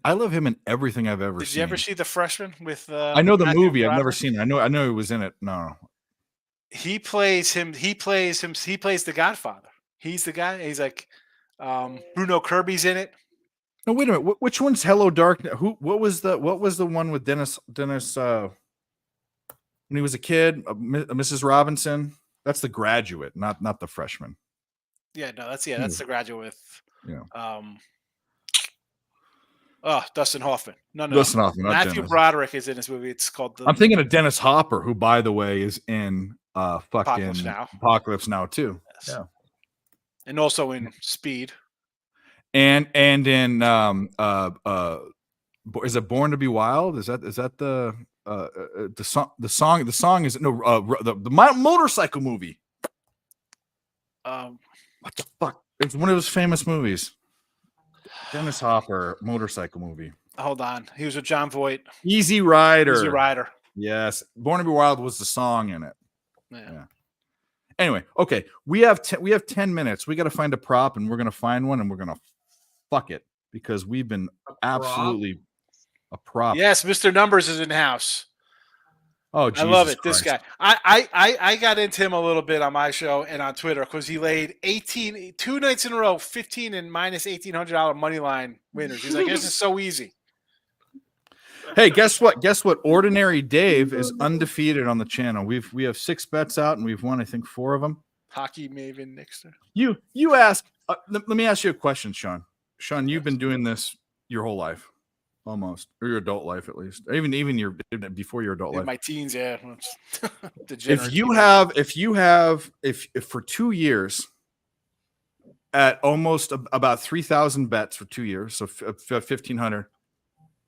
everything I've ever seen. Did you ever see The Freshman with? I know the movie. I've never seen it. I know he was in it. No. He plays him. He plays the Godfather. He's the guy. He's like Bruno Kirby's in it. No, wait a minute. Which one's Hello Darkness? What was the one with Dennis when he was a kid? Mrs. Robinson. That's The Graduate, not The Freshman. Yeah, no, that's The Graduate with Dustin Hoffman. No. Dustin Hoffman. Matthew Broderick is in this movie. It's called. I'm thinking of Dennis Hopper, who, by the way, is in fucking Apocalypse Now too. Yes. Yeah, and also in Speed. And in is it Born to Be Wild? Is that the song? The song is the motorcycle movie. What the fuck? It's one of his famous movies. Dennis Hopper motorcycle movie. Hold on, he was with John Voight. Easy Rider. Easy Rider. Yes, Born to Be Wild was the song in it. Yeah. Anyway, okay, we have 10 minutes. We got to find a prop, and we're gonna find one, and we're gonna fuck it because we've been absolutely a prop. Yes, Mr. Numbers is in the house. Oh, Jesus I love it. Christ. This guy. I got into him a little bit on my show and on Twitter because he laid 2 nights in a row, 15 and minus $1,800 money line winners. He's like, this is so easy. Hey, guess what? Ordinary Dave is undefeated on the channel. We have 6 bets out and we've won, I think, 4 of them. Hockey Maven Nixter. You ask. Let me ask you a question, Sean. Sean, you've been doing this your whole life. Almost, or your adult life at least, even your before your adult life. My teens, yeah. If for 2 years, at almost about 3,000 bets for 2 years, so 1,500.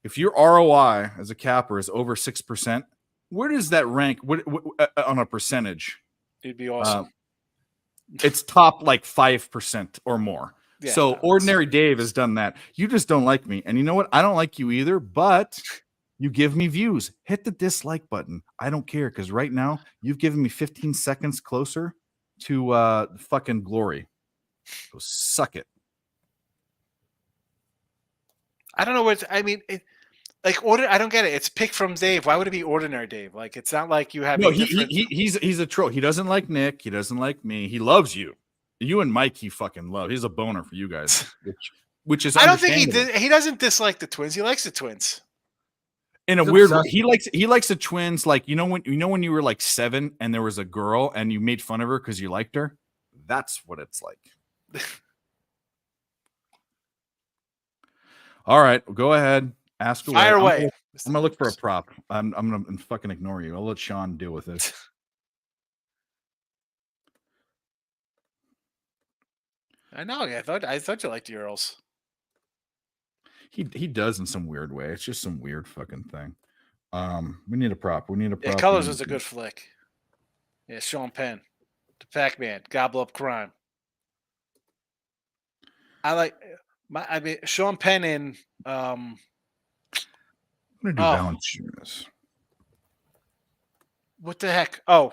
If your ROI as a capper is over 6%, where does that rank? What on a percentage? It'd be awesome. It's top like 5% or more. Yeah, so Ordinary Dave has done that. You just don't like me. And you know what? I don't like you either, but you give me views. Hit the dislike button. I don't care because right now you've given me 15 seconds closer to fucking glory. So suck it. I don't know what I mean. I don't get it. It's pick from Dave. Why would it be Ordinary Dave? Like it's not like you have. No, he's a troll. He doesn't like Nick. He doesn't like me. He loves you. You and Mike, he fucking love. He's a boner for you guys, which is. I don't think he doesn't dislike the twins. He likes the twins. In a weird way, he likes the twins. Like when you were like 7 and there was a girl and you made fun of her because you liked her. That's what it's like. All right, go ahead. Ask away. Fire away. I'm gonna look for a prop. I'm gonna fucking ignore you. I'll let Sean deal with it. I know. Yeah, I thought you liked the Earls. He does in some weird way. It's just some weird fucking thing. We need a prop. We need a prop. Yeah, Colors was a good flick. Yeah, Sean Penn, the Pac-Man, Gobble Up Crime. I mean, Sean Penn in. I'm gonna do Valanciunas. What the heck? Oh,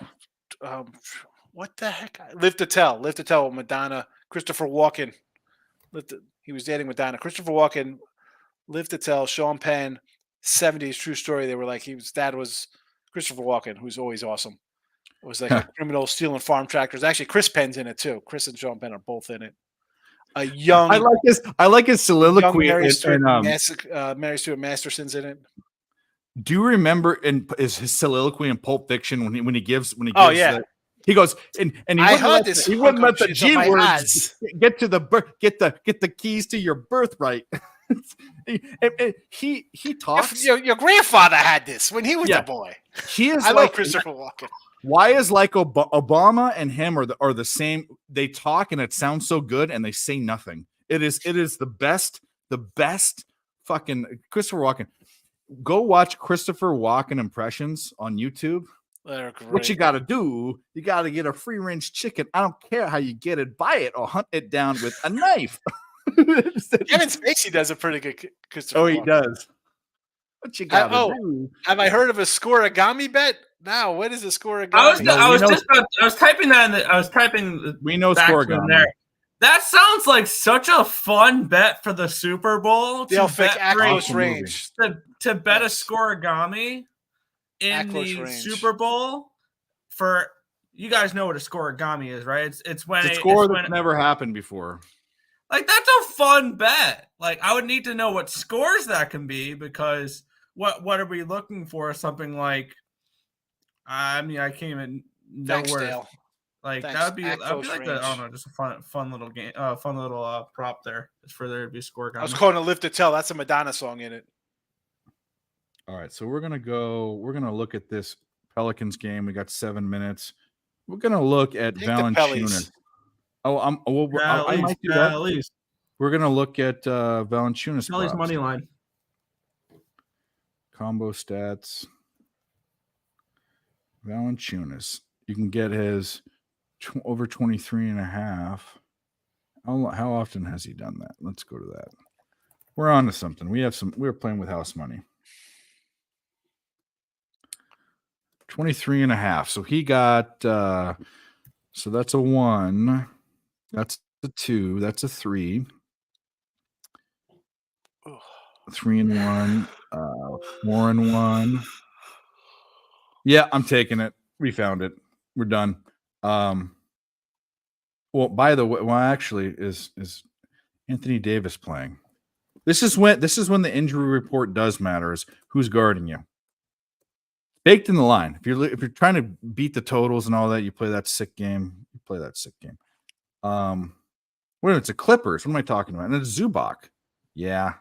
what the heck? Live to Tell with Madonna, Christopher Walken. He was dating Madonna. Christopher Walken, Live to Tell, Sean Penn, 70s true story. They were like his dad was Christopher Walken, who's always awesome. It was like a criminal stealing farm tractors. Actually, Chris Penn's in it too. Chris and Sean Penn are both in it. A young, I like his soliloquy. Mary Stuart Masterson's in it. Do you remember his soliloquy in Pulp Fiction when he gives Oh yeah. He goes and I heard this. He wouldn't let the G words get to get the keys to your birthright. he talks. Your grandfather had this when he was a boy. He is. I love Christopher Walken. Why is like Obama and him are the same? They talk and it sounds so good, and they say nothing. It is the best fucking Christopher Walken. Go watch Christopher Walken impressions on YouTube. They're great. What you got to do? You got to get a free range chicken. I don't care how you get it, buy it or hunt it down with a knife. Kevin Spacey does a pretty good Christopher. Oh, he Walken. does. What you got to do? Have I heard of a scoreagami bet? Now, what is a scoreagami? I was typing that. I was typing. We know back scoreagami. there. That sounds like such a fun bet for the Super Bowl. They'll fake close range to bet a scoreagami in the range. Super Bowl. For you guys know what a scoreagami is, right? It's when It's a score that's never happened before. Like that's a fun bet. Like I would need to know what scores that can be because what are we looking for? Something like, I mean, I can't even know Thanks, where. Dale. Like Thanks. that'd be like range. I don't know, just a fun little game, fun little prop there. Just for there to be a score. I was calling a Live to Tell. That's a Madonna song in it. All right, so we're gonna look at this Pelicans game. We got 7 minutes. We're gonna look at Valanciunas. Oh, I might do that. Pellies. We're gonna look at Valanciunas. Pellies money line. Combo stats. Valanciunas. You can get his over 23.5. How often has he done that? Let's go to that. We're on to something. We're playing with house money. 23.5. So he got so that's a 1. That's a 2. That's a 3. 3 and 1. 4 and 1. Yeah, I'm taking it. We found it. We're done. Well, by the way, actually, is Anthony Davis playing? This is when the injury report does matter. Is who's guarding you? Baked in the line. If you're trying to beat the totals and all that, you play that sick game. What if it's a Clippers? What am I talking about? And it's Zubac. Yeah,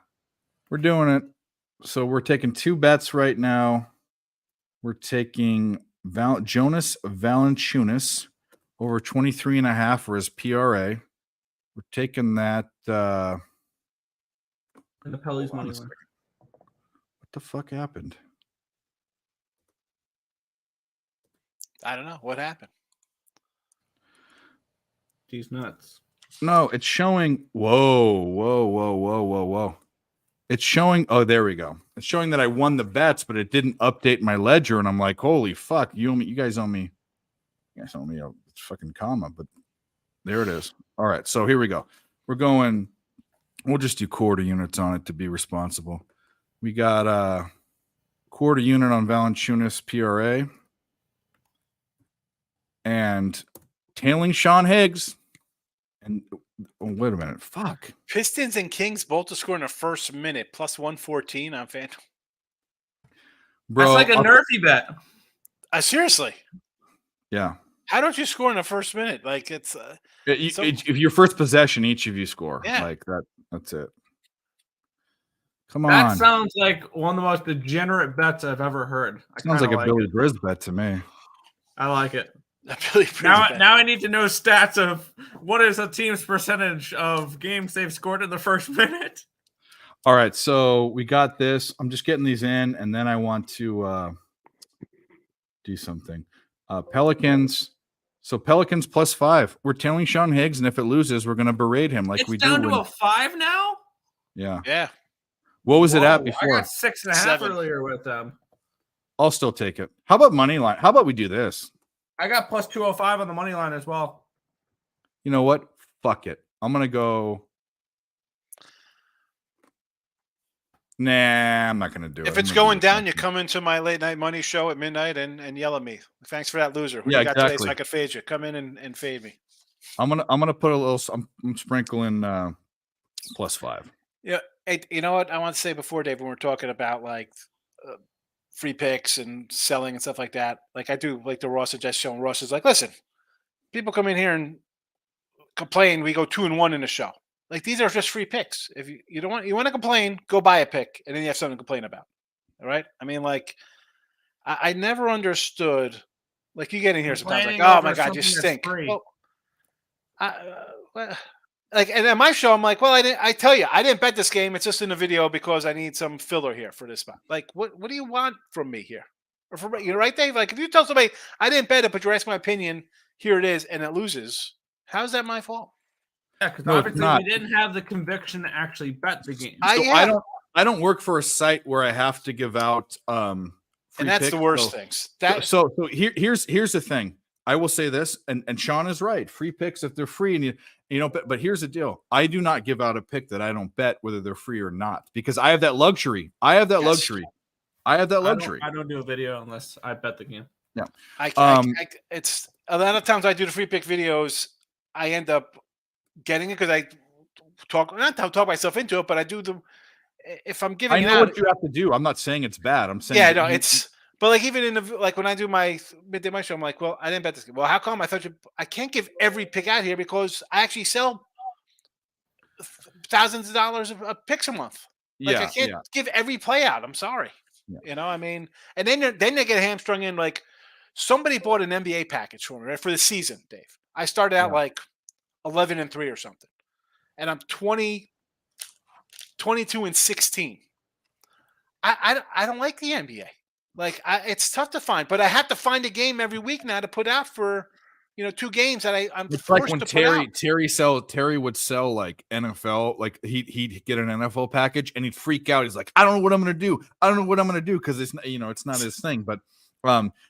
we're doing it. So we're taking 2 bets right now. We're taking Jonas Valanciunas over 23.5 for his PRA. We're taking that. And the Pellies money line. What the fuck happened? I don't know what happened. These nuts. No, it's showing. Whoa. It's showing. Oh, there we go. It's showing that I won the bets, but it didn't update my ledger, and I'm like, holy fuck! You guys owe me a fucking comma, but there it is. All right, so here we go. We're going. We'll just do quarter units on it to be responsible. We got a quarter unit on Valanciunas PRA and tailing Sean Higgs. And wait a minute, fuck. Pistons and Kings both to score in the first minute, plus 114 on FanDuel. Bro, that's like a nerfy bet. Seriously. Yeah. How don't you score in the first minute? Like it's if your first possession, each of you score. Yeah. Like that. That's it. Come That on. sounds like one of the most degenerate bets I've ever heard. Sounds like a Billy it. Briz bet to me. I like it. Billy Briz Now, bet. now I need to know stats of what is a team's percentage of games they've scored in the first minute. All right, so we got this. I'm just getting these in, and then I want to do something. Pelicans. So Pelicans +5. We're tailing Sean Higgs, and if it loses, we're going to berate him like It's we down do. to a 5 now? Yeah. Yeah. What was it at Whoa, before? I got 6.5 7. earlier with them. I'll still take it. How about money line? How about we do this? I got plus 205 on the money line as well. You know what? Fuck it. I'm going to go. Nah, I'm not going to do it. If I'm it's gonna do going down, you something. come into my late night money show at midnight and yell at me. Thanks for that loser. Who Yeah, you got today so exactly. I could fade you? Come in and fade me. I'm gonna put a little. I'm sprinkling +5. Yeah. Hey, you know what I want to say before, Dave, when we're talking about like free picks and selling and stuff like that. Like I do like the Ross suggestion. Ross is like, listen, people come in here and complain. We go 2-1 in the show. Like these are just free picks. If you don't want to complain, go buy a pick, and then you have something to complain about. All right. I mean, like I never understood. Like you get in here sometimes, like, Complaining oh over my god, you something that's stink. free. Well, like, and at my show, I'm like, well, I tell you, I didn't bet this game. It's just in the video because I need some filler here for this spot. Like, what do you want from me here? Or from you, right, Dave? Like, if you tell somebody I didn't bet it, but you're asking my opinion, here it is, and it loses. How's that my fault? Yeah, because No, it's obviously not. we didn't have the conviction to actually bet the game. So I don't work for a site where I have to give out free and that's the picks, worst so- things. So here's the thing. I will say this, and Sean is right. Free picks if they're free, and you know, but here's the deal. I do not give out a pick that I don't bet whether they're free or not because I have that luxury. I have that Yes. luxury. I have that luxury. I don't do a video unless I bet the game. Yeah. It's a lot of times I do the free pick videos. I end up getting it because I not talk myself into it, but I do them. If I'm giving I it know out, what you have to do. I'm not saying it's bad. I'm saying yeah, that no, you- it's. But like even in the like when I do my midday my show, I'm like, well, I didn't bet this game. Well, how come? I thought I can't give every pick out here because I actually sell thousands of dollars of picks a month. Like I can't give every play out. I'm sorry. Yeah. You know, I mean, and then they get hamstrung in like somebody bought an NBA package for me right, for the season, Dave. I started out like 11-3 or something. And I'm 22-16. I don't like the NBA. Like it's tough to find, but I have to find a game every week now to put out for 2 games that I'm It's forced like when to put out. Terry would sell like NFL, like he'd get an NFL package and he'd freak out. He's like, I don't know what I'm gonna do. I don't know what I'm gonna do because it's it's not his thing. But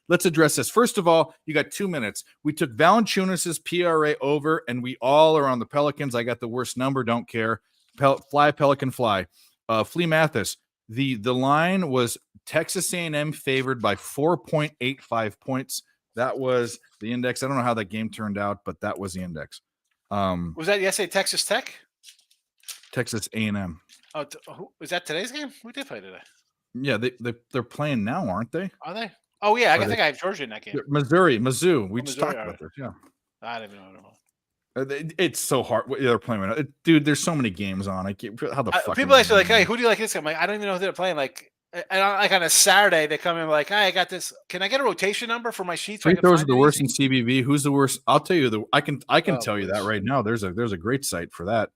let's address this. First of all, you got 2 minutes. We took Valanciunas' PRA over, and we all are on the Pelicans. I got the worst number. Don't care. Fly Pelican fly. Flea Mathis. The line was Texas A&M favored by 4.85 points. That was the index. I don't know how that game turned out, but that was the index. Was that yesterday Texas Tech? Texas A&M. Oh, was that today's game? We did play today. Yeah, they're playing now, aren't they? Are they? Oh yeah, I Are think they- I have Georgia in that game. Mizzou. We just Missouri, talked all about this. Yeah. I don't even know. It's so hard. They're playing right now. Dude, there's so many games on. I can't, how the fuck? People actually like, hey, who do you like this game? I'm like, I don't even know who they're playing. Like, and like on a Saturday, they come in like, hey, I got this. Can I get a rotation number for my sheets? so I Free can throws are find the it worst easy? in CBV. Who's the worst? I'll tell you I can Oh, tell you that please. right now. There's a great site for that.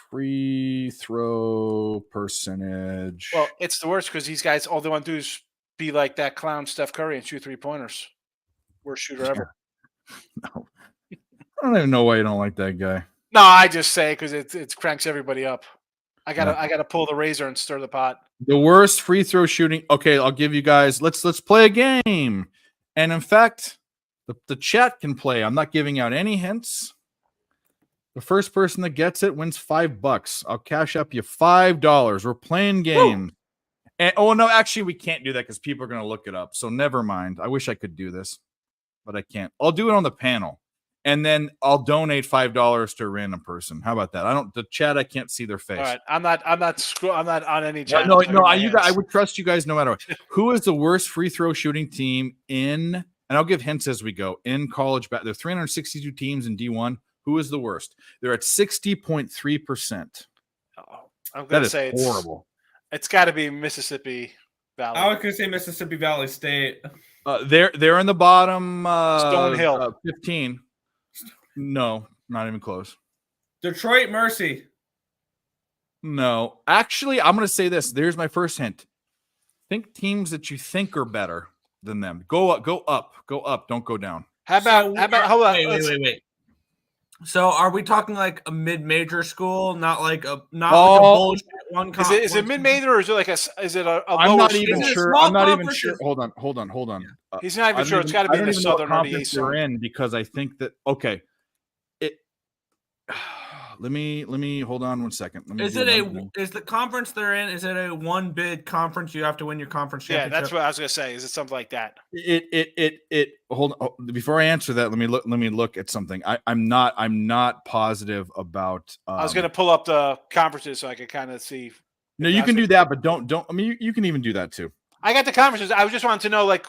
Free throw percentage. Well, it's the worst because these guys, all they want to do is be like that clown Steph Curry and shoot 3-pointers. Worst shooter ever. No. I don't even know why you don't like that guy. No, I just say because it cranks everybody up. I gotta pull the razor and stir the pot. The worst free throw shooting. Okay, I'll give you guys. Let's play a game. And in fact, the chat can play. I'm not giving out any hints. The first person that gets it wins $5. I'll cash up you $5. We're playing games. And no, actually, we can't do that because people are going to look it up. So never mind. I wish I could do this, but I can't. I'll do it on the panel, and then I'll donate $5 to a random person. How about that? The chat. I can't see their face. All right, I'm not on any No, channel. I would trust you guys no matter what. Who is the worst free throw shooting team in? And I'll give hints as we go in college. There are 362 teams in D1. Who is the worst? They're at 60.3%. I'm That gonna is say horrible. It's got to be Mississippi Valley. I was gonna say Mississippi Valley State. They're in the bottom. Stonehill. 15. No, not even close. Detroit Mercy. No, actually, I'm going to say this. There's my first hint. Think teams that you think are better than them. Go up, go up, go up. Don't go down. How about hold on? Wait. So are we talking like a mid-major school, not like a like a Oh, bullshit one? Is it mid-major or is it like is it a I'm lower not school? even Is it a sure. small I'm not even conference? sure. Hold on. He's not even I sure. don't It's got to I be don't in the even know what southern or the conference east they're zone. in because I think that it. Let me hold on one second. Let me Is do it one thing. is the conference they're in? Is it a one bid conference? You have to win your conference Yeah, championship. that's what I was gonna say. Is it something like that? It hold on. Before I answer that, let me look at something. I'm not positive about I was gonna pull up the conferences so I could kind of see. No, you can do that, but don't I mean you can even do that too. I got the conferences. I just wanted to know like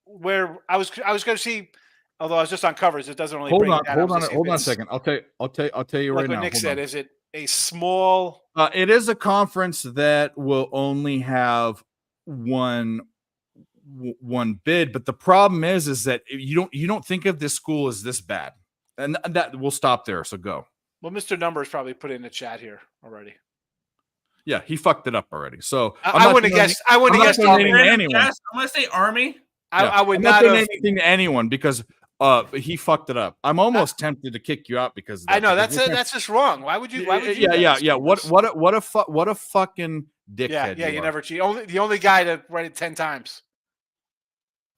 where I was gonna see. Although I was just on covers, it doesn't really Hold bring on, it down. hold on a second. I'll tell you Like right what now. Nick Hold said, on. is it a small? It is a conference that will only have one bid, but the problem is that you don't think of this school as this bad, and that we'll stop there. So go. Well, Mr. Numbers probably put it in the chat here already. Yeah, he fucked it up already. So I wouldn't have guessed. I wouldn't have guessed anything to Army. anyone. I'm gonna say Army. I would I'm not saying have. anything to anyone because he fucked it up. I'm almost tempted to kick you out because of that, I know because that's just wrong. Why would you? Why would you? Yeah. What a fucking dickhead. Yeah. You are. never cheat. The only guy to write it 10 times.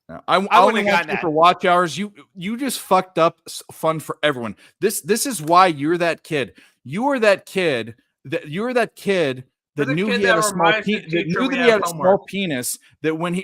I I only wouldn't have watch gotten you that. for watch hours. You just fucked up fun for everyone. This is why you're that kid. You are that kid that You're the knew kid he had that a small reminds the penis. That teacher knew we that he have had a small homework. penis. That when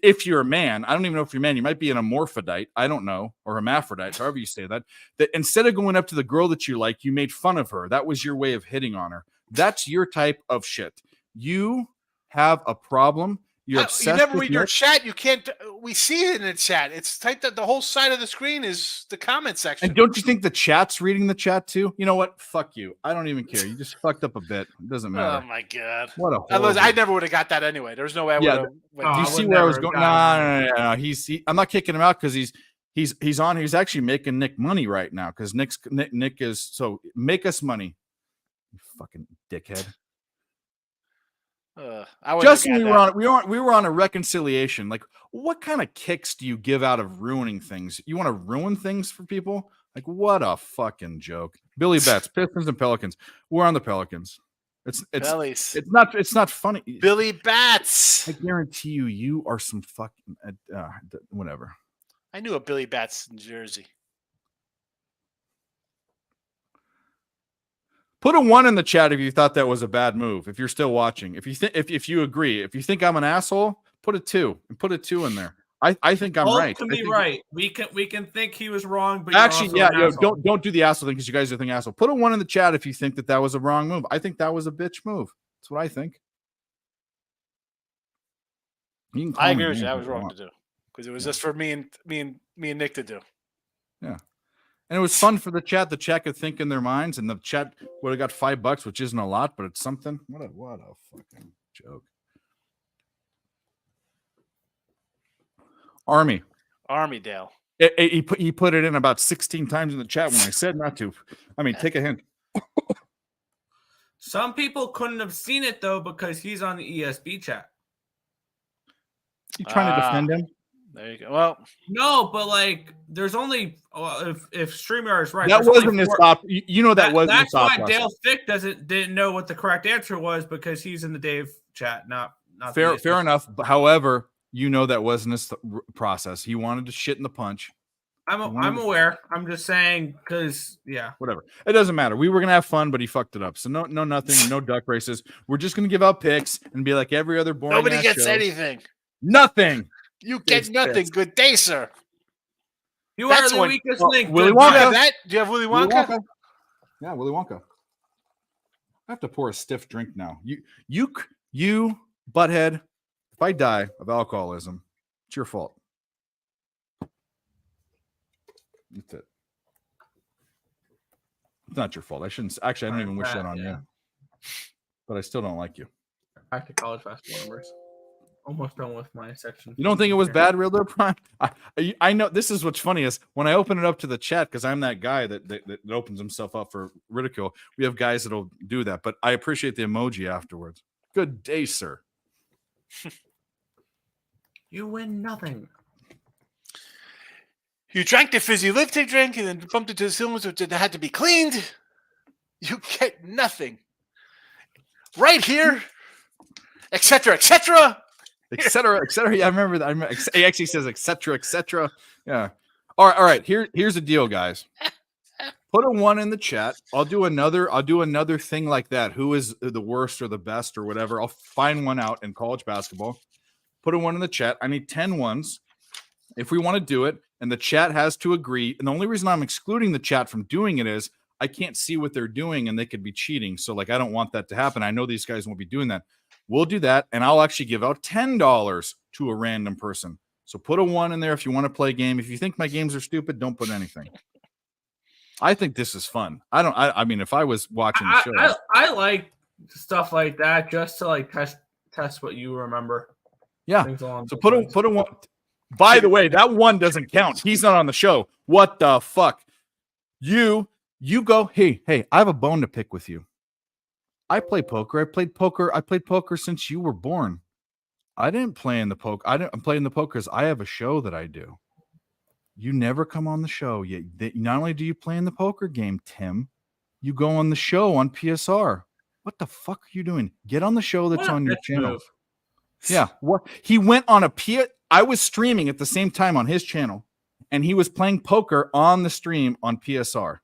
if you're a man, I don't even know if you're a man. You might be an hermaphrodite. I don't know, or hermaphrodite, however you say that. That instead of going up to the girl that you like, you made fun of her. That was your way of hitting on her. That's your type of shit. You have a problem. You're obsessed You never with read your chat. You can't. We see it in the chat. It's typed that the whole side of the screen is the comment section. And don't you think the chat's reading the chat too? You know what? Fuck you. I don't even care. You just fucked up a bit. It doesn't matter. Oh my god! What a Otherwise, I horrible- never would have got that anyway. There's no way I would have. Do you see where I was going? No. I'm not kicking him out because he's on. He's actually making Nick money right now because Nick is so make us money. You fucking dickhead. Justin, we were on a reconciliation. Like, what kind of kicks do you give out of ruining things? You want to ruin things for people? Like, what a fucking joke. Billy Betts, Pistons and Pelicans. We're on the Pelicans. It's not funny. Billy Bats. I guarantee you are some fucking whatever. I knew a Billy Bats in Jersey. Put a 1 in the chat if you thought that was a bad move. If you're still watching, if you agree, if you think I'm an asshole, put a 2 and put a 2 in there. I think I'm Both right. can I be think- right. We can think he was wrong, but Actually, you're also an asshole. don't do the asshole thing because you guys are thinking asshole. Put a 1 in the chat if you think that was a wrong move. I think that was a bitch move. That's what I think. You can call I me agree with you. names That if was you wrong want. to do because it was just for me and Nick to do. Yeah. And it was fun for the chat. The chat could think in their minds, and the chat would have got $5, which isn't a lot, but it's something. What a fucking joke. Armydale. He put it in about 16 times in the chat when I said not to. I mean, take a hint. Some people couldn't have seen it though because he's on the ESB chat. You trying to defend him? There you go. Well, no, but like, there's only if StreamYard is right. That there's wasn't only his four- top. You know that wasn't his That's top. why Dale Fick didn't know what the correct answer was because he's in the Dave chat, not Fair the ESB. enough. But however, you know that wasn't his process. He wanted to shit in the punch. I'm aware. I'm just saying because whatever. It doesn't matter. We were gonna have fun, but he fucked it up. So nothing, no duck races. We're just gonna give out picks and be like every other boring. nobody ass gets show. anything. Nothing. You get nothing. pissed. Good day, sir. You That's are the one- weakest Well, link. Willy Do you Wonka. have that? Do you have Willy Wonka? Yeah, Willy Wonka. I have to pour a stiff drink now. You butthead. If I die of alcoholism, it's your fault. That's it. It's not your fault. I shouldn't. Actually, I don't even wish that on you. but I still don't like you. Back to college basketball numbers. Almost done with my section. You don't think it was bad, Riddler Prime? I know this is what's funny is when I open it up to the chat, because I'm that guy that opens himself up for ridicule. We have guys that'll do that, but I appreciate the emoji afterwards. Good day, sir. You win nothing. You drank the fizzy lipstick drink and then bumped into the cylinders that had to be cleaned. You get nothing. Right here, etc., etc. Etc. etc. Yeah, I remember that. He actually says etc. etc. Yeah. All right. Here's the deal, guys. Put a 1 in the chat. I'll do another thing like that. Who is the worst or the best or whatever? I'll find one out in college basketball. Put a 1 in the chat. I need 10 ones if we want to do it, and the chat has to agree. And the only reason I'm excluding the chat from doing it is I can't see what they're doing, and they could be cheating. So, like, I don't want that to happen. I know these guys won't be doing that. We'll do that, and I'll actually give out $10 to a random person. So put a 1 in there if you want to play a game. If you think my games are stupid, don't put anything. I think this is fun. I mean, if I was watching the show, I like stuff like that just to like test what you remember. Yeah. So put a 1. By the way, that 1 doesn't count. He's not on the show. What the fuck? You go. Hey, I have a bone to pick with you. I play poker. I played poker since you were born. I didn't play in the poker. I'm playing the poker because I have a show that I do. You never come on the show. Not only do you play in the poker game, Tim, you go on the show on PSR. What the fuck are you doing? Get on the show that's on your channel. Move. Yeah. What he went on a I was streaming at the same time on his channel, and he was playing poker on the stream on PSR.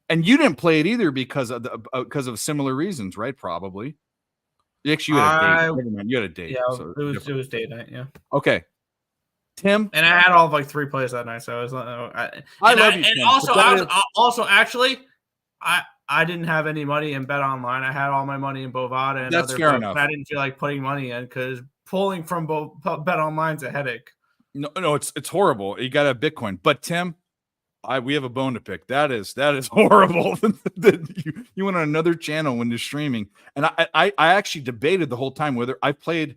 And you didn't play it either because of similar reasons, right? Probably. Actually, you had a date. Never mind. You had a date. Yeah, so it was date night. Yeah. Okay. Tim, and I had all of like 3 plays that night, so I was I love you. And also, actually, I didn't have any money in Bet Online. I had all my money in Bovada, and that's fair enough. I didn't feel like putting money in because pulling from Bet Online's a headache. No, it's horrible. You got to have Bitcoin, but Tim, we have a bone to pick. That is horrible. You went on another channel when you're streaming, and I actually debated the whole time whether I played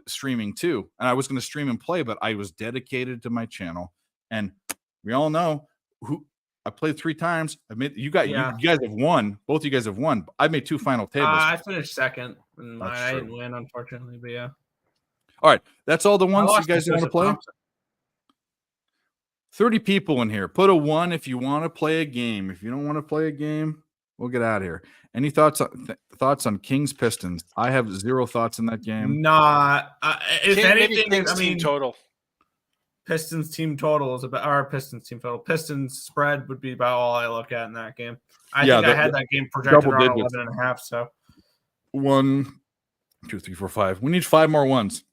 streaming too, and I was going to stream and play, but I was dedicated to my channel, and we all know who I played 3 times. I made you guys have won. Both you guys have won. I made 2 final tables. I finished second, and I didn't win, unfortunately. But yeah. All right, that's all the ones you guys want to play. 30 people in here. Put a 1 if you want to play a game. If you don't want to play a game, we'll get out of here. Any thoughts on Kings Pistons? I have 0 thoughts in that game. Nah. If anything, team total. Pistons team total is about our Pistons team total. Pistons spread would be about all I look at in that game. I think I had that game projected around 11.5. So 1, 2, 3, 4, 5. We need 5 more ones.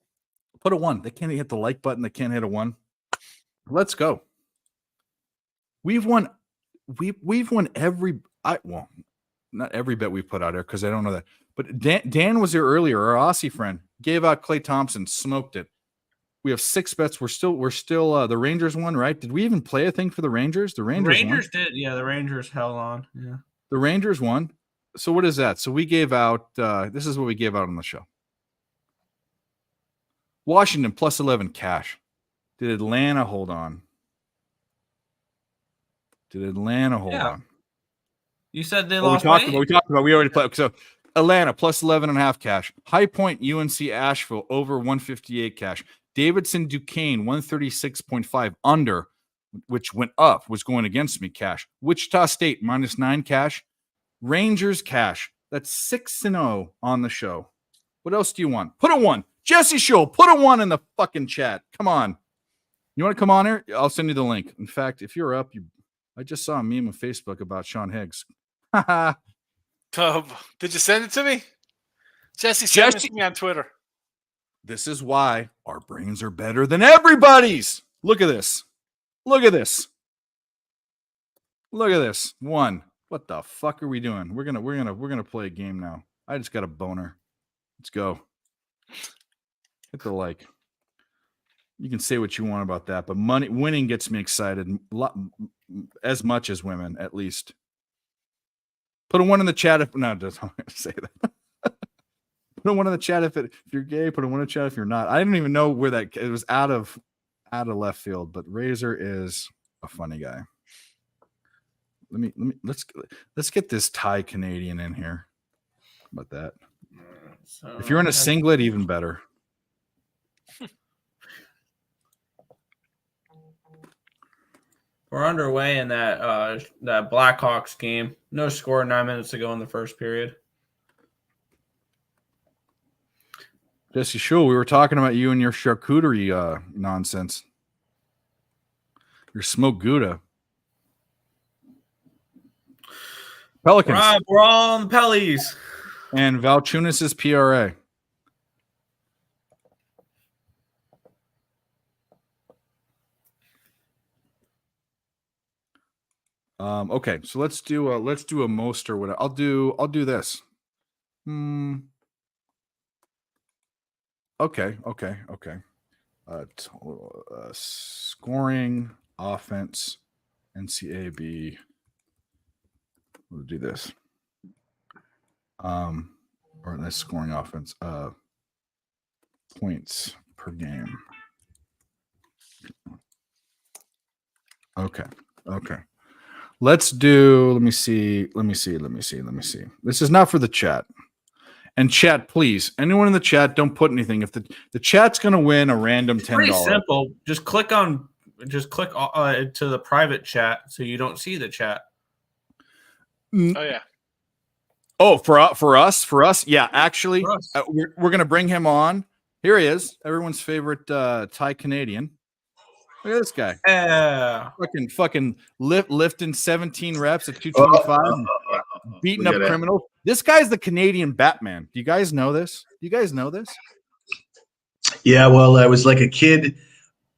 Put a 1. They can't hit the like button. They can't hit a 1. Let's go. We've won every not every bet we put out there because I don't know that. But Dan was there earlier, our Aussie friend, gave out Klay Thompson, smoked it. We have 6 bets. We're still the Rangers won, right? Did we even play a thing for the Rangers? The Rangers did. Yeah, the Rangers held on. Yeah. The Rangers won. So what is that? So we gave out this is what we gave out on the show. Washington plus 11 cash. Did Atlanta hold on? On? You said they lost. We talked about. We already played. So Atlanta plus 11.5 cash. High Point UNC Asheville over 158 cash. Davidson Duquesne 136.5 under, which went up, was going against me cash. Wichita State -9 cash. Rangers cash. That's 6-0 on the show. What else do you want? Put a 1. Jesse Show, put a 1 in the fucking chat. Come on. You want to come on here? I'll send you the link. In fact, if you're up, I just saw a meme on Facebook about Sean Higgs. Did you send it to me? Jesse sent it to me on Twitter. This is why our brains are better than everybody's. Look at this. Look at this. 1. What the fuck are we doing? We're gonna play a game now. I just got a boner. Let's go. Hit the like. You can say what you want about that, but winning gets me excited as much as women, at least. Put a 1 in the chat. No, don't say that. Put a one in the chat if you're gay. Put a one in the chat if you're not. I didn't even know where that it was out of left field. But Razor is a funny guy. Let's get this Thai Canadian in here. How about that? So, If you're in a singlet, even better. we're underway in that Blackhawks game. No score 9 minutes to go in the first period. Jesse Shule, we were talking about you and your charcuterie nonsense. Your smoked Gouda. Pelicans. Rob, we're all on the Pellies. And Valchunas' PRA. Okay, so let's do a most or whatever. I'll do this. Okay. Scoring, offense, NCAB. We'll do this. Or this scoring offense. Points per game. Okay. Let's do. Let me see. This is not for the chat. And chat, please. Anyone in the chat, don't put anything. If the chat's gonna win a random $10. Pretty simple. Just click to the private chat so you don't see the chat. Oh yeah. Oh, for us, yeah. Actually, we're gonna bring him on. Here he is, everyone's favorite Thai Canadian. Look at this guy. Yeah. Fucking lifting 17 reps at 225, beating up criminals. This guy's the Canadian Batman. Do you guys know this? Yeah, well, I was like a kid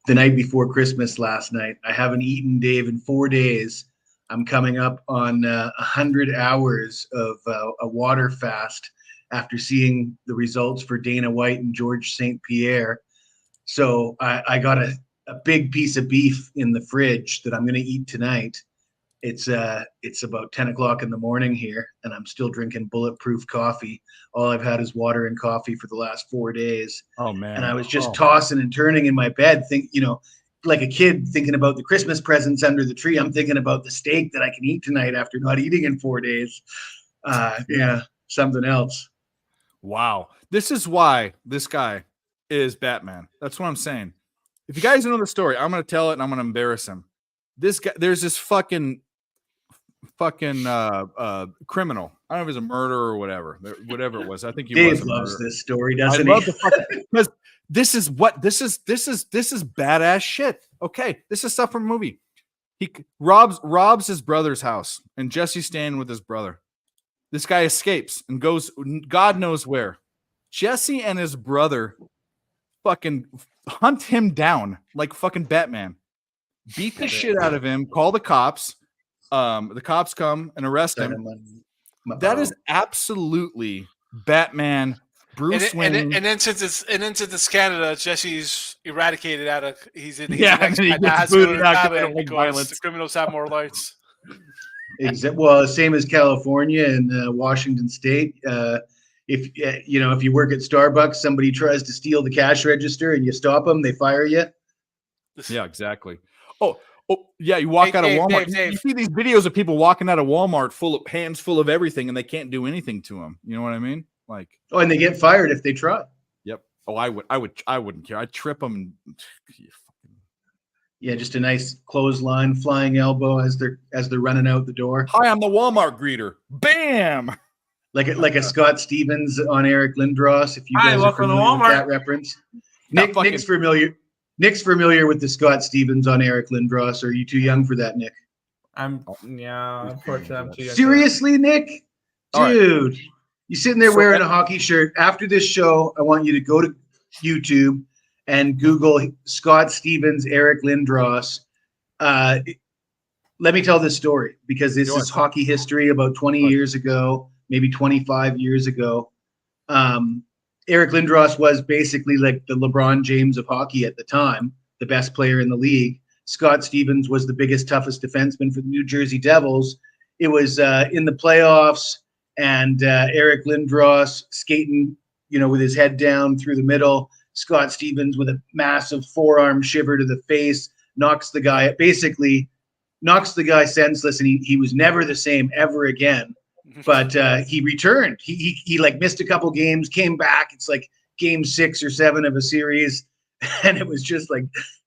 the night before Christmas last night. I haven't eaten, Dave, in 4 days. I'm coming up on 100 hours of a water fast after seeing the results for Dana White and George St. Pierre. So I got a big piece of beef in the fridge that I'm going to eat tonight. It's about 10 o'clock in the morning here, and I'm still drinking bulletproof coffee. All I've had is water and coffee for the last 4 days. Oh, man. And I was just tossing and turning in my bed, like a kid thinking about the Christmas presents under the tree. I'm thinking about the steak that I can eat tonight after not eating in 4 days. Yeah, something else. Wow. This is why this guy is Batman. That's what I'm saying. If you guys know the story, I'm going to tell it and I'm going to embarrass him. This guy, there's this fucking criminal. I don't know if he's a murderer or whatever it was. I think he Dave was. loves this story, doesn't he? Because this is badass shit. Okay, this is stuff from a movie. He robs his brother's house, and Jesse's staying with his brother. This guy escapes and goes God knows where. Jesse and his brother fucking hunt him down like fucking Batman. Beat the shit out of him, call the cops. The cops come and arrest him. That is absolutely Batman, Bruce Wayne. And then since it's Canada, Jesse's eradicated out of he's in the criminals have more lights. Well, same as California and Washington State. If you work at Starbucks, somebody tries to steal the cash register and you stop them, they fire you. Yeah, exactly. Oh, yeah. You walk out of Walmart. Dave. You see these videos of people walking out of Walmart hands full of everything, and they can't do anything to them. You know what I mean? Like, and they get fired if they try. Yep. Oh, I wouldn't care. I'd trip them. Yeah, just a nice clothesline, flying elbow as they're running out the door. Hi, I'm the Walmart greeter. Bam. Like a Scott Stevens on Eric Lindros. If you guys are familiar with that reference, Nick's familiar with the Scott Stevens on Eric Lindros. Are you too young for that, Nick? Unfortunately, I'm too young. Seriously, Nick? Dude, you sitting there wearing a hockey shirt. After this show, I want you to go to YouTube and Google Scott Stevens, Eric Lindros. Let me tell this story because this is hockey history about 20 years ago, maybe 25 years ago. Eric Lindros was basically like the LeBron James of hockey at the time, the best player in the league. Scott Stevens was the biggest, toughest defenseman for the New Jersey Devils. It was in the playoffs, and Eric Lindros skating with his head down through the middle. Scott Stevens with a massive forearm shiver to the face, knocks the guy senseless, and he was never the same ever again. But he returned. He like missed a couple games, came back. It's like game 6 or 7 of a series, and it was just like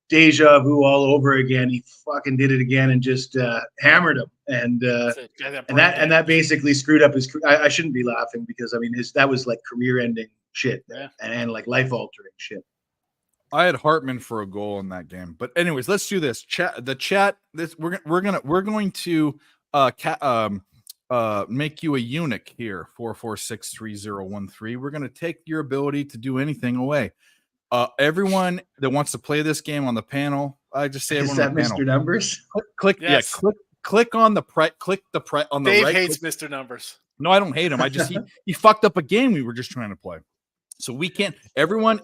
deja vu all over again. He fucking did it again and just hammered him, and that basically screwed up his. I shouldn't be laughing because I mean that was like career-ending shit and like life-altering shit. I had Hartman for a goal in that game, but anyways, let's do this. The chat. We're going to make you a eunuch here. 4463013. We're going to take your ability to do anything away. Everyone that wants to play this game on the panel, I just say is that Mr. Numbers? Click on the on the Dave right. hates Mr. Numbers. No, I don't hate him. I just he fucked up a game we were just trying to play. So we can't. Everyone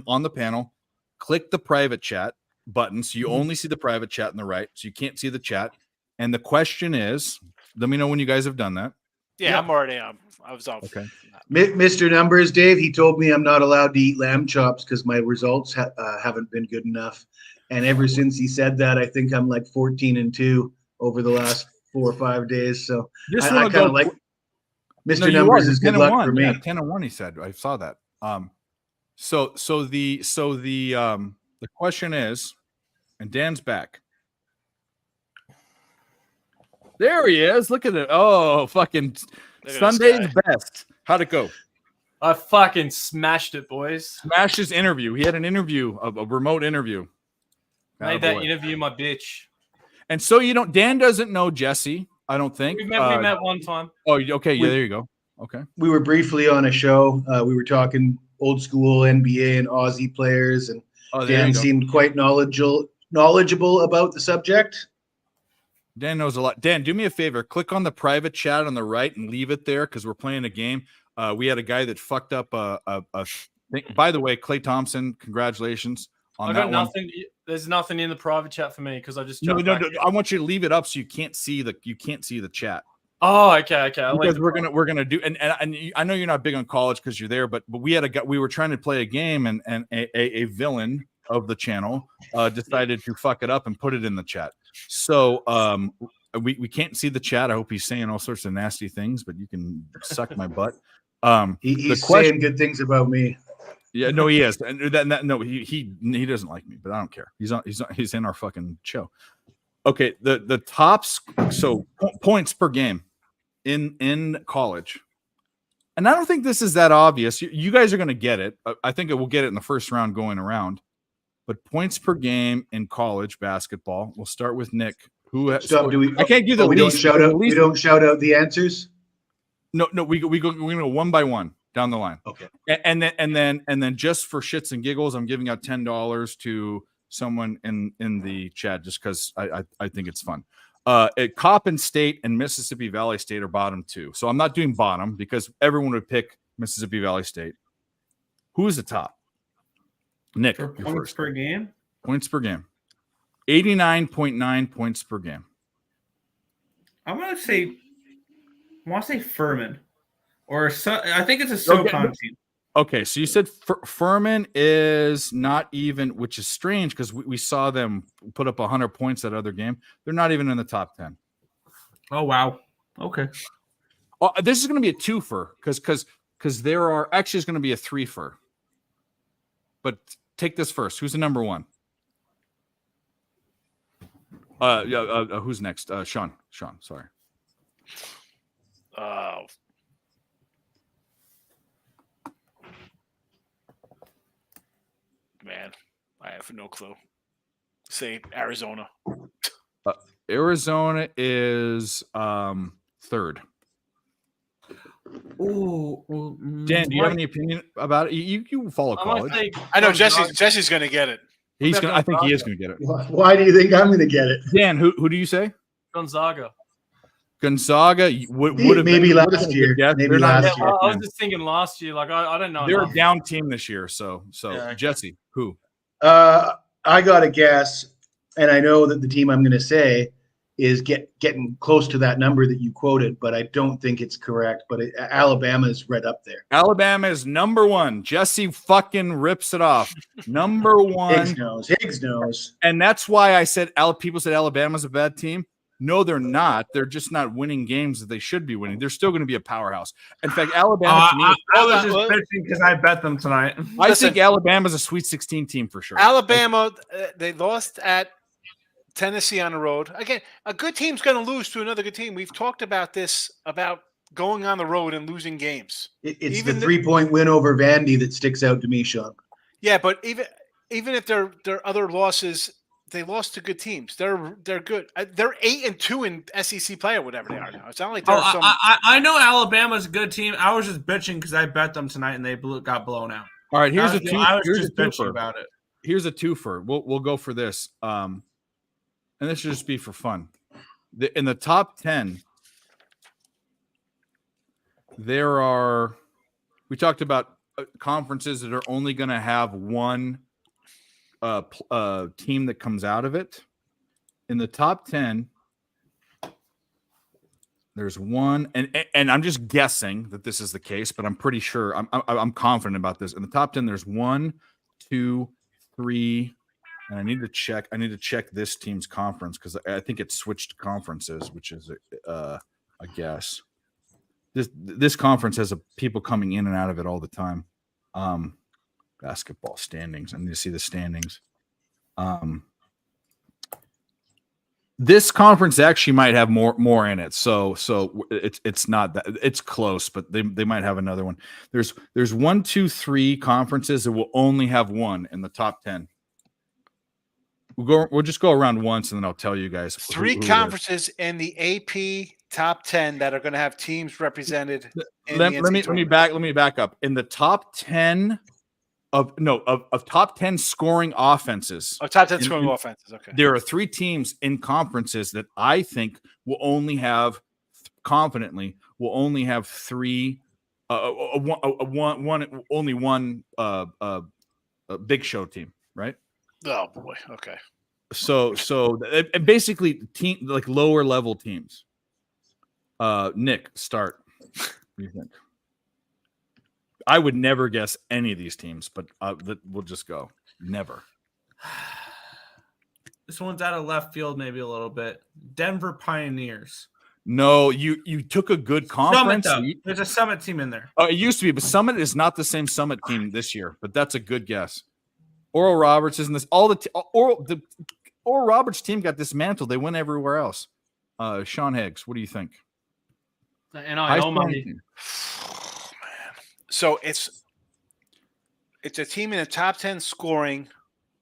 on the panel, click the private chat button. So you only see the private chat on the right. So you can't see the chat. And the question is, let me know when you guys have done that. Yeah. I'm already on. I was off. Okay. Mr. Numbers, Dave, he told me I'm not allowed to eat lamb chops because my results haven't been good enough. And ever since he said that, I think I'm like 14-2 over the last 4 or 5 days. So I kind of like Mr. Numbers is good luck for me. Yeah, 10-1, he said. I saw that. So the question is, and Dan's back. There he is. Look at it. Oh, fucking Sunday's best. How'd it go? I fucking smashed it, boys. Smashed his interview. He had an interview, a remote interview. Made that interview my bitch. And so Dan doesn't know Jesse, I don't think. We met one time. Oh, okay. Yeah, there you go. Okay. We were briefly on a show. We were talking old school NBA and Aussie players, and Dan seemed quite knowledgeable about the subject. Dan knows a lot. Dan, do me a favor. Click on the private chat on the right and leave it there because we're playing a game. We had a guy that fucked up a thing. By the way, Klay Thompson, congratulations on that one. There's nothing in the private chat for me because I just no. I want you to leave it up so you can't see the chat. Oh, okay. Because we're gonna do and I know you're not big on college because you're there, but we had we were trying to play a game and a villain of the channel decided to fuck it up and put it in the chat. So we can't see the chat. I hope he's saying all sorts of nasty things, but you can suck my butt. He's saying good things about me. Yeah, no, he is. And he doesn't like me, but I don't care. He's in our fucking show. Okay, the tops. So points per game in college, and I don't think this is that obvious. You guys are going to get it. I think we'll get it in the first round going around. But points per game in college basketball. We'll start with Nick. I can't give the least. We don't shout out the answers. No. We're gonna go one by one down the line. Okay. And then just for shits and giggles, I'm giving out $10 to someone in the chat just because I think it's fun. Coppin State and Mississippi Valley State are bottom 2. So I'm not doing bottom because everyone would pick Mississippi Valley State. Who's the top? Nick, points per game. Points per game. 89.9 points per game. I want to say Furman, I think it's a SoCon team. Okay, so you said Furman is not even, which is strange because we saw them put up 100 points that other game. They're not even in the top 10. Oh wow. Okay. Oh, this is going to be a twofer because there are actually is going to be a threefer. But take this first. Who's the number one? Who's next? Sean, sorry. Man, I have no clue. Say Arizona. Arizona is third. Oh, Dan, do you have any opinion about it? You follow college. I know Jesse's going to get it. I think he is going to get it. Why do you think I'm going to get it? Dan, who do you say? Gonzaga would have maybe last year. Maybe last year. I was just thinking last year. Like I don't know. They're a down team this year. So yeah, Jesse, who? I got a guess, and I know that the team I'm going to say is getting close to that number that you quoted, but I don't think it's correct. But Alabama is right up there. Alabama is number one. Jesse fucking rips it off. Number one. Higgs knows. And that's why I said people said Alabama's a bad team. No, they're not. They're just not winning games that they should be winning. They're still going to be a powerhouse. In fact, Alabama to me, I was just bitching because I bet them tonight. I think Alabama's a Sweet 16 team for sure. Alabama, they lost at Tennessee on the road. Again, a good team's going to lose to another good team. We've talked about this, about going on the road and losing games. It's even the 3-point win over Vandy that sticks out to me, Sean. Yeah, but even if their other losses, they lost to good teams. They're good. They're 8-2 in SEC play or whatever they are now. It's not like there's some. I know Alabama's a good team. I was just bitching because I bet them tonight and they got blown out. All right, I was just bitching about it. Here's a twofer. We'll go for this. And this should just be for fun. In the top 10, we talked about conferences that are only going to have one team that comes out of it. In the top 10, there's one, and I'm just guessing that this is the case, but I'm pretty sure, I'm confident about this. In the top 10, there's 1, 2, 3, and I need to check this team's conference because I think it switched conferences, which is a guess. This conference has people coming in and out of it all the time. Basketball standings. I need to see the standings. This conference actually might have more in it. So it's not that it's close, but they might have another one. There's 1, 2, 3 conferences that will only have one in the top 10. We'll just go around once and then I'll tell you guys. 3 conferences in the AP top 10 that are going to have teams represented. Let me back up. In the top 10 of top 10 scoring offenses. Oh, top 10 scoring offenses. Okay. There are 3 teams in conferences that I think will only have 3 only one Big Show team, right? Oh boy. Okay. So basically team like lower level teams. Nick, start. What do you think? I would never guess any of these teams, but we'll just go. Never. This one's out of left field, maybe a little bit. Denver Pioneers. No, you took a good conference. There's a Summit team in there. Oh, it used to be, but Summit is not the same Summit team this year. But that's a good guess. Oral Roberts isn't this. The Oral Roberts team got dismantled. They went everywhere else. Sean Higgs, what do you think? And I know money. So it's a team in the top 10 scoring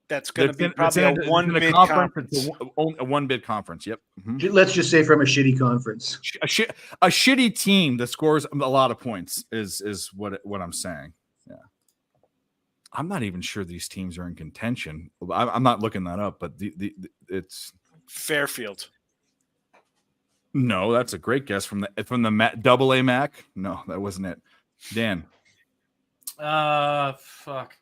that's going to be probably a one-bid conference. A one-bid conference, yep. Mm-hmm. Let's just say from a shitty conference. A shitty team that scores a lot of points is what I'm saying. Yeah. I'm not even sure these teams are in contention. I'm not looking that up, but it's Fairfield. No, that's a great guess from the double A Mac. No, that wasn't it. Dan. Fuck.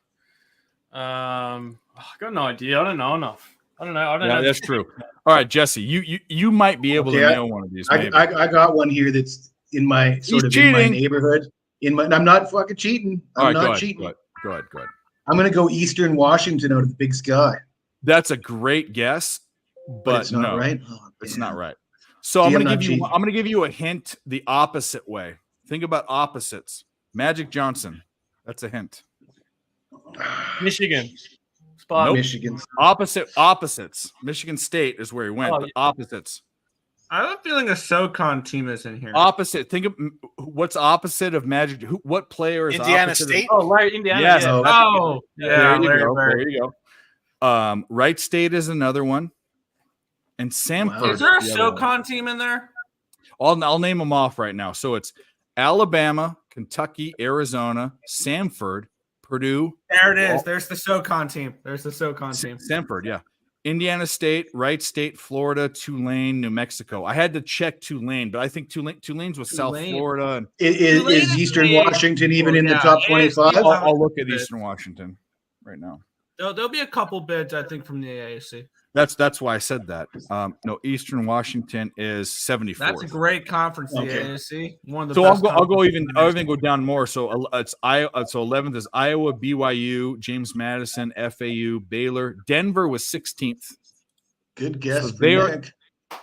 I got no idea. I don't know enough. I don't know. Yeah, that's true. All right, Jesse, you might be able to nail one of these. I got one here that's in my in my neighborhood. I'm not fucking cheating. I'm not cheating. Go ahead. I'm gonna go Eastern Washington out of the Big Sky. That's a great guess, but it's not right. Oh, it's not right. So I'm gonna give you a hint the opposite way. Think about opposites. Magic Johnson. That's a hint. Michigan. Nope. Michigan. Opposites. Michigan State is where he went. Oh, but opposites. I have a feeling a SoCon team is in here. Opposite. Think of what's opposite of Magic. What player is Indiana opposite State? Oh, right, Indiana. Yes. Yeah. There you go. Wright State is another one. And Samford. Is there a SoCon team in there? I'll name them off right now. So it's Alabama, Kentucky, Arizona, Samford, Purdue. There it is. There's the SoCon team. Samford, yeah. Indiana State, Wright State, Florida, Tulane, New Mexico. I had to check Tulane, but I think Tulane's with South Florida. Is Eastern Washington even in the top 25? I'll look at Eastern Washington right now. There'll be a couple bids, I think, from the AAC. That's why I said that. No, Eastern Washington is 74. That's a great conference, the Okay. AAC. One of the So best I'll go conferences even in the I'll nation. even go down more. So it's Iowa. So 11th is Iowa, BYU, James Madison, FAU, Baylor. Denver was 16th. Good guess So for they are- Nick.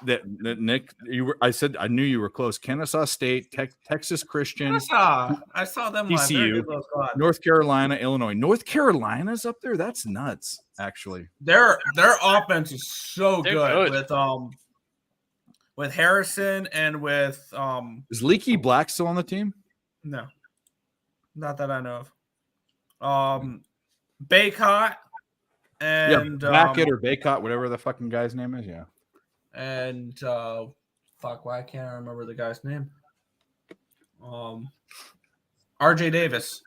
That Nick, I said I knew you were close. Kennesaw State, Texas Christian, I saw them live. They're a TCU, good little squad. North Carolina, Illinois. North Carolina's up there. That's nuts, actually. Their offense is so They're good, good. with Harrison and with Is Leaky Black still on the team? no, not that I know of. Baycott and Backett or Baycott, whatever the fucking guy's name is. Yeah. and why can't I remember the guy's name? RJ Davis.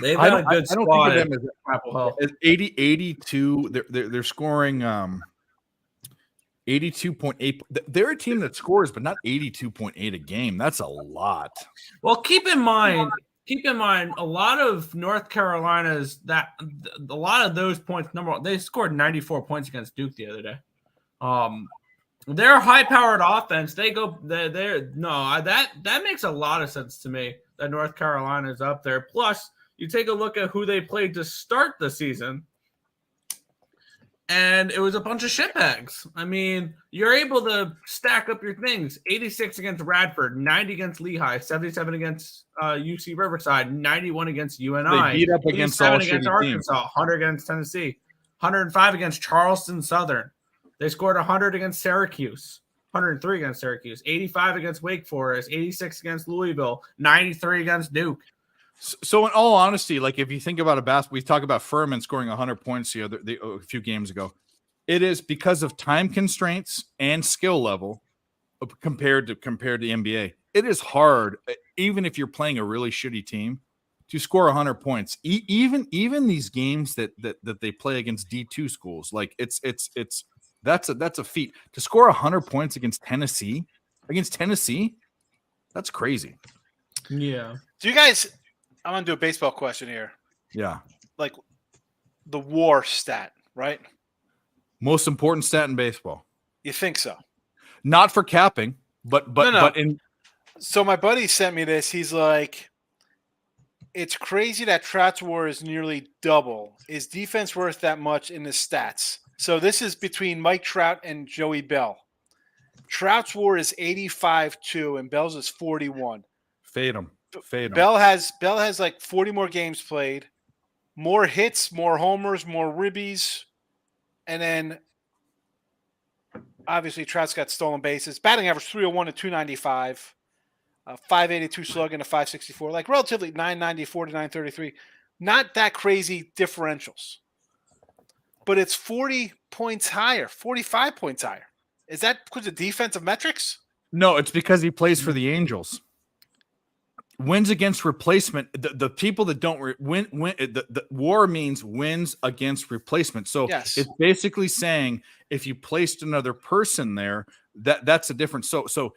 They've got a good I don't squad. think of them Chapel Hill. as 82. They're scoring 82.8. They're a team that scores, but not 82.8 a game. That's a lot. Well, keep in mind, a lot of North Carolina's a lot of those points. Number one, they scored 94 points against Duke the other day. Their high-powered offense, that makes a lot of sense to me that North Carolina is up there. Plus, you take a look at who they played to start the season, and it was a bunch of shitbags. I mean, you're able to stack up your things. 86 against Radford, 90 against Lehigh, 77 against UC Riverside, 91 against UNI. They beat up against all 87 against shitty Arkansas, teams. 100 against Tennessee, 105 against Charleston Southern. They scored 100 against Syracuse, 103 against Syracuse, 85 against Wake Forest, 86 against Louisville, 93 against Duke. So in all honesty, like if you think about a basketball, we talk about Furman scoring 100 points a few games ago. It is because of time constraints and skill level compared to the NBA. It is hard, even if you're playing a really shitty team, to score 100 points. Even these games that they play against D2 schools, like that's a feat. To score 100 points against Tennessee, that's crazy. Yeah. Do you guys? I'm gonna do a baseball question here. Yeah. Like the WAR stat, right? Most important stat in baseball. You think so? Not for capping, but No. in So my buddy sent me this. He's like, it's crazy that Trout's WAR is nearly double. Is defense worth that much in the stats? So this is between Mike Trout and Joey Bell. Trout's WAR is 85-2 and Bell's is 41. fade them. Bell has like 40 more games played, more hits, more homers, more ribbies, and then obviously Trout's got stolen bases. Batting average 301 to 295, 582 slug and a 564, like relatively 994 to 933. Not that crazy differentials, but it's 40 points higher, 45 points higher. Is that because of defensive metrics? No, it's because he plays for the Angels. Wins against replacement. The people that don't win, the WAR means wins against replacement. So Yes. it's basically saying if you placed another person there, that's a difference. So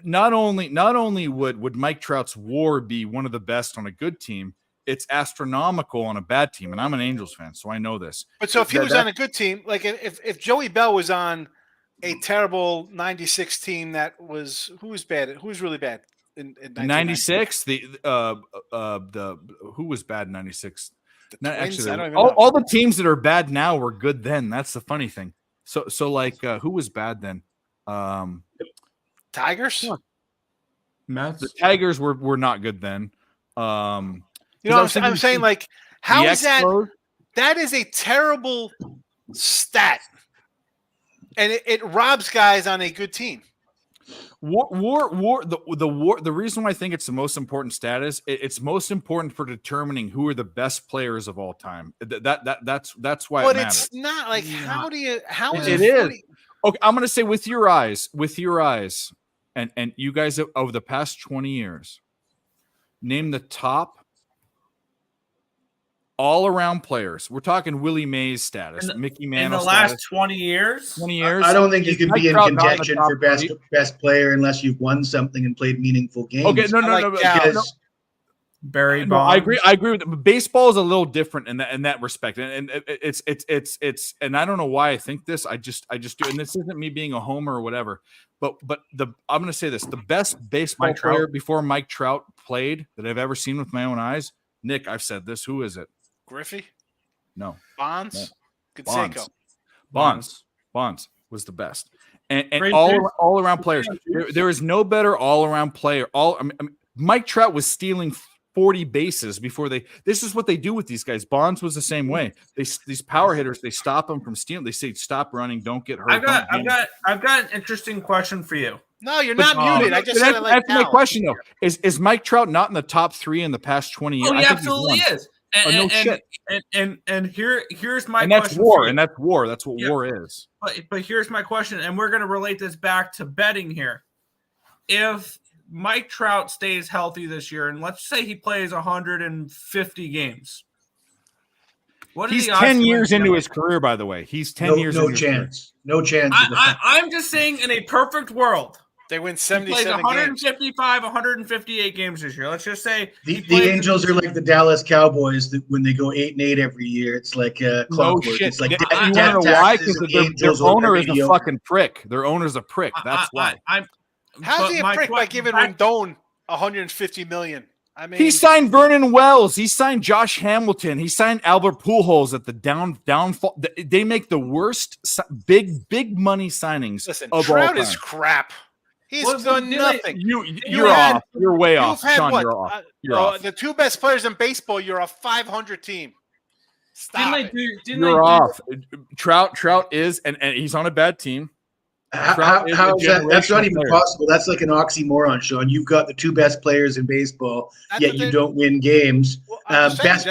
not only would Mike Trout's WAR be one of the best on a good team, it's astronomical on a bad team. And I'm an Angels fan, so I know this. But so if he was on a good team, like if Joey Bell was on a terrible 96 team that was who was bad? Who was really bad in 96? The who was bad in 96? Not Twins? actually, I don't even know. all the teams that are bad now were good then. That's the funny thing. So like who was bad then? Tigers? Mets. The Tigers were not good then. You know, I'm saying, like, how is that? Expos? That is a terrible stat, and it robs guys on a good team. The reason why I think it's the most important stat is it's most important for determining who are the best players of all time. That's why. But it matters. it's not like how is It it? is. 40 Okay, I'm gonna say with your eyes, and you guys over the past 20 years, name the top all-around players. We're talking Willie Mays status, Mickey Mantle In the status. last 20 years? 20 years. I don't think you Is can Mike be in Trout not the contention top for best 3? player unless you've won something and played meaningful games. Okay, no. Cal. Because Barry No, I Bonds. agree with it. Baseball is a little different in that respect, and it's and I don't know why I think this. I just do, and this isn't me being a homer or whatever. But I'm going to say this: the best baseball Mike Trout. player before Mike Trout played that I've ever seen with my own eyes. Nick, I've said this. Who is it? Griffey, No, Bonds, Canseco. Bonds was the best, and Great all around players. There is no better all around player. Mike Trout was stealing 40 bases before this is what they do with these guys. Bonds was the same way. These power hitters, they stop them from stealing. They say, stop running, don't get hurt. I've got an interesting question for you. No, you're not muted. I just said it like that's my question though. Is Mike Trout not in the top 3 in the past 20 years? Oh, he I think absolutely he's one. is. And, no shit. And here's my And that's question. war, for you. and that's war. That's what war is. But here's my question, and we're going to relate this back to betting here. If Mike Trout stays healthy this year, and let's say he plays 150 games, what are He's the odds 10 he years wins the into MVP? his career, by the way. He's 10 No, years no into his career. chance. No chance. I'm just saying, in a perfect world, They win he plays 77 games. 155, 158 games this year. Let's just say The Angels are like the Dallas Cowboys that when they go 8-8 every year, it's like No clockwork. shit. It's like you death want to know why? taxes Because and their Angels owner are is a mediocre. fucking prick. Their owner's a prick. That's why. How's he a my prick by que- giving my- Rendon 150 million? I mean, He signed Vernon Wells. He signed Josh Hamilton. He signed Albert Pujols at the downfall. They make the worst big money signings listen, of Trout all is time. crap. He's Well, done did nothing. You're had- off. You're way You've off, had Sean. what? You're off. You're off. The two best players in baseball. You're a 500 team. Stop it. You're off. Trout is, and he's on a bad team. How is that? That's not generational even player. possible. That's like an oxymoron, Sean. You've got the two best players in baseball, That's yet what you they- don't win games. I'm just saying, Best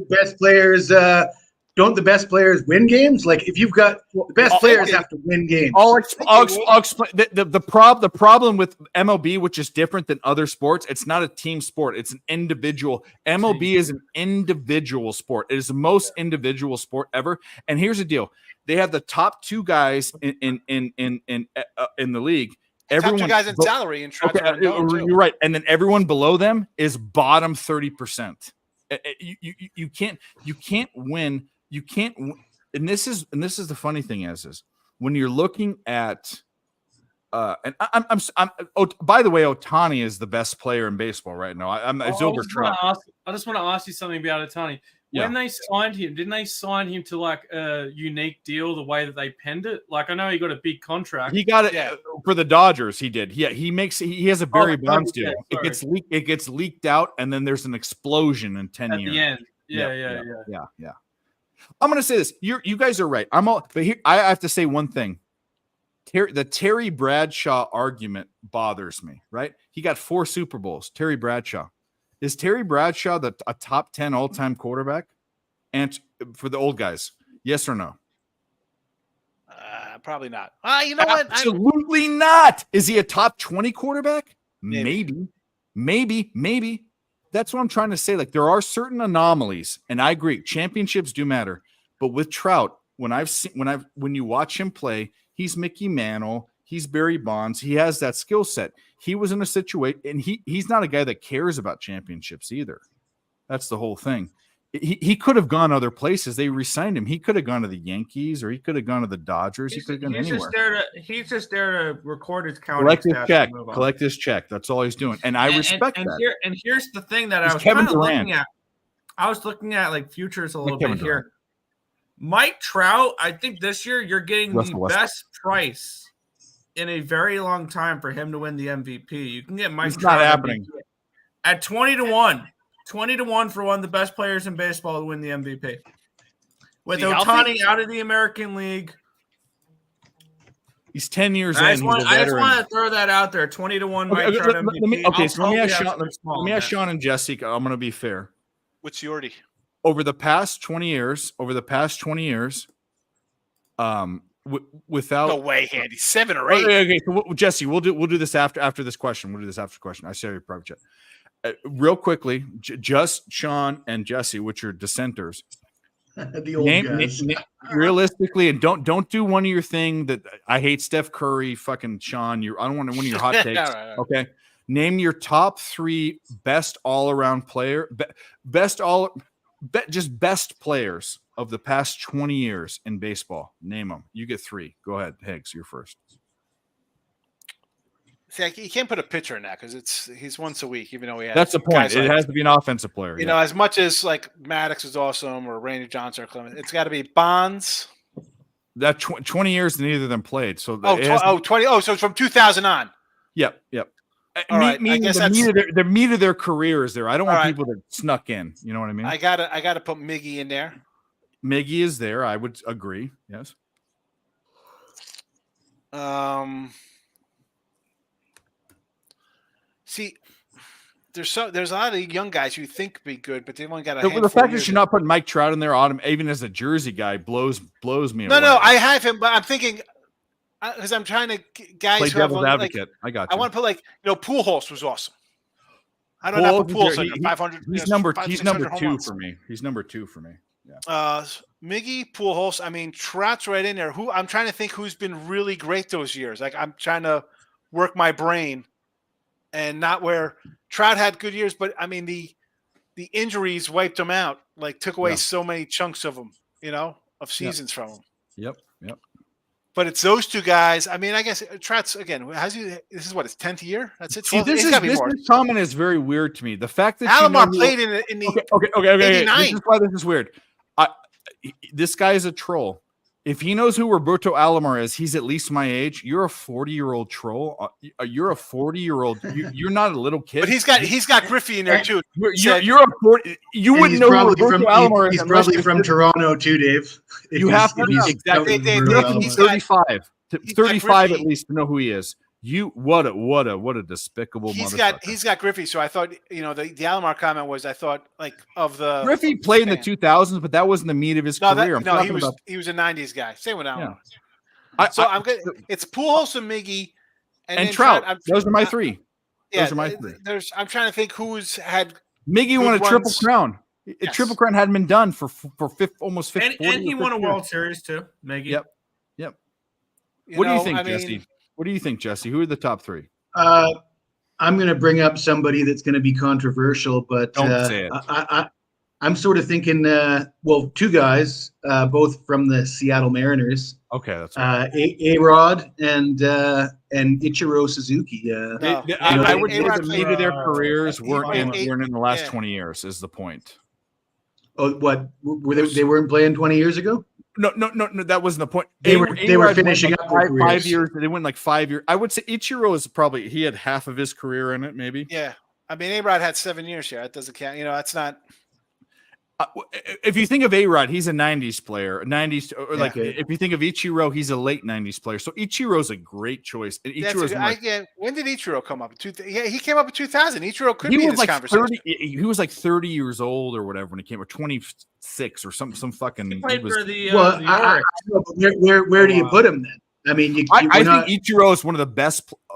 that's players. Don't the best players win games? Like if you've got the best players have to win games. I'll explain the problem with MLB, which is different than other sports. It's not a team sport. It's an individual. MLB is an individual sport. It is the most individual sport ever. And here's the deal: they have the top 2 guys in the league. Top two guys in salary and Trout. Okay, you're right. And then everyone below them is bottom 30%. You can't win. You can't. And this is the funny thing is when you're looking at. And I'm by the way, Ohtani is the best player in baseball right now. It's over Trout. I just want to ask you something about Ohtani. Yeah. When they signed him, didn't they sign him to like a unique deal the way that they penned it? Like I know he got a big contract. He got it for the Dodgers. He did. Yeah, he has a Barry Bonds yeah, deal. sorry. It gets leaked out, and then there's an explosion in 10 At years. the end. Yeah. I'm gonna say this. You guys are right. But here I have to say one thing. The Terry Bradshaw argument bothers me. Right? He got 4 Super Bowls. Terry Bradshaw. Is Terry Bradshaw a top 10 all-time quarterback? And for the old guys, yes or no? Probably not. You know what? Absolutely not. Is he a top 20 quarterback? Maybe. That's what I'm trying to say. Like there are certain anomalies, and I agree. Championships do matter, but with Trout, when you watch him play, he's Mickey Mantle. He's Barry Bonds. He has that skill set. He was in a situation, and he's not a guy that cares about championships either. That's the whole thing. He could have gone other places. They re-signed him. He could have gone to the Yankees, or he could have gone to the Dodgers. He could have gone anywhere. He's just there to record his counting. Collect his check. That's all he's doing, and I respect that. Here's the thing that I was Kevin kind of looking Durant. at. I was looking at like futures a little Kevin bit here. Mike Trout, I think this year you're getting Russell the Westbrook. best price in a very long time for him to win the MVP. You can get Mike It's Trout not happening. MVP at 20-1. 20-1 for one of the best players in baseball to win the MVP. With Is he Ohtani healthy? out of the American League. He's 10 years I in. just He's a want veteran. to throw that out there. 20-1 Mike Trout MVP. Let me ask Sean and Jessica. I'm going to be fair. What's Yordi? Over the past 20 years, without No way, Handy. 7 or 8. Okay, so Jesse, we'll do this after this question. We'll do this after the question. I say your private chat. Real quickly, just Sean and Jesse, which are dissenters. The old guys. Realistically, and don't do one of your thing that I hate Steph Curry, fucking Sean. I don't want one of your hot takes. All right. Okay. Name your top 3 best all-around player, best players of the past 20 years in baseball. Name them. You get 3. Go ahead, Higgs. You're first. See, you can't put a pitcher in that because he's once a week, even though he has. That's the point. It has to be an offensive player. You know, as much as like Maddox is awesome or Randy Johnson or Clement, it's got to be Bonds. That 20 years neither of them played. So 20. Oh, so it's from 2000 on. Yep. All right. I guess the meat of their career is there. I don't want people that snuck in. You know what I mean? I gotta put Miggy in there. Miggy is there. I would agree. Yes. See, there's a lot of young guys who think be good, but they've only got the fact that you're not putting Mike Trout in there, even as a Jersey guy, blows me away. No, I have him, but I'm thinking because I'm trying to guys play who have devil's advocate. I got you. I want to put Pujols was awesome. I don't know Pujols. 500. He's number 2 for me. He's number 2 for me. Yeah. Miggy, Pujols. I mean, Trout's right in there. Who I'm trying to think who's been really great those years. Like I'm trying to work my brain, and not where Trout had good years, but I mean the injuries wiped him out. Like took away so many chunks of them, of seasons from him. Yep. But it's those 2 guys. I mean, I guess Trout's again. This is what his 10th year. That's it. See, this comment is very weird to me. The fact that Alomar played in the okay. This is why this is weird. This guy is a troll. If he knows who Roberto Alomar is, he's at least my age. You're a 40-year-old troll. You're a 40-year-old. You're not a little kid. But he's got Griffey in there too. You're a 40. You wouldn't know who Roberto Alomar is. He's probably from Toronto too, Dave. You have to exactly. He's 35. 35 at least to know who he is. What a despicable motherfucker. He's got Griffey. So I thought the Alomar comment was I thought like of the Griffey played in the 2000s, but that wasn't the meat of his career. He was a 90s guy. Same with Alomar. Yeah. I'm good. It's Pujols and Miggy and Trout. Those are my 3. Those are my 3. I'm trying to think who's had Miggy won a triple crown. A triple crown hadn't been done for almost 50. And he won a World Series too. Miggy. Yep. What do you think, Jesse? What do you think, Jesse? Who are the top 3? I'm going to bring up somebody that's going to be controversial, but don't say it. I'm sort of thinking, 2 guys, both from the Seattle Mariners. Okay, that's right. A-Rod and Ichiro Suzuki. I would say the meat of their careers weren't in the last 20 years. Is the point? Oh, what they weren't playing 20 years ago? No, that wasn't the point. They were finishing up their 5 years. They went like 5 years. I would say Ichiro is probably he had half of his career in it, maybe. Yeah, I mean A-Rod had 7 years here. That doesn't count. That's not. If you think of A-Rod, he's a 90s player. 90s, or like if you think of Ichiro, he's a late 90s player. So Ichiro's a great choice. And when did Ichiro come up? He came up in 2000. Ichiro could be in this like conversation. 30, he was like 30 years old or whatever when he came, or 26 or some fucking. He played for the. Where do you put him then? I mean, I think Ichiro is one of the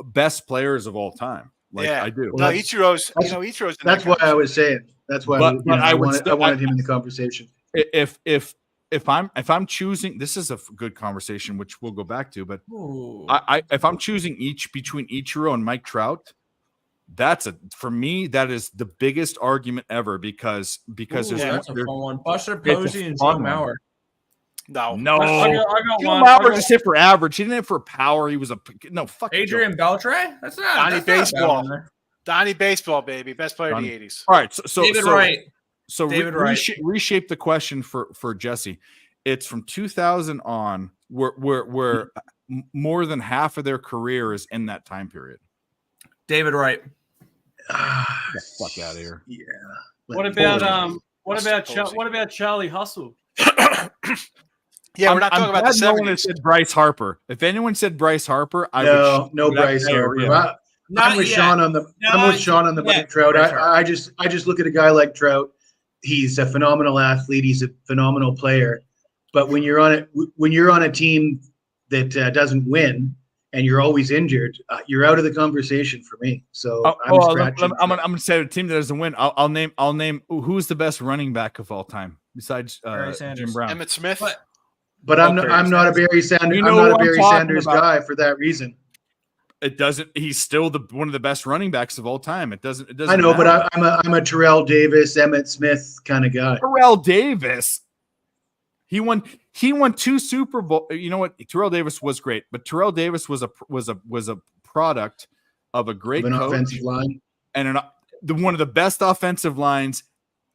best players of all time. I do. No, Ichiro's. That's what I was saying. That's why I wanted him in the conversation. If I'm choosing, this is a good conversation, which we'll go back to. But if I'm choosing between Ichiro and Mike Trout, for me that is the biggest argument ever because that's a fun one. Buster Posey and Joe Mauer. No. I got Joe Mauer just hit for average. He didn't hit for power. He was fuck. Adrian Beltre. That's not Donnie Baseball. Donnie Baseball, baby, best player of the '80s. All right, so David Wright. So reshape the question for Jesse. It's from 2000 on, where more than half of their career is in that time period. David Wright. Get the fuck out of here. Yeah. What about Charlie Hustle? Yeah, we're not talking about the 70s. No one said Bryce Harper. If anyone said Bryce Harper, no Bryce Harper. I'm with Sean on the Mike Trout. I just look at a guy like Trout. He's a phenomenal athlete. He's a phenomenal player. But when you're on a team that doesn't win and you're always injured, you're out of the conversation for me. So I'm gonna say a team that doesn't win. I'll name who's the best running back of all time besides Jim Brown. Emmitt Smith. But I'm not a Barry Sanders. I'm not a Barry Sanders guy for that reason. It doesn't. He's still one of the best running backs of all time. It doesn't. I know, matter. but I'm a Terrell Davis, Emmett Smith kind of guy. Terrell Davis. He won 2 Super Bowl. You know what? Terrell Davis was great, but Terrell Davis was a product of a great Of an coach offensive line and one of the best offensive lines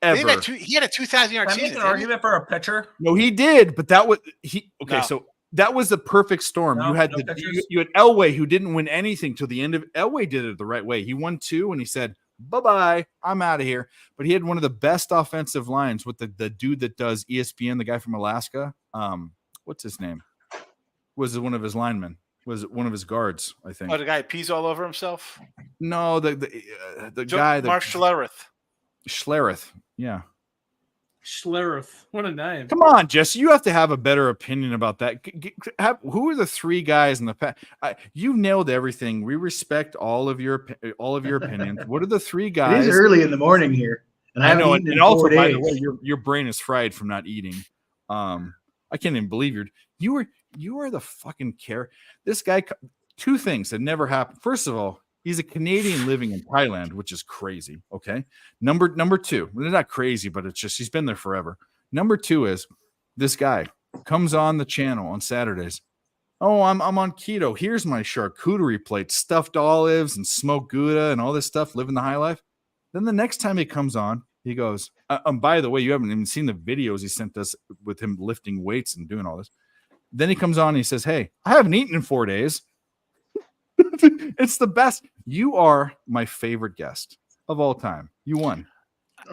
ever. He had a 2,000-yard Can I season. make an argument for a pitcher? No, he did, but that was he. Okay, No. so that was the perfect storm. No, you had no pitchers? you had Elway, who didn't win anything till the end of. Elway did it the right way. He won 2, and he said, "Bye-bye, I'm out of here." But he had one of the best offensive lines with the dude that does ESPN, the guy from Alaska. What's his name? Was it one of his linemen? Was it one of his guards? I think. Oh, the guy who pees all over himself. No, the guy, Mark Schlereth. Yeah. Schlereth. What a name. Come on, Jesse. You have to have a better opinion about that. Who are the 3 guys in the past? You nailed everything. We respect all of your opinions. What are the 3 guys? It is early in the morning here, and I know, haven't eaten and in also, 4 by days. the way, your brain is fried from not eating. I can't even believe you are the fucking care. This guy. 2 things that never happened. First of all, he's a Canadian living in Thailand, which is crazy. Okay. Number 2, well, they're not crazy, but it's just he's been there forever. Number 2 is this guy comes on the channel on Saturdays. Oh, I'm on keto. Here's my charcuterie plate, stuffed olives and smoked Gouda and all this stuff, living the high life. Then the next time he comes on, he goes, by the way, you haven't even seen the videos he sent us with him lifting weights and doing all this. Then he comes on and he says, "Hey, I haven't eaten in 4 days." It's the best. You are my favorite guest of all time. You won.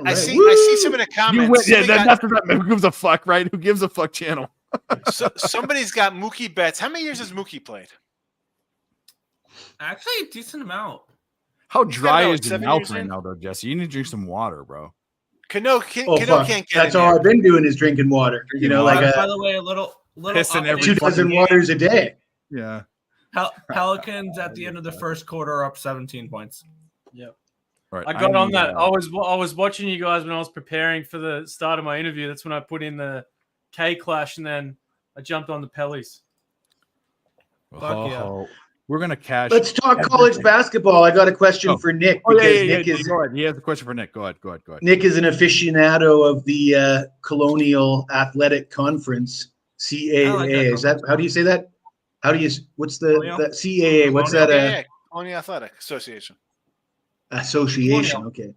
I see some of the comments. Yeah, that's what who gives a fuck, right? Who gives a fuck channel? Somebody's got Mookie Betts. How many years has Mookie played? Actually, a decent amount. How dry got, is your 7 mouth years right in? now, though, Jesse? You need to drink some water, bro. Cano fuck. can't get That's in all there. I've been doing is drinking water. You know, like By the way, a little Pissing update. every 2 dozen waters a day. Yeah. Pelicans at the end of the first quarter are up 17 points. Yep. All right. I got on that. I was watching you guys when I was preparing for the start of my interview. That's when I put in the K Clash, and then I jumped on the Pellies. Fuck yeah. We're gonna cash. Let's talk college basketball. I got a question for Nick because Nick is go ahead. He has a question for Nick. Go ahead. Nick is an aficionado of the Colonial Athletic Conference, CAA. Is that how do you say that? How do you? What's the CAA? What's that? Colonial Athletic Association. Association. Okay.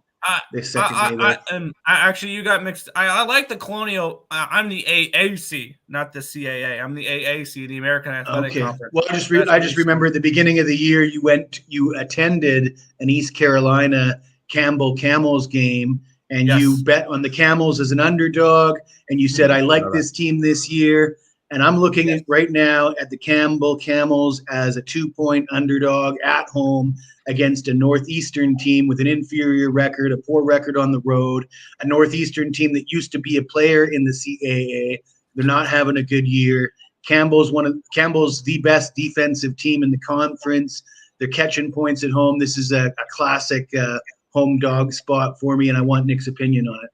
Actually, you got mixed. I like the Colonial. I'm the AAC, not the CAA. I'm the AAC, the American Athletic Conference. Well, I just remember at the beginning of the year you attended an East Carolina Campbell Camels game, and you bet on the Camels as an underdog, and you said, "I like this team this year." And I'm looking at right now at the Campbell Camels as a 2-point underdog at home against a Northeastern team with an inferior record, a poor record on the road, a Northeastern team that used to be a player in the CAA. They're not having a good year. Campbell's the best defensive team in the conference. They're catching points at home. This is a classic home dog spot for me, and I want Nick's opinion on it.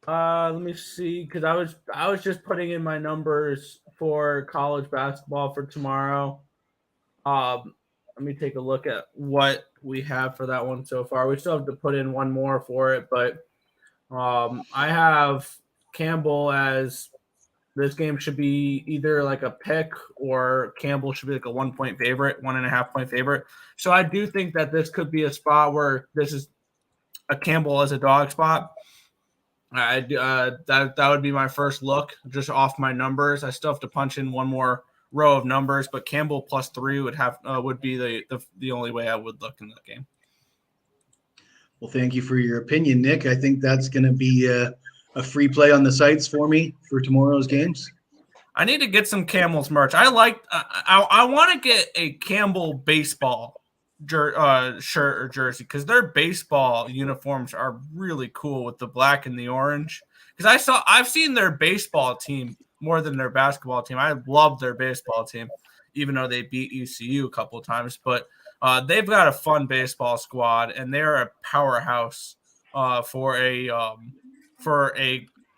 Let me see, because I was just putting in my numbers for college basketball for tomorrow. Let me take a look at what we have for that one so far. We still have to put in one more for it, but I have Campbell as this game should be either like a pick or Campbell should be like a 1-point favorite, 1.5-point favorite. So I do think that this could be a spot where this is a Campbell as a dog spot. That would be my first look just off my numbers. I still have to punch in one more row of numbers, but Campbell +3 would be the only way I would look in that game. Well, thank you for your opinion, Nick. I think that's going to be a free play on the sites for me for tomorrow's games. I need to get some Camels merch. I want to get a Campbell baseball shirt or jersey because their baseball uniforms are really cool with the black and the orange. Because I've seen their baseball team more than their basketball team. I love their baseball team, even though they beat ECU a couple of times. But they've got a fun baseball squad, and they're a powerhouse for a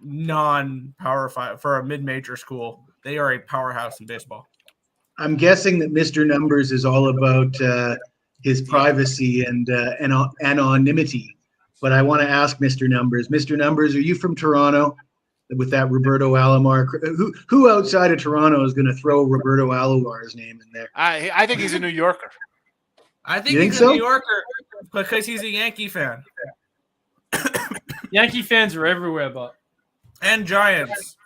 non-power 5 for a mid-major school. They are a powerhouse in baseball. I'm guessing that Mr. Numbers is all about his privacy and anonymity. But I want to ask Mr. Numbers. Mr. Numbers, are you from Toronto? With that Roberto Alomar, who outside of Toronto is going to throw Roberto Alomar's name in there? I think he's a New Yorker. I think You think he's so? a New Yorker because he's a Yankee fan. Yankee fans are everywhere, but and Giants.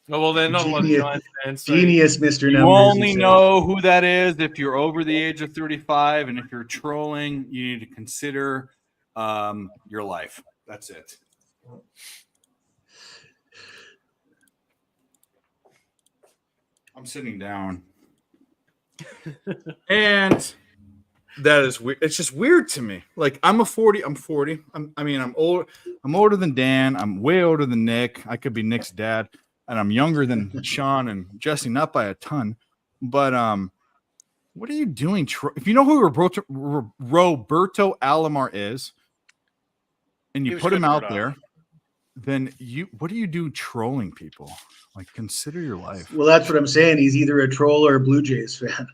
Oh, well, they're not a lot of Genius. Giants fans. So Genius, Mr. You Numbers. only he said. know who that is if you're over the age of 35, and if you're trolling, you need to consider your life. That's it. I'm sitting down, and that is weird. It's just weird to me. Like I'm 40. I'm old. I'm older than Dan. I'm way older than Nick. I could be Nick's dad, and I'm younger than Sean and Jesse, not by a ton. But what are you doing? If you know who Roberto Alomar is, and He you was put good him for out Toronto. there, then what do you do trolling people? Like, consider your life. Well, that's what I'm saying. He's either a troll or a Blue Jays fan.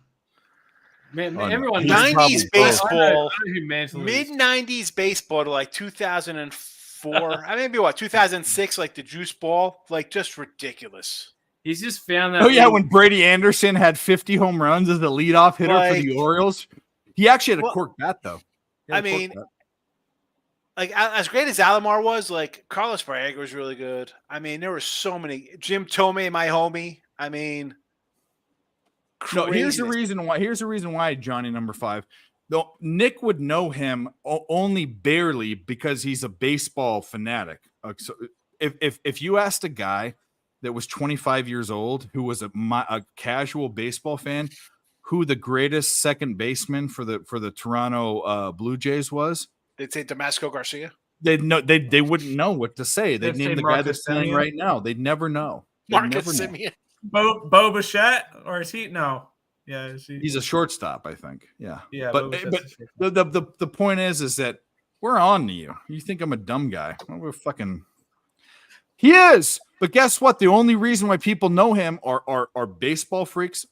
Man, Oh, no. everyone He's knows. 90s probably baseball, I know who Mantle mid is. 90s baseball to like 2004. I mean, maybe what 2006, like the juice ball, like just ridiculous. He's just found that. Oh yeah, little- when Brady Anderson had 50 home runs as the leadoff hitter for the Like- Orioles, he actually had a Well, cork bat though. He had I a cork mean, bat. like as great as Alomar was, like Carlos Barrega was really good. I mean, there were so many. Jim Tomei, my homie. I mean, No, here's the craziness. reason why. Here's the reason why Johnny number 5. Though Nick would know him only barely because he's a baseball fanatic. So if you asked a guy that was 25 years old who was a casual baseball fan, who the greatest second baseman for the Toronto Blue Jays was, They'd say Damasco Garcia, they wouldn't know what to say. They'd They'd name say the guy Marcus that's playing Semien. right now. They'd never know. They'd Marcus never know. Semien. Bo Bichette, or is he? No. Yeah, is he? He's a shortstop, I think. Yeah. Yeah, But Bo but Bichette's the point is that we're on to you. You think I'm a dumb guy? Well, we're fucking. He is. But guess what? The only reason why people know him are baseball freaks,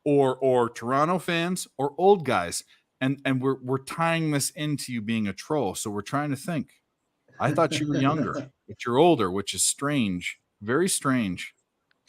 or Toronto fans, or old guys. And we're tying this into you being a troll. So we're trying to think. I thought you were younger, but you're older, which is strange. Very strange.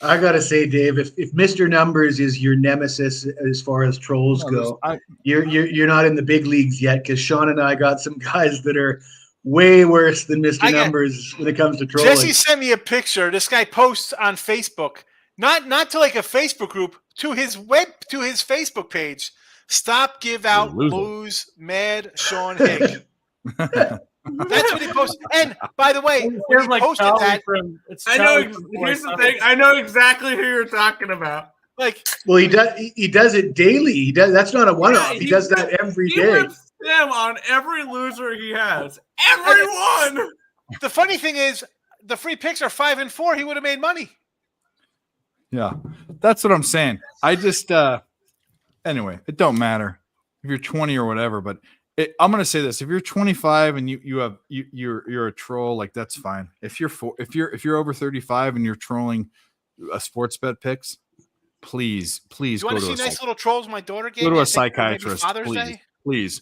I gotta say, Dave, if Mr. Numbers is your nemesis as far as trolls go, you're not in the big leagues yet, because Sean and I got some guys that are way worse than Mr. Numbers when it comes to trolling. Jesse sent me a picture. This guy posts on Facebook, not to like a Facebook group, to his Facebook page. Stop, give out, lose, mad Sean Hick. That's what he posted. And by the way, when he posted that, I know. Here's the thing. I know exactly who you're talking about. Like, well, he does it daily. He does. That's not a one-off. He does that every He day. rips them on every loser he has. Everyone. The funny thing is, the free picks are 5 and 4. He would have made money. Yeah, that's what I'm saying. I just anyway, it don't matter if you're 20 or whatever, but I'm gonna say this: if you're 25 and you're a troll, like that's fine. If you're over 35 and you're trolling a sports bet picks, please You go want to to a see nice little trolls my daughter gave go me? to I a think for maybe psychiatrist, Father's please. Day? Please.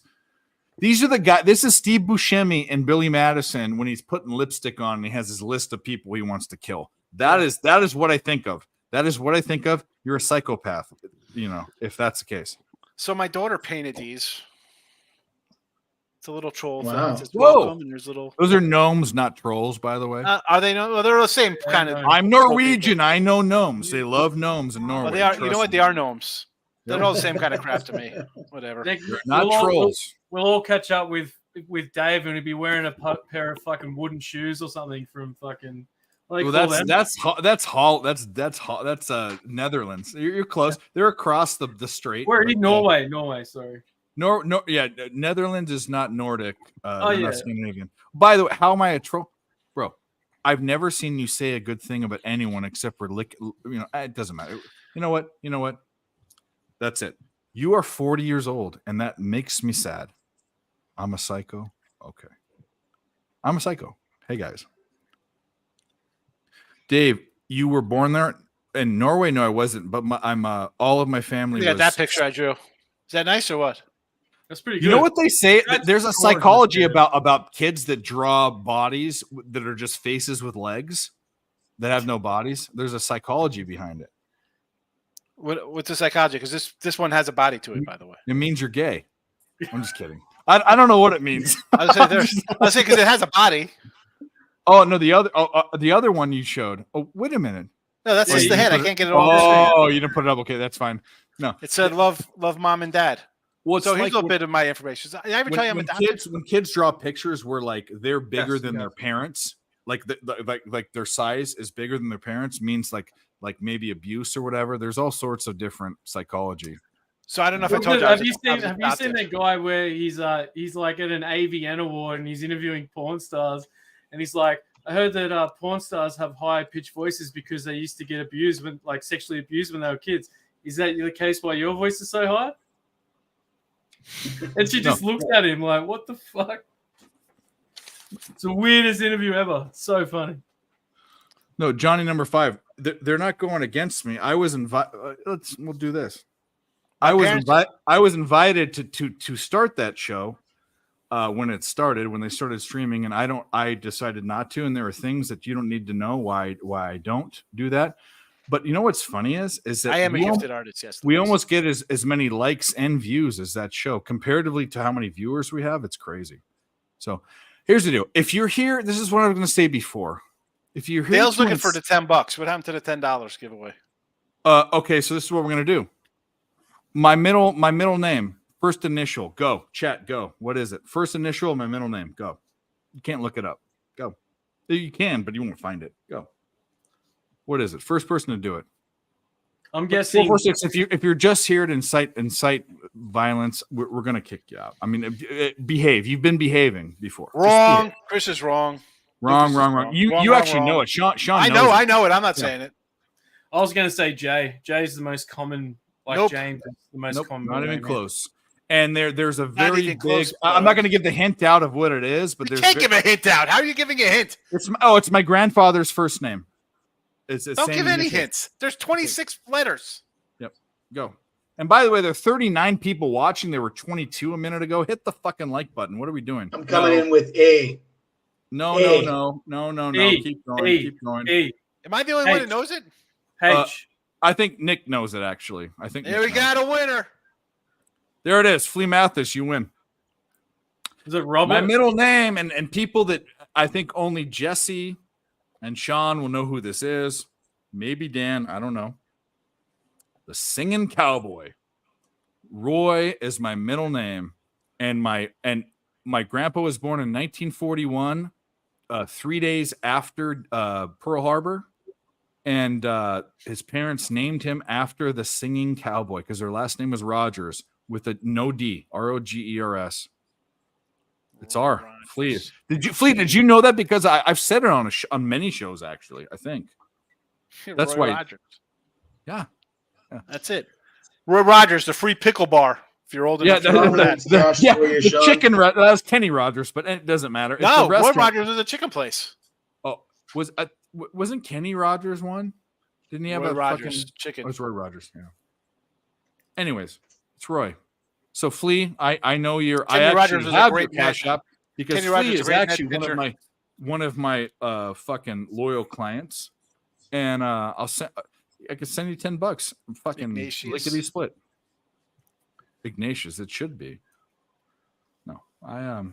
These are the guys. This is Steve Buscemi and Billy Madison when he's putting lipstick on and he has his list of people he wants to kill. That is what I think of. That is what I think of. You're a psychopath, if that's the case. So my daughter painted these. It's a little troll thing. Wow. It says Whoa. welcome, and there's little. Those are gnomes, not trolls, by the way. Are they? No, well, they're the same kind of. I'm Norwegian. I know gnomes. They love gnomes in Norway. Well, they are. You trust know what? me. They are gnomes. They're Yeah. all the same kind of crap to me. Whatever. Not trolls. We'll all catch up with Dave, and he'll be wearing a pair of fucking wooden shoes or something from fucking. Well, that's Netherlands. You're close. They're across the strait. Where are you? Norway. Sorry. Netherlands is not Nordic. Oh, they're yeah. not Scandinavian. By the way, how am I a troll, bro? I've never seen you say a good thing about anyone except for it doesn't matter. You know what? That's it. You are 40 years old, and that makes me sad. I'm a psycho. Okay. I'm a psycho. Hey guys. Dave, you were born there. in Norway. No, I wasn't. But I'm all of my family. Look at was, that picture I drew. Is that nice or what? That's pretty good. You know what they say? That's There's a gorgeous, psychology dude. about kids that draw bodies that are just faces with legs that have no bodies. There's a psychology behind it. What's the psychology? Because this one has a body to it, by the way. It means you're gay. I'm just kidding. I don't know what it means. I was saying because it has a body. Oh no, the other one you showed. Oh, wait a minute. No, that's Oh, just you the head. I put it- can't get it all. Oh, you didn't put it up. Okay, that's fine. No, It said love mom and dad. well, it's So here's like a little bit of my information. Did I ever tell you I'm adopted? when kids draw pictures where like they're bigger Yes, than their parents, like like their size is bigger than their parents, means like maybe abuse or whatever. There's all sorts of different psychology. So I don't know if I told you. I Have was- you I seen was Have you seen adopted. that guy where he's like at an AVN award and he's interviewing porn stars and he's like, I heard that porn stars have high pitched voices because they used to get abused when like sexually abused when they were kids. Is that the case why your voice is so high? And she just looks at him like, what the fuck? It's the weirdest interview ever. So funny. No, Johnny number 5. They're not going against me. I was invited. We'll do this. I was invited to start that show when it started, when they started streaming, and I decided not to. And there are things that you don't need to know why I don't do that. But you know what's funny is that I am a we gifted artist. Yes, we almost get as many likes and views as that show comparatively to how many viewers we have. It's crazy. So here's the deal. If you're here, this is what I was going to say before. If you're here, Dale's looking for the $10. What happened to the $10 giveaway? Okay, so this is what we're gonna do. My middle name, first initial, go. Chat, go. What is it? First initial, my middle name, go. You can't look it up. Go. You can, but you won't find it. Go. What is it? First person to do it. I'm guessing 446. If you're just here to incite violence, we're gonna kick you out. I mean, behave. You've been behaving before. Just Wrong. behave. Chris is wrong. Wrong. Wrong, You wrong, actually wrong. know it. Sean I knows know. it. I know it. I'm not saying it. I was going to say Jay. Jay's the most common. Like Nope. James is the most Nope, common. not even name. close. And there's a Not very even big. close, I'm not going to give the hint out of what it is, but You there's can't give a hint out. How are you giving a hint? it's my grandfather's first name. It's the Don't same give any initial. hints. There's 26 letters. Yep, go. And by the way, there are 39 people watching. There were 22 a minute ago. Hit the fucking like button. What are we doing? I'm coming in with A. No. A. No. E, Keep going. E, Keep going. E, Am I the only one that knows it? H. I think Nick knows it actually. I think There Nick we knows. got a winner. There it is. Flea Mathis, you win. Is it Robert? My middle name and people that I think only Jesse and Sean will know who this is. Maybe Dan. I don't know. The Singing Cowboy. Roy is my middle name, and my grandpa was born in 1941, 3 days after Pearl Harbor, and his parents named him after the Singing Cowboy because their last name was Rogers with a no D, Rogers. It's R. Flea. Did you know that? Because I've said it on many shows actually. I think that's Roy why. Rogers. Yeah. That's it. Roy Rogers, the free pickle bar. If you're old Yeah, enough to remember that. the chicken. That was Kenny Rogers, but it doesn't matter. It's No, the Roy restaurant. Rogers is a chicken place. Oh, wasn't Kenny Rogers one? Didn't he have Roy a Rogers fucking chicken. Oh, it's Roy Rogers. Yeah. Anyways, it's Roy. So Flea, I know you're. Kenny I Rogers actually is a have great your cash man. app because Kenny Flea Rogers is a is great actually pitcher. one of my fucking loyal clients, and I'll send. I could send you $10. Fucking Ignatius. lickety split. Ignatius, it should be. No, my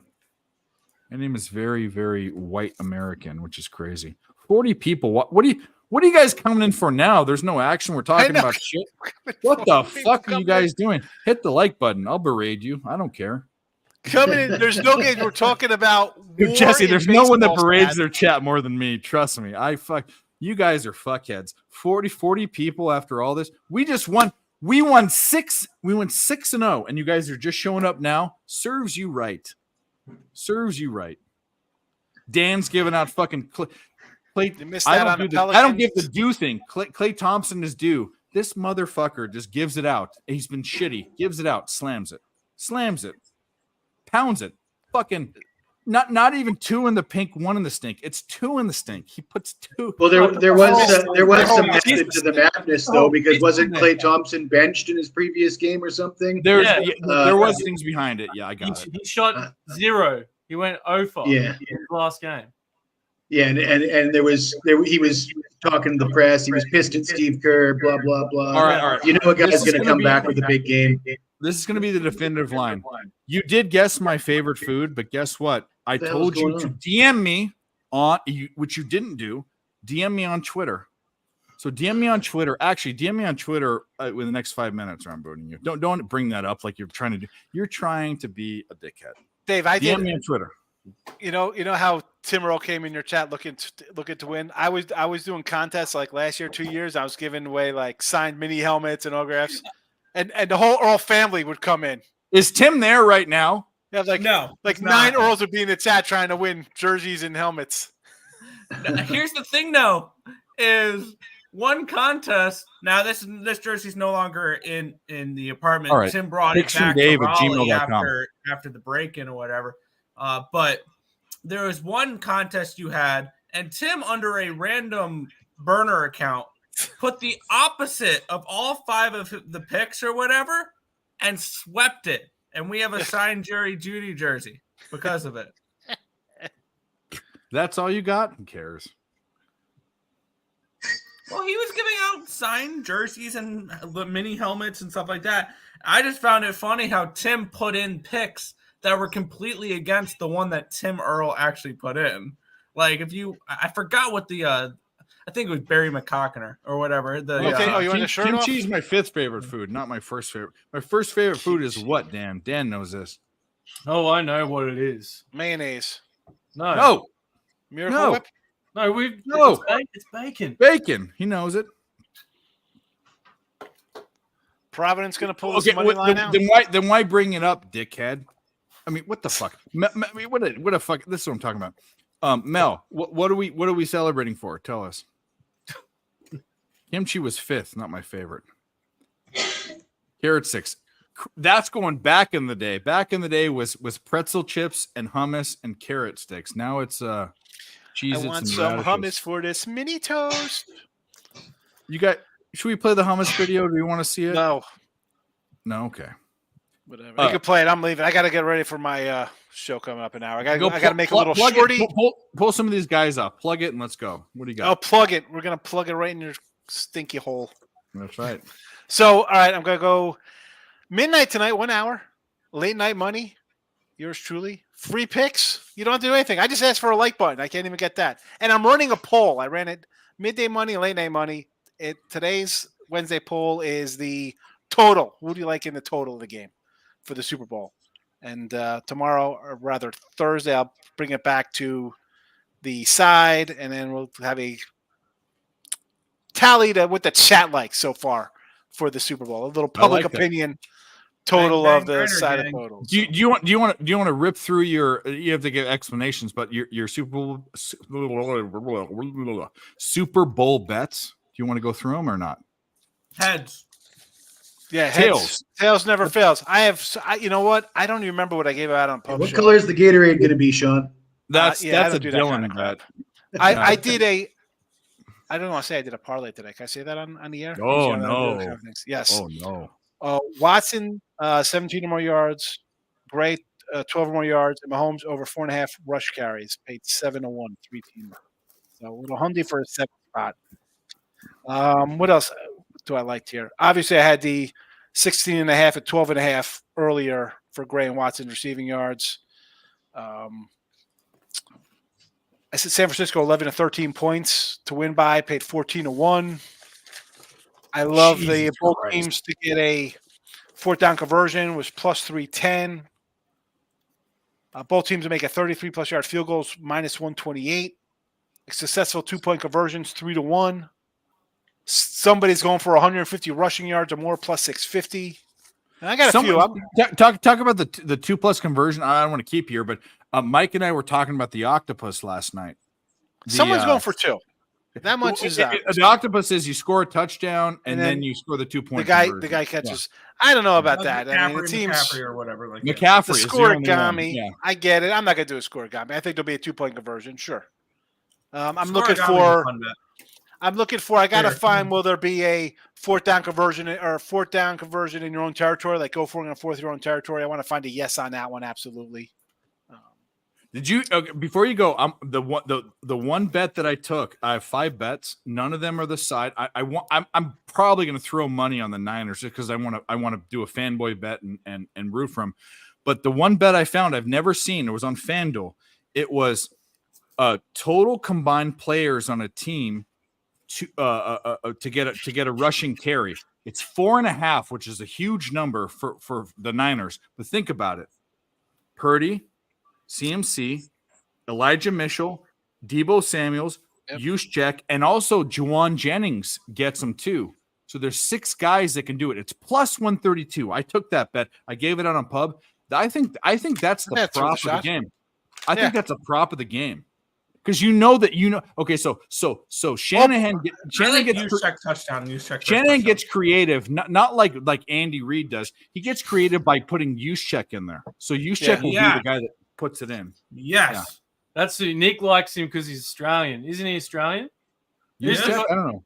name is very, very white American, which is crazy. 40 people. What are you guys coming in for now? There's no action. We're talking know. about shit. What the fuck are you guys doing? Hit the like button. I'll berate you. I don't care. Coming in, there's no game. We're talking about war Jesse, in there's no one that baseball berades stats. their chat more than me. Trust me. You guys are fuckheads. 40 people after all this. We won 6-0, and you guys are just showing up now. Serves you right. Dan's giving out fucking Clay. You missed I out don't on do the I don't give Pelicans. the due thing. Clay Thompson is due. This motherfucker just gives it out. He's been shitty. Gives it out. Slams it. Pounds it. Fucking Not even 2 in the pink, 1 in the stink. It's 2 in the stink. He puts 2. Well, there was some Oh, method to the madness though, because wasn't Klay Thompson benched in his previous game or something? There was things behind it. Yeah, I got it. He shot 0. He went 0 for in his last game. Yeah, and he was talking to the press. He was pissed at Steve Kerr. Blah blah blah. All right. You know a guy's going to come back with a big game. This is going to be the definitive line. You did guess my favorite food, but guess what? I told you to DM me which you didn't do. DM me on Twitter. So DM me on Twitter. Actually, DM me on Twitter within the next 5 minutes, or I'm voting you. Don't bring that up like you're trying to do. You're trying to be a dickhead. Dave, DM me on Twitter. You know how Tim Earl came in your chat looking to win. I was doing contests like last year, 2 years. I was giving away like signed mini helmets and autographs, and the whole Earl family would come in. Is Tim there right now? Yeah, like No, like 9 Earls would be in the chat trying to win jerseys and helmets. Here's the thing, though, is one contest. Now this jersey's no longer in the apartment. All right. Tim brought it back Dave to at Raleigh gmail.com. after the break-in or whatever. But there was one contest you had, and Tim, under a random burner account, put the opposite of all 5 of the picks or whatever, and swept it. And we have a signed Jerry Jeudy jersey because of it. That's all you got? Who cares? Well, he was giving out signed jerseys and the mini helmets and stuff like that. I just found it funny how Tim put in picks that were completely against the one that Tim Earl actually put in. Like, I forgot what I think it was Barry McCockner or whatever. You want a shirt off? Kimchi is my 5th favorite food, not my first favorite. My first favorite food is what, Dan? Dan knows this. Oh, I know what it is. Mayonnaise. No. Miracle Whip? No, it's bacon. Bacon. He knows it. Providence going to pull this money line out? Then why bring it up, dickhead? I mean, what the fuck? What a fuck? This is what I'm talking about. Mel, what are we celebrating for? Tell us. Kimchi was 5th, not my favorite. Carrot 6. That's going back in the day. Back in the day was pretzel chips and hummus and carrot sticks. Now it's Cheez-Its. I want and some radishes. hummus for this mini toast. Should we play the hummus video? Do you want to see it? No. No, okay. Whatever. You can play it. I'm leaving. I got to get ready for my show coming up an hour. I got to make a little shorty. Pull some of these guys up. Plug it and let's go. What do you got? I'll plug it. We're going to plug it right in your stinky hole. That's right. So, all right, I'm going to go midnight tonight, 1 hour. Late night money. Yours truly. Free picks. You don't have to do anything. I just asked for a like button. I can't even get that. And I'm running a poll. I ran it midday money, late night money. Today's Wednesday poll is the total. Who do you like in the total of the game for the Super Bowl? And tomorrow, or rather Thursday, I'll bring it back to the side, and then we'll have a tally to what the chat likes so far for the Super Bowl. A little public opinion total of the side of totals. Do you want to rip through your? You have to give explanations, but your Super Bowl bets. Do you want to go through them or not? Heads. Yeah, tails. Tails never fails. You know what? I don't even remember what I gave out on post. What color is the Gatorade going to be, Sean? That's a Dylan bet. I did a. I don't want to say I did a parlay today. Can I say that on the air? Oh no! Yes. Oh no! Watson, 17 or more yards. Great, 12 or more yards. And Mahomes over 4.5 rush carries. Paid 7-1, 3-team. So a little hundy for a 7th spot. What else do I like here? Obviously, I had the 16.5 at 12.5 earlier for Gray and Watson receiving yards. I said San Francisco 11 to 13 points to win by. Paid 14-1. I love the both teams to get a 4th down conversion was plus 310. Both teams to make a 33+ yard field goals minus 128. Successful 2-point conversions 3-1. Somebody's going for 150 rushing yards or more plus 650. And I got a few. Talk about the 2+ conversion. I don't want to keep here, but Mike and I were talking about the octopus last night. Someone's going for 2. That much is out. The octopus is you score a touchdown and And then then you score the 2-point. The guy catches. I don't know about that. I mean, it seems McCaffrey or whatever. Like that. McCaffrey. the is the only one. scoregami. Yeah. I get it. I'm not gonna do a scoregami. I think there'll be a 2-point conversion. Sure. I'm Scoregami looking is a for. fun bet. I'm looking for. I gotta Fair. find. Will there be a fourth down conversion in your own territory? Like go for it on fourth your own territory. I want to find a yes on that one. Absolutely. Did you before you go? The one bet that I took. I have 5 bets. None of them are the side. I'm probably going to throw money on the Niners just because I want to do a fanboy bet and root for them. But the one bet I found I've never seen. It was on FanDuel. It was total combined players on a team to get a rushing carry. It's 4.5, which is a huge number for the Niners. But think about it: Purdy, CMC, Elijah Mitchell, Deebo Samuels, Juszczyk, and also Juwan Jennings gets them too. So there's 6 guys that can do it. It's plus 132. I took that bet. I gave it out on Pub. I think that's the prop of the game. I think that's a prop of the game. Because okay, so Shanahan Juszczyk gets creative, not like Andy Reid does. He gets creative by putting Juszczyk in there. So Juszczyk will be the guy that puts it in. Yes. Yeah. That's who Nick likes him because he's Australian. Isn't he Australian? Juszczyk? I don't know.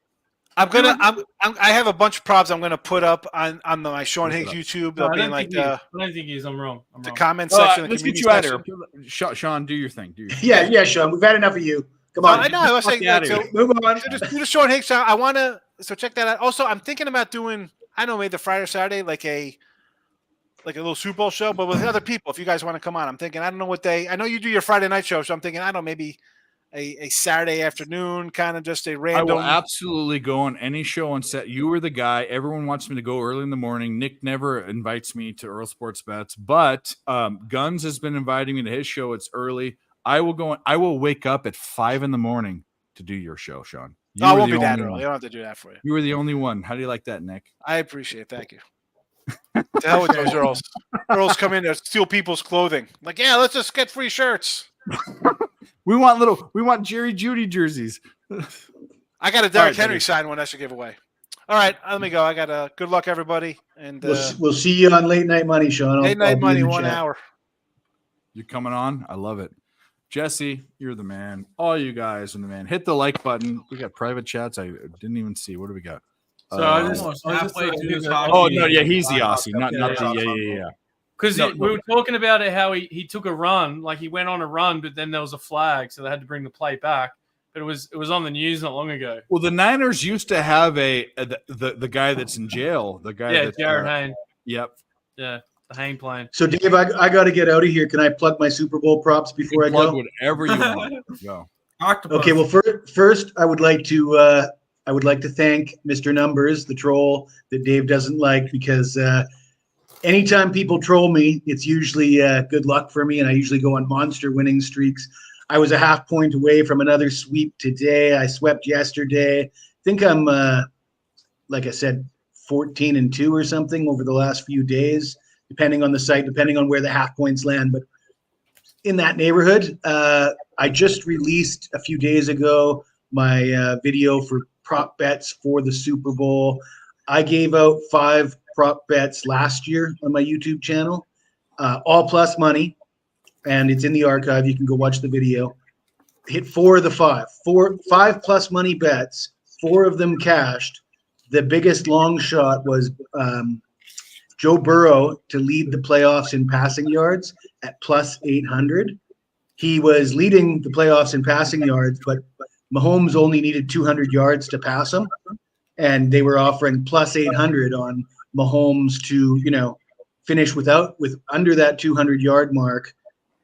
I have a bunch of props I'm gonna put up on my Sean Higgs YouTube. They'll be in like I don't think he is. I'm wrong. the comment section. Let's get you out of here. Sean, do your thing. Yeah, Sean. We've had enough of you. Come on. I know. I was saying so move on. So just do the Sean Higgs. I want to. So check that out. Also, I'm thinking about doing. I don't know, maybe the Friday or Saturday, like a little Super Bowl show, but with other people. If you guys want to come on, I'm thinking. I don't know what day. I know you do your Friday night show, so I'm thinking. I don't know, maybe a Saturday afternoon, kind of just a random. I will absolutely go on any show on set. You were the guy. Everyone wants me to go early in the morning. Nick never invites me to Earl Sports Bets, but Guns has been inviting me to his show. It's early. I will go. I will wake up at 5 a.m. to do your show, Sean. I won't be that early. I don't have to do that for you. You were the only one. How do you like that, Nick? I appreciate it. Thank you. To hell with those Earls. Earls come in to steal people's clothing. Like, yeah, let's just get free shirts. We want Jerry Judy jerseys. I got a Derrick Henry signed one I should give away. All right, let me go. I got good luck, everybody. And we'll see you on Late Night Money, Sean. Late Night Money, 1 hour. You're coming on? I love it. Jesse, you're the man. All you guys are the man. Hit the like button. We got private chats. I didn't even see. What do we got? So I was just through this. Oh no, yeah, he's the Aussie, not the yeah. Because we were talking about it, how he took a run, like he went on a run, but then there was a flag, so they had to bring the play back. But it was on the news not long ago. Well, the Niners used to have the guy that's in jail, the guy. Yeah, Jared Hayne. Yep. Yeah, the Hayne plane. So Dave, I got to get out of here. Can I plug my Super Bowl props before I go? Plug whatever you want. Go. Octopus. Okay. Well, first I would like to thank Mr. Numbers, the troll that Dave doesn't like, because anytime people troll me, it's usually good luck for me, and I usually go on monster winning streaks. I was a half point away from another sweep today. I swept yesterday. I think I'm, like I said, 14-2 or something over the last few days, depending on the site, depending on where the half points land. But in that neighborhood, I just released a few days ago my video for prop bets for the Super Bowl. I gave out 5 prop bets last year on my YouTube channel, all plus money, and it's in the archive. You can go watch the video. Hit 4 of the 5. 5 plus money bets, 4 of them cashed. The biggest long shot was Joe Burrow to lead the playoffs in passing yards at plus 800. He was leading the playoffs in passing yards, but Mahomes only needed 200 yards to pass him, and they were offering plus 800 on Mahomes to, finish with under that 200-yard mark.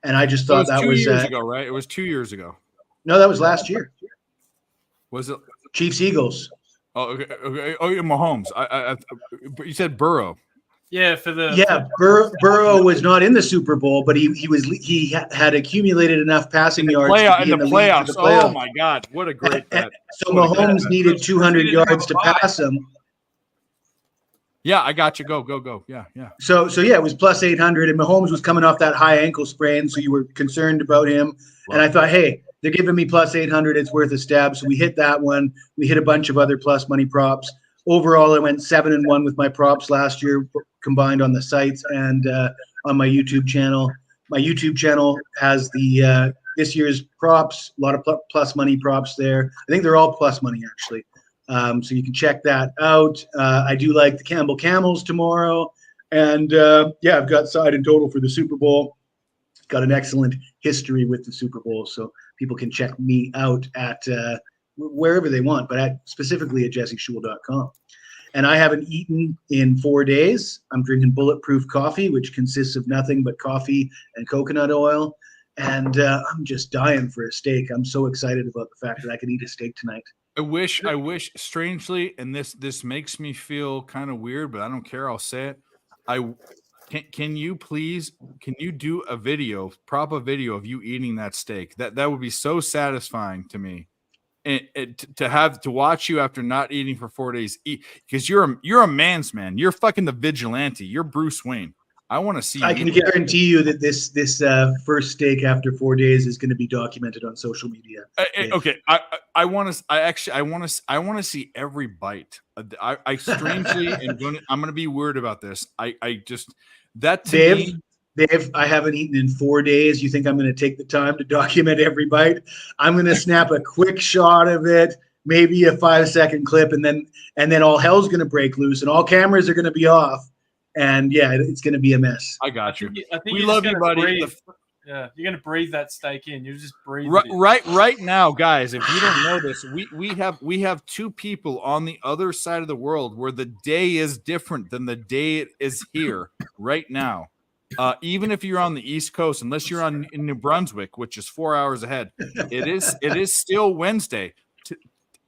And I just thought that was 2 years ago, right? It was 2 years ago. No, that was last year. Was it Chiefs Eagles? Oh, okay. Oh, yeah, Mahomes. You said Burrow. Yeah, Burrow was not in the Super Bowl, but he had accumulated enough passing yards in the playoffs. Oh my God, what a great bet! So Mahomes needed 200 yards to pass him. Yeah, I got you. Go. Yeah. So yeah, it was plus 800, and Mahomes was coming off that high ankle sprain, so you were concerned about him. And I thought, hey, They're giving me plus 800. It's worth a stab. So we hit that one. We hit a bunch of other plus money props. Overall, I went 7-1 with my props last year combined on the sites and on my YouTube channel. My YouTube channel has the this year's props, a lot of plus money props there. I think they're all plus money actually. So you can check that out. I do like the Campbell Camels tomorrow. And yeah, I've got side and total for the Super Bowl. Got an excellent history with the Super Bowl. So people can check me out at wherever they want, but specifically at jesseshewell.com. And I haven't eaten in 4 days. I'm drinking Bulletproof coffee, which consists of nothing but coffee and coconut oil. And I'm just dying for a steak. I'm so excited about the fact that I can eat a steak tonight. I wish strangely, and this makes me feel kind of weird, but I don't care. I'll say it. Can you do a video, prop a video of you eating that steak? That would be so satisfying to me. And to watch you after not eating for 4 days eat, because you're a man's man. You're fucking the vigilante. You're Bruce Wayne. I want to see. I can guarantee you that this first steak after 4 days is going to be documented on social media. Okay, I want to see every bite. I strangely I'm going to be weird about this. I just that to Dave, me. Dave, I haven't eaten in 4 days. You think I'm going to take the time to document every bite? I'm going to snap a quick shot of it, maybe a 5-second clip, and then all hell's going to break loose, and all cameras are going to be off. And yeah, it's going to be a mess. I got you. I think we love you, buddy. Yeah, you're going to breathe that steak in. You just breathe right now, guys. If you don't know this, we have two people on the other side of the world where the day is different than the day it is here right now. Even if you're on the East Coast, unless you're in New Brunswick, which is 4 hours ahead, it is still Wednesday.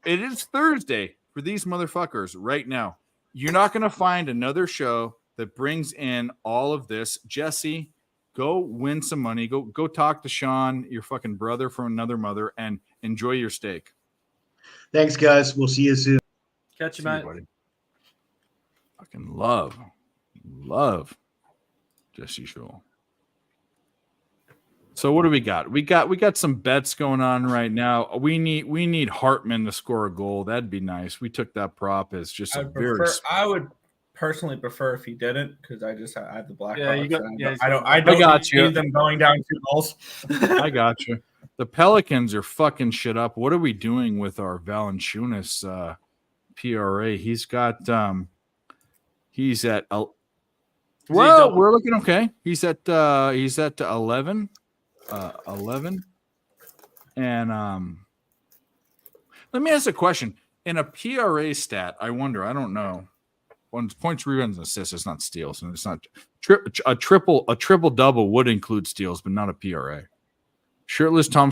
It is Thursday for these motherfuckers right now. You're not going to find another show that brings in all of this. Jesse, go win some money. Go talk to Sean, your fucking brother from another mother, and enjoy your steak. Thanks, guys. We'll see you soon. Catch you, mate. Fucking love Jesse Shewell. So what do we got? We got some bets going on right now. We need Hartman to score a goal. That'd be nice. We took that prop as just I would personally prefer if he didn't, because I have the Blackhawks. I got you. Need them going down 2 goals. I got you. The Pelicans are fucking shit up. What are we doing with our Valanciunas PRA? He's got he's at well, we're looking okay. He's at 11. 11. And let me ask a question. In a PRA stat, I wonder, I don't know. When it's points, rebounds, and assists, it's not steals, and it's not a triple double would include steals, but not a PRA. Shirtless Tom.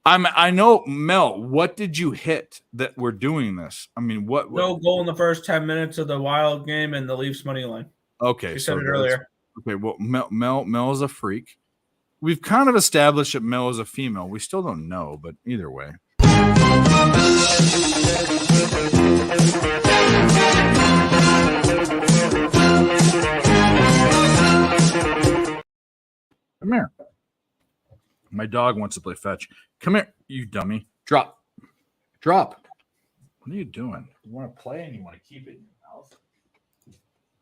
I know, Mel. What did you hit that we're doing this? I mean, what? No goal in the first 10 minutes of the Wild game and the Leafs money line. Okay, you said it earlier. Okay, well, Mel is a freak. We've kind of established that Mel is a female. We still don't know, but either way. Come here. My dog wants to play fetch. Come here, you dummy. Drop. What are you doing? You want to play and you want to keep it in your mouth?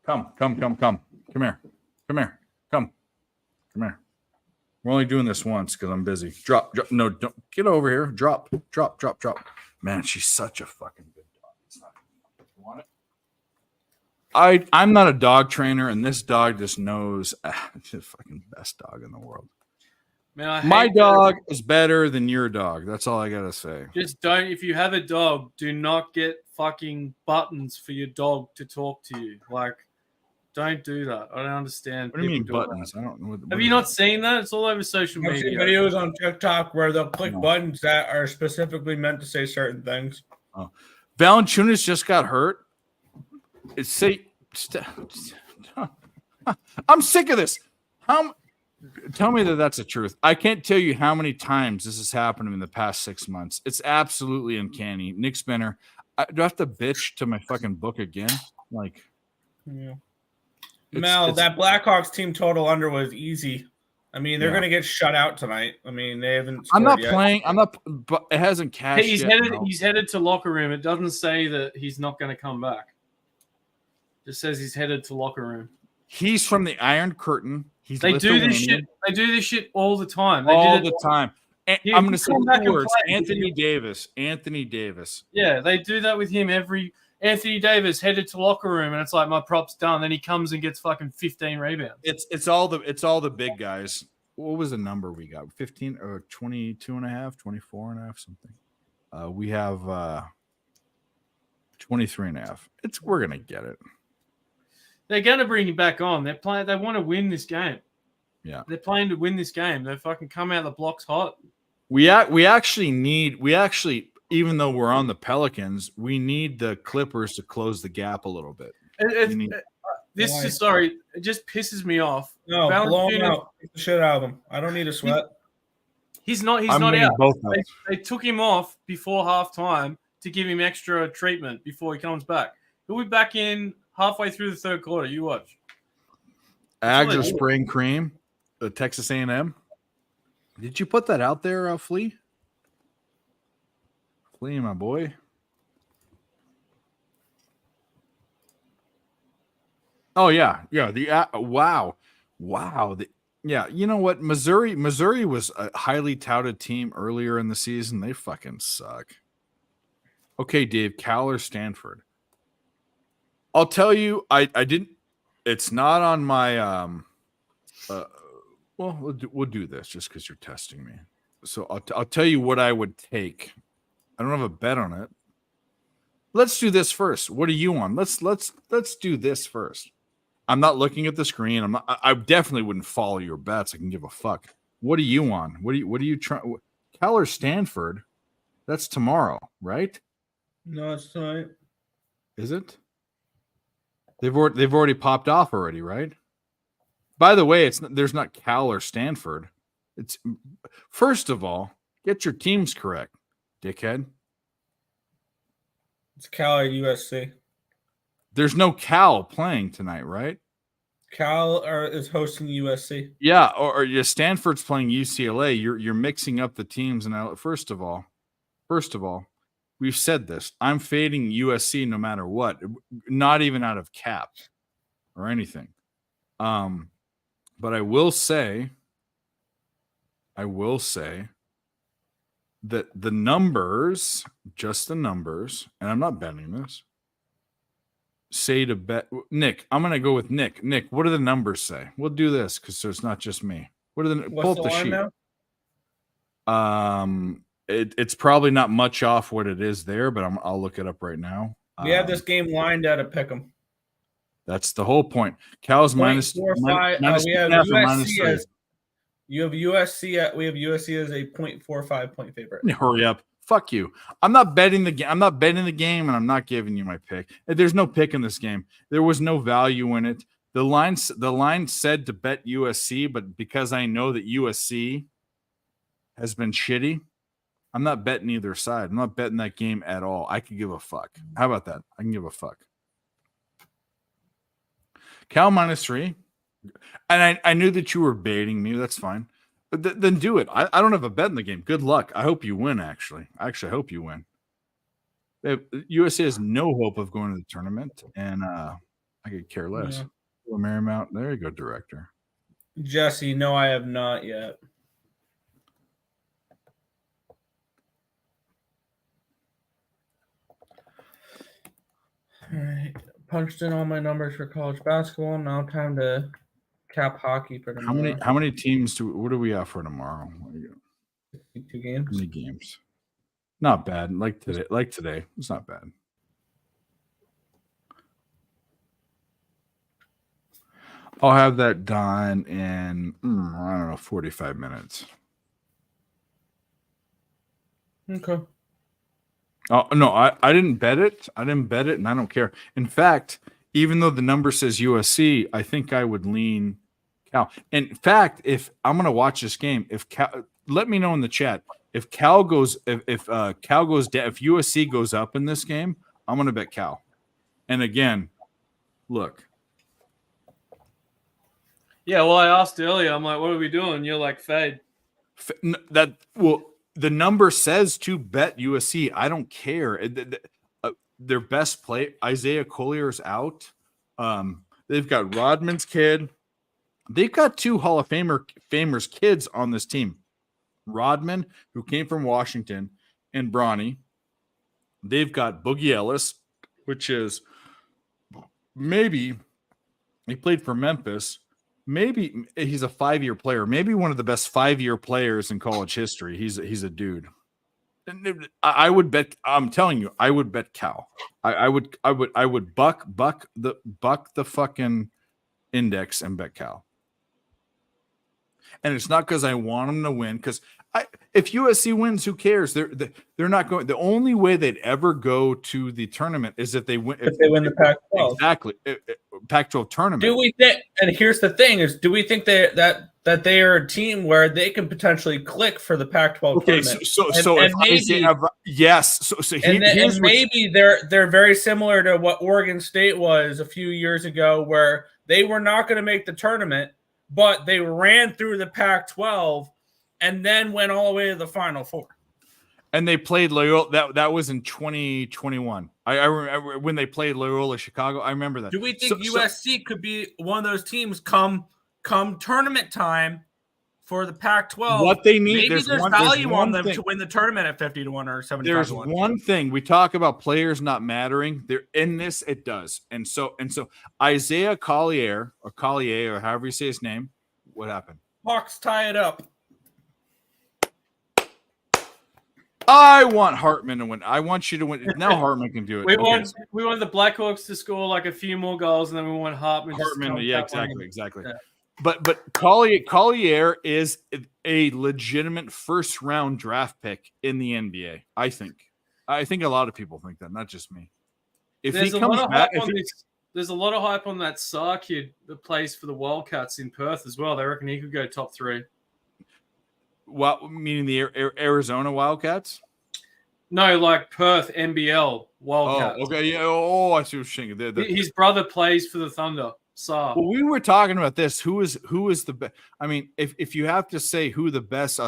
Come. Come here. Come here. We're only doing this once because I'm busy. Drop. No, don't get over here. Drop. Man, she's such a fucking good dog. It's not, you want it? I'm not a dog trainer, and this dog just knows it's the fucking best dog in the world. Man, my dog is better than your dog. That's all I gotta say. Just don't. If you have a dog, do not get fucking buttons for your dog to talk to you. Like, don't do that. I don't understand. What do you mean buttons? That. I don't know. What have you not seen that? It's all over social media. I've seen videos on TikTok where they'll click buttons that are specifically meant to say certain things. Oh. Valanciunas just got hurt. I'm sick of this. Tell me that that's the truth. I can't tell you how many times this has happened in the past 6 months. It's absolutely uncanny. Nick Spinner, do I have to bitch to my fucking book again? Like, yeah. Mel, that Blackhawks team total under was easy I mean, they're Yeah. going to get shut out tonight. I mean, they haven't. I'm not scored yet. playing. I'm not. But it hasn't cashed He's yet. headed. no. He's headed to locker room. It doesn't say that he's not going to come back. It just says he's headed to locker room. He's from the Iron Curtain. He's They do this Lithuanian. shit. They do this shit all the time. They all did it, the time. And Yeah, I'm going to you say come back two and words. play. Anthony Davis. Anthony Davis. Yeah, they do that with him every. Anthony Davis headed to locker room, and it's like my prop's done. Then he comes and gets fucking 15 rebounds. It's all the big guys. What was the number we got? 15 or 22 and a half, 24 and a half, something. We have 23 and a half. We're gonna get it. They're going to bring him back on. They're playing. They want to win this game. Yeah. They're playing to win this game. They fucking come out of the blocks hot. We actually, even though we're on the Pelicans, we need the Clippers to close the gap a little bit. This Why? is sorry. It just pisses me off. No, blow him Valanciunas- out. Get the shit out of him. I don't need a sweat. He's not. He's I'm not winning out. both nights. They took him off before halftime to give him extra treatment before he comes back. He'll be back in halfway through the third quarter. You watch. Ags what or I do. spring cream, the Texas A&M. Did you put that out there, Flea? Flea, my boy. Oh yeah. The wow. You know what? Missouri was a highly touted team earlier in the season. They fucking suck. Okay, Dave, Cal or Stanford? I'll tell you, I didn't. It's not on my. Well, we'll do this just because you're testing me. So I'll tell you what I would take. I don't have a bet on it. Let's do this first. What are you on? Let's do this first. I'm not looking at the screen. I definitely wouldn't follow your bets. I can give a fuck. What are you on? What are you trying? Cal or Stanford? That's tomorrow, right? No, it's tonight. Is it? They've already popped off already, right? By the way, there's not Cal or Stanford. It's first of all, get your teams correct, dickhead. It's Cal or USC. There's no Cal playing tonight, right? Cal is hosting USC. Yeah, or Stanford's playing UCLA. You're mixing up the teams. And first of all, we've said this. I'm fading USC no matter what, not even out of cap or anything. But I will say that the numbers, just the numbers, and I'm not betting this, say to bet. Nick, I'm going to go with Nick. Nick, what do the numbers say? We'll do this because it's not just me. What are the pull up What's the the line sheet? now? It's probably not much off what it is there, but I'll look it up right now. We have this game lined out at Pick'em. That's the whole point. Cal's minus 0.45. minus We have 2.5 or minus USC 3. as you have USC. We have USC as a 0.45 point favorite. Hurry up. Fuck you. I'm not betting the game. I'm not betting the game, and I'm not giving you my pick. There's no pick in this game. There was no value in it. The line said to bet USC, but because I know that USC has been shitty, I'm not betting either side. I'm not betting that game at all. I could give a fuck. How about that? I can give a fuck. Cal minus 3. And I knew that you were baiting me. That's fine. But then do it. I don't have a bet in the game. Good luck. I hope you win, actually. I actually hope you win. USC has no hope of going to the tournament, and I could care less. Yeah. Well, Marymount, there you go, director. Jesse, no, I have not yet. All right. Punched in all my numbers for college basketball. Now time to cap hockey for tomorrow. How many teams what do we have for tomorrow? 2 games. How many games? Not bad. Like today. It's not bad. I'll have that done in I don't know, 45 minutes. Okay. Oh no, I didn't bet it. I didn't bet it, and I don't care. In fact, even though the number says USC, I think I would lean Cal. In fact, if I'm gonna watch this game, if Cal, let me know in the chat if Cal goes, if Cal goes down, if USC goes up in this game, I'm gonna bet Cal. And again, look, Yeah, well, I asked earlier. I'm like, what are we doing? You're like, fade. The number says to bet USC. I don't care. Their best play, Isaiah Collier's out. They've got Rodman's kid. They've got 2 Hall of Famers kids on this team. Rodman, who came from Washington, and Bronny. They've got Boogie Ellis, which is maybe he played for Memphis. Maybe he's a 5-year player. Maybe one of the best 5-year players in college history. He's a dude. I would bet. I'm telling you, I would bet Cal. I would buck the fucking index and bet Cal. And it's not because I want them to win. Because if USC wins, who cares? They're not going. The only way they'd ever go to the tournament is if they win. If they win the Pac-12, exactly. Pac-12 tournament. Do we think? And here's the thing: do we think that they are a team where they can potentially click for the Pac-12 tournament? Yes. And maybe they're very similar to what Oregon State was a few years ago, where they were not going to make the tournament, but they ran through the Pac-12 and then went all the way to the Final Four. And they played Loyola. That was in 2021. I remember when they played Loyola Chicago. I remember that. Do we think USC could be one of those teams come tournament time for the Pac-12? What they need, maybe there's value on them to win the tournament at 50-1 or 75-1. There's one thing we talk about players not mattering. They're in this, it does. And so Isaiah Collier or however you say his name. What happened? Hawks tie it up. I want Hartman to win. I want you to win. Now Hartman can do it. We want the Blackhawks to score like a few more goals, and then we want Hartman. Yeah, exactly. Yeah. But Collier is a legitimate first-round draft pick in the NBA. I think a lot of people think that, not just me. There's a lot of hype on that Saar kid that plays for the Wildcats in Perth as well. They reckon he could go top 3. What, meaning the Arizona Wildcats? No, like Perth NBL Wildcats. Oh, okay. Yeah. Oh, I see what you're saying. His brother plays for the Thunder. Saar. Well, we were talking about this. Who is the best? I mean, if you have to say who the best,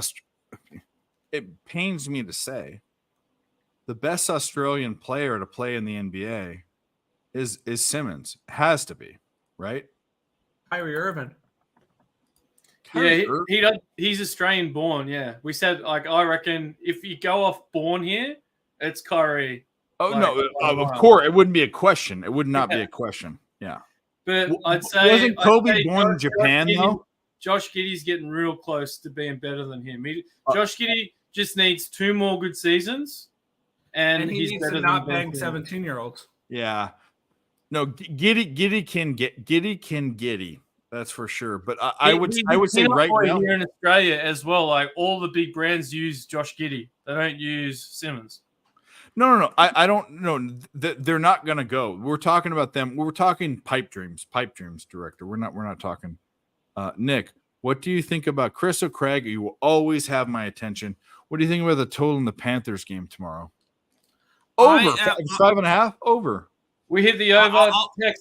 it pains me to say, the best Australian player to play in the NBA is Simmons. Has to be, right? Kyrie Irving. Yeah, he's Australian born. Yeah, we said I reckon if you go off born here, it's Kyrie. Oh no, of course it wouldn't be a question. It would not be a question. Yeah, but I'd say wasn't Kobe born in Japan though? Josh Giddey's getting real close to being better than him. Josh Giddey just needs 2 more good seasons, and he he's needs better to not than bang 17-year-olds. Yeah, no, Giddey can Giddey. That's for sure. But I would say right now here in Australia as well, like all the big brands use Josh Giddey. They don't use Simmons. No. I don't know. They're not going to go. We're talking about them. We're talking pipe dreams, director. We're not talking. Nick, what do you think about Chris O'Craig? You will always have my attention. What do you think about the total in the Panthers game tomorrow? Over 5.5. Over. We hit the over.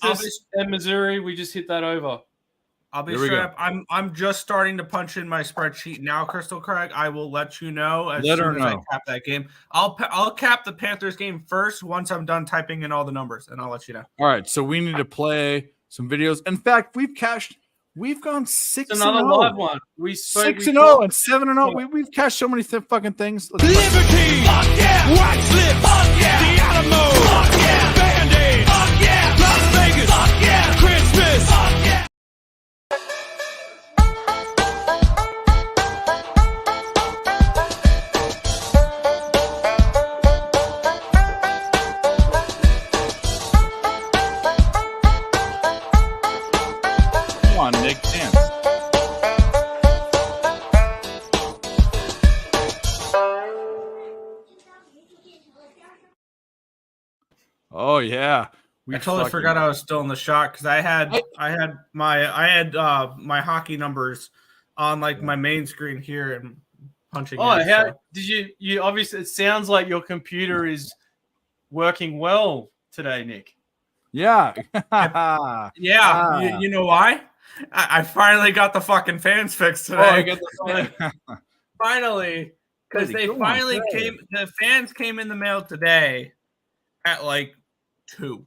Texas and Missouri. We just hit that over. I'll be straight up. I'm just starting to punch in my spreadsheet now, Crystal Craig. I will let you know as soon as I cap that game. I'll cap the Panthers game first once I'm done typing in all the numbers, and I'll let you know. All right, so we need to play some videos. In fact, we've gone 6-0. Another live one. 6-0 and 7-0. We've cashed so many fucking things. Liberty, fuck yeah, White Slip, fuck yeah, the Alamo, fuck yeah, Band-Aid, fuck yeah, Las Vegas, fuck yeah, Christmas, fuck yeah. Come on, Nick, dance. Oh yeah, I totally forgot I was still in the shot because I had my hockey numbers on like my main screen here and punching. Did you obviously? It sounds like your computer is working well today, Nick. Yeah. Yeah. You know why? I finally got the fucking fans fixed today. Oh, I got the Finally, because they finally came. The fans came in the mail today at like 2.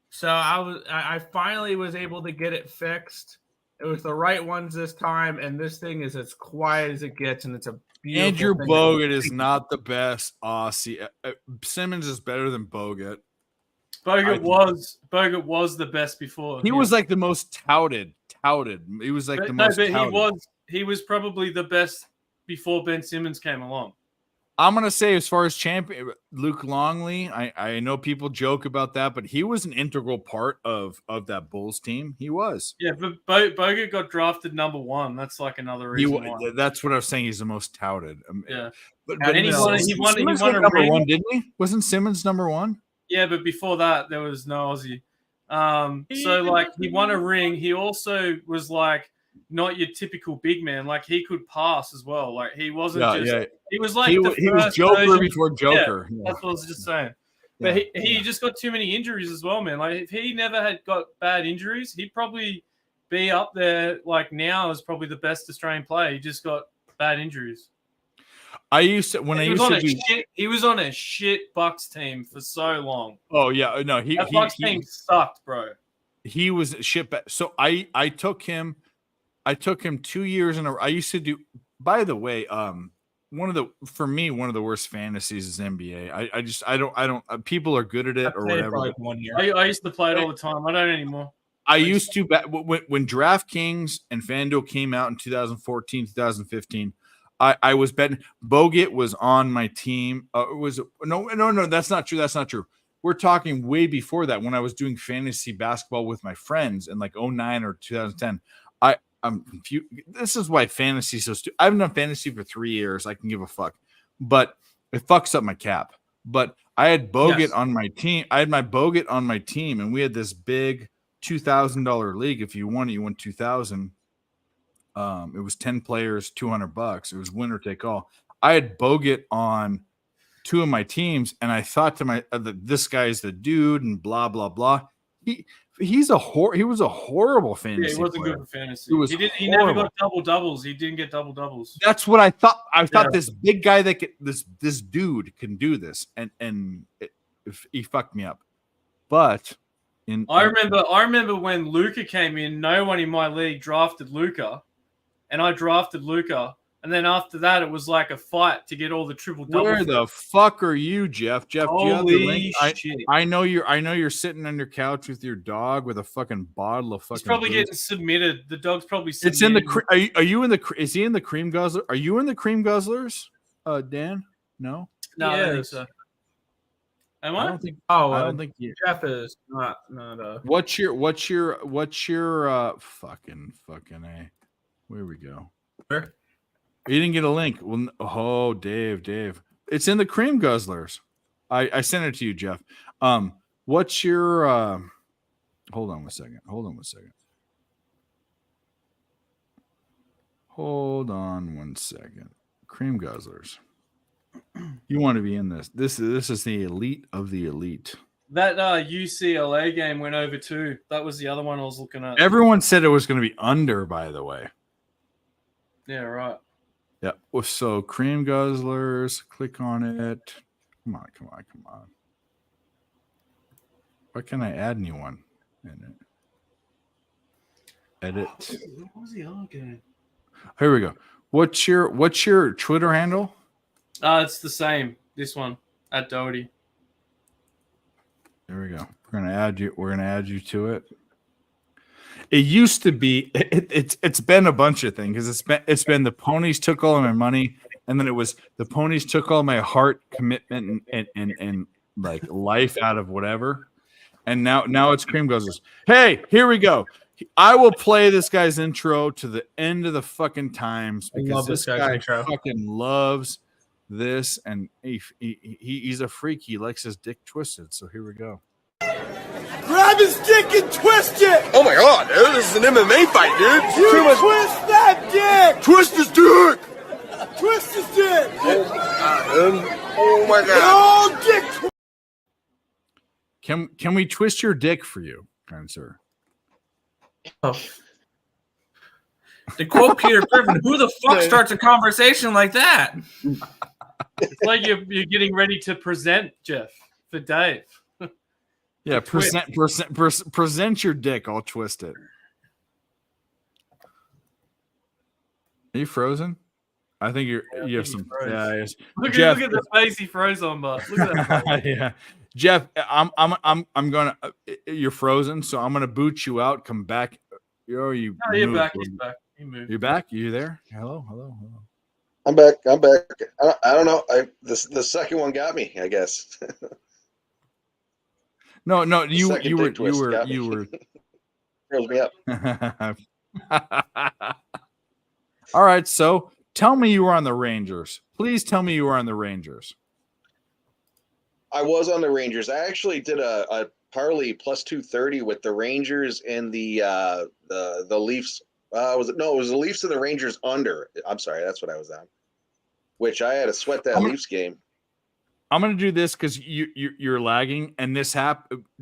So I finally was able to get it fixed. It was the right ones this time, and this thing is as quiet as it gets, and it's a beautiful Andrew thing. Bogut is not the best Aussie. Simmons is better than Bogut. Bogut was the best before. He was like the most touted. He was like the most touted. He was probably the best before Ben Simmons came along. I'm gonna say, as far as champion, Luke Longley. I know people joke about that, but he was an integral part of that Bulls team. He was. Yeah, but Bogut got drafted number 1. That's like another reason why. That's what I was saying. He's the most touted. Yeah, but he won number 1, didn't he? Wasn't Simmons number 1? Yeah, but before that, there was no Aussie. So like he won a ring. He also was like not your typical big man. Like he could pass as well. Like he wasn't he was like he was Joker version. before Joker. Yeah, that's what I was just saying. But he just got too many injuries as well, man. Like if he never had got bad injuries, he'd probably be up there like now as probably the best Australian player. He just got bad injuries. He was on a shit Bucks team for so long. Oh yeah, no, that Bucks team sucked, bro. He was shit. So I took him 2 years in a row. I used to do. By the way, one of the worst fantasies is NBA. I don't. People are good at it or whatever. Like 1 year. I used to play it all the time. I don't anymore. I used to when DraftKings and FanDuel came out in 2014, 2015. I was betting. Bogut was on my team. No, that's not true. That's not true. We're talking way before that when I was doing fantasy basketball with my friends in like 2009 or 2010. I'm confused. This is why fantasy is so stupid. I haven't done fantasy for 3 years. I can give a fuck, but it fucks up my cap. But I had Bogut on my team. I had my Bogut on my team, and we had this big $2,000 league. If you won it, you won $2,000. It was 10 players, $200. It was winner take all. I had Bogut on 2 of my teams, and I thought to this guy's the dude, and blah blah blah. He was a horrible fantasy. Yeah, he wasn't player. good for fantasy. He never got double doubles. He didn't get double doubles. That's what I thought. I thought this big guy that this dude can do this, and he fucked me up. But I remember when Luka came in. No one in my league drafted Luka. And I drafted Luka, and then after that, it was like a fight to get all the triple doubles. Where the fuck are you, Jeff? Jeff, do you have the link? Shit. I know you're sitting on your couch with your dog with a fucking bottle of fucking. It's probably booze. getting submitted. The dog's probably. Submitted. It's in the. Are you in the? Is he in the Cream Guzzler? Are you in the Cream Guzzlers, Dan? No. No, I don't think so. Am I? I don't think. I don't think you. Jeff is not. What's your fucking A? Where we go? Where? You didn't get a link. Well, Dave. It's in the Cream Guzzlers. I sent it to you, Jeff. What's your hold on one second. Hold on one second. Cream Guzzlers. You want to be in this. This is the elite of the elite. That UCLA game went over too. That was the other one I was looking at. Everyone said it was going to be under, by the way. Yeah, right. Yeah. So Cream Guzzlers, click on it. Come on. Why can't I add anyone in it? Edit. What was the other game? Here we go. What's your Twitter handle? It's the same. This one at Doherty. There we go. We're gonna add you to it. It used to be. It's been a bunch of things. It's been the ponies took all of my money, and then it was the ponies took all my heart, commitment, and like life out of whatever. And now it's Cream Guzzlers. Hey, here we go. I will play this guy's intro to the end of the fucking times because this guy fucking loves this, and he's a freak. He likes his dick twisted. So here we go. Grab his dick and twist it! Oh my god, dude, this is an MMA fight, dude. Twist that dick! Twist his dick! Twist his dick! Oh my god. Oh, dick! Can we twist your dick for you, kind sir? Oh, To quote Peter Griffin, who the fuck starts a conversation like that? It's like you're getting ready to present, Jeff, for Dave. Yeah, present your dick. I'll twist it. Are you frozen? I think you have some. Yeah, yes. Look Jeff, at the face he froze on, but look at that. yeah, Jeff, I'm gonna. You're frozen, so I'm gonna boot you out. Come back. You're back. He's back. He moved. You back? You there? Hello. I'm back. I don't know. The second one got me, I guess. No. You were Froze me up. All right. So tell me you were on the Rangers. Please tell me you were on the Rangers. I was on the Rangers. I actually did a parlay plus 230 with the Rangers and the Leafs. It was the Leafs and the Rangers under. I'm sorry, that's what I was on. Which I had to sweat that Leafs game. I'm gonna do this because you're lagging, and this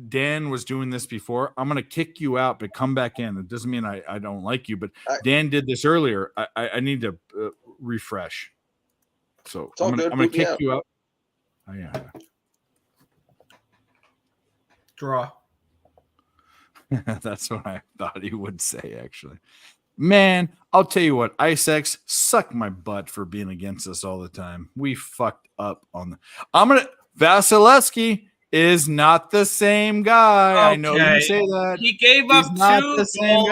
Dan was doing this before. I'm gonna kick you out, but come back in. It doesn't mean I don't like you, but Dan did this earlier. I need to refresh. So I'm gonna kick you out. Oh yeah. Draw. That's what I thought he would say, actually. Man, I'll tell you what, IceX, suck my butt for being against us all the time. We fucked up on the Vasilevsky is not the same guy. Okay. I know you say that. He gave up not two the same goals.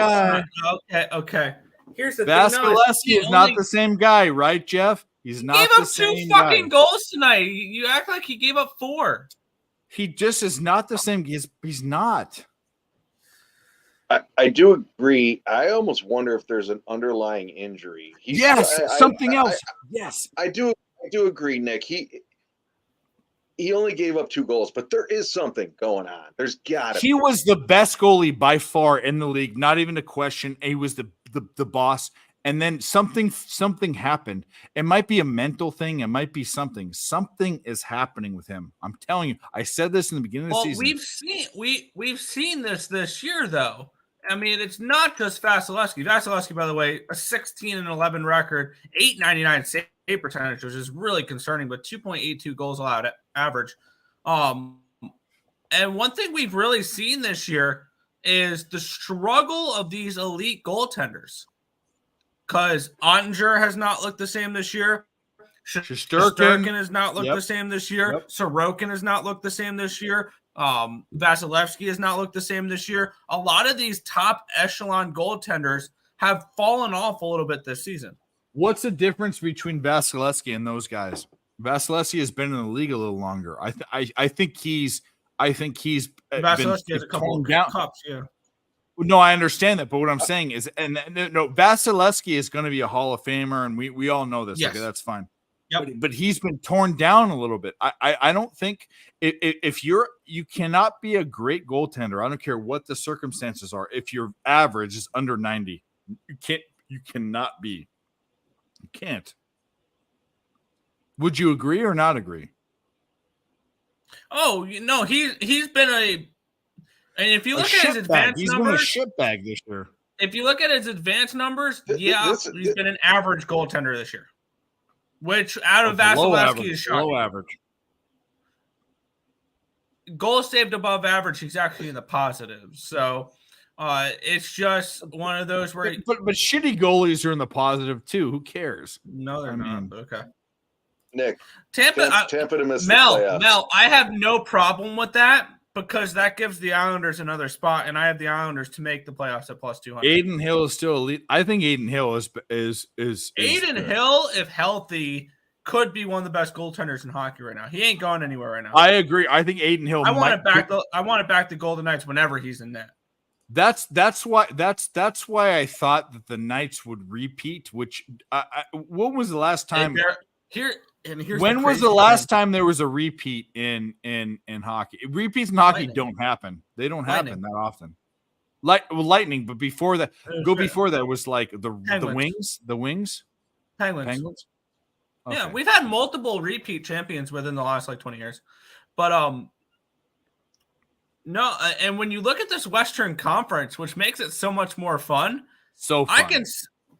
guy. Okay. Here's the Vasilevsky thing. is not the same guy, right, Jeff? He's not the same guy. He gave up two fucking goals tonight. You act like he gave up 4. He just is not the same. He's not. I do agree. I almost wonder if there's an underlying injury. Something else. Yes, I do agree, Nick. He only gave up 2 goals, but there is something going on. There's got to. He was the best goalie by far in the league. Not even a question. He was the boss. And then something happened. It might be a mental thing. It might be something. Something is happening with him. I'm telling you. I said this in the beginning of the season. We've seen this year though. I mean, it's not just Vasilevsky. Vasilevsky, by the way, a 16-11 record, .899 save percentage, which is really concerning, but 2.82 goals allowed average. And one thing we've really seen this year is the struggle of these elite goaltenders. Because Ottinger has not looked the same this year. Shesterkin has not looked the same this year. Yep. Sorokin has not looked the same this year. Vasilevsky has not looked the same this year. A lot of these top echelon goaltenders have fallen off a little bit this season. What's the difference between Vasilevsky and those guys? Vasilevsky has been in the league a little longer. I think he's Vasilevsky has a couple of cups, yeah. No, I understand that, but what I'm saying is, Vasilevsky is going to be a Hall of Famer, and we all know this. Yes. Okay, that's fine. Yep. But he's been torn down a little bit. I don't think if you cannot be a great goaltender. I don't care what the circumstances are. If your average is under 90, you cannot be. You can't. Would you agree or not agree? Oh, he's been and if you look at his advanced numbers, he's been a shitbag this year. If you look at his advanced numbers, he's been an average goaltender this year. Which out of Vasilevsky is shocking. Low average. Goals saved above average, he's actually in the positive. So it's just one of those where but shitty goalies are in the positive too. Who cares? No, they're not. But okay. Nick. Tampa to miss Mel, I have no problem with that because that gives the Islanders another spot, and I have the Islanders to make the playoffs at plus 200. Adin Hill is still elite. I think Adin Hill is Adin Hill, if healthy, could be one of the best goaltenders in hockey right now. He ain't going anywhere right now. I agree. I think Adin Hill. I want it back the Golden Knights whenever he's in net. That's why I thought that the Knights would repeat. Which when was the last time? When was the last time there was a repeat in hockey? Repeats in hockey don't happen. They don't happen that often. Lightning, but before that, before that was like the Wings. Penguins. Okay. Yeah, we've had multiple repeat champions within the last 20 years, but no. And when you look at this Western Conference, which makes it so much more fun, so fun.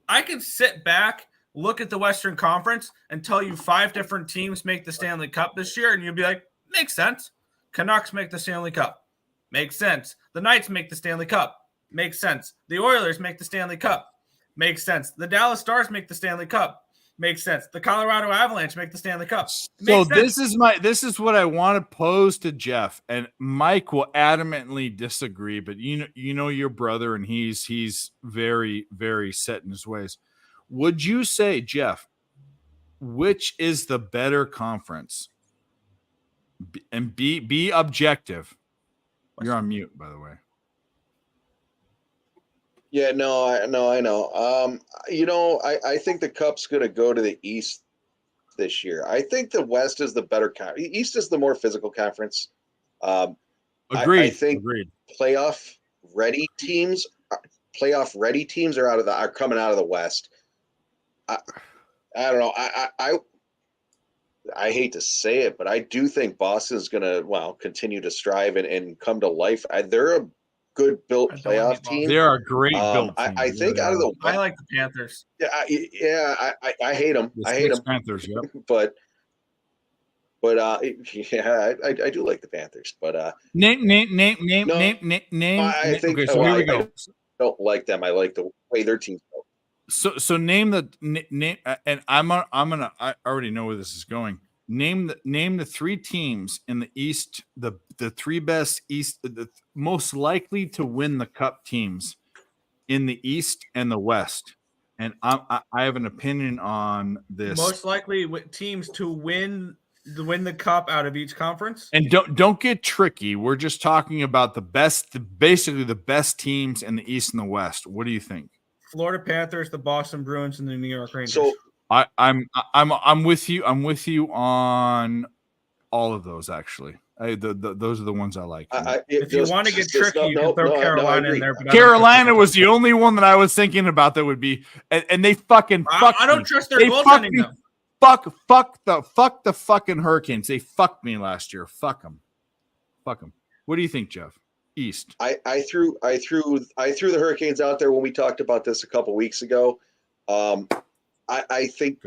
I I can sit back, look at the Western Conference, and tell you 5 different teams make the Stanley Cup this year, and you'll be like, makes sense. Canucks make the Stanley Cup. Makes sense. The Knights make the Stanley Cup. Makes sense. The Oilers make the Stanley Cup. Makes sense. The Dallas Stars make the Stanley Cup. Makes sense. The Colorado Avalanche make the Stanley Cup. So this is what I want to pose to Jeff, and Mike will adamantly disagree, but you know your brother, and he's very, very set in his ways. Would you say, Jeff, which is the better conference? And be objective. You're on mute, by the way. Yeah, no, I know. I think the Cup's going to go to the East this year. I think the West is the better East is the more physical conference. Agreed. I think Agreed. playoff ready teams are coming out of the West. I don't know. I hate to say it, but I do think Boston's going to continue to strive and come to life. They're a good built playoff team. They are a great built team. I think out of the I like the Panthers. Yeah, I hate them. The I hate them. Panthers, yep. But yeah, I do like the Panthers. But name. I think okay, so here we go. I don't like them. I like the way their team's built. So name the name, and I already know where this is going. Name the 3 teams in the East, the 3 best East, the most likely to win the Cup teams in the East and the West. And I have an opinion on this. Most likely teams to win the Cup out of each conference. And don't get tricky. We're just talking about basically the best teams in the East and the West. What do you think? Florida Panthers, the Boston Bruins, and the New York Rangers. So I'm with you. I'm with you on all of those. Actually, those are the ones I like. If you want to get tricky, you can throw Carolina in there. But Carolina was the only one that I was thinking about that would be, and they fucking. I don't trust their goaltending though. Fuck the fucking Hurricanes. They fucked me last year. Fuck them. What do you think, Jeff? East. I threw the Hurricanes out there when we talked about this a couple weeks ago. I think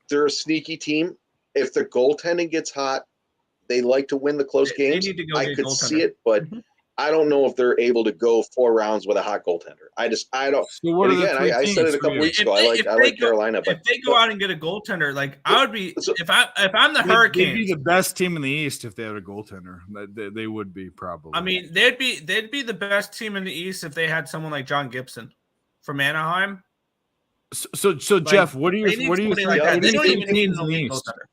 they're a sneaky team. If the goaltending gets hot, they like to win the close games. I could see it, but I don't know if they're able to go 4 rounds with a hot goaltender. I don't. So what again, I said it a couple weeks ago. I like Carolina, but if they go out and get a goaltender, like I would be, if I'm the Hurricanes, they'd be the best team in the East if they had a goaltender. They would be probably. I mean, they'd be the best team in the East if they had someone like John Gibson from Anaheim. So like, Jeff, what do you think? Like that? They don't even need an elite goaltender.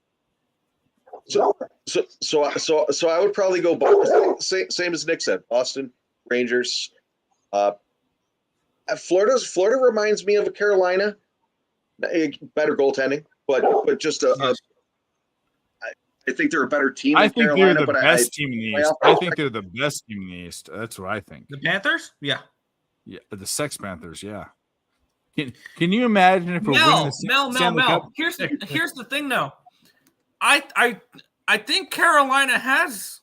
So I would probably go Boston. Same as Nick said, Boston, Rangers. Florida reminds me of a Carolina. Better goaltending, but just I think they're a better team. I think Carolina, they're the best team in the East. I think they're the best team in the East. That's what I think. The Panthers? Yeah. Yeah, the Sex Panthers, yeah. Can you imagine if we're winning the Stanley Cup? Here's the thing, though. I think Carolina has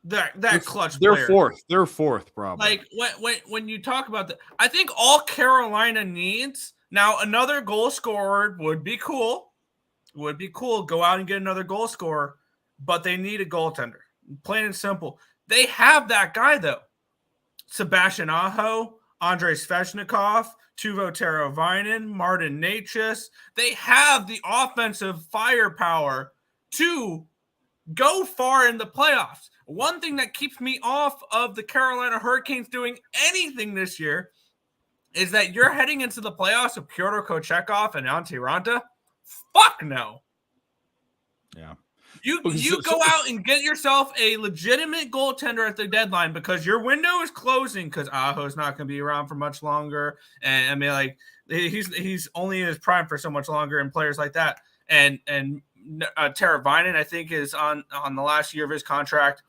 that clutch. They're player. fourth. They're fourth, probably. Like when you talk about that, I think all Carolina needs now another goal scorer would be cool. Would be cool. Go out and get another goal scorer, but they need a goaltender. Plain and simple. They have that guy though. Sebastian Aho, Andrei Svechnikov, Teuvo Teravainen, Martin Necas. They have the offensive firepower to go far in the playoffs. One thing that keeps me off of the Carolina Hurricanes doing anything this year is that you're heading into the playoffs with Pyotr Kochetkov and Antti Ranta. Fuck no. Yeah. You go out and get yourself a legitimate goaltender at the deadline because your window is closing because Aho's not going to be around for much longer. And I mean, like he's only in his prime for so much longer, and players like that. And Teravainen, I think, is on the last year of his contract.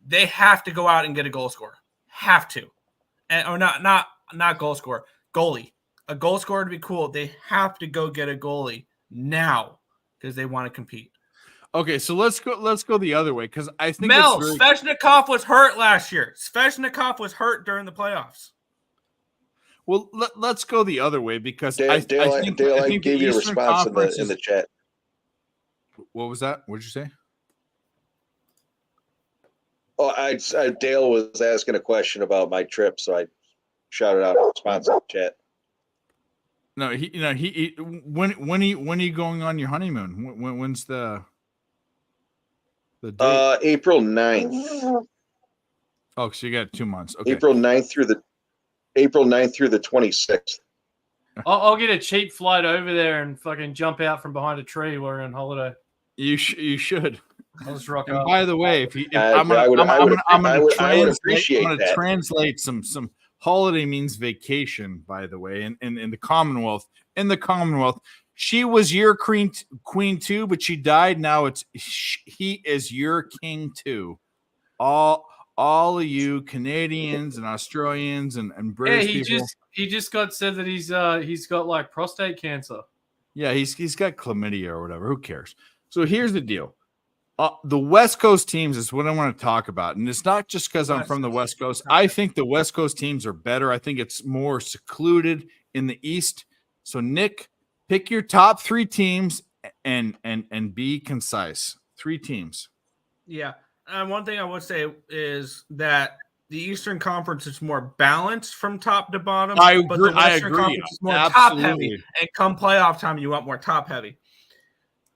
They have to go out and get a goal scorer. Have to, or not goal scorer, goalie. A goal scorer to be cool. They have to go get a goalie now because they want to compete. Okay, so let's go the other way because I think Svechnikov was hurt last year. Svechnikov was hurt during the playoffs. Well, let's go the other way because Dale, I think think I the gave you a Eastern response Conference in the chat. What was that? What did you say? Oh, Dale was asking a question about my trip, so I shouted out a response in the chat. No, when are you going on your honeymoon? When's the date? April 9th. Oh, so you got 2 months. Okay. April 9th through the 26th. I'll get a cheap flight over there and fucking jump out from behind a tree while we're on holiday. You should. I'll just rock And up. by the way, if I would appreciate that. Translate some holiday means vacation. By the way, in the Commonwealth, she was your queen too, but she died. Now he is your king too. All of you Canadians and Australians and British people. He just got said that he's got like prostate cancer. Yeah, he's got chlamydia or whatever. Who cares? So here's the deal. The West Coast teams is what I want to talk about. And it's not just because I'm from the West Coast. I think the West Coast teams are better. I think it's more secluded in the East. So, Nick, pick your top 3 teams and be concise. 3 teams. Yeah. One thing I would say is that the Eastern Conference is more balanced from top to bottom. I But the agree. I Western agree. Conference is more Absolutely. top heavy. And come playoff time, you want more top heavy.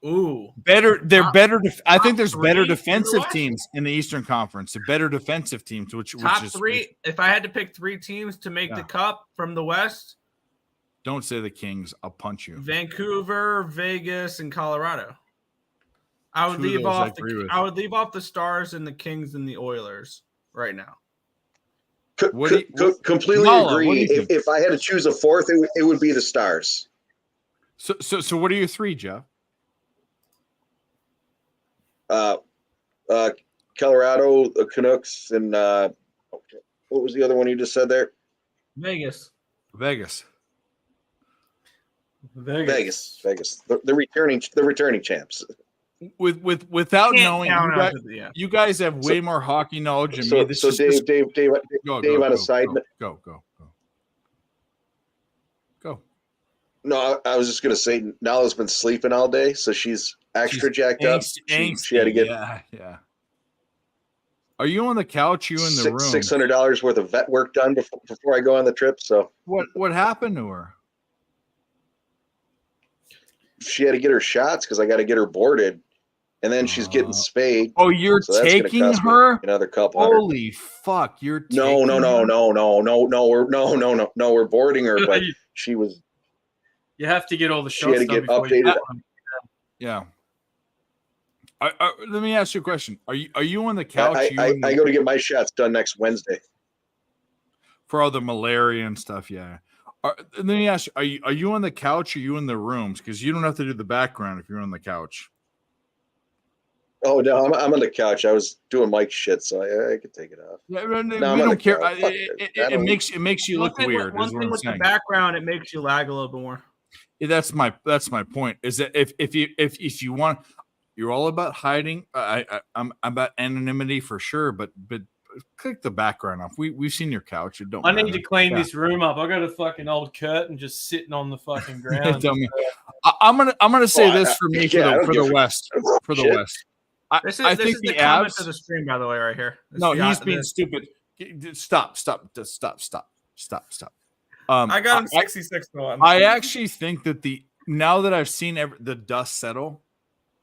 Ooh, better. They're better. I think there's better 3 defensive teams in the Eastern Conference. They're better defensive teams, which is 3. If I had to pick 3 teams to make the cup from the West, don't say the Kings. I'll punch you. Vancouver, Vegas, and Colorado. I would 2 of leave those off. I agree with. I would leave off the Stars and the Kings and the Oilers right now. Completely Nala, agree. If I had to choose a 4th, it would be the Stars. So what are your 3, Jeff? Colorado, the Canucks, and what was the other one you just said there? Vegas. The returning champs. Without Can't knowing, count out you guys have way more hockey knowledge than me. So Dave, on a side note. Go. No, I was just gonna say Nala's been sleeping all day, so she's extra jacked up. She had to get yeah. Are you on the couch? You in the room? $600 worth of vet work done before I go on the trip. So what happened to her? She had to get her shots because I got to get her boarded, and then she's getting spayed. Oh, you're so that's taking cost me her? another couple. Holy fuck! You're no. We're boarding her, but she was. You have to get all the She shots had to done get before you updated. Yeah. Let me ask you a question. Are you on the couch? I go to get my shots done next Wednesday. For all the malaria and stuff, yeah. Let me ask you: Are you on the couch? Or are you in the rooms? Because you don't have to do the background if you're on the couch. Oh no, I'm on the couch. I was doing Mike shit, so I could take it off. Yeah, No, we I'm on don't the care. couch. Fuck it. It makes you look weird. One is what thing I'm with saying. the background, it makes you lag a little bit more. Yeah, that's my point. Is that if you want, you're all about hiding. I'm about anonymity for sure, but click the background off. We've seen your couch. It don't. I need matter. to clean Yeah. this room up. I got a fucking old curtain just sitting on the fucking ground. Tell me. I'm gonna say this for me for the West. For the shit. West. This I is think the the comment Avs. to the stream, by the way, right here. This No, is the- he's being this- stupid. Stop. I got him 66 to 1. I actually think that now that I've seen the dust settle,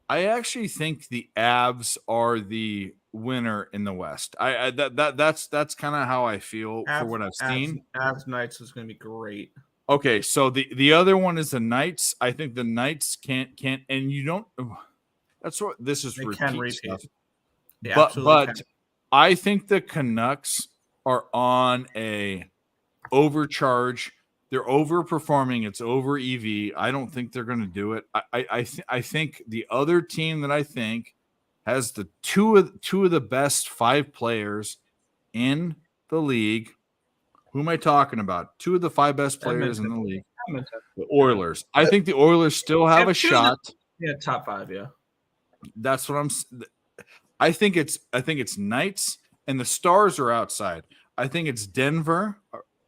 I actually think the Avs are the winner in the West. That's kind of how I feel for what I've seen. Avs Knights is going to be great. Okay, so the other one is the Knights. I think the Knights can't, and you don't. That's what this is. They repeat can repeat. stuff. They But absolutely can. I think the Canucks are on a overcharge. They're overperforming. It's over EV. I don't think they're going to do it. I think the other team that I think has the two of the best 5 players in the league. Who am I talking about? 2 of the 5 best players in the league. The Oilers. I think the Oilers still have a shot. Yeah, top 5. Yeah. That's what I think it's Knights and the Stars are outside. I think it's Denver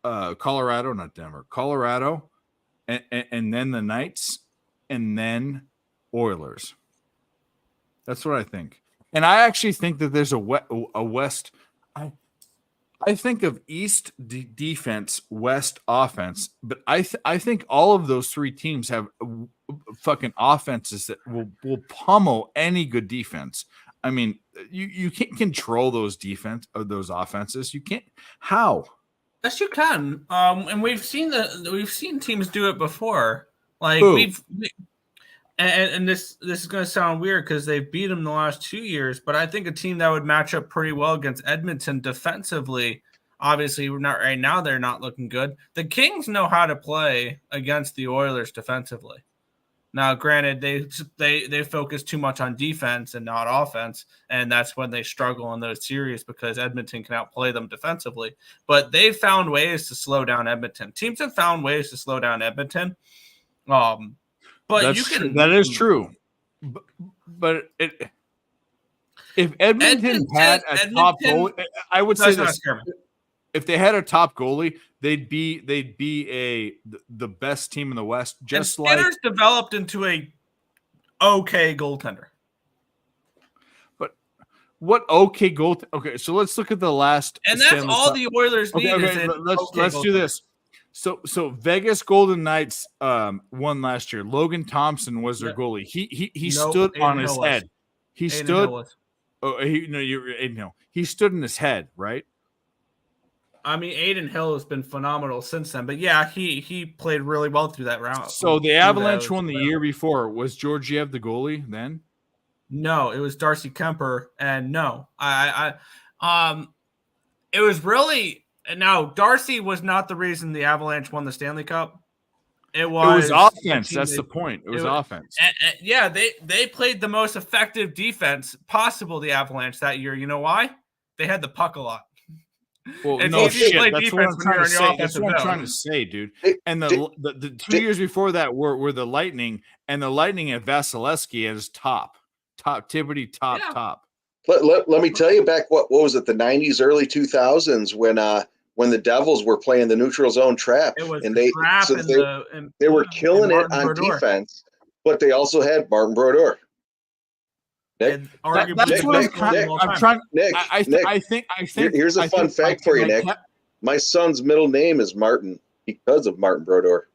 Colorado, not Denver, Colorado, and then the Knights, and then Oilers. That's what I think. And I actually think that there's a West. I think of East defense, West offense, but I think all of those three teams have fucking offenses that will pummel any good defense. I mean, you can't control those offenses. You can't. How? Yes, you can. And we've seen teams do it before. Like Who? And this is going to sound weird because they've beat them the last 2 years, but I think a team that would match up pretty well against Edmonton defensively. Obviously, we're not right now. They're not looking good. The Kings know how to play against the Oilers defensively. Now, granted, they focus too much on defense and not offense, and that's when they struggle in those series because Edmonton can outplay them defensively. But they've found ways to slow down Edmonton. Teams have found ways to slow down Edmonton. But that is true. But if Edmonton had a top goalie, I would say this. If they had a top goalie, they'd be the best team in the West. Just and like Skinner's developed into a okay goaltender. But what okay goal? Okay, so let's look at the last. And that's all the Oilers need. Okay, let's do this. So Vegas Golden Knights won last year. Logan Thompson was their goalie. He stood on his head. He stood. He stood in his head, right? I mean, Aiden Hill has been phenomenal since then, but yeah, he played really well through that round. So the Avalanche won the year before. Was Georgiev the goalie then? No, it was Darcy Kemper, and no, it was really. Now, Darcy was not the reason the Avalanche won the Stanley Cup. It was offense. That's the point. It was offense. Yeah, they played the most effective defense possible, the Avalanche, that year. You know why? They had the puck a lot. Well, no shit. That's what I'm trying to say. That's what I'm trying to say, dude. And the 2 years before that were the Lightning, and the Lightning had Vasilevsky as top. Let me tell you back what was it, the 90s, early 2000s when the Devils were playing the neutral zone trap, and they were killing it on defense, but they also had Martin Brodeur. Nick, that's what I'm trying. Nick, I think. Here's a fun fact for you, Nick. My son's middle name is Martin because of Martin Brodeur.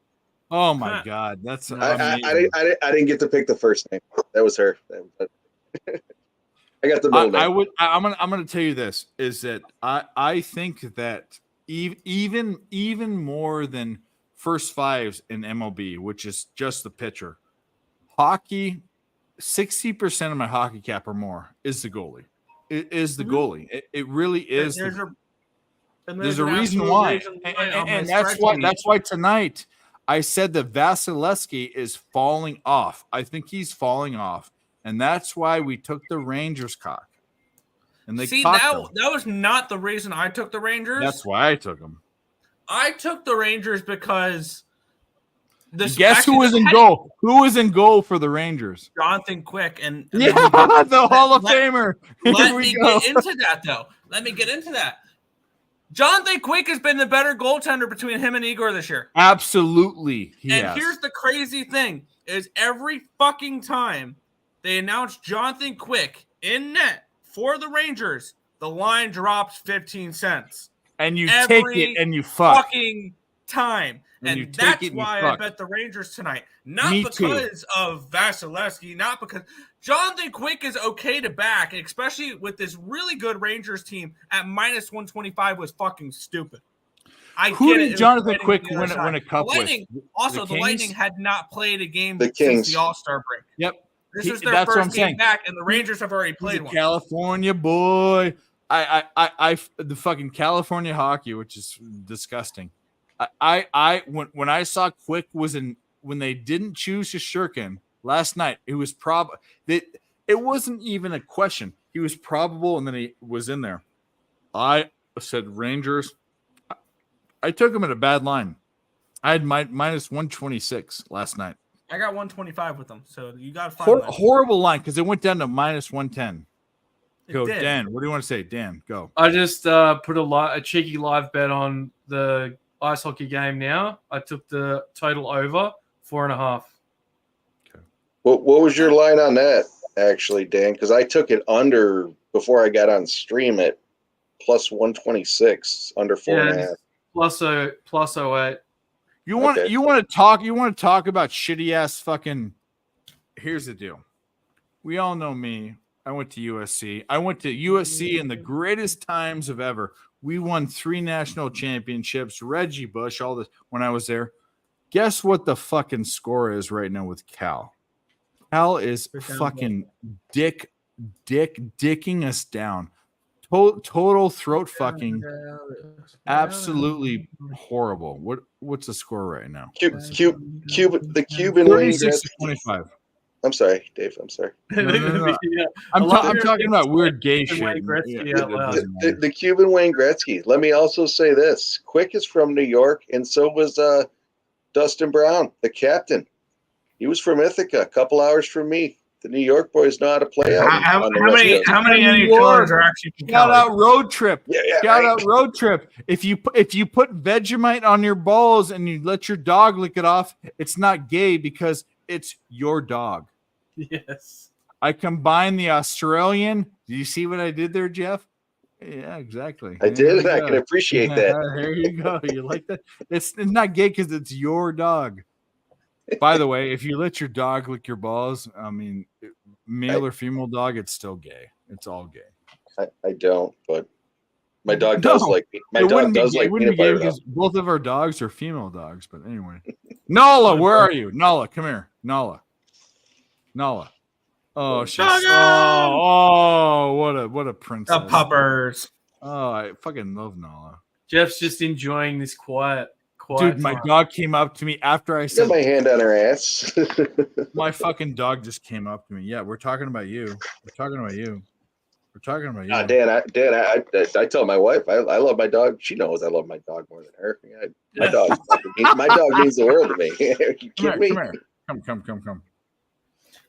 Oh my God, that's I didn't get to pick the first name. That was her. I got the middle name. I'm gonna tell you this is that I think that even more than first fives in MLB, which is just the pitcher, hockey. 60% of my hockey cap or more is the goalie. It is the goalie. It really is. There's a reason why, and that's why tonight I said that Vasilevsky is falling off. I think he's falling off, and that's why we took the Rangers cock. And they that was not the reason I took the Rangers. That's why I took them. I took the Rangers because. Guess who was in goal? Who was in goal for the Rangers? Jonathan Quick and the Hall of Famer. Let me get into that, though. Let me get into that. Jonathan Quick has been the better goaltender between him and Igor this year. Absolutely. Here's the crazy thing: is every fucking time they announce Jonathan Quick in net for the Rangers, the line drops 15 cents. And you take it and you fucking time. And that's why I bet the Rangers tonight. Not because of Vasilevsky, not because Jonathan Quick is okay to back, especially with this really good Rangers team at minus 125 was fucking stupid. Who did Jonathan Quick win a cup with? Also, the Lightning had not played a game since the All-Star break. Yep. This is their first game back, and the Rangers have already played one. California boy. The fucking California hockey, which is disgusting. When I saw Quick was when they didn't choose Shesterkin last night, it was it wasn't even a question. He was probable, and then he was in there. I said Rangers. I took him at a bad line. I had minus 126 last night. I got 125 with them, so you got to find horrible line because it went down to minus 110. Go, Dan. What do you want to say, Dan? Go. I just put a cheeky live bet on the ice hockey game now. I took the total over 4.5. What was your line on that, actually, Dan? Because I took it under before I got on stream at plus 126, under 4.5. Plus 08. You want to talk about shitty ass fucking. Here's the deal. We all know me. I went to USC. I went to USC in the greatest times of ever. We won 3 national championships. Reggie Bush, all this when I was there. Guess what the fucking score is right now with Cal? Cal is fucking dicking us down. Total throat fucking. Absolutely horrible. What's the score right now? The Cuban 36 to 25. I'm sorry, Dave. I'm sorry. No. I'm talking about weird gay shit. The Cuban Wayne Gretzky. Let me also say this. Quick is from New York, and so was Dustin Brown, the captain. He was from Ithaca, a couple hours from me. The New York boys know how to play out. How many NHLers are actually from Shout Cali? out road trip. Shout out road trip. If you put Vegemite on your balls and you let your dog lick it off, it's not gay because it's your dog. Yes. I combine the Australian. Do you see what I did there, Jeff? Yeah, exactly. I did. I can appreciate that. There you go. You like that? It's not gay because it's your dog. By the way, if you let your dog lick your balls, I mean, male or female dog, it's still gay. It's all gay. I don't, but my dog does like me. My dog does like peanut butter. Because both of our dogs are female dogs. But anyway, Nala, where are you? Nala, come here. Nala. Oh, she's what a princess. The puppers. Oh, I fucking love Nala. Jeff's just enjoying this quiet. Dude, my dog came up to me after I said my hand on her ass. My fucking dog just came up to me. Yeah, we're talking about you. Dan, I tell my wife I love my dog. She knows I love my dog more than her. My dog means the world to me. Are you kidding me? Come.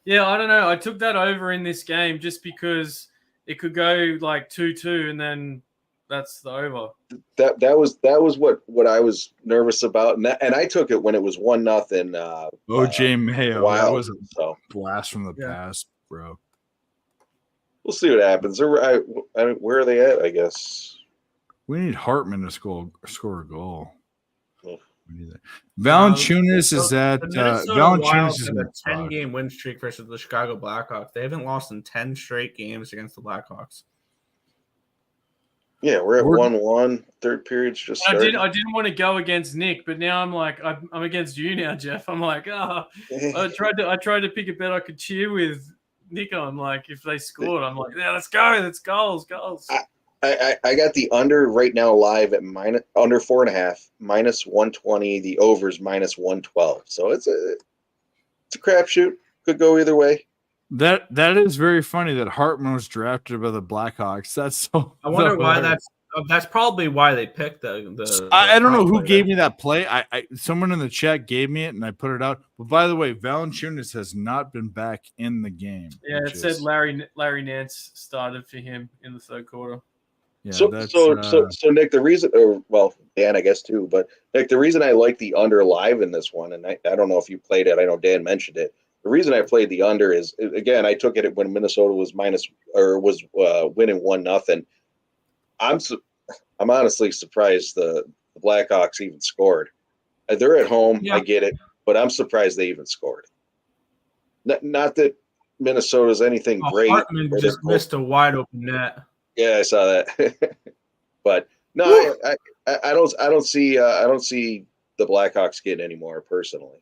Yeah, I don't know. I took that over in this game just because it could go like 2-2 and then that's the over. That was what I was nervous about, and I took it when it was 1-0. OJ Mayo, Wild, that was a blast from the past, bro. We'll see what happens. I mean, where are they at? I guess we need Hartman to score a goal. Valanciunas is at Valanciunas is a 10-game win streak versus the Chicago Blackhawks. They haven't lost in 10 straight games against the Blackhawks. Yeah, we're at 1-1. Third period's just started. I didn't want to go against Nick, but now I'm like I'm against you now, Jeff. I'm like, I tried to pick a bet I could cheer with Nick on. Like if they scored, I'm like, yeah, let's go. That's goals. I got the under right now live at under 4.5, minus 120. The overs minus 112. So it's a crapshoot. Could go either way. That is very funny that Hartman was drafted by the Blackhawks. That's so. I wonder why that's probably why they picked the I don't know who gave me that play. I someone in the chat gave me it and I put it out. But by the way, Valanciunas has not been back in the game. Yeah, it said Larry Nance started for him in the third quarter. Yeah, so Nick, the reason, Dan, I guess too, but Nick, the reason I like the under live in this one, and I don't know if you played it. I know Dan mentioned it. The reason I played the under is, again, I took it when Minnesota was winning 1-0. I'm honestly surprised the Blackhawks even scored. They're at home, I get it, but I'm surprised they even scored. Not that Minnesota's anything great. Hartman just missed a wide open net. Yeah, I saw that. But no, I don't see the Blackhawks getting any more personally.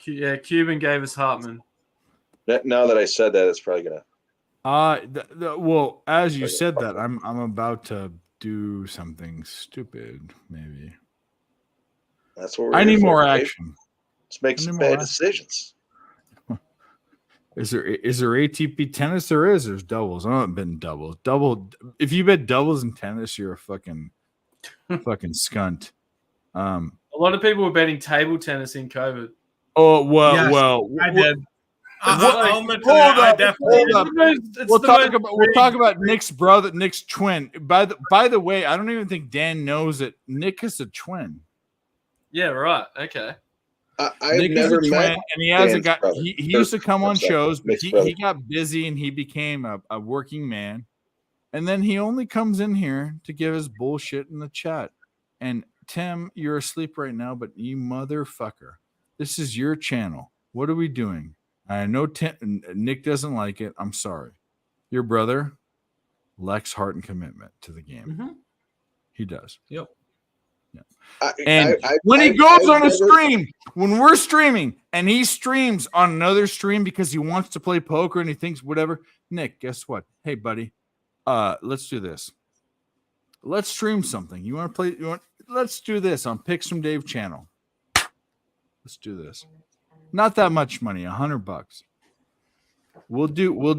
Yeah, Cuban gave us Hartman. Now that I said that, it's probably gonna. Well, as you said that, I'm about to do something stupid. Maybe that's what I need more action. Let's make some bad decisions. Is there ATP tennis? There is. There's doubles. I haven't been doubles. If you bet doubles in tennis, you're a fucking skunt. A lot of people were betting table tennis in COVID. Oh well, yes, well, I did. Hold up. We'll talk about Nick's twin. By the way, I don't even think Dan knows that Nick is a twin. Yeah, right. Okay. I've Nick is never a twin, met, and he has a Dan's guy. brother. He used to come on Sorry, shows, but Nick's he brother. got busy and he became a working man. And then he only comes in here to give his bullshit in the chat. And Tim, you're asleep right now, but you motherfucker, this is your channel. What are we doing? I know Nick doesn't like it. I'm sorry. Your brother lacks heart and commitment to the game. Mm-hmm. He does. Yep. And when he goes on a stream, when we're streaming and he streams on another stream because he wants to play poker and he thinks whatever, Nick, guess what? Hey, buddy, let's do this. Let's stream something. You want to play? Let's do this on Picks from Dave channel. Let's do this. Not that much money, $100. We'll do a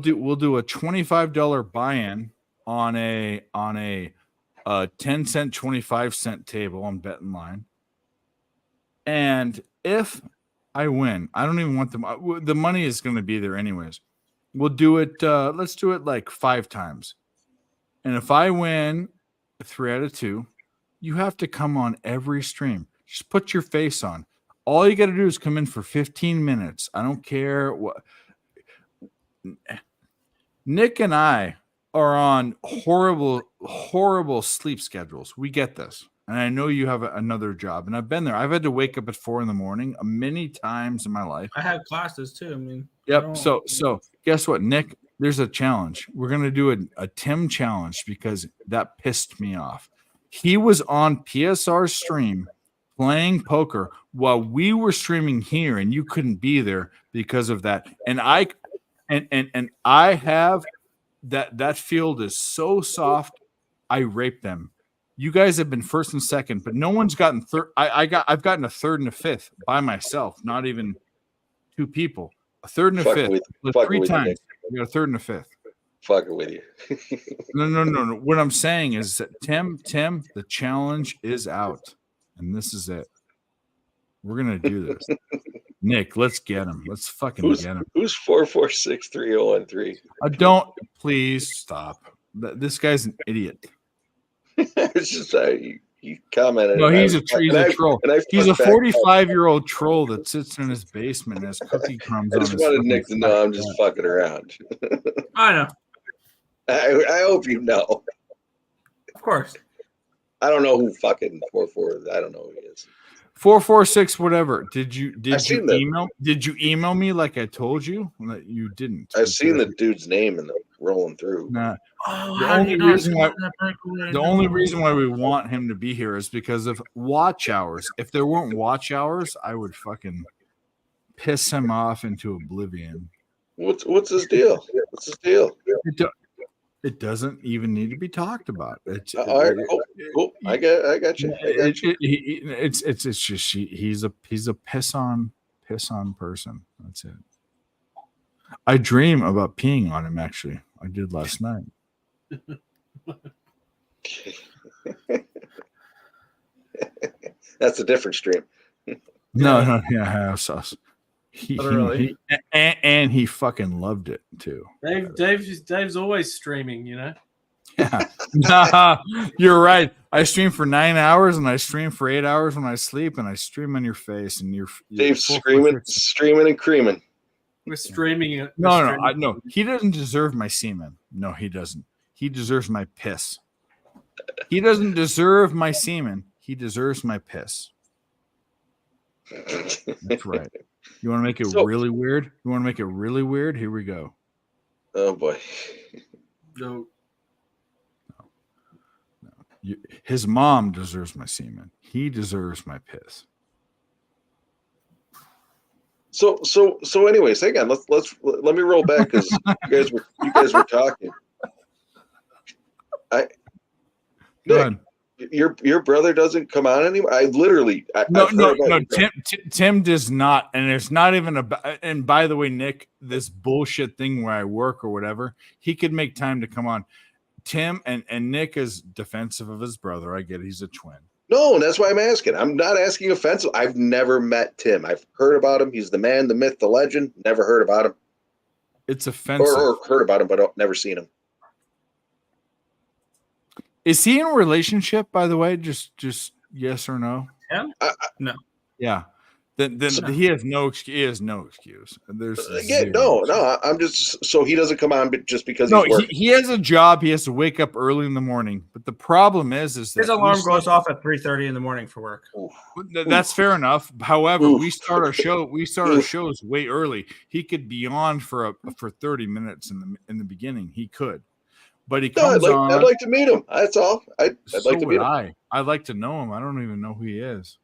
$25 buy-in on a 10-cent, 25-cent table on Bet Online. And if I win, I don't even want the money is going to be there anyways. We'll do it. Let's do it like 5 times. And if I win 3 out of 2, you have to come on every stream. Just put your face on. All you got to do is come in for 15 minutes. I don't care what. Nick and I are on horrible sleep schedules. We get this. And I know you have another job. And I've been there. I've had to wake up at 4 a.m. many times in my life. I have classes too. I mean, yep. So guess what, Nick? There's a challenge. We're going to do a Tim challenge because that pissed me off. He was on PSR stream playing poker while we were streaming here, and you couldn't be there because of that. And I have that field is so soft. I raped them. You guys have been first and second, but no one's gotten third. I've gotten a third and a fifth by myself, not even 2 people. A third and a fifth. 3 times. You got a third and a fifth. Fucking with you. No. What I'm saying is that Tim, the challenge is out, and this is it. We're gonna do this. Nick, let's get him. Let's fucking get him. Who's 4463013? Don't please stop. This guy's an idiot. It's just you commented. No, he's a troll. He's a 45-year-old troll that sits in his basement and has cookie crumbs. I just wanted Nick to know I'm just fucking around. I know. I hope you know. Of course. I don't know who fucking 44 is. I don't know who he is. 446 whatever. Did you email me like I told you? You didn't. I've seen the dude's name and rolling through. Nah. Oh, The only reason why we want him to be here is because of watch hours. If there weren't watch hours, I would fucking piss him off into oblivion. What's his deal? What's his deal? It doesn't even need to be talked about. All right, cool. I got you. It's just he's a piss on person. That's it. I dream about peeing on him. Actually, I did last night. That's a different stream. No, yeah, he fucking loved it too. Dave's always streaming, you know. Yeah, nah, you're right. I stream for 9 hours and I stream for 8 hours when I sleep, and I stream on your face and you're Dave's streaming and creaming. We're streaming it. No. He doesn't deserve my semen. No, he doesn't. He deserves my piss. He doesn't deserve my semen. He deserves my piss. That's right. You want to make it really weird? You want to make it really weird? Here we go. Oh boy. No. His mom deserves my semen. He deserves my piss. So anyways, hang on. Let me roll back because you guys were talking. Nick, your brother doesn't come on anymore. No. Tim does not, and it's not even about. And by the way, Nick, this bullshit thing where I work or whatever, he could make time to come on. Tim and Nick is defensive of his brother. I get it. He's a twin. No, that's why I'm asking. I'm not asking offensive. I've never met Tim. I've heard about him. He's the man, the myth, the legend. Never heard about him. It's offensive. Or heard about him, but never seen him. Is he in a relationship, by the way? Just yes or no? Him? No. Yeah. Then he has no excuse. He has no excuse. There's no. I'm just so he doesn't come on just because no. he's working. He has a job. He has to wake up early in the morning. But the problem is that his alarm goes off at 3:30 in the morning for work. That's fair enough. However, we start our show. We start our shows way early. He could be on for 30 minutes in the beginning. He could, but he comes on. I'd like to meet him. That's all. I'd like to meet him. I'd like to know him. I don't even know who he is.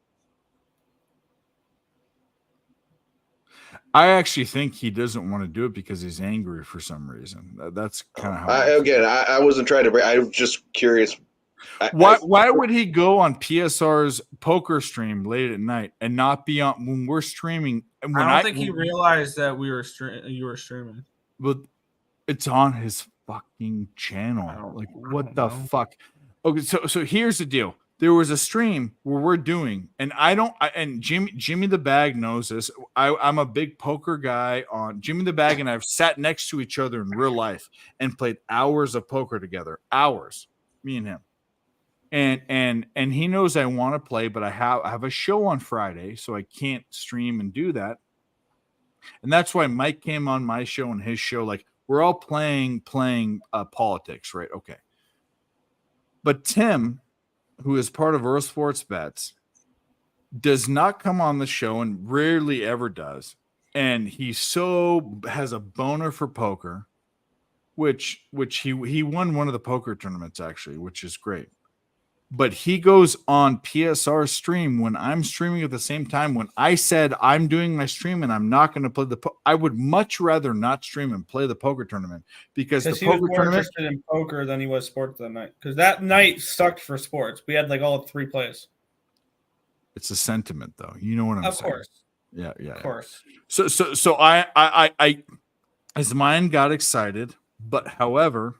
I actually think he doesn't want to do it because he's angry for some reason. That's kind of how. I wasn't trying to. I'm just curious. Why would he go on PSR's poker stream late at night and not be on when we're streaming? And I don't think he realized that you were streaming. But it's on his fucking channel. Like, what the fuck? Okay, so here's the deal. There was a stream where we're doing, and Jimmy the Bag knows this. I'm a big poker guy. On Jimmy the Bag and I've sat next to each other in real life and played hours of poker together. Hours, me and him. And he knows I want to play, but I have a show on Friday, so I can't stream and do that. And that's why Mike came on my show and his show. Like, we're all playing politics, right? Okay. But Tim, who is part of Earl Sports Bets, does not come on the show and rarely ever does. And he has a boner for poker, which he won one of the poker tournaments, actually, which is great. But he goes on PSR stream when I'm streaming at the same time. When I said I'm doing my stream and I'm not going to play I would much rather not stream and play the poker tournament because the he poker was more tournament interested in poker than he was sports that night. Because that night sucked for sports. We had like all 3 plays. It's a sentiment, though. You know what I'm saying? Of course. Yeah. Of course. So I his mind got excited, but however,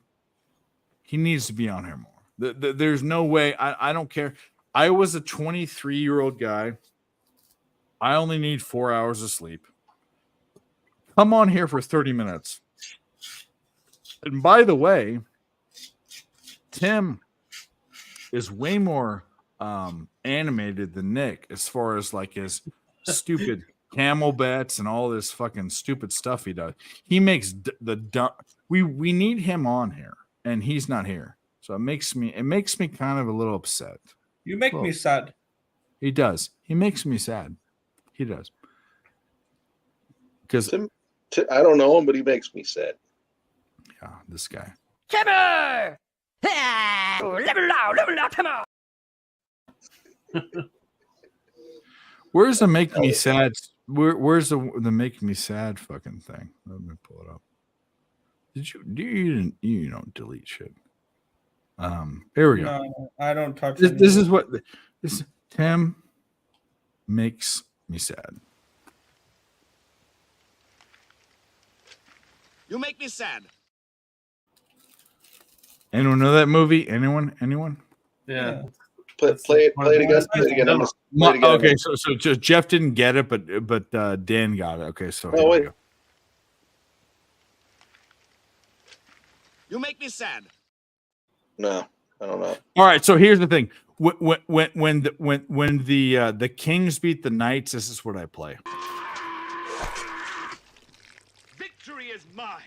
he needs to be on here more. There's no way. I don't care. I was a 23-year-old guy. I only need 4 hours of sleep. Come on here for 30 minutes. And by the way, Tim is way more animated than Nick as far as like his stupid camel bets and all this fucking stupid stuff he does. He makes the dumb. We need him on here, and he's not here. So it makes me kind of a little upset. You make me sad. He does. He makes me sad. He does. Because I don't know him, but he makes me sad. Yeah, this guy. Timber! Level out, come on! Where's the make me sad? Where's the make me sad fucking thing? Let me pull it up. You don't delete shit. Here we go. No, I don't touch this is what this Tim makes me sad. You make me sad. Anyone know that movie? Anyone? Yeah. Play it again. Okay, so just Jeff didn't get it, but Dan got it. Okay, so here we go. You make me sad. No, I don't know. All right, so here's the thing: when the Kings beat the Knights, this is what I play. Victory is mine.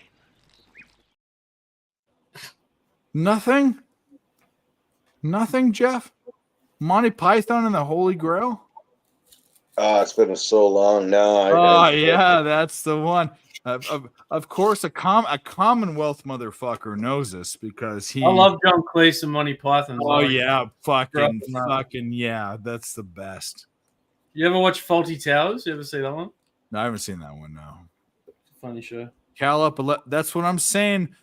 Nothing, Jeff. Monty Python and the Holy Grail. Oh, it's been so long now. Yeah, that's the one. Of course, a Commonwealth motherfucker knows this because he. I love John Cleese and Monty Python. Oh yeah, fucking yeah, that's the best. You ever watch Faulty Towers? You ever see that one? No, I haven't seen that one. No. Funny show. Cal up. That's what I'm saying.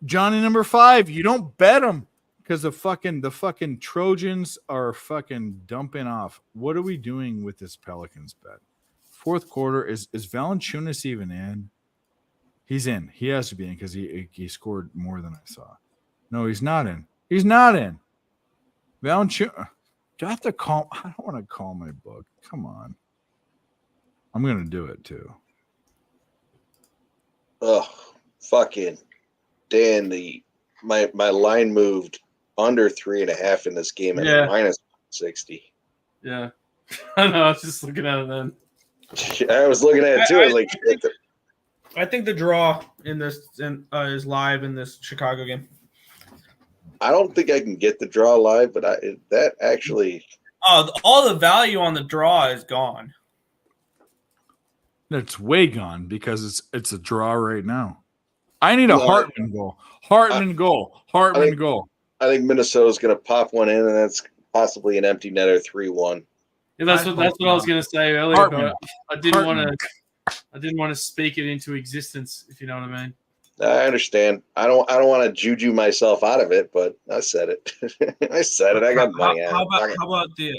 Johnny number 5. You don't bet him because the fucking Trojans are fucking dumping off. What are we doing with this Pelicans bet? Fourth quarter is Valanciunas even in? He's in. He has to be in because he scored more than I saw. No, he's not in. He's not in. Valanciunas. Do I have to call? I don't want to call my book. Come on. I'm gonna do it too. Oh, fucking Dan! My line moved under 3.5 in this game and minus 60. Yeah. I know. I was just looking at it then. I was looking at it too. I was like, I think the draw in this is live in this Chicago game. I don't think I can get the draw live, but that actually. All the value on the draw is gone. It's way gone because it's a draw right now. I need a Hartman goal. Hartman goal. I think Minnesota's going to pop one in, and that's possibly an empty netter 3-1. Yeah, that's what I was going to say earlier. Hartman. But I didn't want to speak it into existence, if you know what I mean. I understand. I don't want to juju myself out of it, but I said it. I said it. I got money. How about the?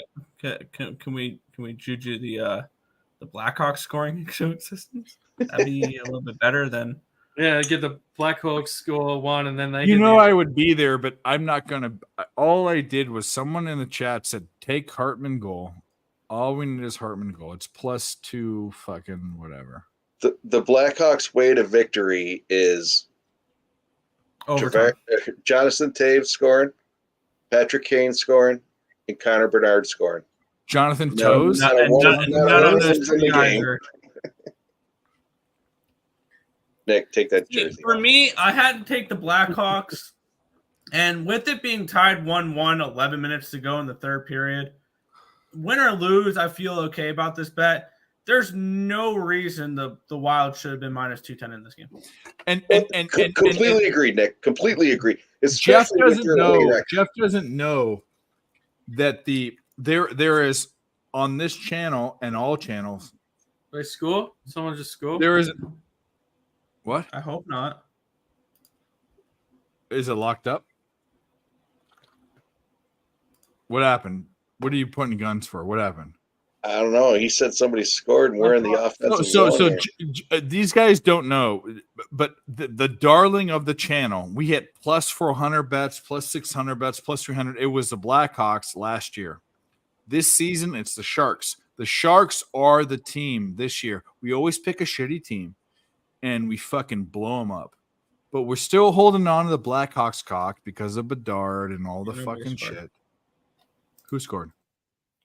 Can we juju the Blackhawks scoring into existence? That'd be a little bit better than. Yeah, get the Blackhawks score one, and then they. I would be there, but I'm not gonna. All I did was someone in the chat said, "Take Hartman goal." All we need is Hartman goal. It's +2 fucking whatever. The Blackhawks' way to victory is Jonathan Taves scoring, Patrick Kane scoring, and Connor Bernard scoring. Jonathan Toews? None of those three guys are. Nick, take that jersey. For me, I had to take the Blackhawks, and with it being tied 1-1, 11 minutes to go in the third period, win or lose, I feel okay about this bet. There's no reason the Wild should have been -210 in this game. And completely agree, Nick. Completely agree. Jeff doesn't know. Jeff doesn't know that there is on this channel and all channels. They score? Someone just scored? There is. What? I hope not. Is it locked up? What happened? What are you pointing guns for? What happened? I don't know. He said somebody scored, and we're in the offensive. So these guys don't know, but the darling of the channel, we hit +400 bets, +600 bets, +300. It was the Blackhawks last year. This season, it's the Sharks. The Sharks are the team this year. We always pick a shitty team, and we fucking blow them up. But we're still holding on to the Blackhawks cock because of Bedard and all the fucking shit. Who scored?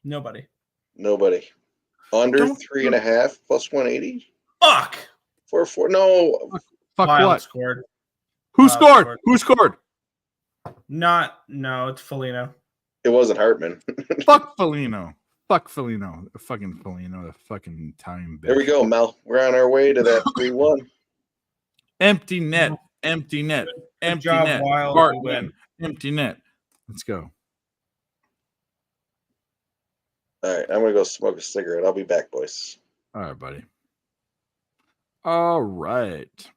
Nobody. Under 3.5 +180. Fuck. 4-4. No. Fuck Wild what? Scored. Who scored? Who scored? No, it's Foligno. It wasn't Hartman. Fuck Foligno. Fuck Foligno. Fucking Foligno, the fucking Italian bitch. There we go, Mel. We're on our way to that 3-1. Empty net. Empty net. Empty job, net. Wild. Hartman. Empty net. Let's go. All right, I'm going to go smoke a cigarette. I'll be back, boys. All right, buddy. All right.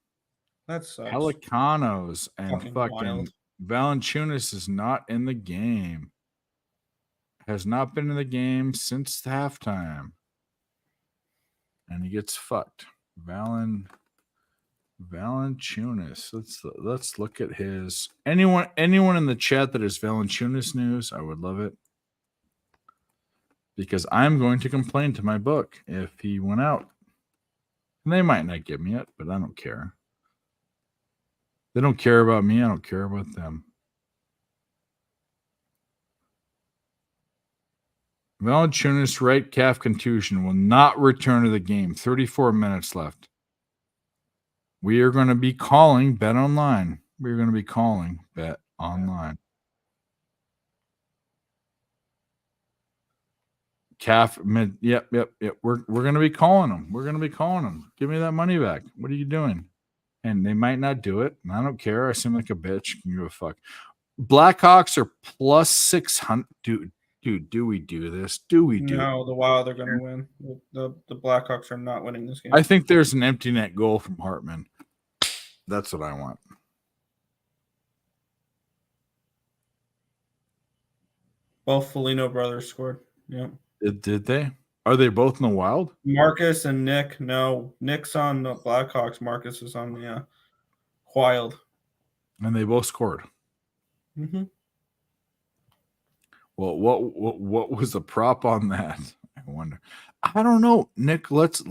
That sucks. Pelicanos and fucking Wild. Valanciunas is not in the game. Has not been in the game since halftime. And he gets fucked. Valanciunas. Let's look at his. Anyone in the chat that is Valanciunas news, I would love it. Because I'm going to complain to my book if he went out. And they might not give me it, but I don't care. They don't care about me. I don't care about them. Valanciunas right calf contusion will not return to the game. 34 minutes left. We are going to be calling Bet Online. We're going to be calling Bet Online. Calf mid. Yep. We're going to be calling them. We're going to be calling them. Give me that money back. What are you doing? And they might not do it. And I don't care. I seem like a bitch. Can you give a fuck? Blackhawks are +600. Dude, do we do this? Do we do? No, the Wild are going to win. The Blackhawks are not winning this game. I think there's an empty net goal from Hartman. That's what I want. Both Foligno brothers scored. Yeah. Did they? Are they both in the Wild? Marcus and Nick. No, Nick's on the Blackhawks. Marcus is on the Wild. And they both scored. Mm-hmm. Well, what was the prop on that? I wonder. I don't know, Nick. Let's.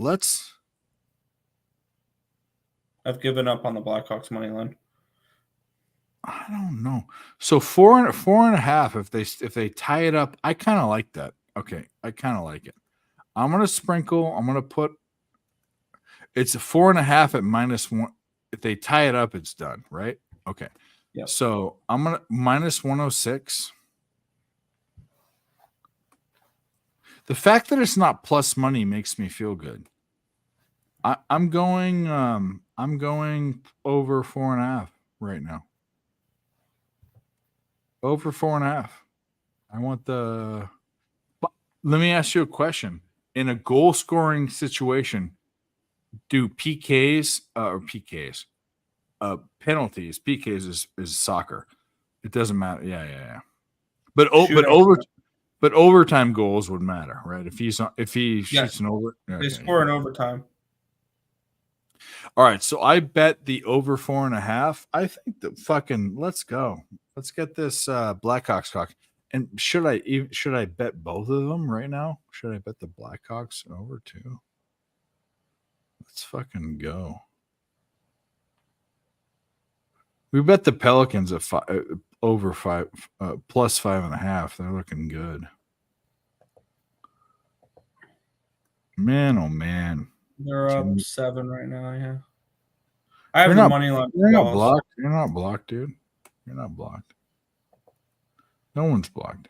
I've given up on the Blackhawks money line. I don't know. So 4.5. If they tie it up, I kind of like that. Okay, I kind of like it. I'm gonna sprinkle. I'm gonna put. It's a 4.5 at -1. If they tie it up, it's done, right? Okay. Yep. So I'm gonna -106. The fact that it's not plus money makes me feel good. I'm going over 4.5 right now. Over 4.5. I want the. But let me ask you a question. In a goal scoring situation, do PKs or PKs? Penalties. PKs is soccer. It doesn't matter. Yeah. But overtime goals would matter, right? If he shoots an over, They score in overtime. All right, so I bet the over 4.5. I think that fucking let's go. Let's get this Blackhawks talk. And should I bet both of them right now? Should I bet the Blackhawks over too? Let's fucking go. We bet the Pelicans at over 5 plus 5.5. They're looking good. Man, oh man. They're up 7 right now. Yeah, I have You're the not, money line. You're not blocked. You're not blocked, dude. You're not blocked. No one's blocked.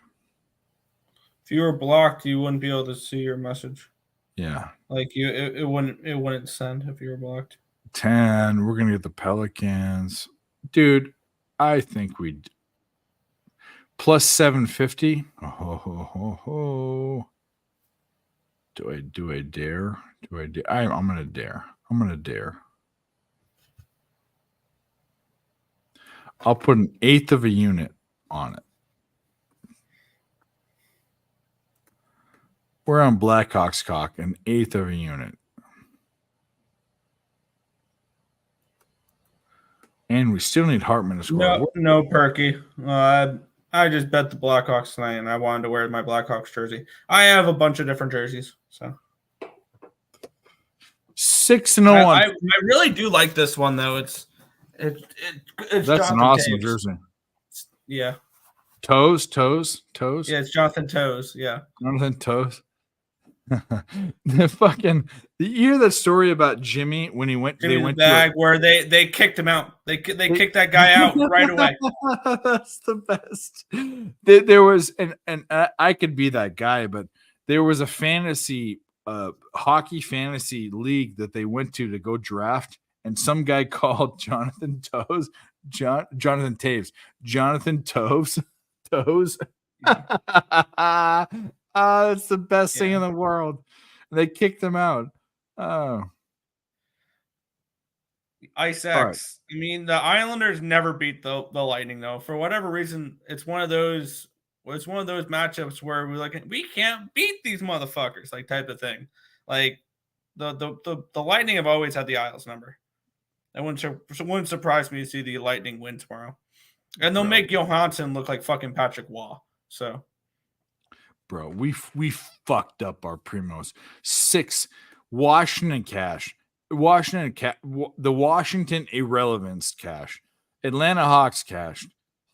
If you were blocked, you wouldn't be able to see your message. Yeah. Like it wouldn't send if you were blocked. 10. We're gonna get the Pelicans, dude. I think we'd plus 750. Oh. Do I dare? I'm gonna dare. I'll put 1/8 of a unit on it. We're on Blackhawks cock, 1/8 of a unit. And we still need Hartman to score. No, Perky. I just bet the Blackhawks tonight, and I wanted to wear my Blackhawks jersey. I have a bunch of different jerseys, so 6-0. I really do like this one though. It's that's Jonathan an awesome Taves. jersey. Yeah. Toes. Yeah, it's Jonathan Toes. Yeah. Jonathan Toes. You hear that story about Jimmy when he went? Jimmy they went bag where they kicked him out. They kicked that guy out right away. That's the best. There was and I could be that guy, but there was a fantasy hockey fantasy league that they went to go draft, and some guy called Jonathan Toes, Jonathan Taves, Jonathan Toes. It's the best thing in the world. They kicked him out. Oh. Ice X. Right. I mean, the Islanders never beat the Lightning though. For whatever reason, it's one of those matchups where we can't beat these motherfuckers, like type of thing. Like the Lightning have always had the Isles number. It wouldn't surprise me to see the Lightning win tomorrow. And they'll make Johansson look like fucking Patrick Waugh. So bro, we fucked up our primos. 6 Washington cash. The Washington irrelevance cash. Atlanta Hawks cash.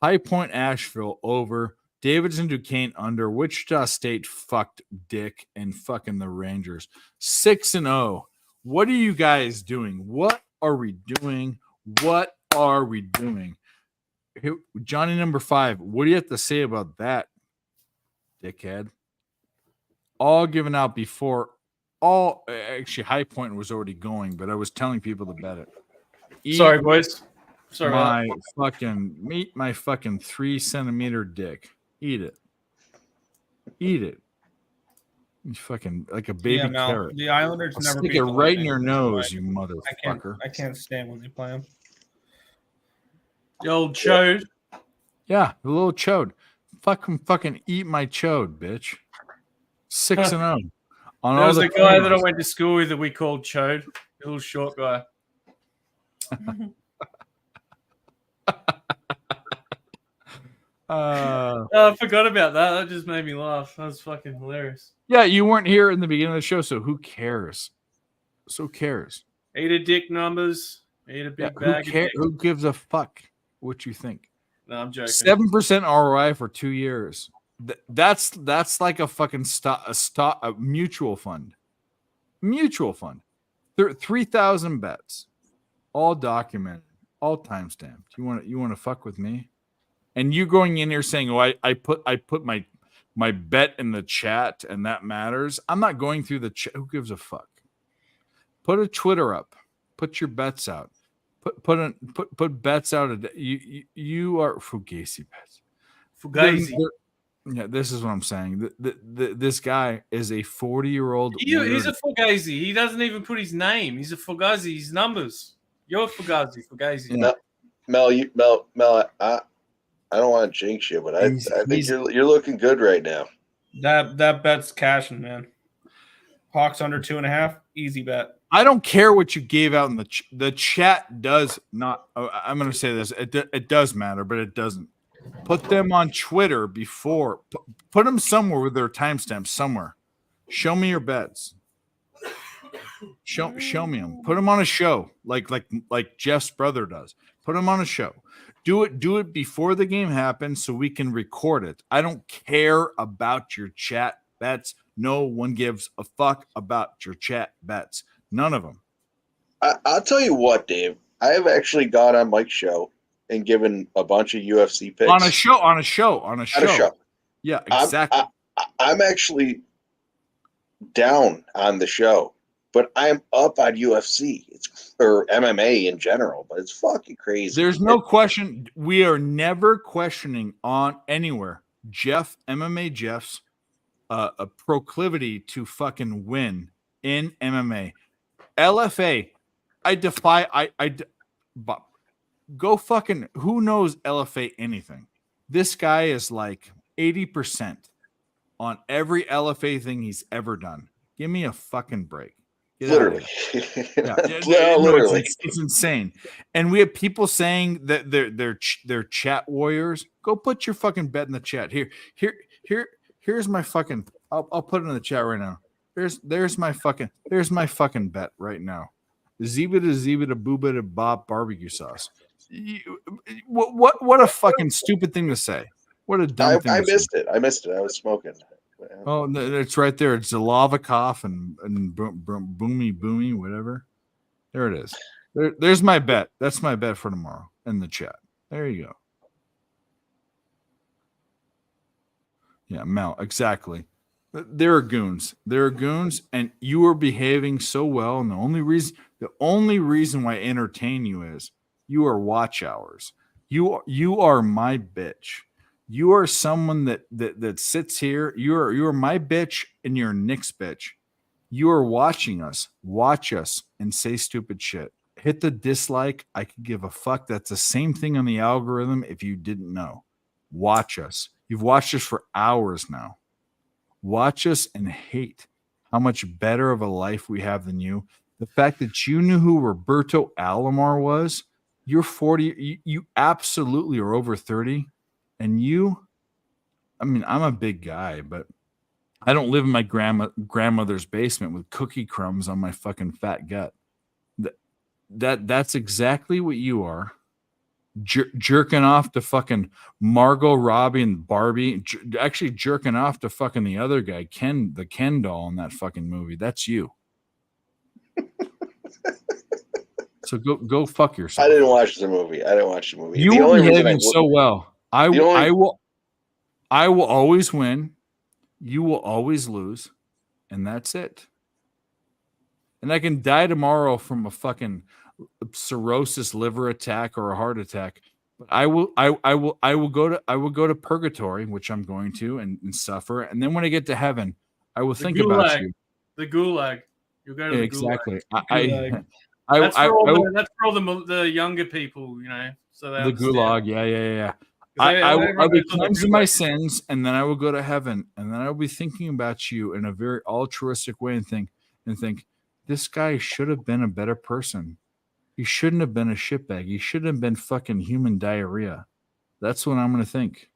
High Point Asheville over. Davidson Duquesne under. Wichita State fucked Dick and fucking the Rangers. 6-0. What are you guys doing? What are we doing? Here, Johnny number 5. What do you have to say about that, dickhead? All given out before. Actually, High Point was already going, but I was telling people to bet it. Sorry, boys. Sorry. Meet my fucking 3-centimeter dick. Eat it. You fucking like a baby carrot. The Islanders I'll never stick beat it the right in Lightning. your nose, you motherfucker. I can't stand when they play them. The old chode. Yeah, the little chode. Fucking eat my chode, bitch. 6-0. On There all was the a guy that I corners. went to school with that we called Chode, a little short guy. I forgot about that. That just made me laugh. That was fucking hilarious. Yeah, you weren't here in the beginning of the show, so who cares? Eat a dick numbers. Eat a big bag of dick. Who gives a fuck what you think? No, I'm joking. 7% ROI for 2 years. That's like a fucking a mutual fund. Mutual fund. 3,000 bets, all documented, all timestamped. You want to fuck with me? And you going in here saying, "Oh, I put my bet in the chat and that matters." I'm not going through the chat. Who gives a fuck? Put a Twitter up. Put your bets out. Put bets out. You are Fugazi bets. Fugazi. Yeah, this is what I'm saying. This guy is a 40-year-old. He's a Fugazi. He doesn't even put his name. He's a Fugazi. His numbers. You're Fugazi. Fugazi. Yeah. Mel, I don't want to jinx you, but I think you're looking good right now. That bet's cashing, man. Hawks under 2.5, easy bet. I don't care what you gave out in the chat. Does not. I'm going to say this. It does matter, but it doesn't. Put them on Twitter before. Put them somewhere with their timestamps somewhere. Show me your bets. Show me them. Put them on a show like Jeff's brother does. Put them on a show. Do it before the game happens so we can record it. I don't care about your chat bets. No one gives a fuck about your chat bets. None of them. I'll tell you what, Dave. I have actually gone on Mike's show and given a bunch of UFC picks. On a show. Yeah, exactly. I'm actually down on the show, but I'm up on UFC. Or MMA in general, but it's fucking crazy. There's no question. We are never questioning on anywhere MMA Jeff's a proclivity to fucking win in MMA. LFA, I defy. Go fucking. Who knows LFA anything? This guy is like 80% on every LFA thing he's ever done. Give me a fucking break. Literally. Literally. It's insane. And we have people saying that they're chat warriors. Go put your fucking bet in the chat. Here's my fucking. I'll put it in the chat right now. There's my fucking bet right now. Zebita boobita bob barbecue sauce. What a fucking stupid thing to say. What a dumb thing. I missed it. I was smoking. Oh, it's right there. It's Zalavikov and Boomy, whatever. There it is. There's my bet. That's my bet for tomorrow in the chat. There you go. Yeah, Mel, exactly. There are goons. And you are behaving so well. And the only reason why I entertain you is you are watch hours. You are my bitch. You are someone that sits here. You are my bitch and you're Nick's bitch. You are watching us. Watch us and say stupid shit. Hit the dislike. I could give a fuck. That's the same thing on the algorithm if you didn't know. Watch us. You've watched us for hours now. Watch us and hate how much better of a life we have than you. The fact that you knew who Roberto Alomar was, you're 40. You absolutely are over 30. And I'm a big guy, but I don't live in my grandmother's basement with cookie crumbs on my fucking fat gut. That's exactly what you are. Jerking off to fucking Margot Robbie and Barbie. Actually jerking off to fucking the other guy, the Ken doll in that fucking movie. That's you. So go fuck yourself. I didn't watch the movie. You were behaving so well. I will always win. You will always lose. And that's it. And I can die tomorrow from a fucking cirrhosis liver attack or a heart attack. But I will go to purgatory, which I'm going to, and suffer. And then when I get to heaven, I will think about you. The gulag. You'll go to the exactly. Gulag. That's for all the younger people, So the gulag, yeah. I will cleanse my sins, and then I will go to heaven, and then I will be thinking about you in a very altruistic way, and think, this guy should have been a better person. He shouldn't have been a shitbag. He shouldn't have been fucking human diarrhea. That's what I'm going to think.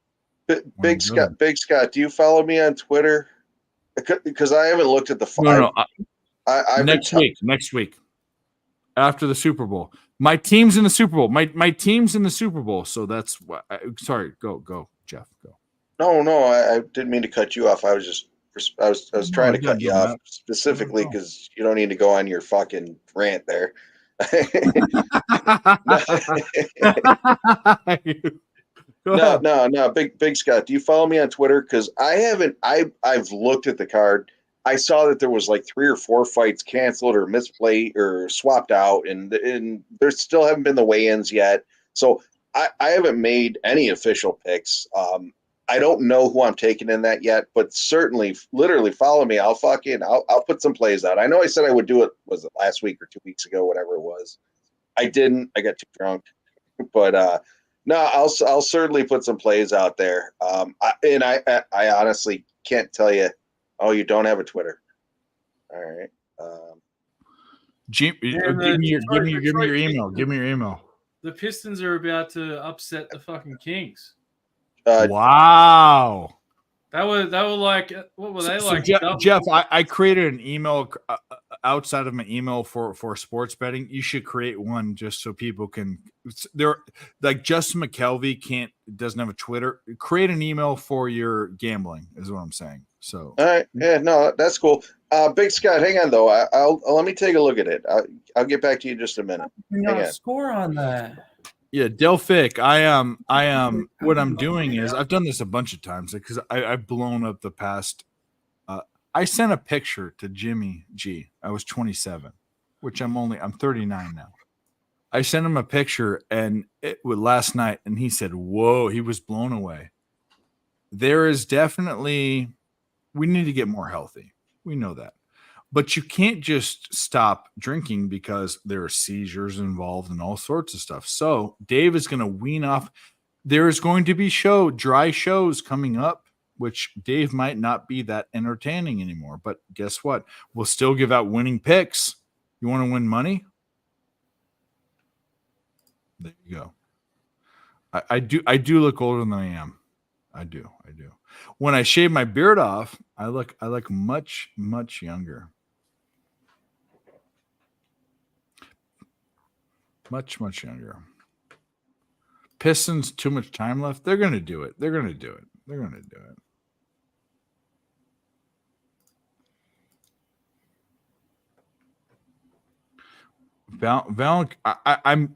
Big Scott, do you follow me on Twitter? Because I haven't looked at the phone. No. Next week. After the Super Bowl. My team's in the Super Bowl. My team's in the Super Bowl. So that's what. Sorry. Go, Jeff. Go. No, I didn't mean to cut you off. I was trying to cut you off specifically because you don't need to go on your fucking rant there. No, big Scott. Do you follow me on Twitter? Because I haven't. I've looked at the card. I saw that there was like 3 or 4 fights canceled or misplayed or swapped out, and there still haven't been the weigh-ins yet. So I haven't made any official picks. I don't know who I'm taking in that yet, but certainly, literally follow me. I'll put some plays out. I know I said I would do it. Was it last week or 2 weeks ago? Whatever it was. I didn't. I got too drunk. But no, I'll certainly put some plays out there. I honestly can't tell you. Oh, you don't have a Twitter. All right. Give me your email. Give me your email. The Pistons are about to upset the fucking Kings. Wow. That were like, what were they like? Jeff, I created an email outside of my email for sports betting. You should create one just so people can. There, like Justin McKelvey doesn't have a Twitter. Create an email for your gambling is what I'm saying. So all right, yeah, no, that's cool. Big Scott, hang on though. I'll let me take a look at it. I'll get back to you in just a minute. Score on that. Yeah, Delphic. I am. What I'm doing is I've done this a bunch of times because I've blown up the past. I sent a picture to Jimmy G. I was 27, which I'm 39 now. I sent him a picture last night, and he said, "Whoa!" He was blown away. There is definitely we need to get more healthy. We know that. But you can't just stop drinking because there are seizures involved and all sorts of stuff. So Dave is going to wean off. There is going to be dry shows coming up, which Dave might not be that entertaining anymore. But guess what? We'll still give out winning picks. You want to win money? There you go. I do look older than I am. I do. When I shave my beard off, I look much, much younger. Much, much younger. Pistons, too much time left. They're going to do it.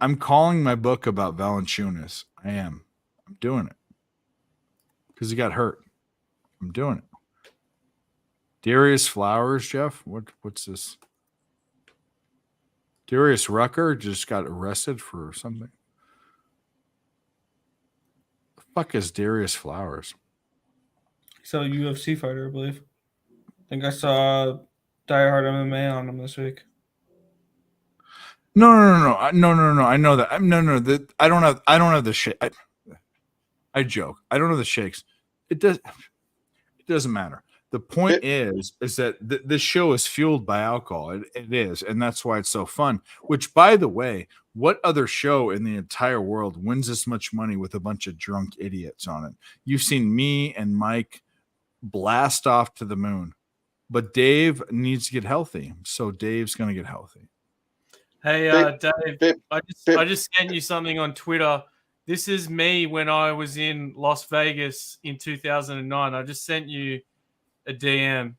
I'm calling my book about Valanciunas. I am. I'm doing it because he got hurt. I'm doing it. Darius Flowers, Jeff. What's this? Darius Rucker just got arrested for something. The fuck is Darius Flowers? So UFC fighter, I believe. I think I saw Die Hard MMA on him this week. No. I know that. I don't have the shit. I joke. I don't know the shakes. It doesn't matter. The point is that this show is fueled by alcohol. It is, and that's why it's so fun. Which, by the way, what other show in the entire world wins this much money with a bunch of drunk idiots on it? You've seen me and Mike blast off to the moon, but Dave needs to get healthy, so Dave's going to get healthy. Hey, Dave, I just sent you something on Twitter. This is me when I was in Las Vegas in 2009. I just sent you a DM,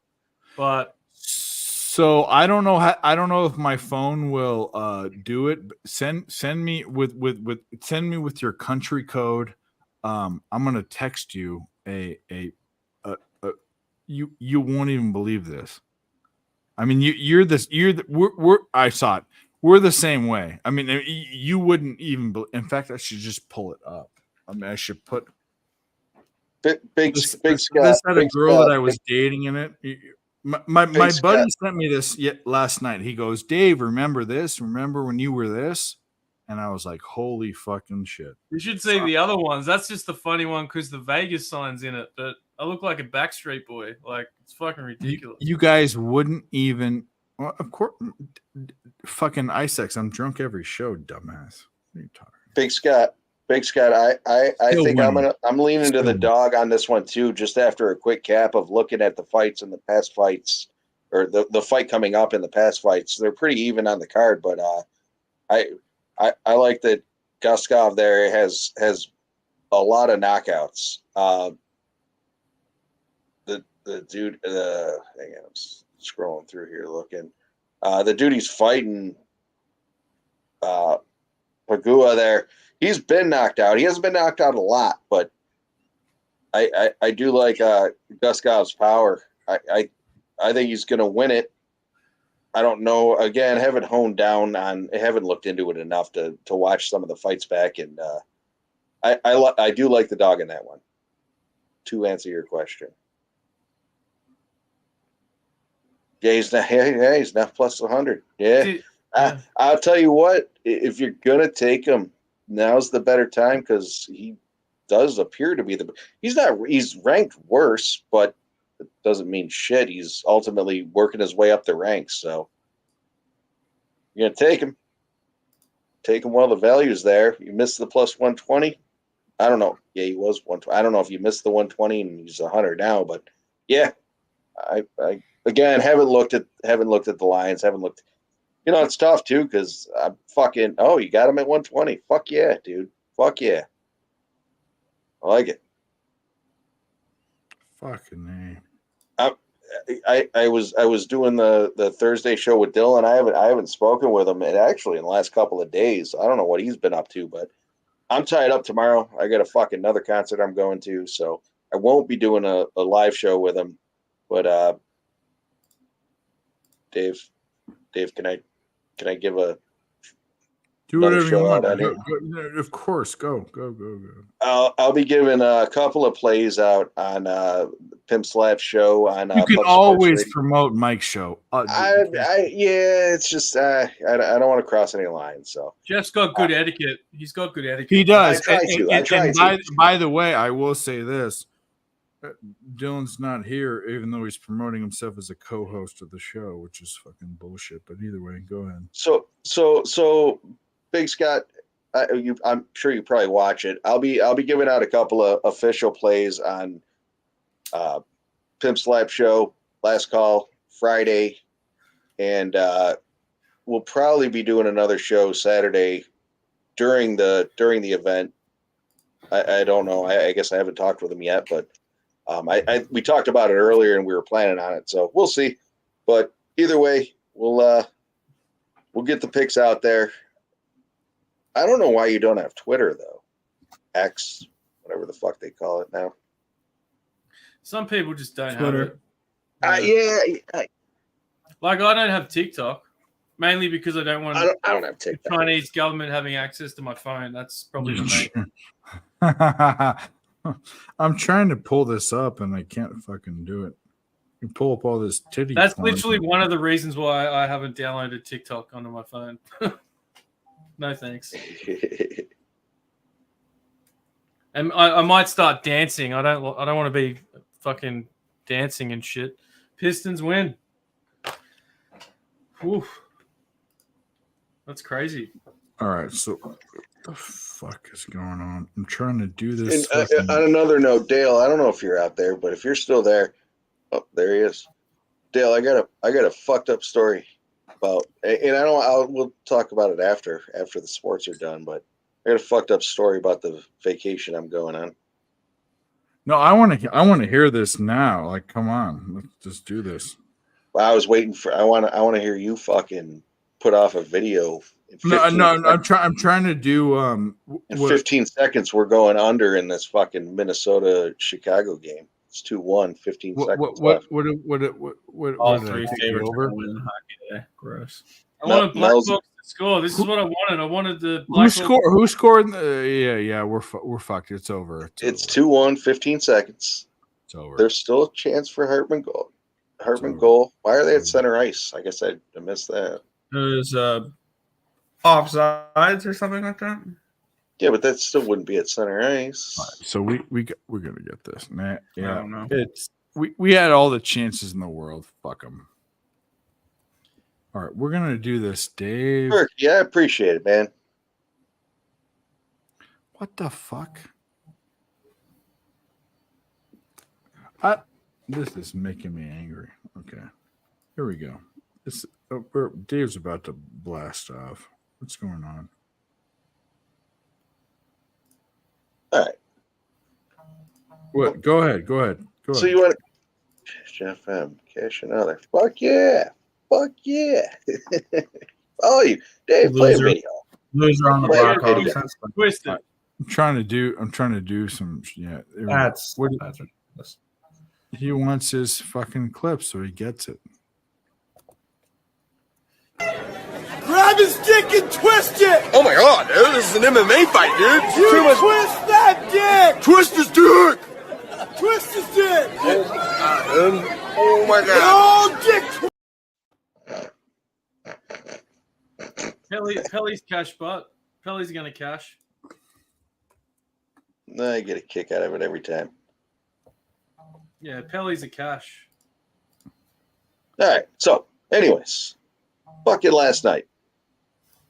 but so I don't know if my phone will do it. Send me with your country code. I'm gonna text you you won't even believe this. I mean, I saw it. We're the same way. I mean, you wouldn't even. In fact, I should just pull it up. I mean, I should put. Big Scott. This had a girl that I was dating in it. My buddy sent me this last night. He goes, "Dave, remember this? Remember when you were this?" And I was like, "Holy fucking shit!" You should see the other ones. That's just the funny one because the Vegas sign's in it. But I look like a Backstreet Boy. Like it's fucking ridiculous. You guys wouldn't even. Well, of course, fucking Isex. I'm drunk every show, dumbass. What are you talking? Big Scott. I think I'm leaning to the dog on this one too. Just after a quick cap of looking at the fights in the past fights, or the fight coming up in the past fights, they're pretty even on the card. But I like that Guskov there has a lot of knockouts. the dude. Hang on, I'm scrolling through here looking. The dude he's fighting, Pagua there. He's been knocked out. He hasn't been knocked out a lot, but I do like Guskov's power. I think he's going to win it. I don't know. Again, haven't honed down on. I haven't looked into it enough to watch some of the fights back, and I do like the dog in that one. To answer your question, yeah, he's not. Yeah, he's not plus 100. Yeah, I'll tell you what. If you're gonna take him, now's the better time because he does appear to be the. He's not. He's ranked worse, but it doesn't mean shit. He's ultimately working his way up the ranks. So you're gonna take him. Take him while the value's there. You missed the plus 120. I don't know. Yeah, he was 120. I don't know if you missed the 120 and he's 100 now, but yeah, I again haven't looked at the lines. Haven't looked. You know, it's tough too because I'm fucking. Oh, you got him at 120. Fuck yeah, dude. Fuck yeah. I like it. Fucking name. I was doing the Thursday show with Dylan. I haven't spoken with him, and actually in the last couple of days. I don't know what he's been up to, but I'm tied up tomorrow. I got a fucking another concert I'm going to, so I won't be doing a live show with him. But Dave, can I give a do whatever you want? Go, of course, go. I'll be giving a couple of plays out on Pimp Slap's show on. You can always promote Mike's show. Yeah, it's just I don't want to cross any lines. So Jeff's got good etiquette. He's got good etiquette. He does. I try to. By the way, I will say this: Dylan's not here, even though he's promoting himself as a co-host of the show, which is fucking bullshit. But either way, go ahead. So. Big Scott, I'm sure you probably watch it. I'll be giving out a couple of official plays on Pimp Slap show, Last Call Friday, and we'll probably be doing another show Saturday during the event. I don't know. I guess I haven't talked with him yet, but we talked about it earlier and we were planning on it, so we'll see. But either way, we'll get the picks out there. I don't know why you don't have Twitter though. X, whatever the fuck they call it now. Some people just don't Twitter. have it. Yeah. Like I don't have TikTok, mainly because I don't want. I don't have TikTok. The Chinese government having access to my phone. That's probably the main. I'm trying to pull this up and I can't fucking do it. You pull up all this titty. That's porn. literally one of the reasons why I haven't downloaded TikTok onto my phone. No thanks. And I might start dancing. I don't want to be fucking dancing and shit. Pistons win. Oof. That's crazy. All right, so what the fuck is going on? I'm trying to do this. And, on another note, Dale, I don't know if you're out there, but if you're still there, oh, there he is. Dale, I got a fucked up story about, and we'll talk about it after the sports are done, but I got a fucked up story about the vacation I'm going on. No, I want to hear this now. Like, come on, let's just do this. Well, I was waiting for. I want to hear you fucking put off a video. No, I'm trying to do. In 15 seconds, we're going under in this fucking Minnesota Chicago game. It's 2-1. 15 seconds left. What? All three favorites over win hockey today. Gross. I wanted Blackhawks to score. This is what I wanted. I wanted the Who scored? Yeah. We're fucked. It's over. It's 2-1. 15 seconds. It's over. There's still a chance for Hartman goal. Hartman goal. Why are they at center ice? I guess I missed that. It was offsides or something like that. Yeah, but that still wouldn't be at center ice. Right, so we're gonna get this. Nah, yeah, I don't know. We had all the chances in the world. Fuck them. All right, we're gonna do this, Dave. Sure. Yeah, I appreciate it, man. What the fuck? This is making me angry. Okay, here we go. Dave's about to blast off. What's going on? All right. What? Go ahead. So you want? Jeff M. Cash another. Fuck yeah. Fuck yeah. Oh, you, Dave, play a Loser. video. Loser on the Play a Blackhawks. video. That's fine. Twisted. I'm trying to do some. Yeah, That's what ridiculous. he wants his fucking clip, so he gets it. Grab his dick and twist it! Oh my god, dude, this is an MMA fight, dude. You twist that dick! Twist his dick! Twist his dick! Oh my god, dude. Oh my god. Oh, dick! Pelly's cash butt. Pelly's gonna cash. I get a kick out of it every time. Yeah, Pelly's a cash. All right. So, anyways, fucking last night,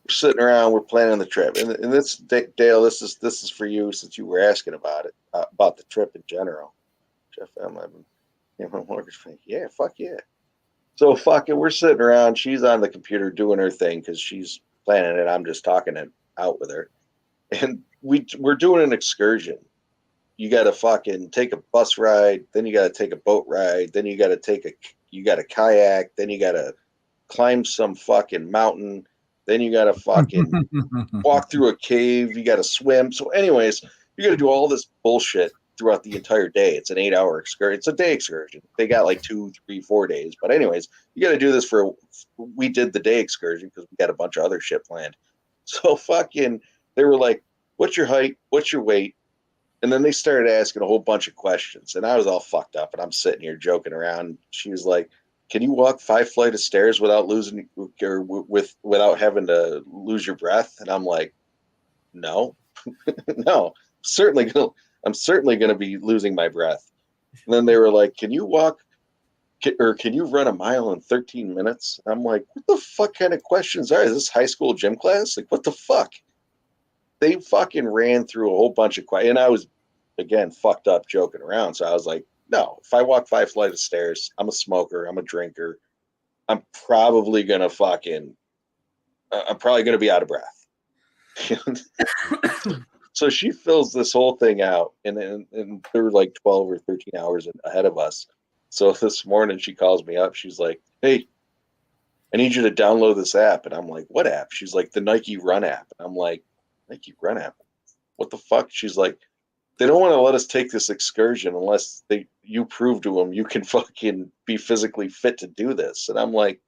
we're sitting around, we're planning the trip, and this, Dale, this is for you since you were asking about it, about the trip in general. Jeff M. Yeah, fuck yeah. So fucking, we're sitting around. She's on the computer doing her thing because she's planning it. I'm just talking it out with her, and we're doing an excursion. You got to fucking take a bus ride, then you got to take a boat ride, then you got to kayak, then you got to climb some fucking mountain, then you got to fucking walk through a cave, you got to swim. So anyways, you got to do all this bullshit throughout the entire day. It's an 8-hour excursion. It's a day excursion. They got like 2, 3, 4 days. But anyways, you got to do this we did the day excursion because we got a bunch of other shit planned. So fucking, they were like, what's your height? What's your weight? And then they started asking a whole bunch of questions, and I was all fucked up, and I'm sitting here joking around. She was like, "Can you walk 5 flights of stairs without losing or without having to lose your breath?" And I'm like, "No, no, I'm certainly gonna be losing my breath." And then they were like, "Can you run a mile in 13 minutes?" And I'm like, "What the fuck kind of questions are? Is this high school gym class? Like, what the fuck?" They fucking ran through a whole bunch of questions, and I was, again, fucked up joking around. So I was like, no, if I walk 5 flights of stairs, I'm a smoker, I'm a drinker, I'm probably going to be out of breath. So she fills this whole thing out, and they were like 12 or 13 hours ahead of us. So this morning she calls me up. She's like, "Hey, I need you to download this app." And I'm like, "What app?" She's like, "The Nike Run app." And I'm like, "Nike Run app? What the fuck?" She's like, "They don't want to let us take this excursion unless you prove to them you can fucking be physically fit to do this." And I'm like,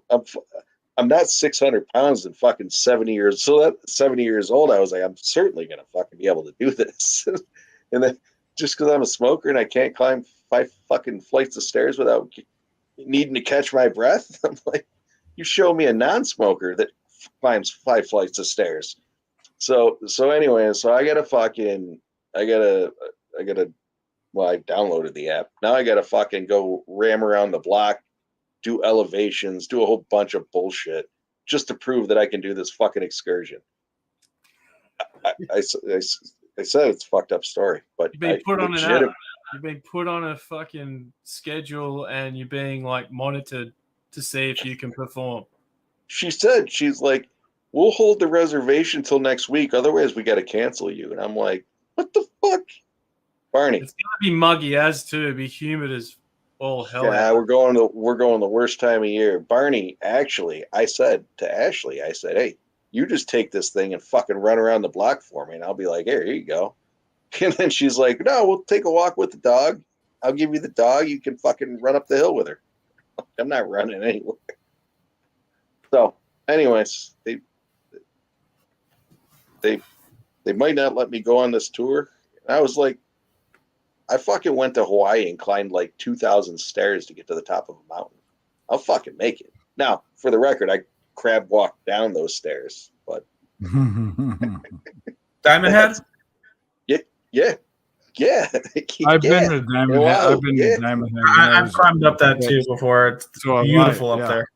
I'm not 600 pounds and fucking 70 years. So that 70 years old, I was like, I'm certainly going to fucking be able to do this. And then just because I'm a smoker and I can't climb 5 fucking flights of stairs without needing to catch my breath, I'm like, you show me a non-smoker that climbs 5 flights of stairs. So anyway, so I downloaded the app. Now I gotta fucking go ram around the block, do elevations, do a whole bunch of bullshit just to prove that I can do this fucking excursion. I said it's a fucked up story, but You've been put on an app. You've been put on a fucking schedule, and you're being like monitored to see if you can perform. She said, she's like, "We'll hold the reservation till next week. Otherwise, we got to cancel you." And I'm like, "What the fuck, Barney?" It's gonna be muggy as too. It'll be humid as all hell. Yeah, we're going the worst time of year. Barney, actually, I said to Ashley, "Hey, you just take this thing and fucking run around the block for me, and I'll be like, here you go." And then she's like, "No, we'll take a walk with the dog. I'll give you the dog. You can fucking run up the hill with her." I'm not running anywhere. So, anyways, they might not let me go on this tour. And I was like, I fucking went to Hawaii and climbed like 2,000 stairs to get to the top of a mountain. I'll fucking make it. Now, for the record, I crab walked down those stairs, but Diamond Head? Yeah. I've been to Diamond Head. I've been to Diamond Head. I've climbed up that too before. It's beautiful up there.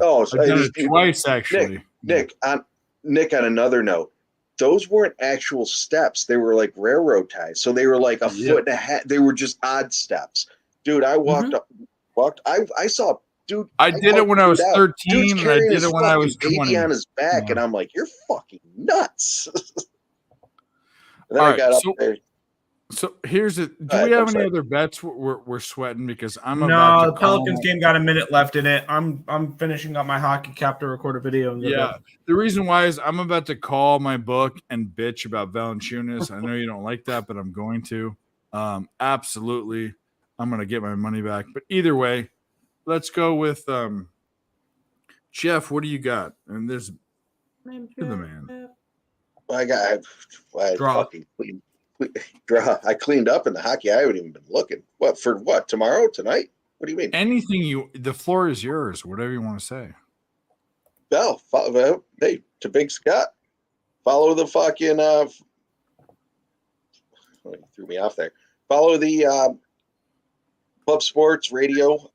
Oh, so I've done it twice actually. Nick, on another note, those weren't actual steps. They were like railroad ties. So they were like a foot and a half. They were just odd steps. Dude, I I saw, dude. I did it when I was 13. And I did it when I was 20. On his back, and I'm like, you're fucking nuts. And then All I got right, up there. So here's it. Do All we right, have I'm any sorry. other bets we're sweating? Because I'm about No, to the Pelicans call- game got a minute left in it. I'm finishing up my hockey cap to record a video. And go Yeah, to- the reason why is I'm about to call my book and bitch about Valanciunas. I know you don't like that, but I'm going to. Absolutely, I'm going to get my money back. But either way, let's go with Jeff. What do you got? And there's you're the man. I Draw. fucking draw. I cleaned up in the hockey. I haven't even been looking. What for? What tomorrow? Tonight? What do you mean? Anything you. The floor is yours. Whatever you want to say. Well, hey, to Big Scott, follow the fucking. You threw me off there. Follow the Pub Sports Radio.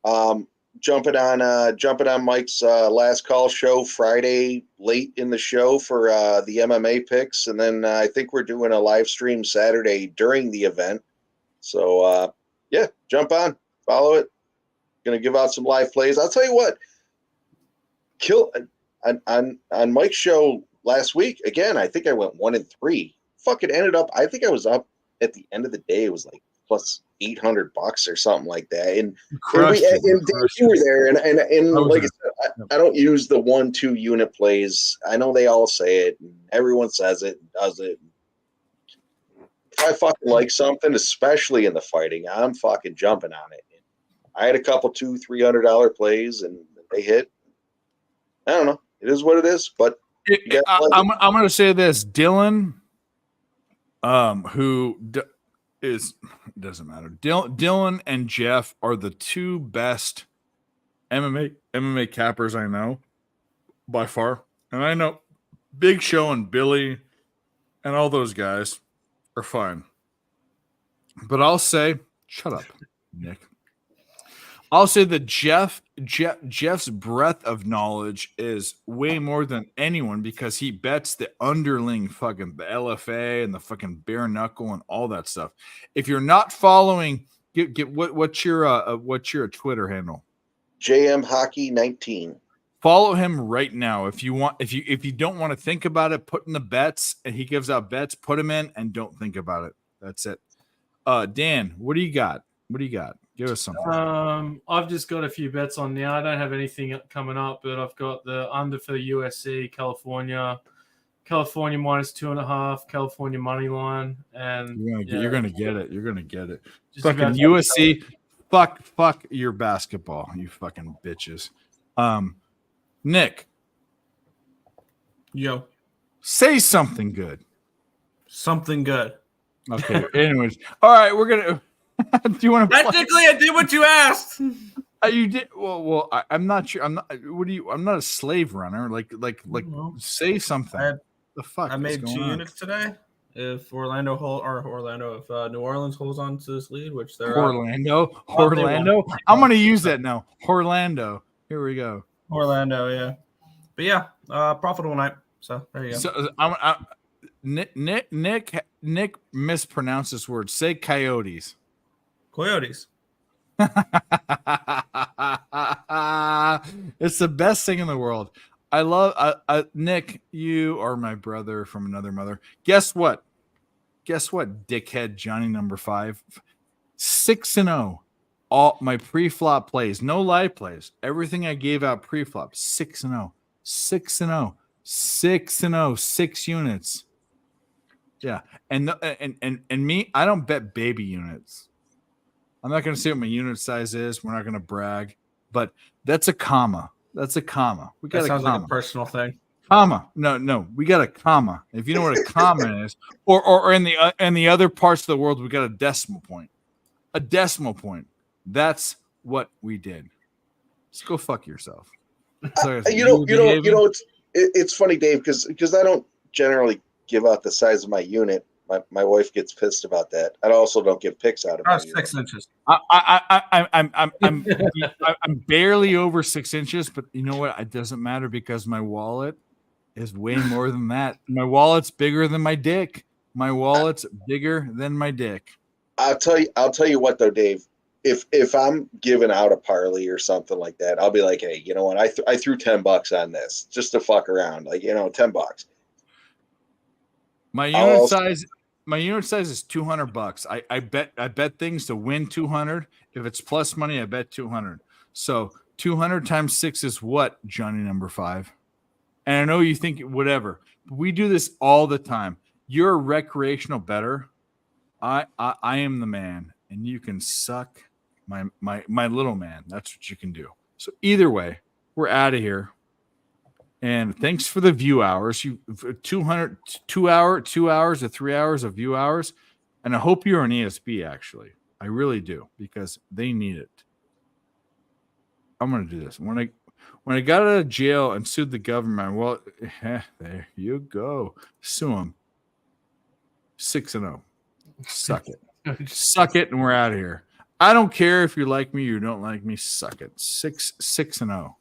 Jumping on Mike's last call show Friday late in the show for the MMA picks, and then I think we're doing a live stream Saturday during the event. So yeah, jump on, follow it. Gonna give out some live plays. I'll tell you what. On Mike's show last week again. I think I went 1-3. Fucking ended up. I think I was up at the end of the day. It was like plus $800 or something like that. And Dave, you were there, and like I said, I don't use the 1-2 unit plays. I know they all say it, and everyone says it, and does it. If I fucking like something, especially in the fighting, I'm fucking jumping on it. I had a couple $200-$300 plays, and they hit. I don't know. It is what it is, but I'm going to say this, Dylan, who doesn't matter. Dylan and Jeff are the two best MMA cappers I know by far, and I know Big Show and Billy and all those guys are fine. But I'll say, shut up, Nick. I'll say that Jeff's breadth of knowledge is way more than anyone because he bets the underling fucking the LFA and the fucking bare knuckle and all that stuff. If you're not following, what's your Twitter handle? JM Hockey 19. Follow him right now. If you don't want to think about it, put in the bets, and he gives out bets. Put them in and don't think about it. That's it. Dan, what do you got? Give us something. I've just got a few bets on now. I don't have anything coming up, but I've got the under for the USC, California minus 2.5, California money line, and you're gonna get it. You're gonna get it. Just Fucking about- USC. Fuck your basketball, you fucking bitches. Nick. Yo. Say something good. Something good. Okay. Anyways, all right, we're gonna. Do you want to? Technically, I did what you asked. You did well. I'm not sure. I'm not. What do you? I'm not a slave runner. Like. Say something. The fuck. I made 2 units today. If New Orleans holds on to this lead, which they're Orlando. I'm gonna use that now. Orlando. Here we go. Orlando, yeah. But yeah, profitable night. So there you go. So Nick mispronounced this word. Say coyotes. Coyotes. It's the best thing in the world. I love Nick. You are my brother from another mother. Guess what? Dickhead Johnny number 5, 6-0. All my pre-flop plays, no live plays. Everything I gave out pre-flop, 6-0, 6-0, 6-0, 6 units. Yeah, and me, I don't bet baby units. I'm not going to say what my unit size is. We're not going to brag, but that's a comma. That's a comma. We got That sounds a comma. like a personal thing. Comma. No. We got a comma. If you know what a comma is, or in the other parts of the world, we got a decimal point. A decimal point. That's what we did. Just go fuck yourself. It's funny, Dave, because I don't generally give out the size of my unit. My wife gets pissed about that. I also don't give picks out of my 6 inches. I'm barely over 6 inches, but you know what? It doesn't matter because my wallet is way more than that. My wallet's bigger than my dick. My wallet's bigger than my dick. I'll tell you what though, Dave. If I'm giving out a parlay or something like that, I'll be like, hey, you know what? I threw $10 on this just to fuck around, like $10. My unit size. My unit size is $200. I bet things to win 200. If it's plus money, I bet 200. So 200 times 6 is what, Johnny number 5? And I know you think whatever, but we do this all the time. You're a recreational bettor. I am the man, and you can suck my little man. That's what you can do. So either way, we're out of here. And thanks for the view hours. 2 hours or 3 hours of view hours. And I hope you're on ESB, actually. I really do, because they need it. I'm going to do this. When I got out of jail and sued the government, well, there you go. Sue them. 6-0. Suck it. Suck it, and we're out of here. I don't care if you like me or you don't like me. Suck it. 6-0.